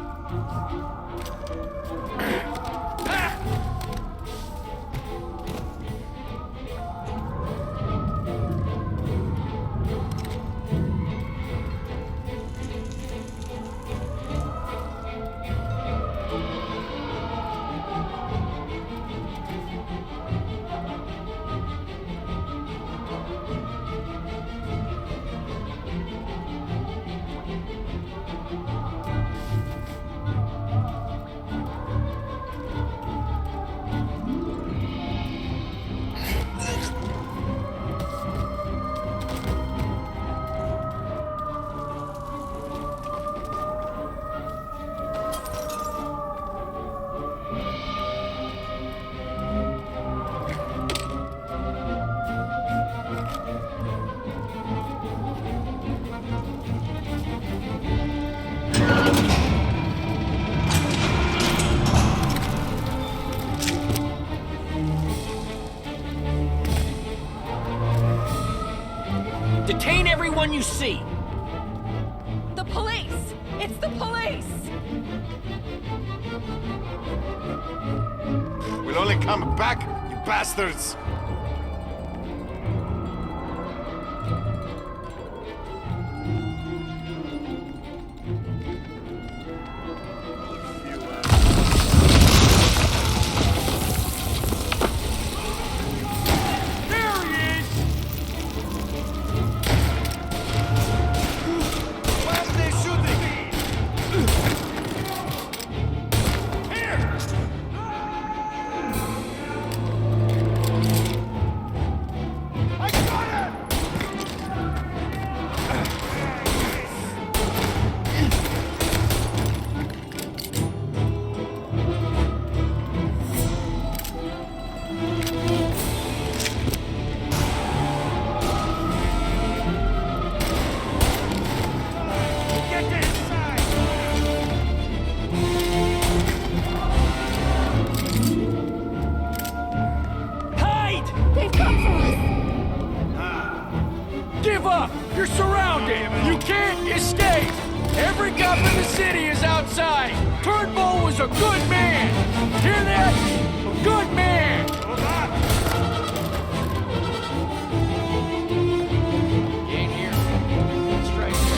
Detain everyone you see! The police! It's the police! We'll only come back, you bastards! You're surrounded. You can't escape. Every cop in the city is outside. Turnbull was a good man. Hear that? A good man. You ain't here. It's right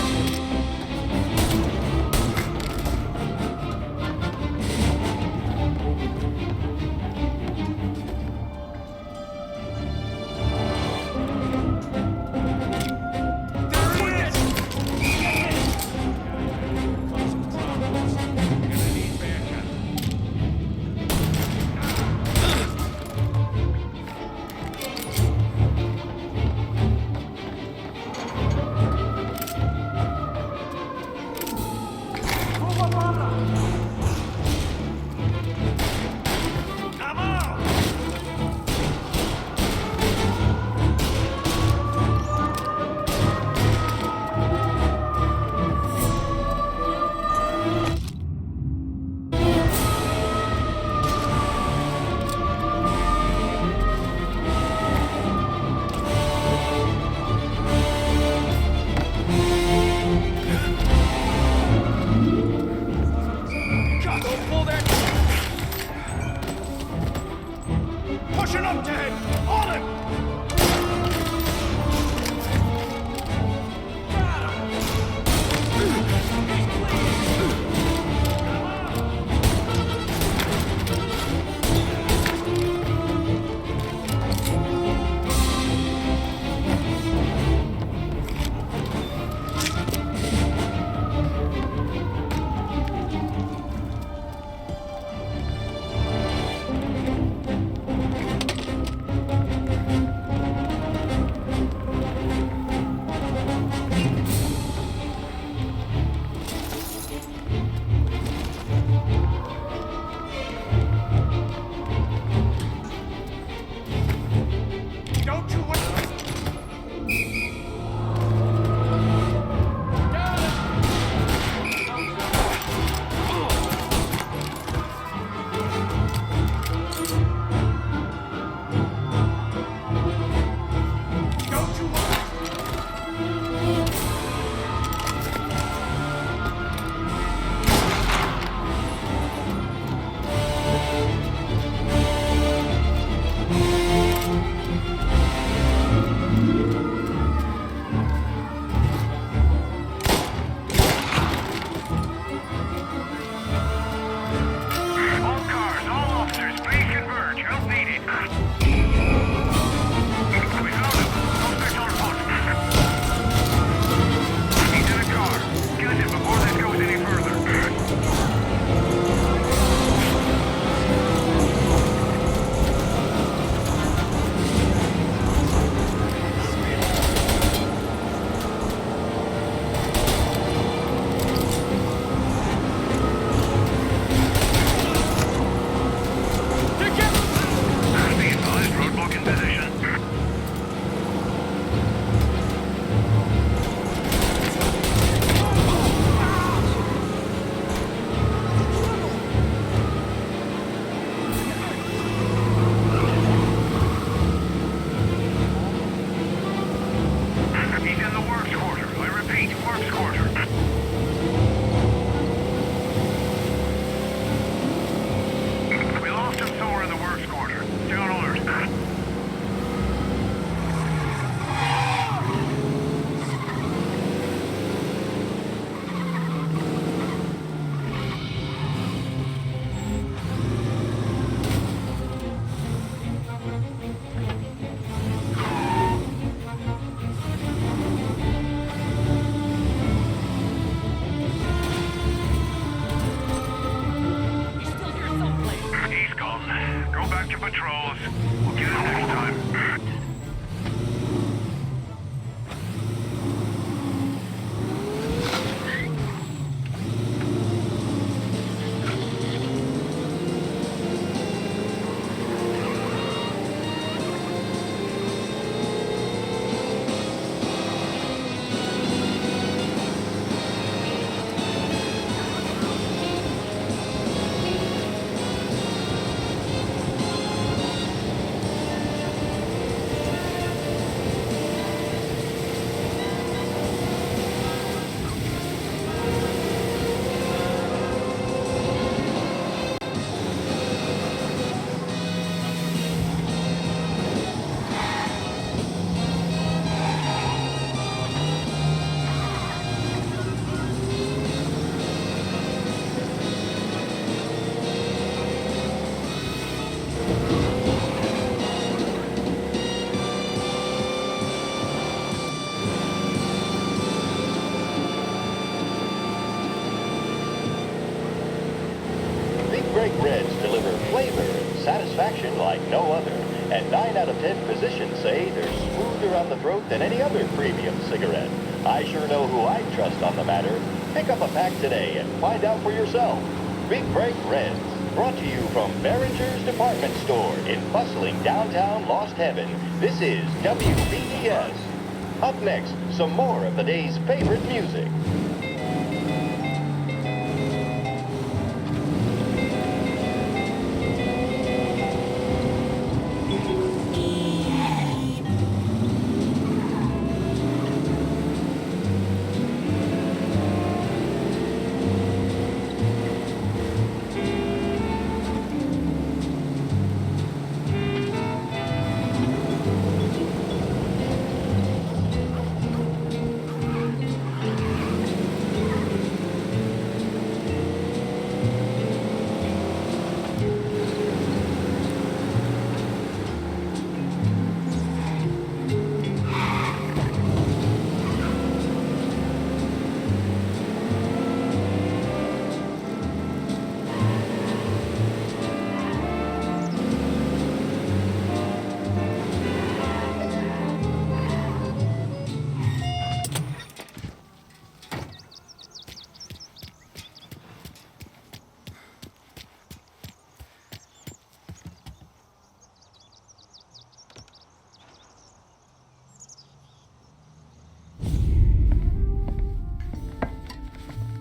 Break Reds deliver flavor and satisfaction like no other. And 9 out of 10 physicians say they're smoother on the throat than any other premium cigarette. I sure know who I trust on the matter. Pick up a pack today and find out for yourself. Big Break Reds, brought to you from Behringer's Department Store in bustling downtown Lost Heaven. This is WBES. Up next, some more of the day's favorite music.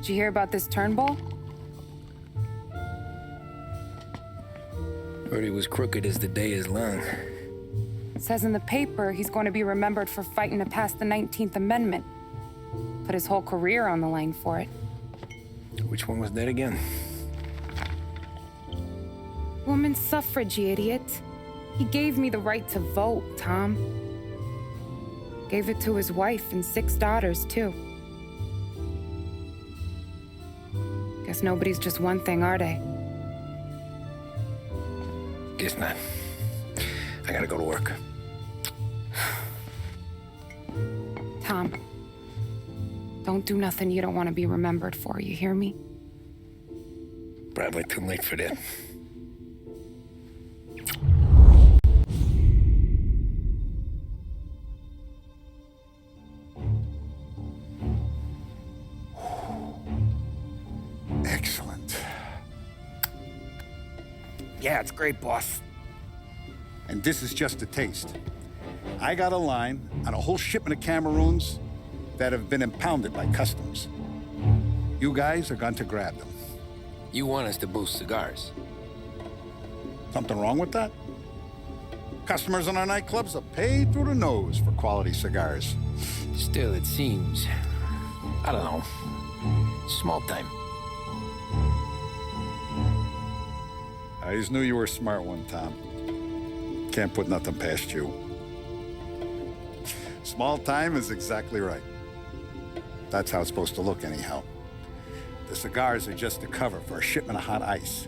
Did you hear about this Turnbull? Heard he was crooked as the day is long. It says in the paper he's going to be remembered for fighting to pass the 19th Amendment. Put his whole career on the line for it. Which one was that again? Women's suffrage, you idiot. He gave me the right to vote, Tom. Gave it to his wife and 6 daughters, too. Guess nobody's just one thing, are they? Guess not. I gotta go to work. Tom, don't do nothing you don't want to be remembered for, you hear me? Probably too late for that. Excellent. Yeah, it's great, boss. And this is just a taste. I got a line on a whole shipment of Cameroons that have been impounded by customs. You guys are going to grab them. You want us to boost cigars? Something wrong with that? Customers in our nightclubs are paid through the nose for quality cigars. Still, it seems... I don't know. Small time. I just knew you were a smart one, Tom. Can't put nothing past you. Small time is exactly right. That's how it's supposed to look, anyhow. The cigars are just a cover for a shipment of hot ice.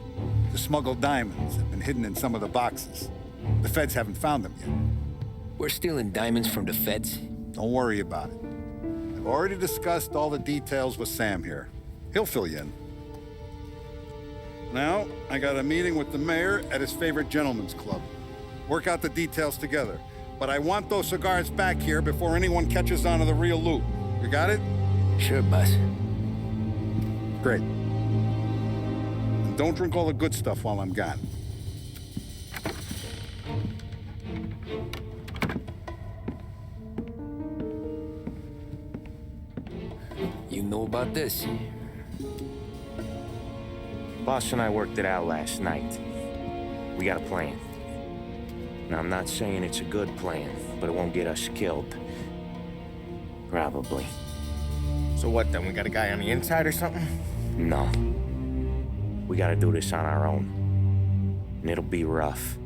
The smuggled diamonds have been hidden in some of the boxes. The feds haven't found them yet. We're stealing diamonds from the feds? Don't worry about it. I've already discussed all the details with Sam here. He'll fill you in. Now, I got a meeting with the mayor at his favorite gentleman's club. Work out the details together. But I want those cigars back here before anyone catches on to the real loot. You got it? Sure, boss. Great. And don't drink all the good stuff while I'm gone. You know about this? Boss and I worked it out last night. We got a plan. Now, I'm not saying it's a good plan, but it won't get us killed. Probably. So what then? We got a guy on the inside or something? No. We gotta do this on our own. And it'll be rough.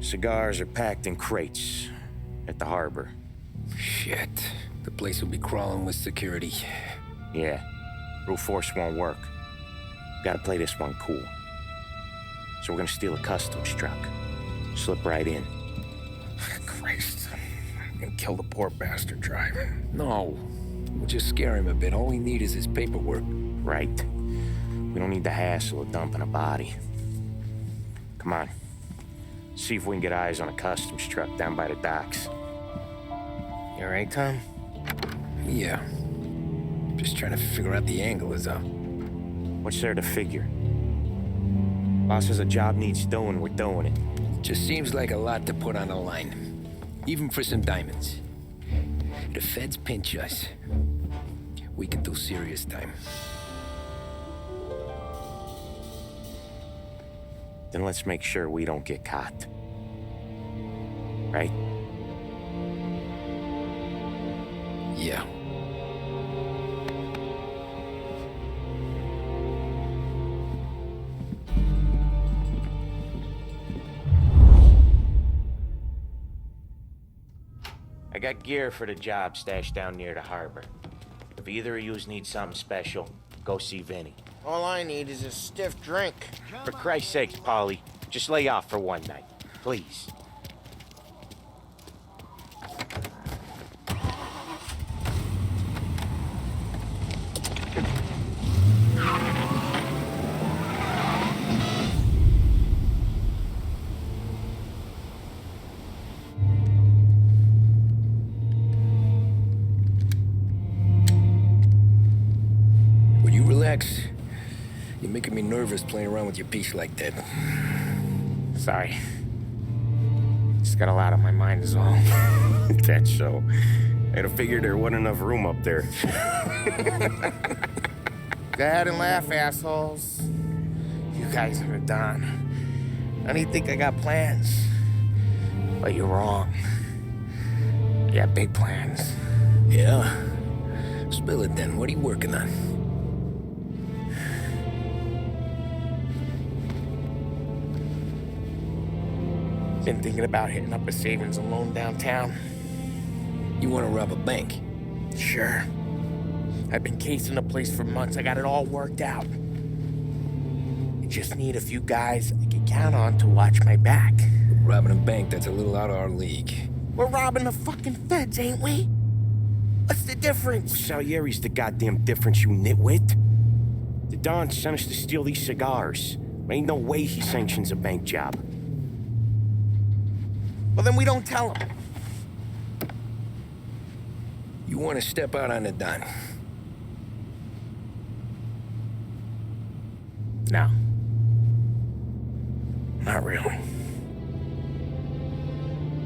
Cigars are packed in crates at the harbor. Shit. The place will be crawling with security. Yeah. Brute force won't work. Gotta play this one cool. So we're gonna steal a customs truck. Slip right in. Christ. I'm gonna kill the poor bastard driver. No. We'll just scare him a bit. All we need is his paperwork. Right. We don't need the hassle of dumping a body. Come on. See if we can get eyes on a customs truck down by the docks. You all right, Tom? Yeah. Just trying to figure out the angle is all. What's there to figure? Boss says a job needs doing, we're doing it. Just seems like a lot to put on the line. Even for some diamonds. The feds pinch us. We can do serious time. Then let's make sure we don't get caught. Right? Yeah. I got gear for the job stashed down near the harbor. If either of yous need something special, go see Vinny. All I need is a stiff drink. For Christ's sakes, Polly, just lay off for one night, please. You're making me nervous playing around with your piece like that. Sorry. Just got a lot on my mind is all. That's so. I'd have figured there wasn't enough room up there. Go ahead and laugh, assholes. You guys are done. I don't think I got plans. But you're wrong. I got big plans. Yeah? Spill it then. What are you working on? Been thinking about hitting up a savings and loan downtown. You want to rob a bank? Sure. I've been casing the place for months. I got it all worked out. I just need a few guys I can count on to watch my back. Robbing a bank, that's a little out of our league. We're robbing the fucking feds, ain't we? What's the difference? Salieri's the goddamn difference, you nitwit. The Don sent us to steal these cigars. Ain't no way he sanctions a bank job. Well, then we don't tell him. You want to step out on the Don? No. Not really.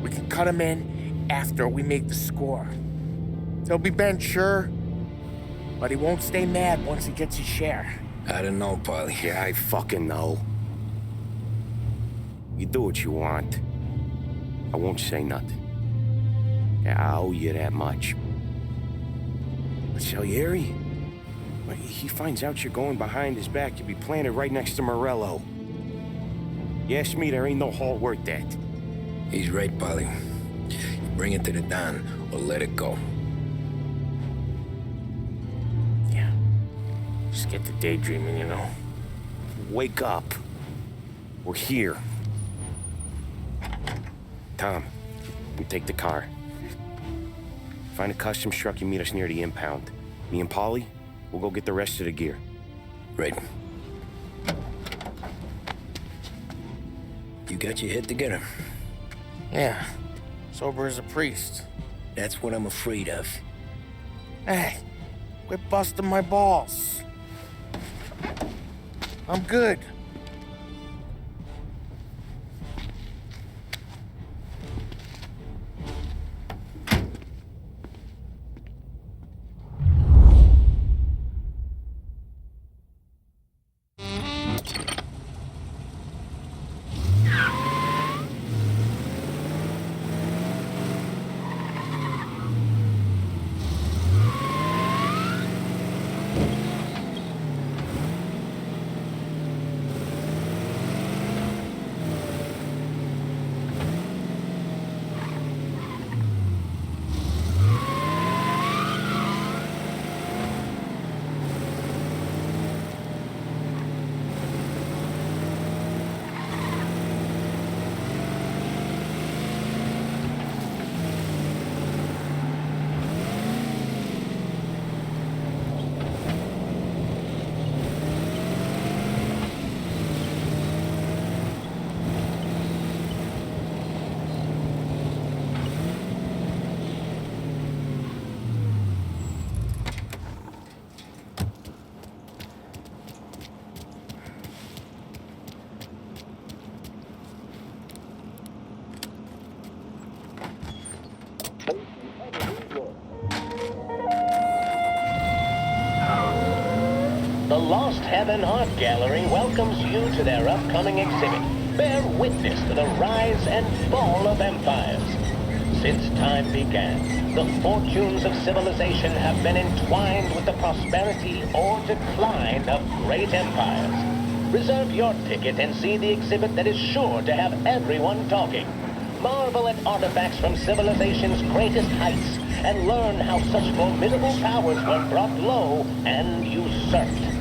We can cut him in after we make the score. He'll be bent, sure, but he won't stay mad once he gets his share. I don't know, Polly. Yeah, I fucking know. You do what you want. I won't say nothing. Yeah, I owe you that much. But Salieri, when he finds out you're going behind his back, you'll be planted right next to Morello. You ask me, there ain't no haul worth that. He's right, Polly. You bring it to the Don or let it go. Yeah. Just get to daydreaming, you know. Wake up. We're here. Tom, you take the car. Find a customs truck and meet us near the impound. Me and Polly, we'll go get the rest of the gear. Right. You got your head together? Yeah. Sober as a priest. That's what I'm afraid of. Hey, quit busting my balls. I'm good. the Lost Heaven Art Gallery welcomes you to their upcoming exhibit. Bear witness to the rise and fall of empires. Since time began, the fortunes of civilization have been entwined with the prosperity or decline of great empires. Reserve your ticket and see the exhibit that is sure to have everyone talking. Marvel at artifacts from civilization's greatest heights and learn how such formidable powers were brought low and usurped.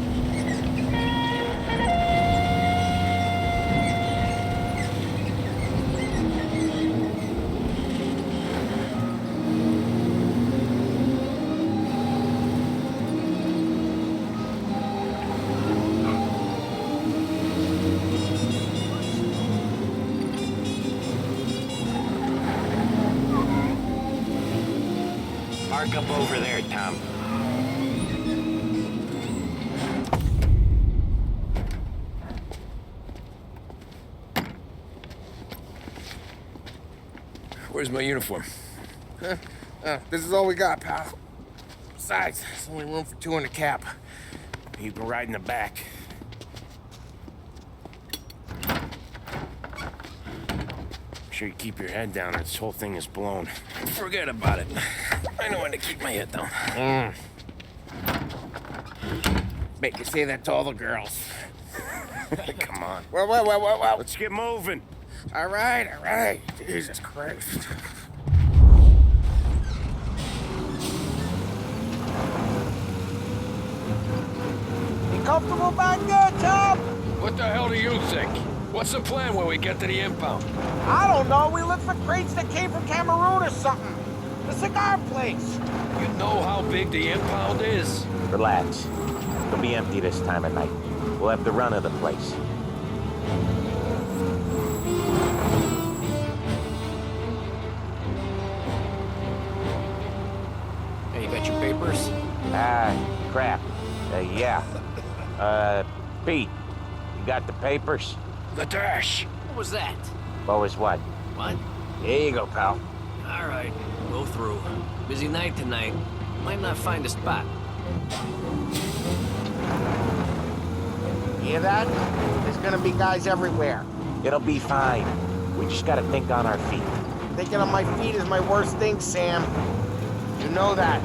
Park up over there, Tom. Where's my uniform? This is all we got, pal. Besides, there's only room for 2 in the cab. You can ride in the back. Make sure you keep your head down or this whole thing is blown. Forget about it. I know when to keep my head down. Make you say that to all the girls. Come on. Well. Let's get moving. All right. Jesus Christ. You comfortable back there, Tom? What the hell do you think? What's the plan when we get to the impound? I don't know. We look for crates that came from Cameroon or something. The cigar place. You know how big the impound is? Relax. It'll be empty this time of night. We'll have the run of the place. Hey, you got your papers? Crap. Yeah. Pete, you got the papers? The dash. What was that? What was what? What? Here you go, pal. All right, go through. Busy night tonight. Might not find a spot. Hear that? There's gonna be guys everywhere. It'll be fine. We just gotta think on our feet. Thinking on my feet is my worst thing, Sam. You know that.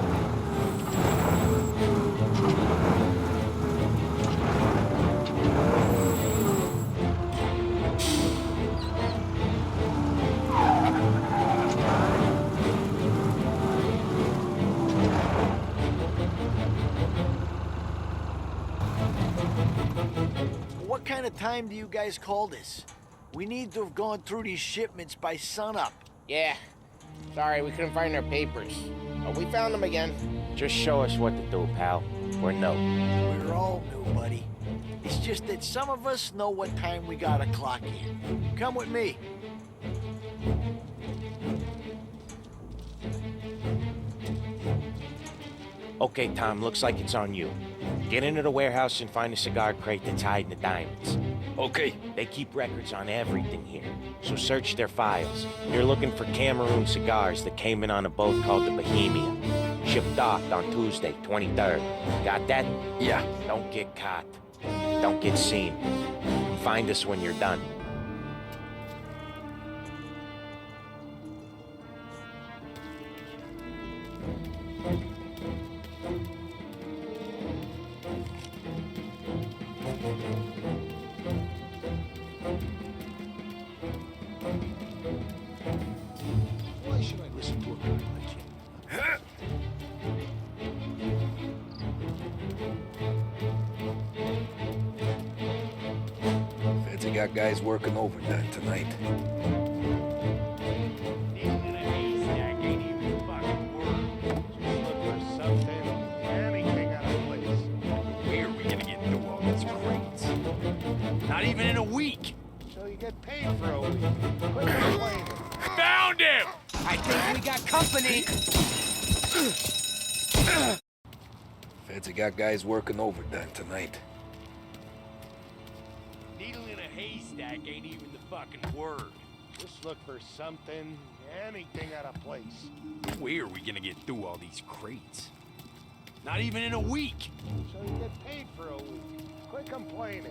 What kind of time do you guys call this? We need to have gone through these shipments by sunup. Yeah. Sorry, we couldn't find our papers. But we found them again. Just show us what to do, pal. We're new. We're all new, buddy. It's just that some of us know what time we gotta clock in. Come with me. Okay, Tom, looks like it's on you. Get into the warehouse and find a cigar crate that's hiding the diamonds. Okay. They keep records on everything here, so search their files. You're looking for Cameroon cigars that came in on a boat called the Bohemia. Ship docked on Tuesday, 23rd. Got that? Yeah. Don't get caught. Don't get seen. Find us when you're done. Why should I listen to a guy like you? Fancy got guys working overtime tonight. Where are we gonna get through all these crates? Not even in a week. So you get paid for a week. Quit complaining. Found him! I think we got company. Fancy got guys working overtime tonight. Needle in a haystack ain't even the fucking word. Just look for something, anything out of place. Where are we gonna get through all these crates? Not even in a week. So you get paid for a week. Quit complaining.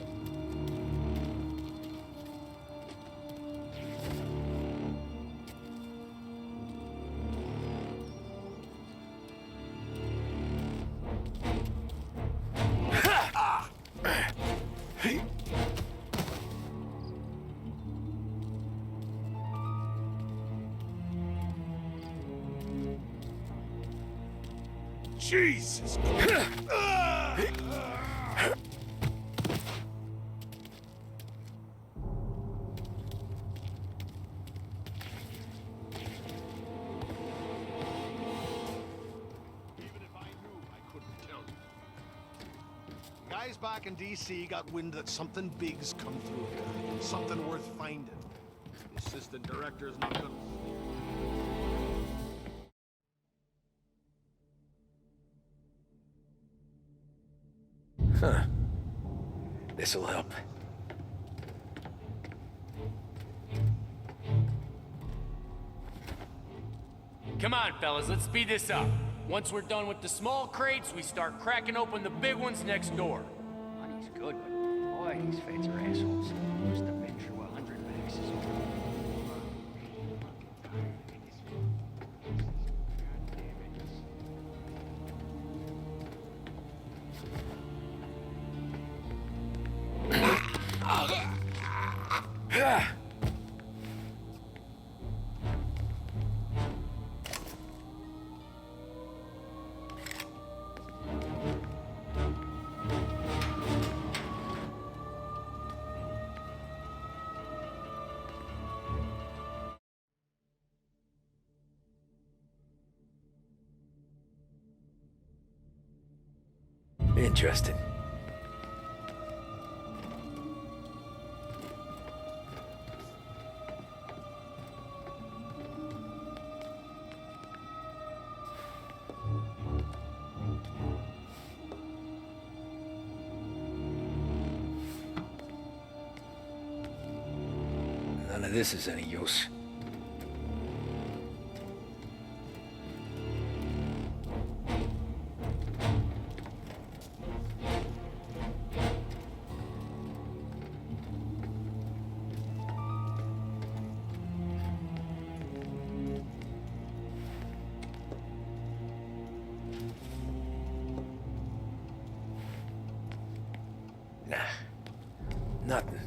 Jesus! Guys back in D.C. got wind that something big's come through here. Something worth finding. The assistant director's not gonna... Huh. This'll help. Come on, fellas, let's speed this up. Once we're done with the small crates, we start cracking open the big ones next door. Money's good, but boy, these feds are assholes. Who's the been through 100 maxes? Interesting. None of this is any use. Nah, nothing.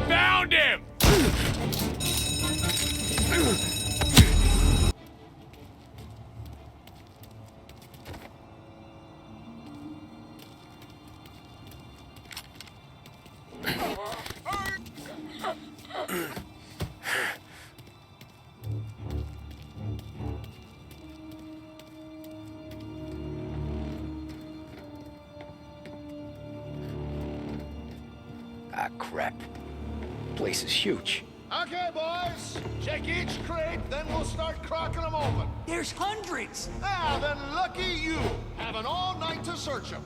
Found him! Ah, crap. Place is huge. Okay, boys. Check each crate, then we'll start cracking them open. There's hundreds! Ah, then lucky you. Having all night to search them.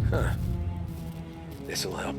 Huh. This'll help.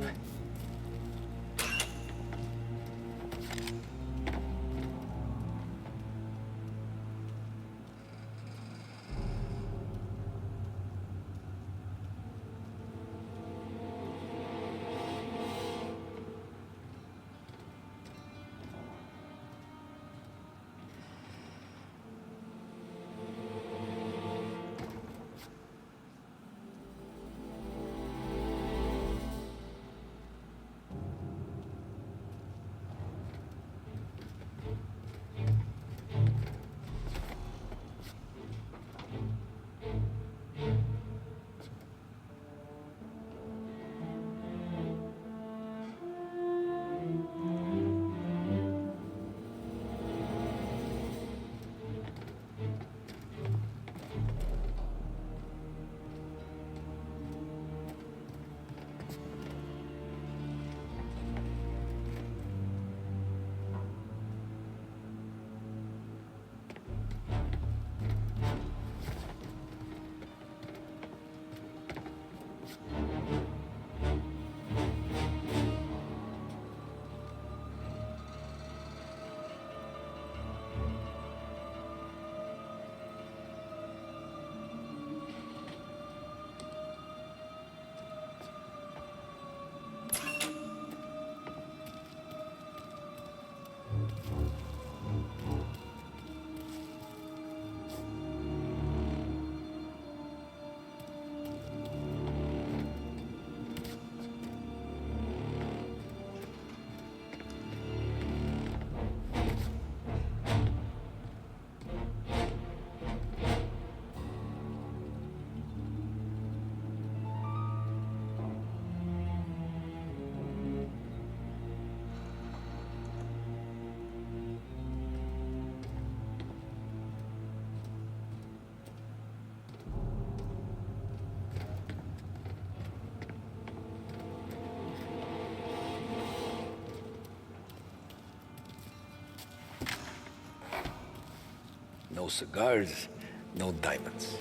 No cigars, no diamonds.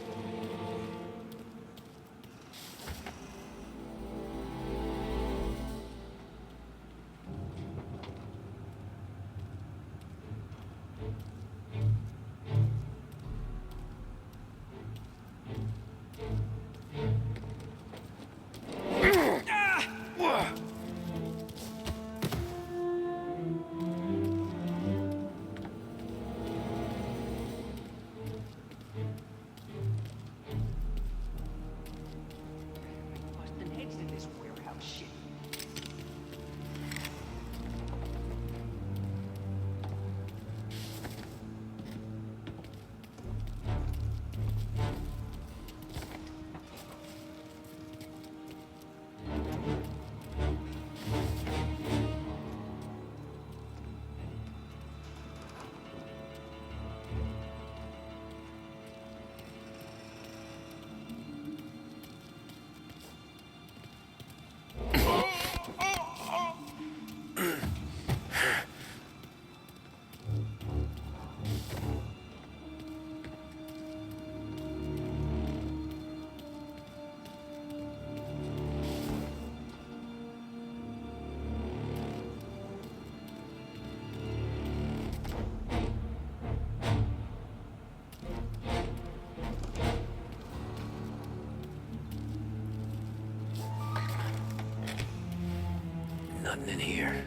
Nothing in here.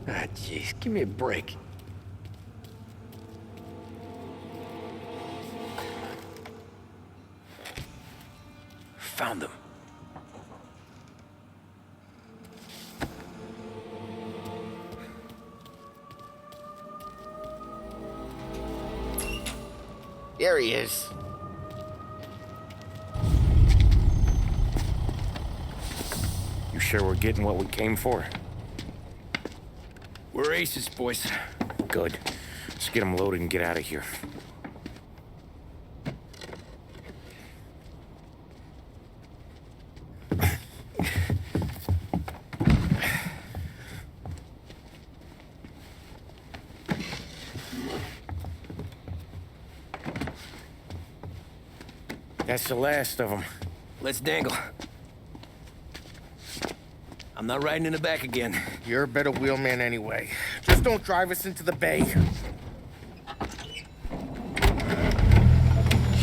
Ah, jeez, give me a break. Found them. There he is. You sure we're getting what we came for? We're aces, boys. Good. Let's get them loaded and get out of here. That's the last of them. Let's dangle. I'm not riding in the back again. You're a better wheelman anyway. Just don't drive us into the bay.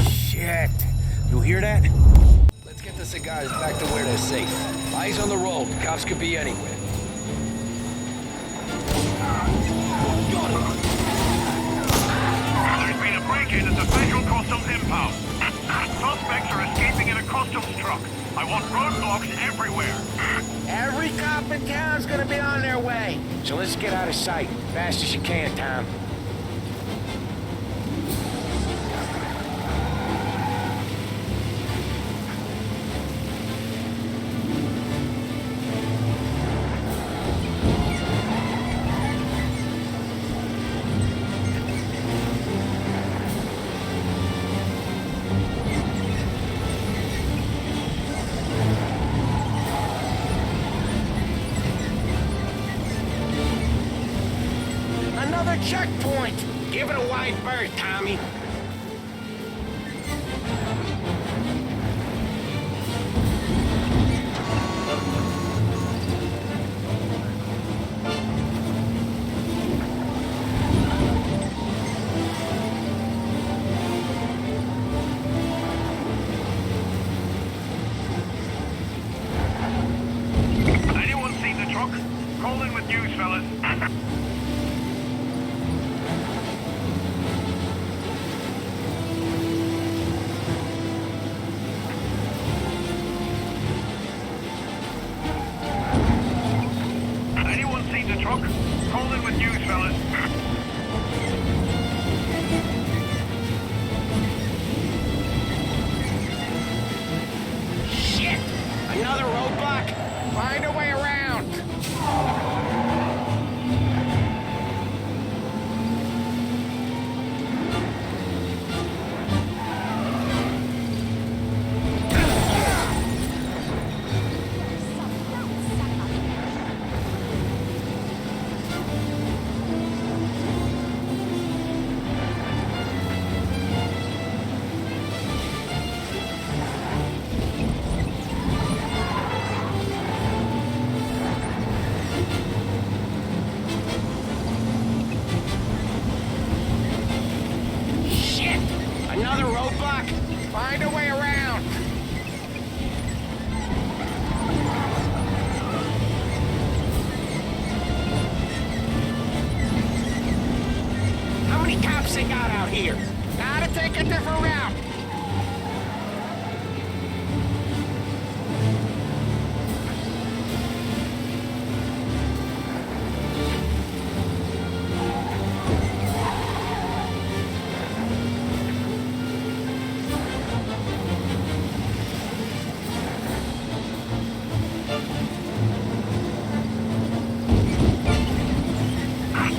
Shit. You hear that? Let's get the cigars back to where they're safe. Eyes on the road. Cops could be anywhere. There's been a break-in at the Federal Customs impound. Suspects are escaping in a customs truck. I want roadblocks everywhere. Every cop in town's gonna be on their way. So let's get out of sight. Fast as you can, Tom. Checkpoint! Give it a wide berth, Tommy. Anyone seen the truck? Call in with news, fellas. Another roadblock? Find a way around. How many cops they got out here? Gotta take a different route.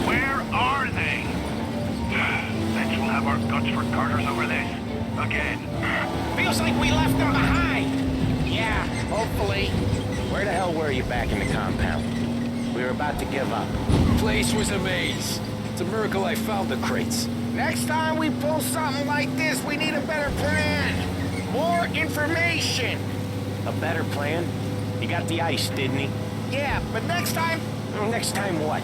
Where are they? Bet we'll have our guts for garters over this. Again. Feels like we left them behind. Yeah, hopefully. Where the hell were you back in the compound? We were about to give up. Place was a maze. It's a miracle I found the crates. Next time we pull something like this, we need a better plan. More information. A better plan? He got the ice, didn't he? Yeah, but next time... Next time what?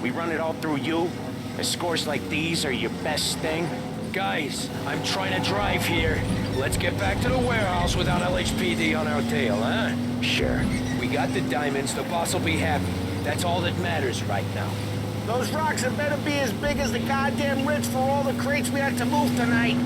We run it all through you? And scores like these are your best thing? Guys, I'm trying to drive here. Let's get back to the warehouse without LHPD on our tail, huh? Sure. We got the diamonds, the boss will be happy. That's all that matters right now. Those rocks had better be as big as the goddamn ridge for all the crates we had to move tonight.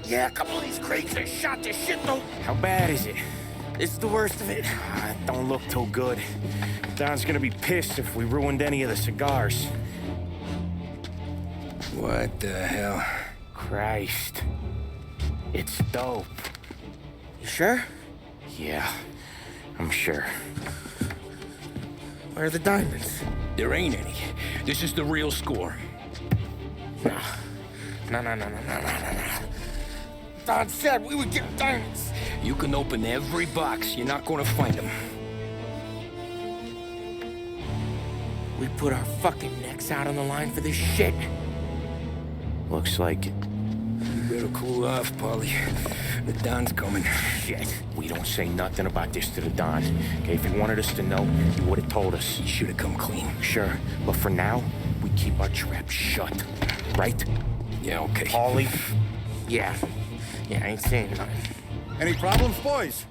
Yeah, a couple of these crates are shot to shit, though. How bad is it? It's the worst of it. It don't look too good. Don's gonna be pissed if we ruined any of the cigars. What the hell? Christ. It's dope. You sure? Yeah, I'm sure. Where are the diamonds? There ain't any. This is the real score. No. Don said we would get diamonds. You can open every box. You're not gonna find them. We put our fucking necks out on the line for this shit. Looks like it. You better cool off, Paulie. The Don's coming. Shit. We don't say nothing about this to the Don. Okay, if he wanted us to know, he would have told us. He should have come clean. Sure, but for now, we keep our trap shut. Right? Yeah, okay. Paulie? Yeah, I ain't saying nothing. Any problems, boys?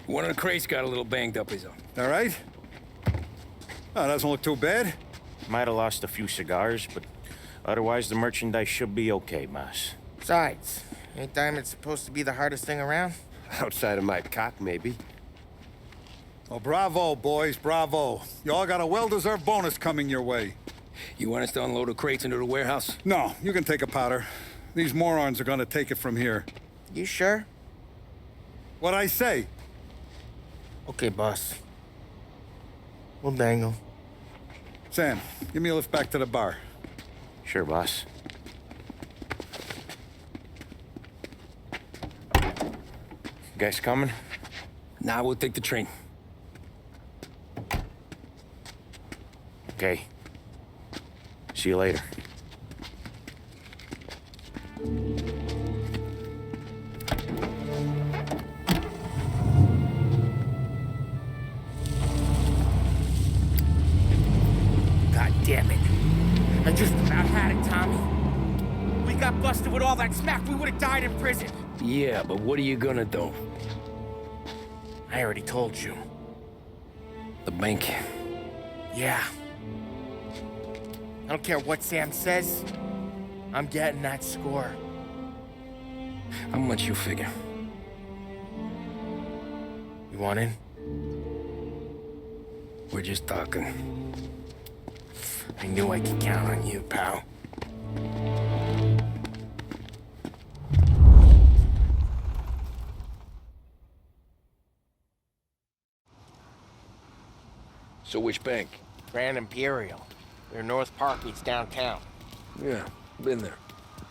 One of the crates got a little banged up, is all. All right? Oh, doesn't look too bad. Might have lost a few cigars, but otherwise the merchandise should be okay, Mas. Besides, ain't diamonds supposed to be the hardest thing around? Outside of my cock, maybe. Well, bravo, boys, bravo. You all got a well-deserved bonus coming your way. You want us to unload the crates into the warehouse? No, you can take a powder. These morons are gonna take it from here. You sure? What'd I say? Okay, boss. We'll dangle. Sam, give me a lift back to the bar. Sure, boss. Guys coming? Nah, we'll take the train. Okay. See you later. God damn it. I just about had it, Tommy. We got busted with all that smack, we would have died in prison. Yeah, but what are you gonna do? I already told you. The bank. Yeah. I don't care what Sam says. I'm getting that score. How much you figure? You want in? We're just talking. I knew I could count on you, pal. So which bank? Grand Imperial. They're North Park meets downtown. Yeah, been there.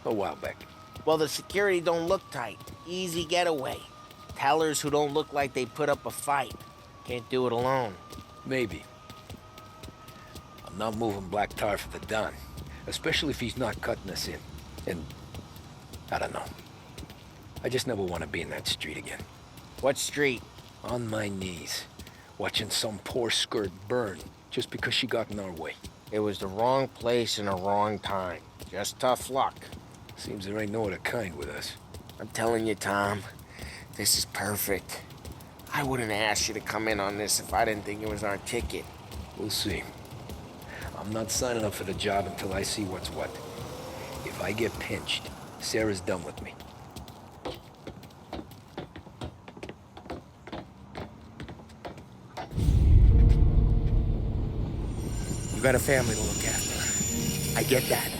A while back. Well, the security don't look tight. Easy getaway. Tellers who don't look like they put up a fight. Can't do it alone. Maybe. I'm not moving black tar for the Don. Especially if he's not cutting us in. And... I don't know. I just never want to be in that street again. What street? On my knees. Watching some poor skirt burn just because she got in our way. It was the wrong place and the wrong time. Just tough luck. Seems there ain't no other kind with us. I'm telling you, Tom, this is perfect. I wouldn't ask you to come in on this if I didn't think it was our ticket. We'll see. I'm not signing up for the job until I see what's what. If I get pinched, Sarah's done with me. You got a family to look after. I get that.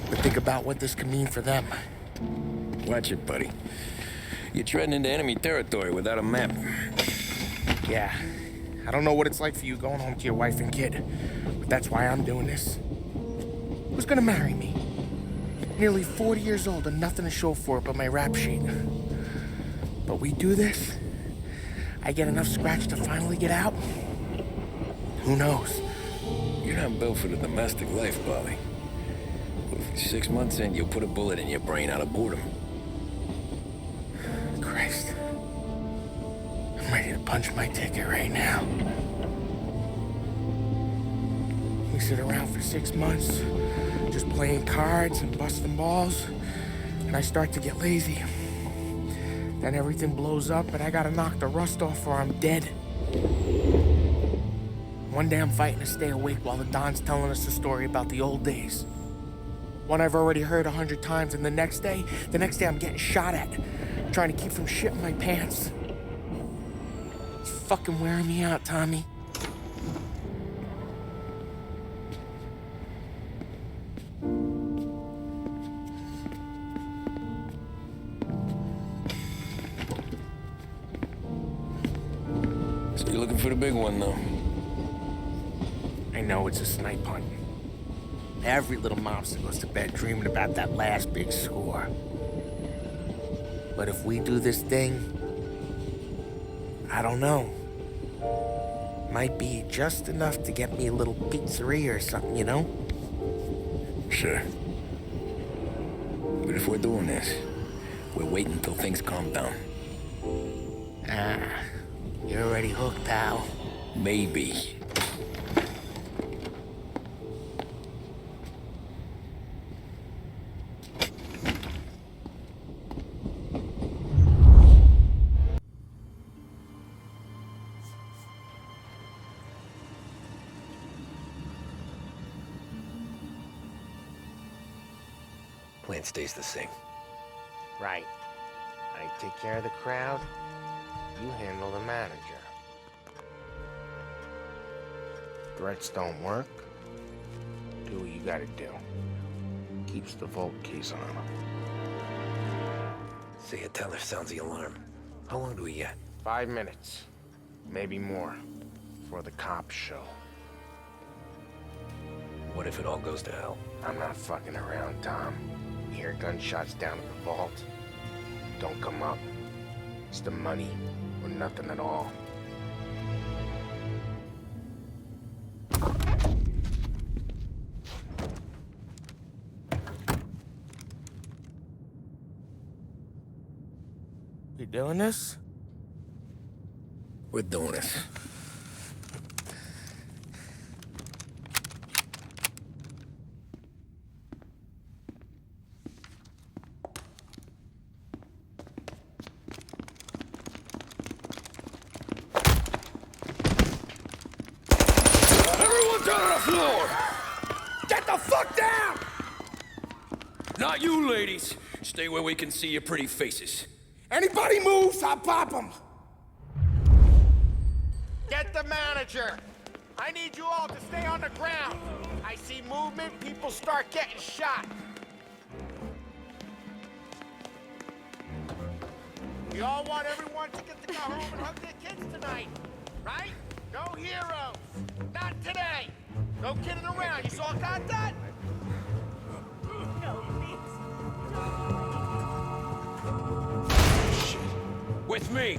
But think about what this could mean for them. Watch it, buddy. You're treading into enemy territory without a map. Yeah. I don't know what it's like for you going home to your wife and kid, but that's why I'm doing this. Who's gonna marry me? Nearly 40 years old and nothing to show for it but my rap sheet. But we do this, I get enough scratch to finally get out? Who knows? You're not built for the domestic life, Polly. 6 months in, you'll put a bullet in your brain out of boredom. Christ. I'm ready to punch my ticket right now. We sit around for 6 months, just playing cards and busting balls, and I start to get lazy. Then everything blows up and I gotta knock the rust off or I'm dead. One day I'm fighting to stay awake while the Don's telling us a story about the old days. One I've already heard 100 times, and the next day I'm getting shot at, trying to keep from shitting my pants. It's fucking wearing me out, Tommy. So you're looking for the big one, though? I know it's a snipe hunt. Every little mobster goes to bed dreaming about that last big score. But if we do this thing, I don't know. Might be just enough to get me a little pizzeria or something, you know? Sure. But if we're doing this, we're waiting until things calm down. Ah, you're already hooked, pal. Maybe. plan stays the same. Right. I take care of the crowd, you handle the manager. Threats don't work, do what you gotta do. Keeps the vault keys on him. Say a teller sounds the alarm. How long do we get? 5 minutes, maybe more, before the cops show. What if it all goes to hell? I'm not fucking around, Tom. You hear gunshots down at the vault? Don't come up. It's the money, or nothing at all. We doing this? We're doing this. Everyone down on the floor! Get the fuck down! Not you, ladies. Stay where we can see your pretty faces. Anybody moves, I'll pop them. Get the manager. I need you all to stay on the ground. I see movement, people start getting shot. We all want everyone to get to go home and hug their kids tonight, right? No heroes. Not today. No kidding around. You all got that? With me,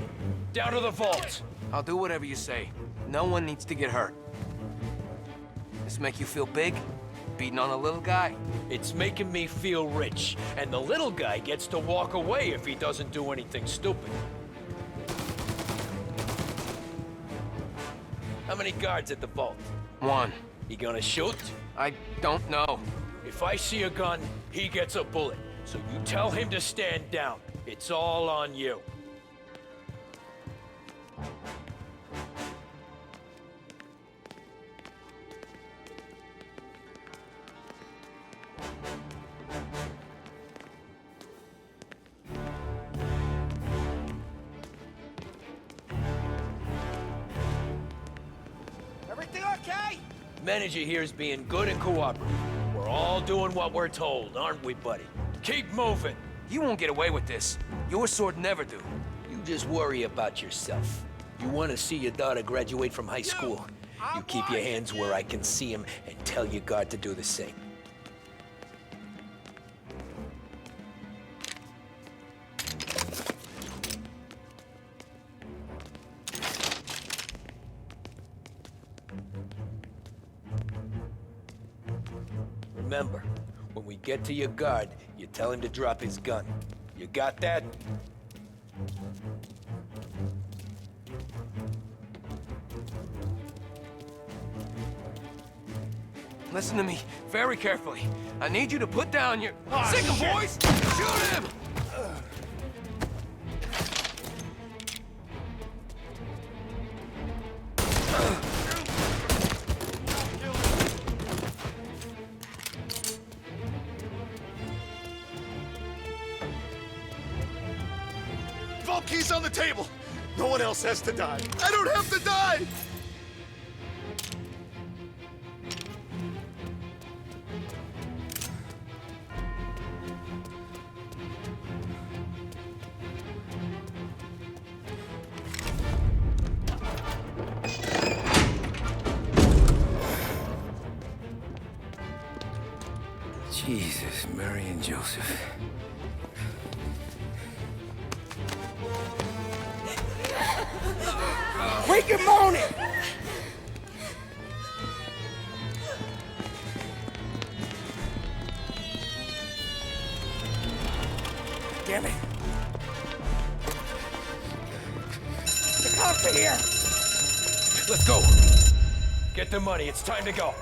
down to the vault. I'll do whatever you say. No one needs to get hurt. This make you feel big? Beating on a little guy? It's making me feel rich, and the little guy gets to walk away if he doesn't do anything stupid. How many guards at the vault? 1. You gonna shoot? I don't know. If I see a gun, he gets a bullet. So you tell him to stand down. It's all on you. Everything okay? Manager here is being good and cooperative. We're all doing what we're told, aren't we, buddy? Keep moving. You won't get away with this. Your sword never do. You just worry about yourself. You want to see your daughter graduate from high school. You keep your hands where I can see them and tell your guard to do the same. Remember, when we get to your guard, you tell him to drop his gun. You got that? Listen to me very carefully. I need you to put down your... Sick of boys! Shoot him! Vault keys on the table. No one else has to die. I don't have to die! Jesus, Mary and Joseph. Wake him morning! Damn it. The cops are here! Let's go. Get the money. It's time to go.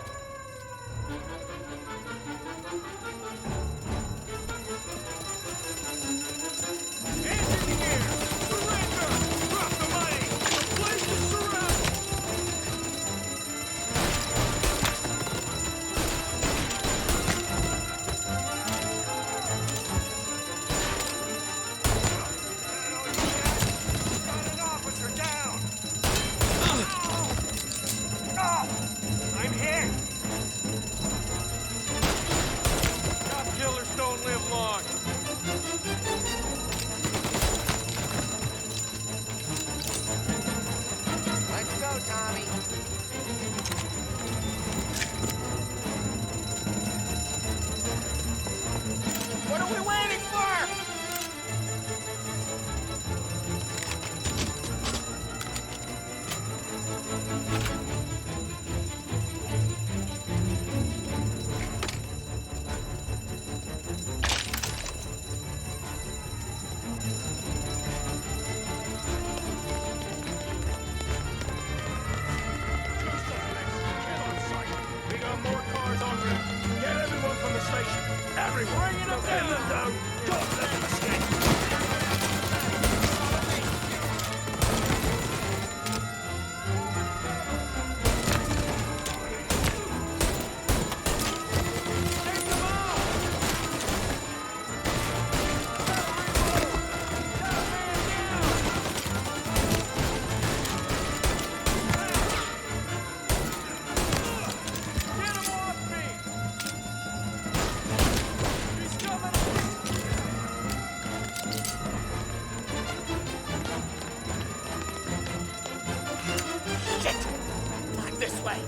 way.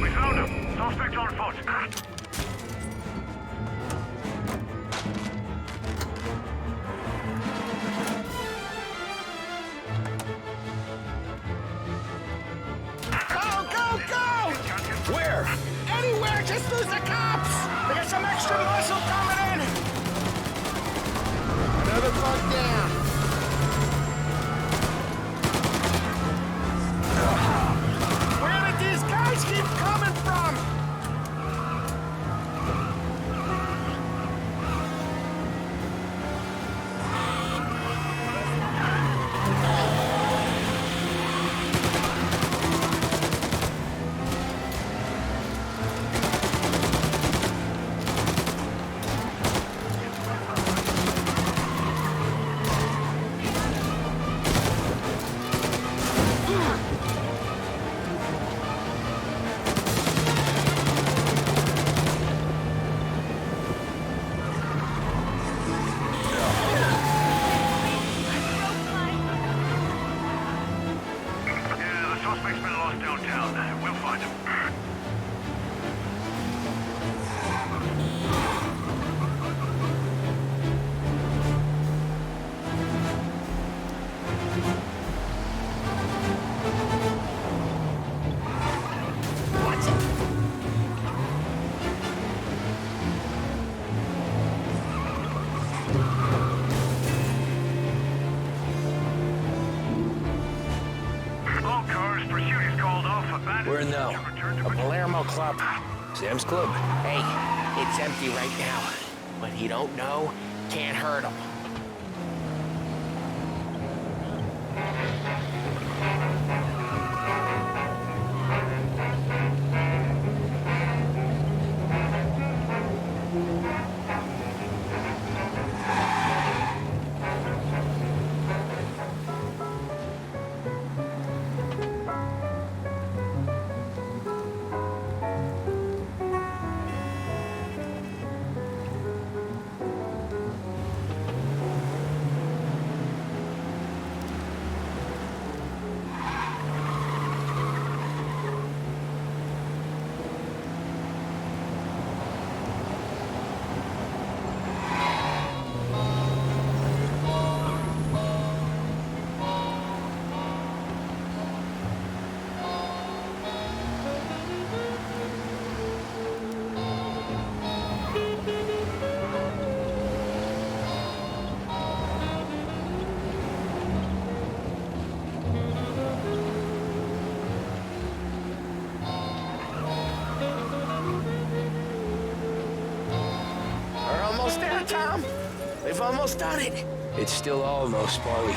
We found him. Suspect on foot. Where? Anywhere, just lose the cops! We got some extra muscle coming in! Another bug down. Where did these guys keep coming from? Suspect's been lost downtown. We'll find him. Where now? A Palermo club. Sam's Club? Hey, it's empty right now. But he don't know, can't hurt him. Tom, we've almost done it. It's still almost, Paulie.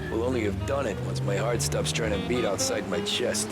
We'll only have done it once my heart stops trying to beat outside my chest.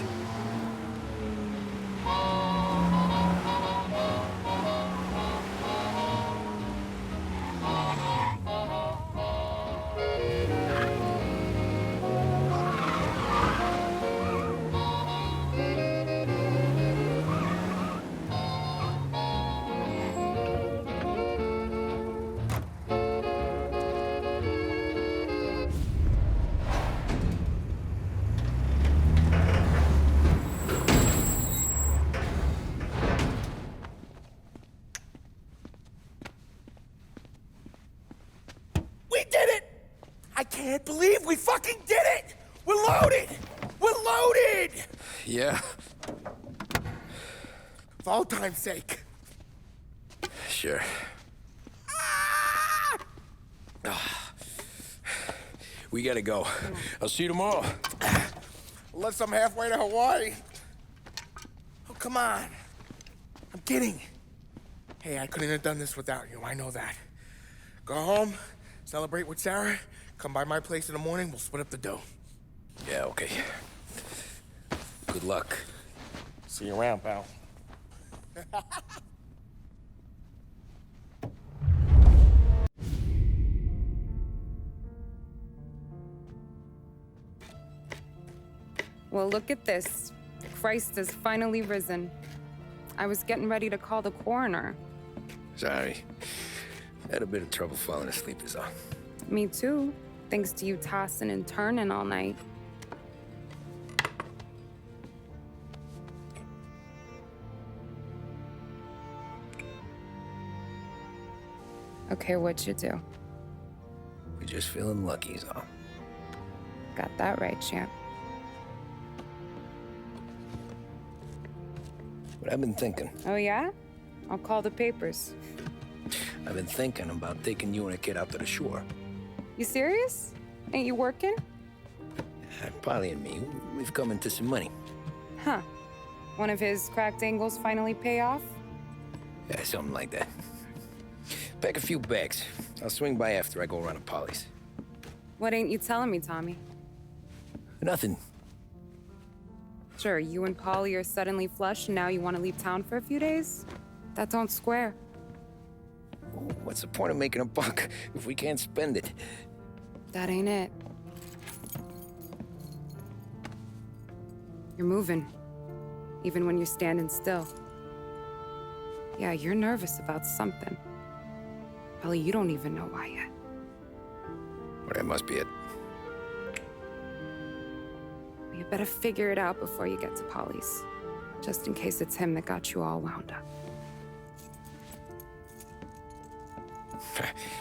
I can't believe we fucking did it! We're loaded! We're loaded! Yeah? For all time's sake. Sure. We gotta go. I'll see you tomorrow. Unless I'm halfway to Hawaii. Oh, come on. I'm kidding. Hey, I couldn't have done this without you. I know that. Go home, celebrate with Sarah, come by my place in the morning, we'll split up the dough. Yeah, okay. Good luck. See you around, pal. Well, look at this. Christ has finally risen. I was getting ready to call the coroner. Sorry. Had a bit of trouble falling asleep is all. Me too, thanks to you tossing and turning all night. don't care what you do. We're just feeling lucky, is all. Got that right, champ. But I've been thinking. Oh, yeah? I'll call the papers. I've been thinking about taking you and a kid out to the shore. You serious? Ain't you working? Polly and me, we've come into some money. Huh. One of his cracked angles finally pay off? Yeah, something like that. Pack a few bags. I'll swing by after I go around to Polly's. What ain't you telling me, Tommy? Nothing. Sure, you and Polly are suddenly flush and now you want to leave town for a few days? That don't square. What's the point of making a buck if we can't spend it? That ain't it. You're moving, even when you're standing still. Yeah, you're nervous about something. Probably you don't even know why yet. Well, that must be it. You better figure it out before you get to Polly's, just in case it's him that got you all wound up.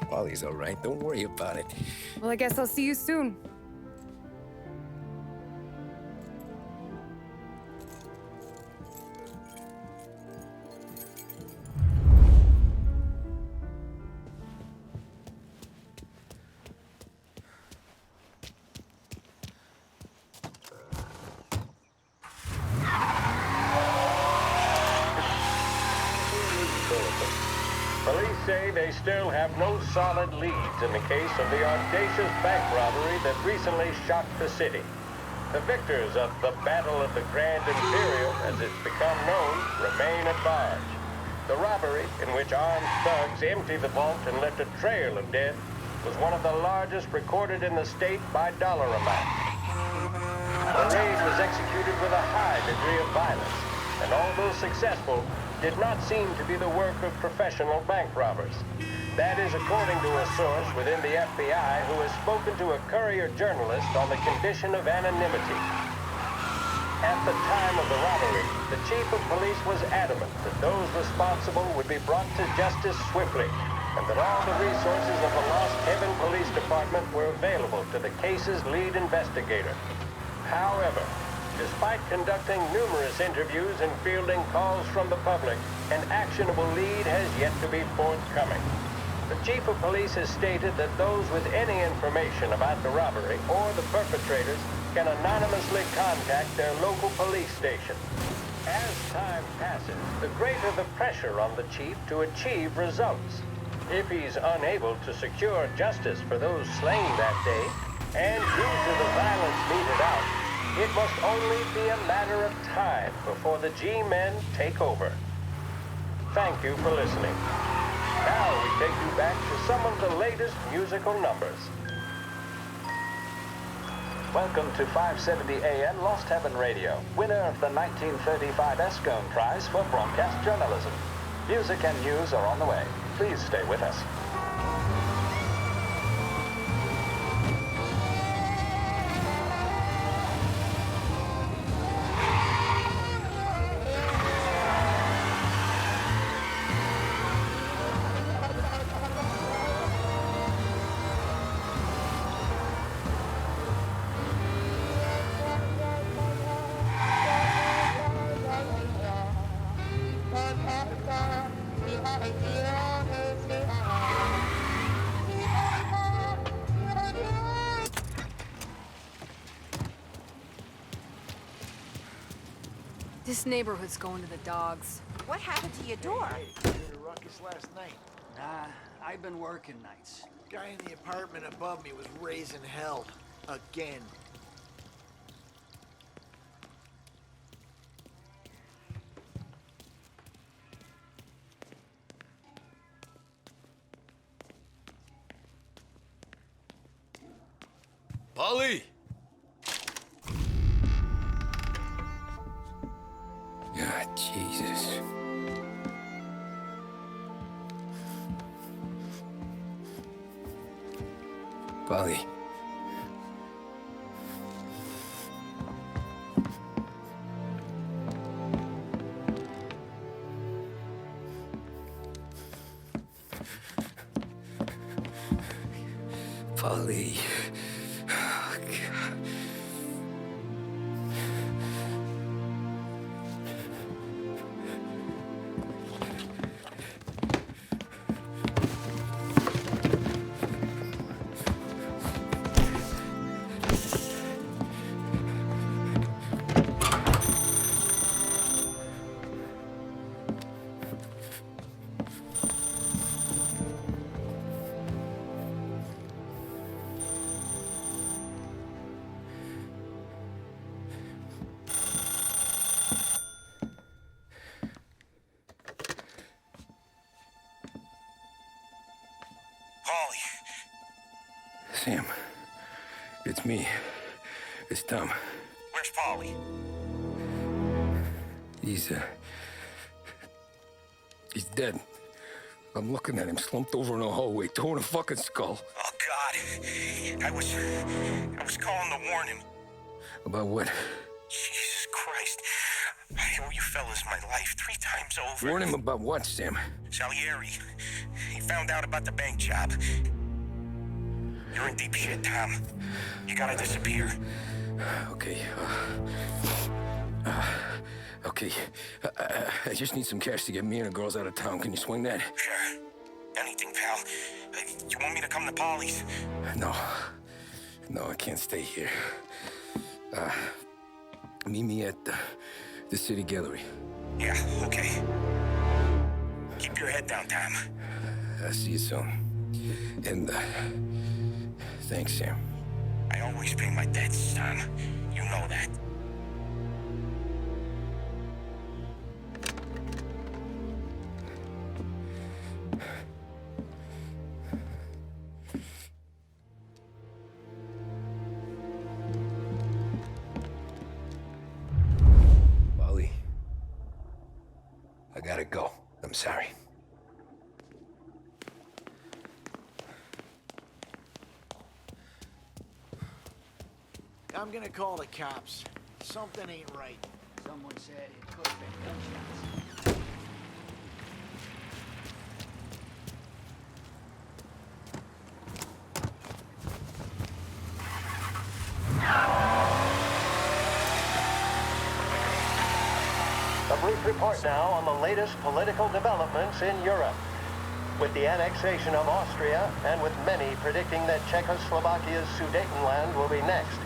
Polly's all right. Don't worry about it. Well, I guess I'll see you soon. Police say they still have no solid leads in the case of the audacious bank robbery that recently shocked the city. The victors of the Battle of the Grand Imperial, as it's become known, remain at large. The robbery, in which armed thugs emptied the vault and left a trail of dead, was one of the largest recorded in the state by dollar amount. The raid was executed with a high degree of violence, and although successful, did not seem to be the work of professional bank robbers. That is according to a source within the FBI who has spoken to a Courier journalist on the condition of anonymity. At the time of the robbery, the chief of police was adamant that those responsible would be brought to justice swiftly, and that all the resources of the Lost Heaven Police Department were available to the case's lead investigator. However, despite conducting numerous interviews and fielding calls from the public, an actionable lead has yet to be forthcoming. The chief of police has stated that those with any information about the robbery or the perpetrators can anonymously contact their local police station. As time passes, the greater the pressure on the chief to achieve results. If he's unable to secure justice for those slain that day, and due to the violence meted out, it must only be a matter of time before the G-men take over. Thank you for listening. Now we take you back to some of the latest musical numbers. Welcome to 570 AM Lost Heaven Radio, winner of the 1935 Escone Prize for Broadcast Journalism. Music and news are on the way. Please stay with us. This neighborhood's going to the dogs. What happened to your door? You had a ruckus last night. Nah, I've been working nights. Guy in the apartment above me was raising hell. Again. Polly! God, Jesus. Polly. Polly. Oh, God. Sam, it's me. It's Tom. Where's Polly? He's dead. I'm looking at him slumped over in the hallway, torn a fucking skull. Oh, God. I was calling to warn him. About what? Jesus Christ. I owe you fellas my life 3 times over. Warn him about what, Sam? Salieri. He found out about the bank job. You're in deep shit, Tom. You gotta disappear. Okay. Okay. I just need some cash to get me and the girls out of town. Can you swing that? Sure. Anything, pal. You want me to come to Polly's? No. No, I can't stay here. Meet me at the city gallery. Yeah, okay. Keep your head down, Tom. I'll see you soon. And, thanks, Sam. I always pay my debts, Tom. You know that. Wally, I gotta go. I'm sorry. I'm gonna call the cops. Something ain't right. Someone said it could have been gunshots. A brief report now on the latest political developments in Europe. With the annexation of Austria, and with many predicting that Czechoslovakia's Sudetenland will be next,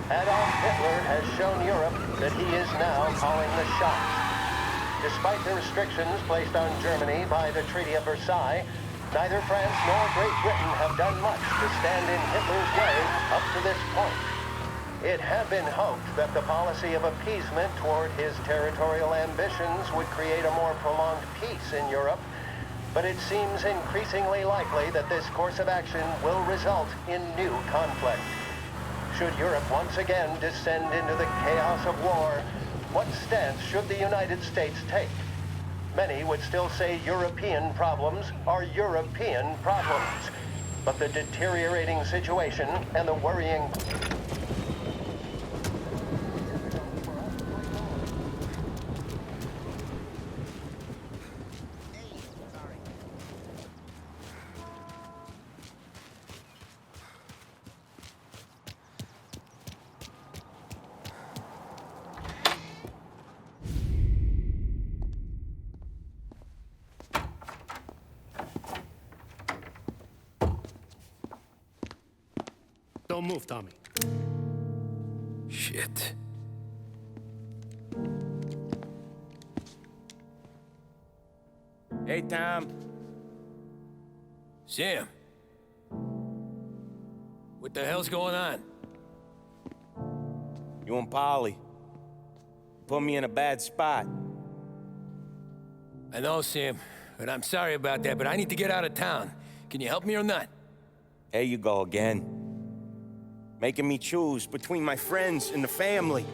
Adolf Hitler has shown Europe that he is now calling the shots. Despite the restrictions placed on Germany by the Treaty of Versailles, neither France nor Great Britain have done much to stand in Hitler's way up to this point. It had been hoped that the policy of appeasement toward his territorial ambitions would create a more prolonged peace in Europe, but it seems increasingly likely that this course of action will result in new conflict. Should Europe once again descend into the chaos of war, what stance should the United States take? Many would still say European problems are European problems, but the deteriorating situation and the worrying... Don't move, Tommy. Shit. Hey, Tom. Sam. What the hell's going on? You and Polly put me in a bad spot. I know, Sam, and I'm sorry about that, but I need to get out of town. Can you help me or not? There you go again. Making me choose between my friends and the family.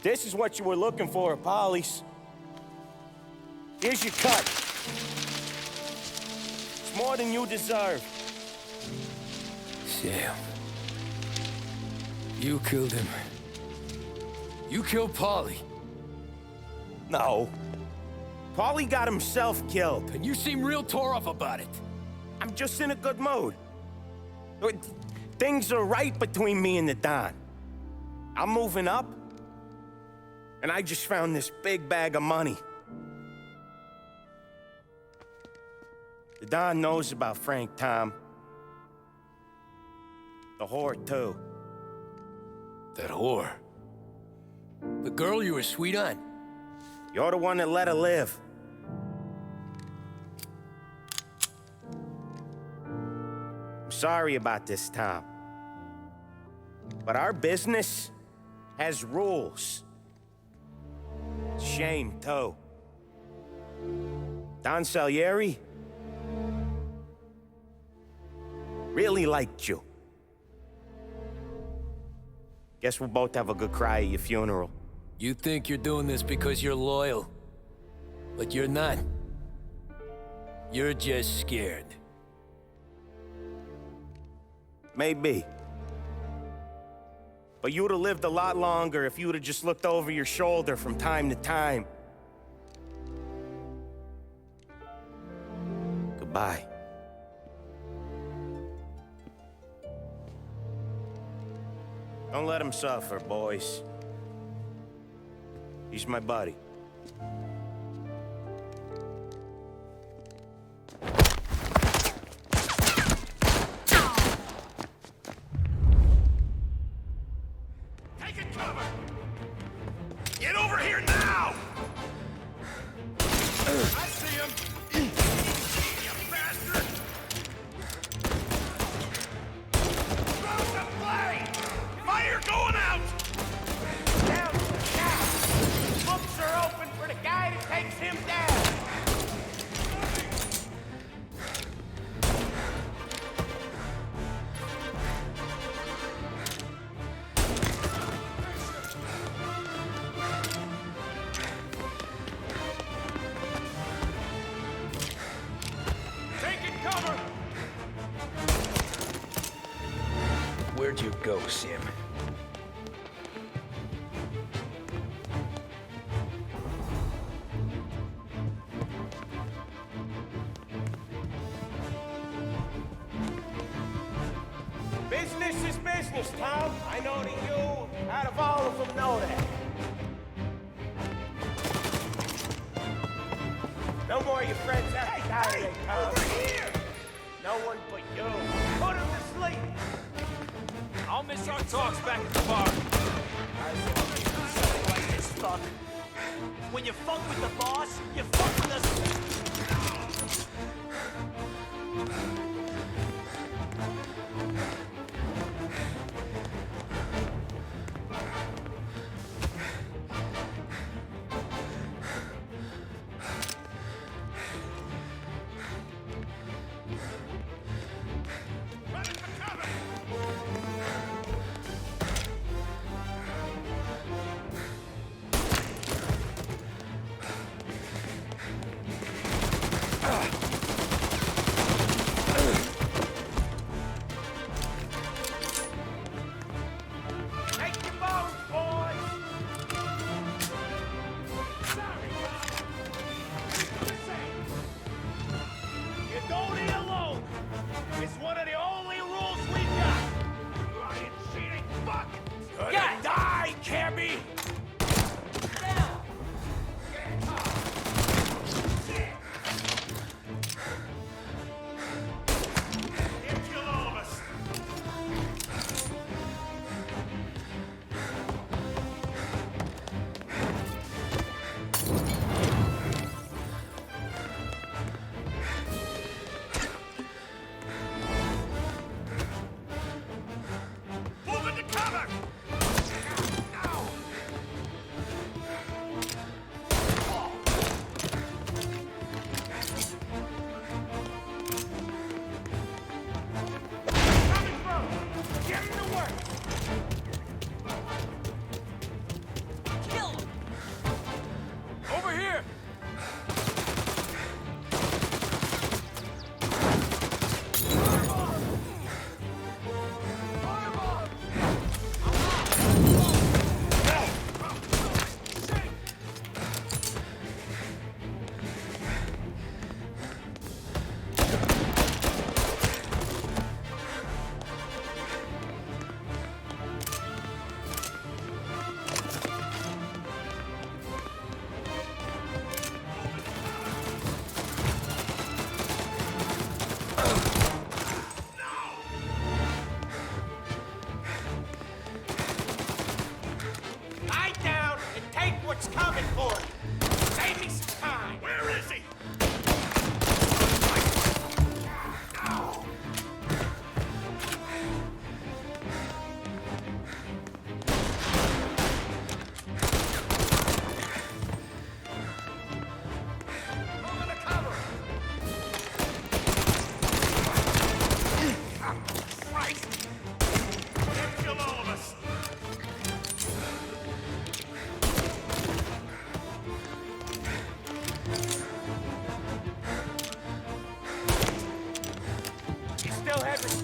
This is what you were looking for at Polly's. Here's your cut. It's more than you deserve. Sam. You killed him. You killed Polly. No. Polly got himself killed. And you seem real tore up about it. I'm just in a good mood. Things are right between me and the Don. I'm moving up, and I just found this big bag of money. The Don knows about Frank, Tom. The whore, too. That whore? The girl you were sweet on? You're the one that let her live. I'm sorry about this, Tom. But our business has rules. Shame, too. Don Salieri really liked you. Guess we'll both have a good cry at your funeral. You think you're doing this because you're loyal, but you're not. You're just scared. Maybe. But you'd have lived a lot longer if you'd have just looked over your shoulder from time to time. Goodbye. Don't let him suffer, boys. He's my buddy. Taking cover! Get over here now! I see him! You bastard! Throw some play! Fire going out! Down, down! Books are open for the guy that takes him down! Taking cover! Where'd you go, Sim? Business is business, Tom. I know that you, out of all of them, know that. No more of your friends have to die today, Tom. Over here! No one but you. Put him to sleep. I'll miss our talks back at the bar. Something like this fuck. When you fuck with the boss, you fuck with us.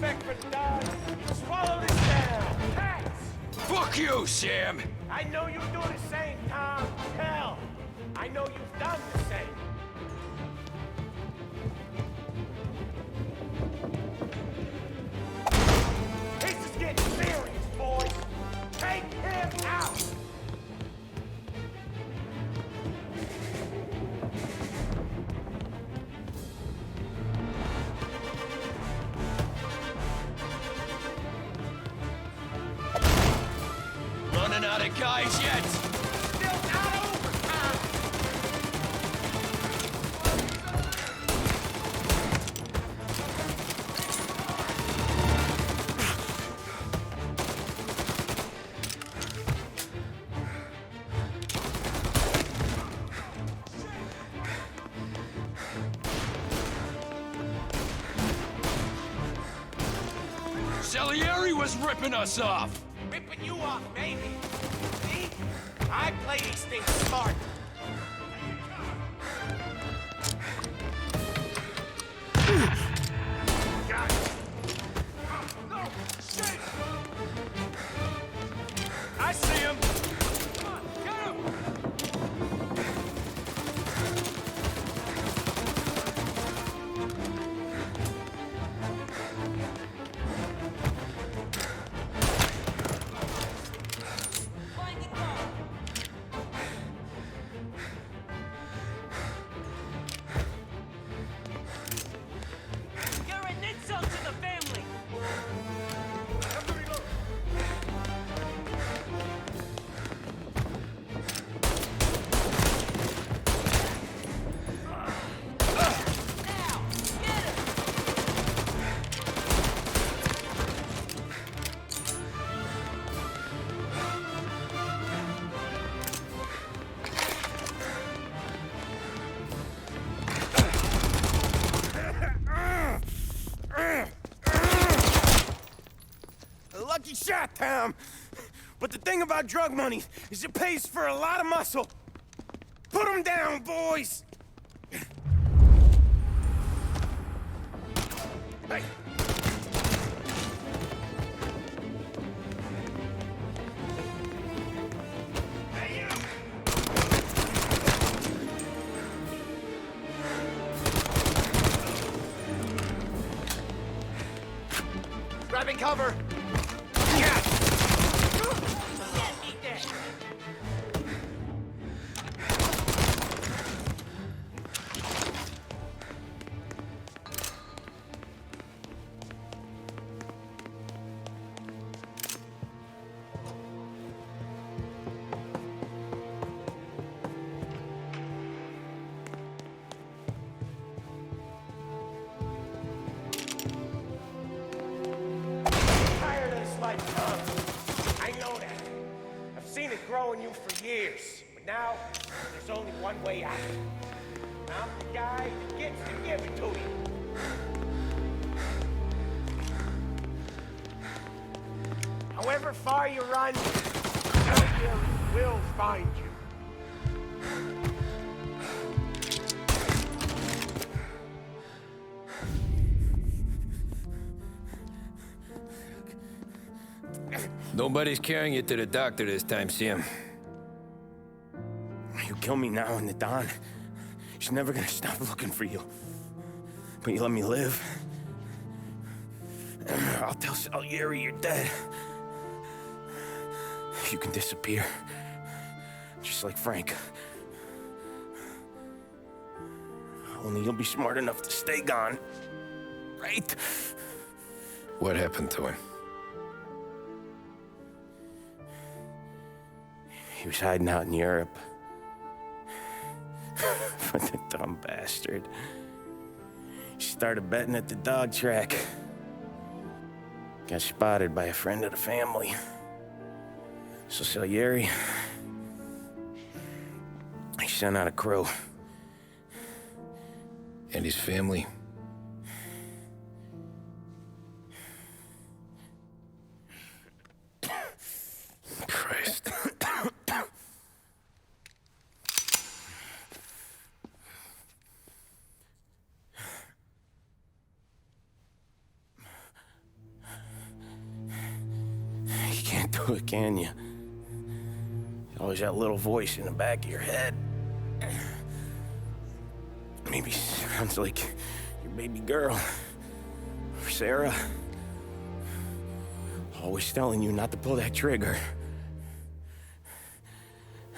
respect for the Don. Swallow this down. Cats! Fuck you, Sam! I know you do the same, Tom. Hell, I know you've done the same. This is getting serious, boys. Take him out. Running out of guys yet? Still not over, Tom. Salieri was ripping us off! Ripping you off, maybe. See? I play these things smart. Got it. No, shit! I see him! Come on, get him! You're an insult to the family! A lucky shot, Tom. But the thing about drug money is it pays for a lot of muscle. Put him down, boys! Hey. Grabbing cover. Tired of this life, Tom. I know that. I've seen it grow in you for years. But now, there's only one way out. I'm the guy that gets to give it to you. However far you run, Salieri will find you. Nobody's carrying you to the doctor this time, Sam. You kill me now and the Don. She's never gonna stop looking for you. But you let me live. I'll tell Salieri you're dead. You can disappear. Just like Frank. Only you'll be smart enough to stay gone. Right? What happened to him? He was hiding out in Europe. But the dumb bastard. He started betting at the dog track. Got spotted by a friend of the family. So Salieri, he sent out a crew. And his family? Christ. do it, can you? Always that little voice in the back of your head. Maybe sounds like your baby girl. Or Sarah. Always telling you not to pull that trigger.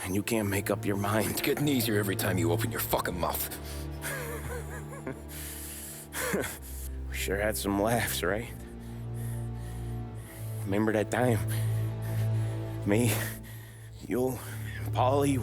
And you can't make up your mind. It's getting easier every time you open your fucking mouth. We sure had some laughs, right? Remember that time? Me, you, and Polly.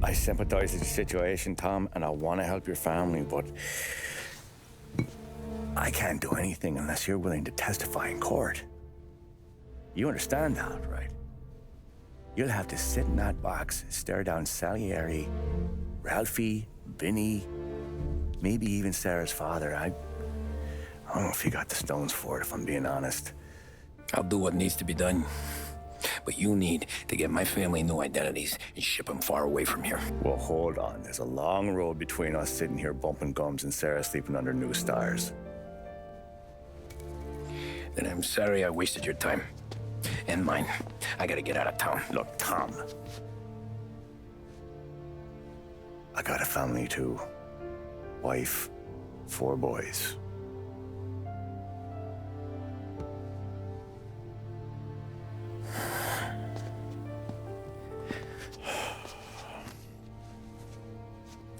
I sympathize with the situation, Tom, and I want to help your family, but I can't do anything unless you're willing to testify in court. You understand that, right? You'll have to sit in that box, stare down Salieri, Ralphie, Vinny, maybe even Sarah's father. I don't know if you got the stones for it, if I'm being honest. I'll do what needs to be done. But you need to get my family new identities and ship them far away from here. Well, hold on. There's a long road between us sitting here bumping gums and Sarah sleeping under new stars. Then I'm sorry I wasted your time. And mine. I gotta get out of town. Look, Tom. I got a family too. Wife, 4 boys.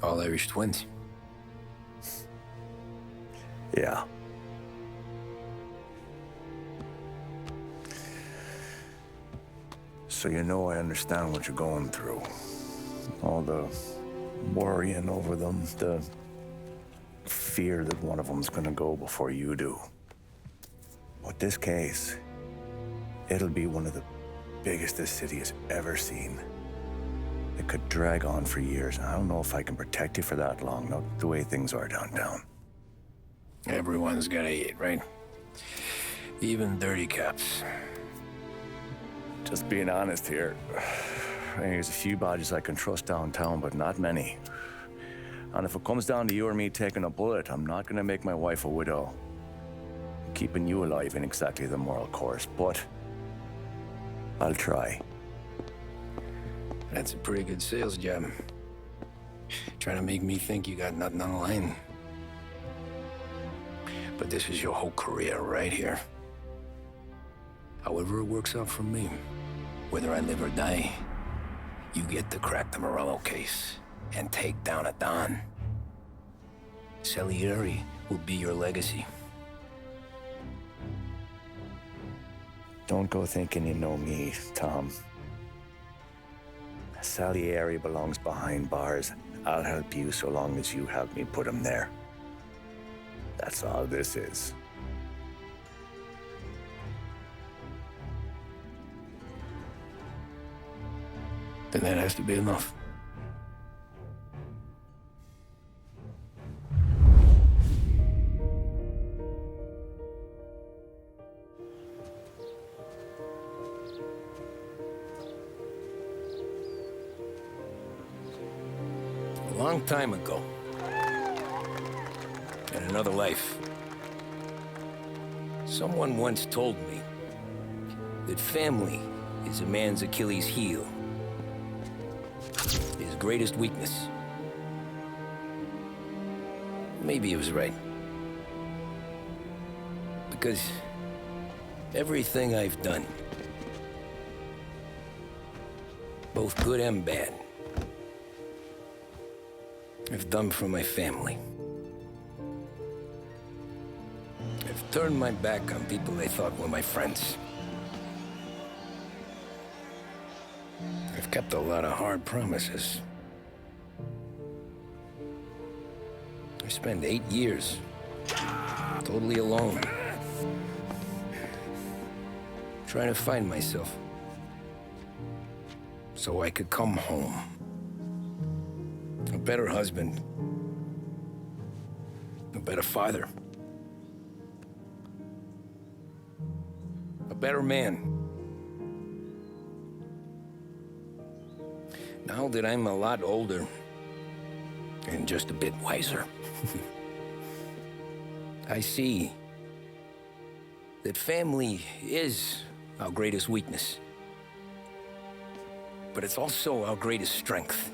All Irish twins. Yeah. So you know I understand what you're going through. All the worrying over them, the fear that one of them's gonna go before you do. But this case, it'll be one of the biggest this city has ever seen. It could drag on for years. I don't know if I can protect you for that long, not the way things are downtown. Everyone's gotta eat, right? Even dirty cops. Just being honest here. There's a few badges I can trust downtown, but not many. And if it comes down to you or me taking a bullet, I'm not gonna make my wife a widow. Keeping you alive ain't exactly the moral course, but I'll try. That's a pretty good sales job. Trying to make me think you got nothing on the line. But this is your whole career right here. However it works out for me, whether I live or die, you get to crack the Morello case and take down a Don. Salieri will be your legacy. Don't go thinking you know me, Tom. Salieri belongs behind bars. I'll help you so long as you help me put him there. That's all this is. Then that has to be enough. A long time ago, in another life, someone once told me that family is a man's Achilles heel, his greatest weakness. Maybe he was right. Because everything I've done, both good and bad, I've done for my family. I've turned my back on people they thought were my friends. I've kept a lot of hard promises. I spent 8 years totally alone, trying to find myself. So I could come home. A better husband. A better father. A better man. Now that I'm a lot older and just a bit wiser, I see that family is our greatest weakness, but it's also our greatest strength.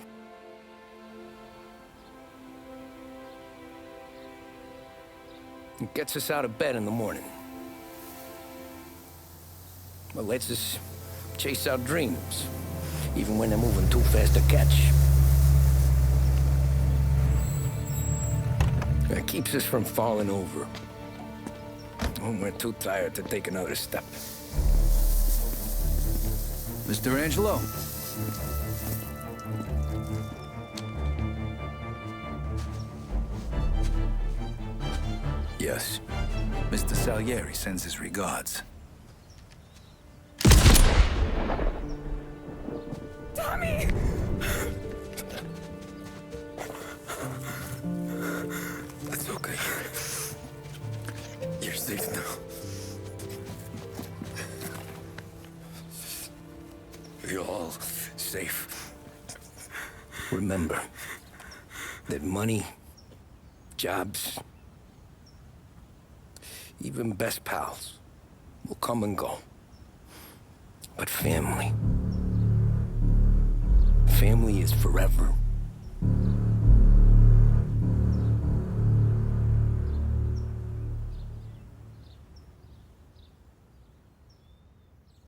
It gets us out of bed in the morning. It lets us chase our dreams, even when they're moving too fast to catch. It keeps us from falling over when we're too tired to take another step. Mr. Angelo. Yes. Mr. Salieri sends his regards. Tommy! That's okay. You're safe now. You're all safe. Remember that money, jobs, even best pals will come and go. But family is forever.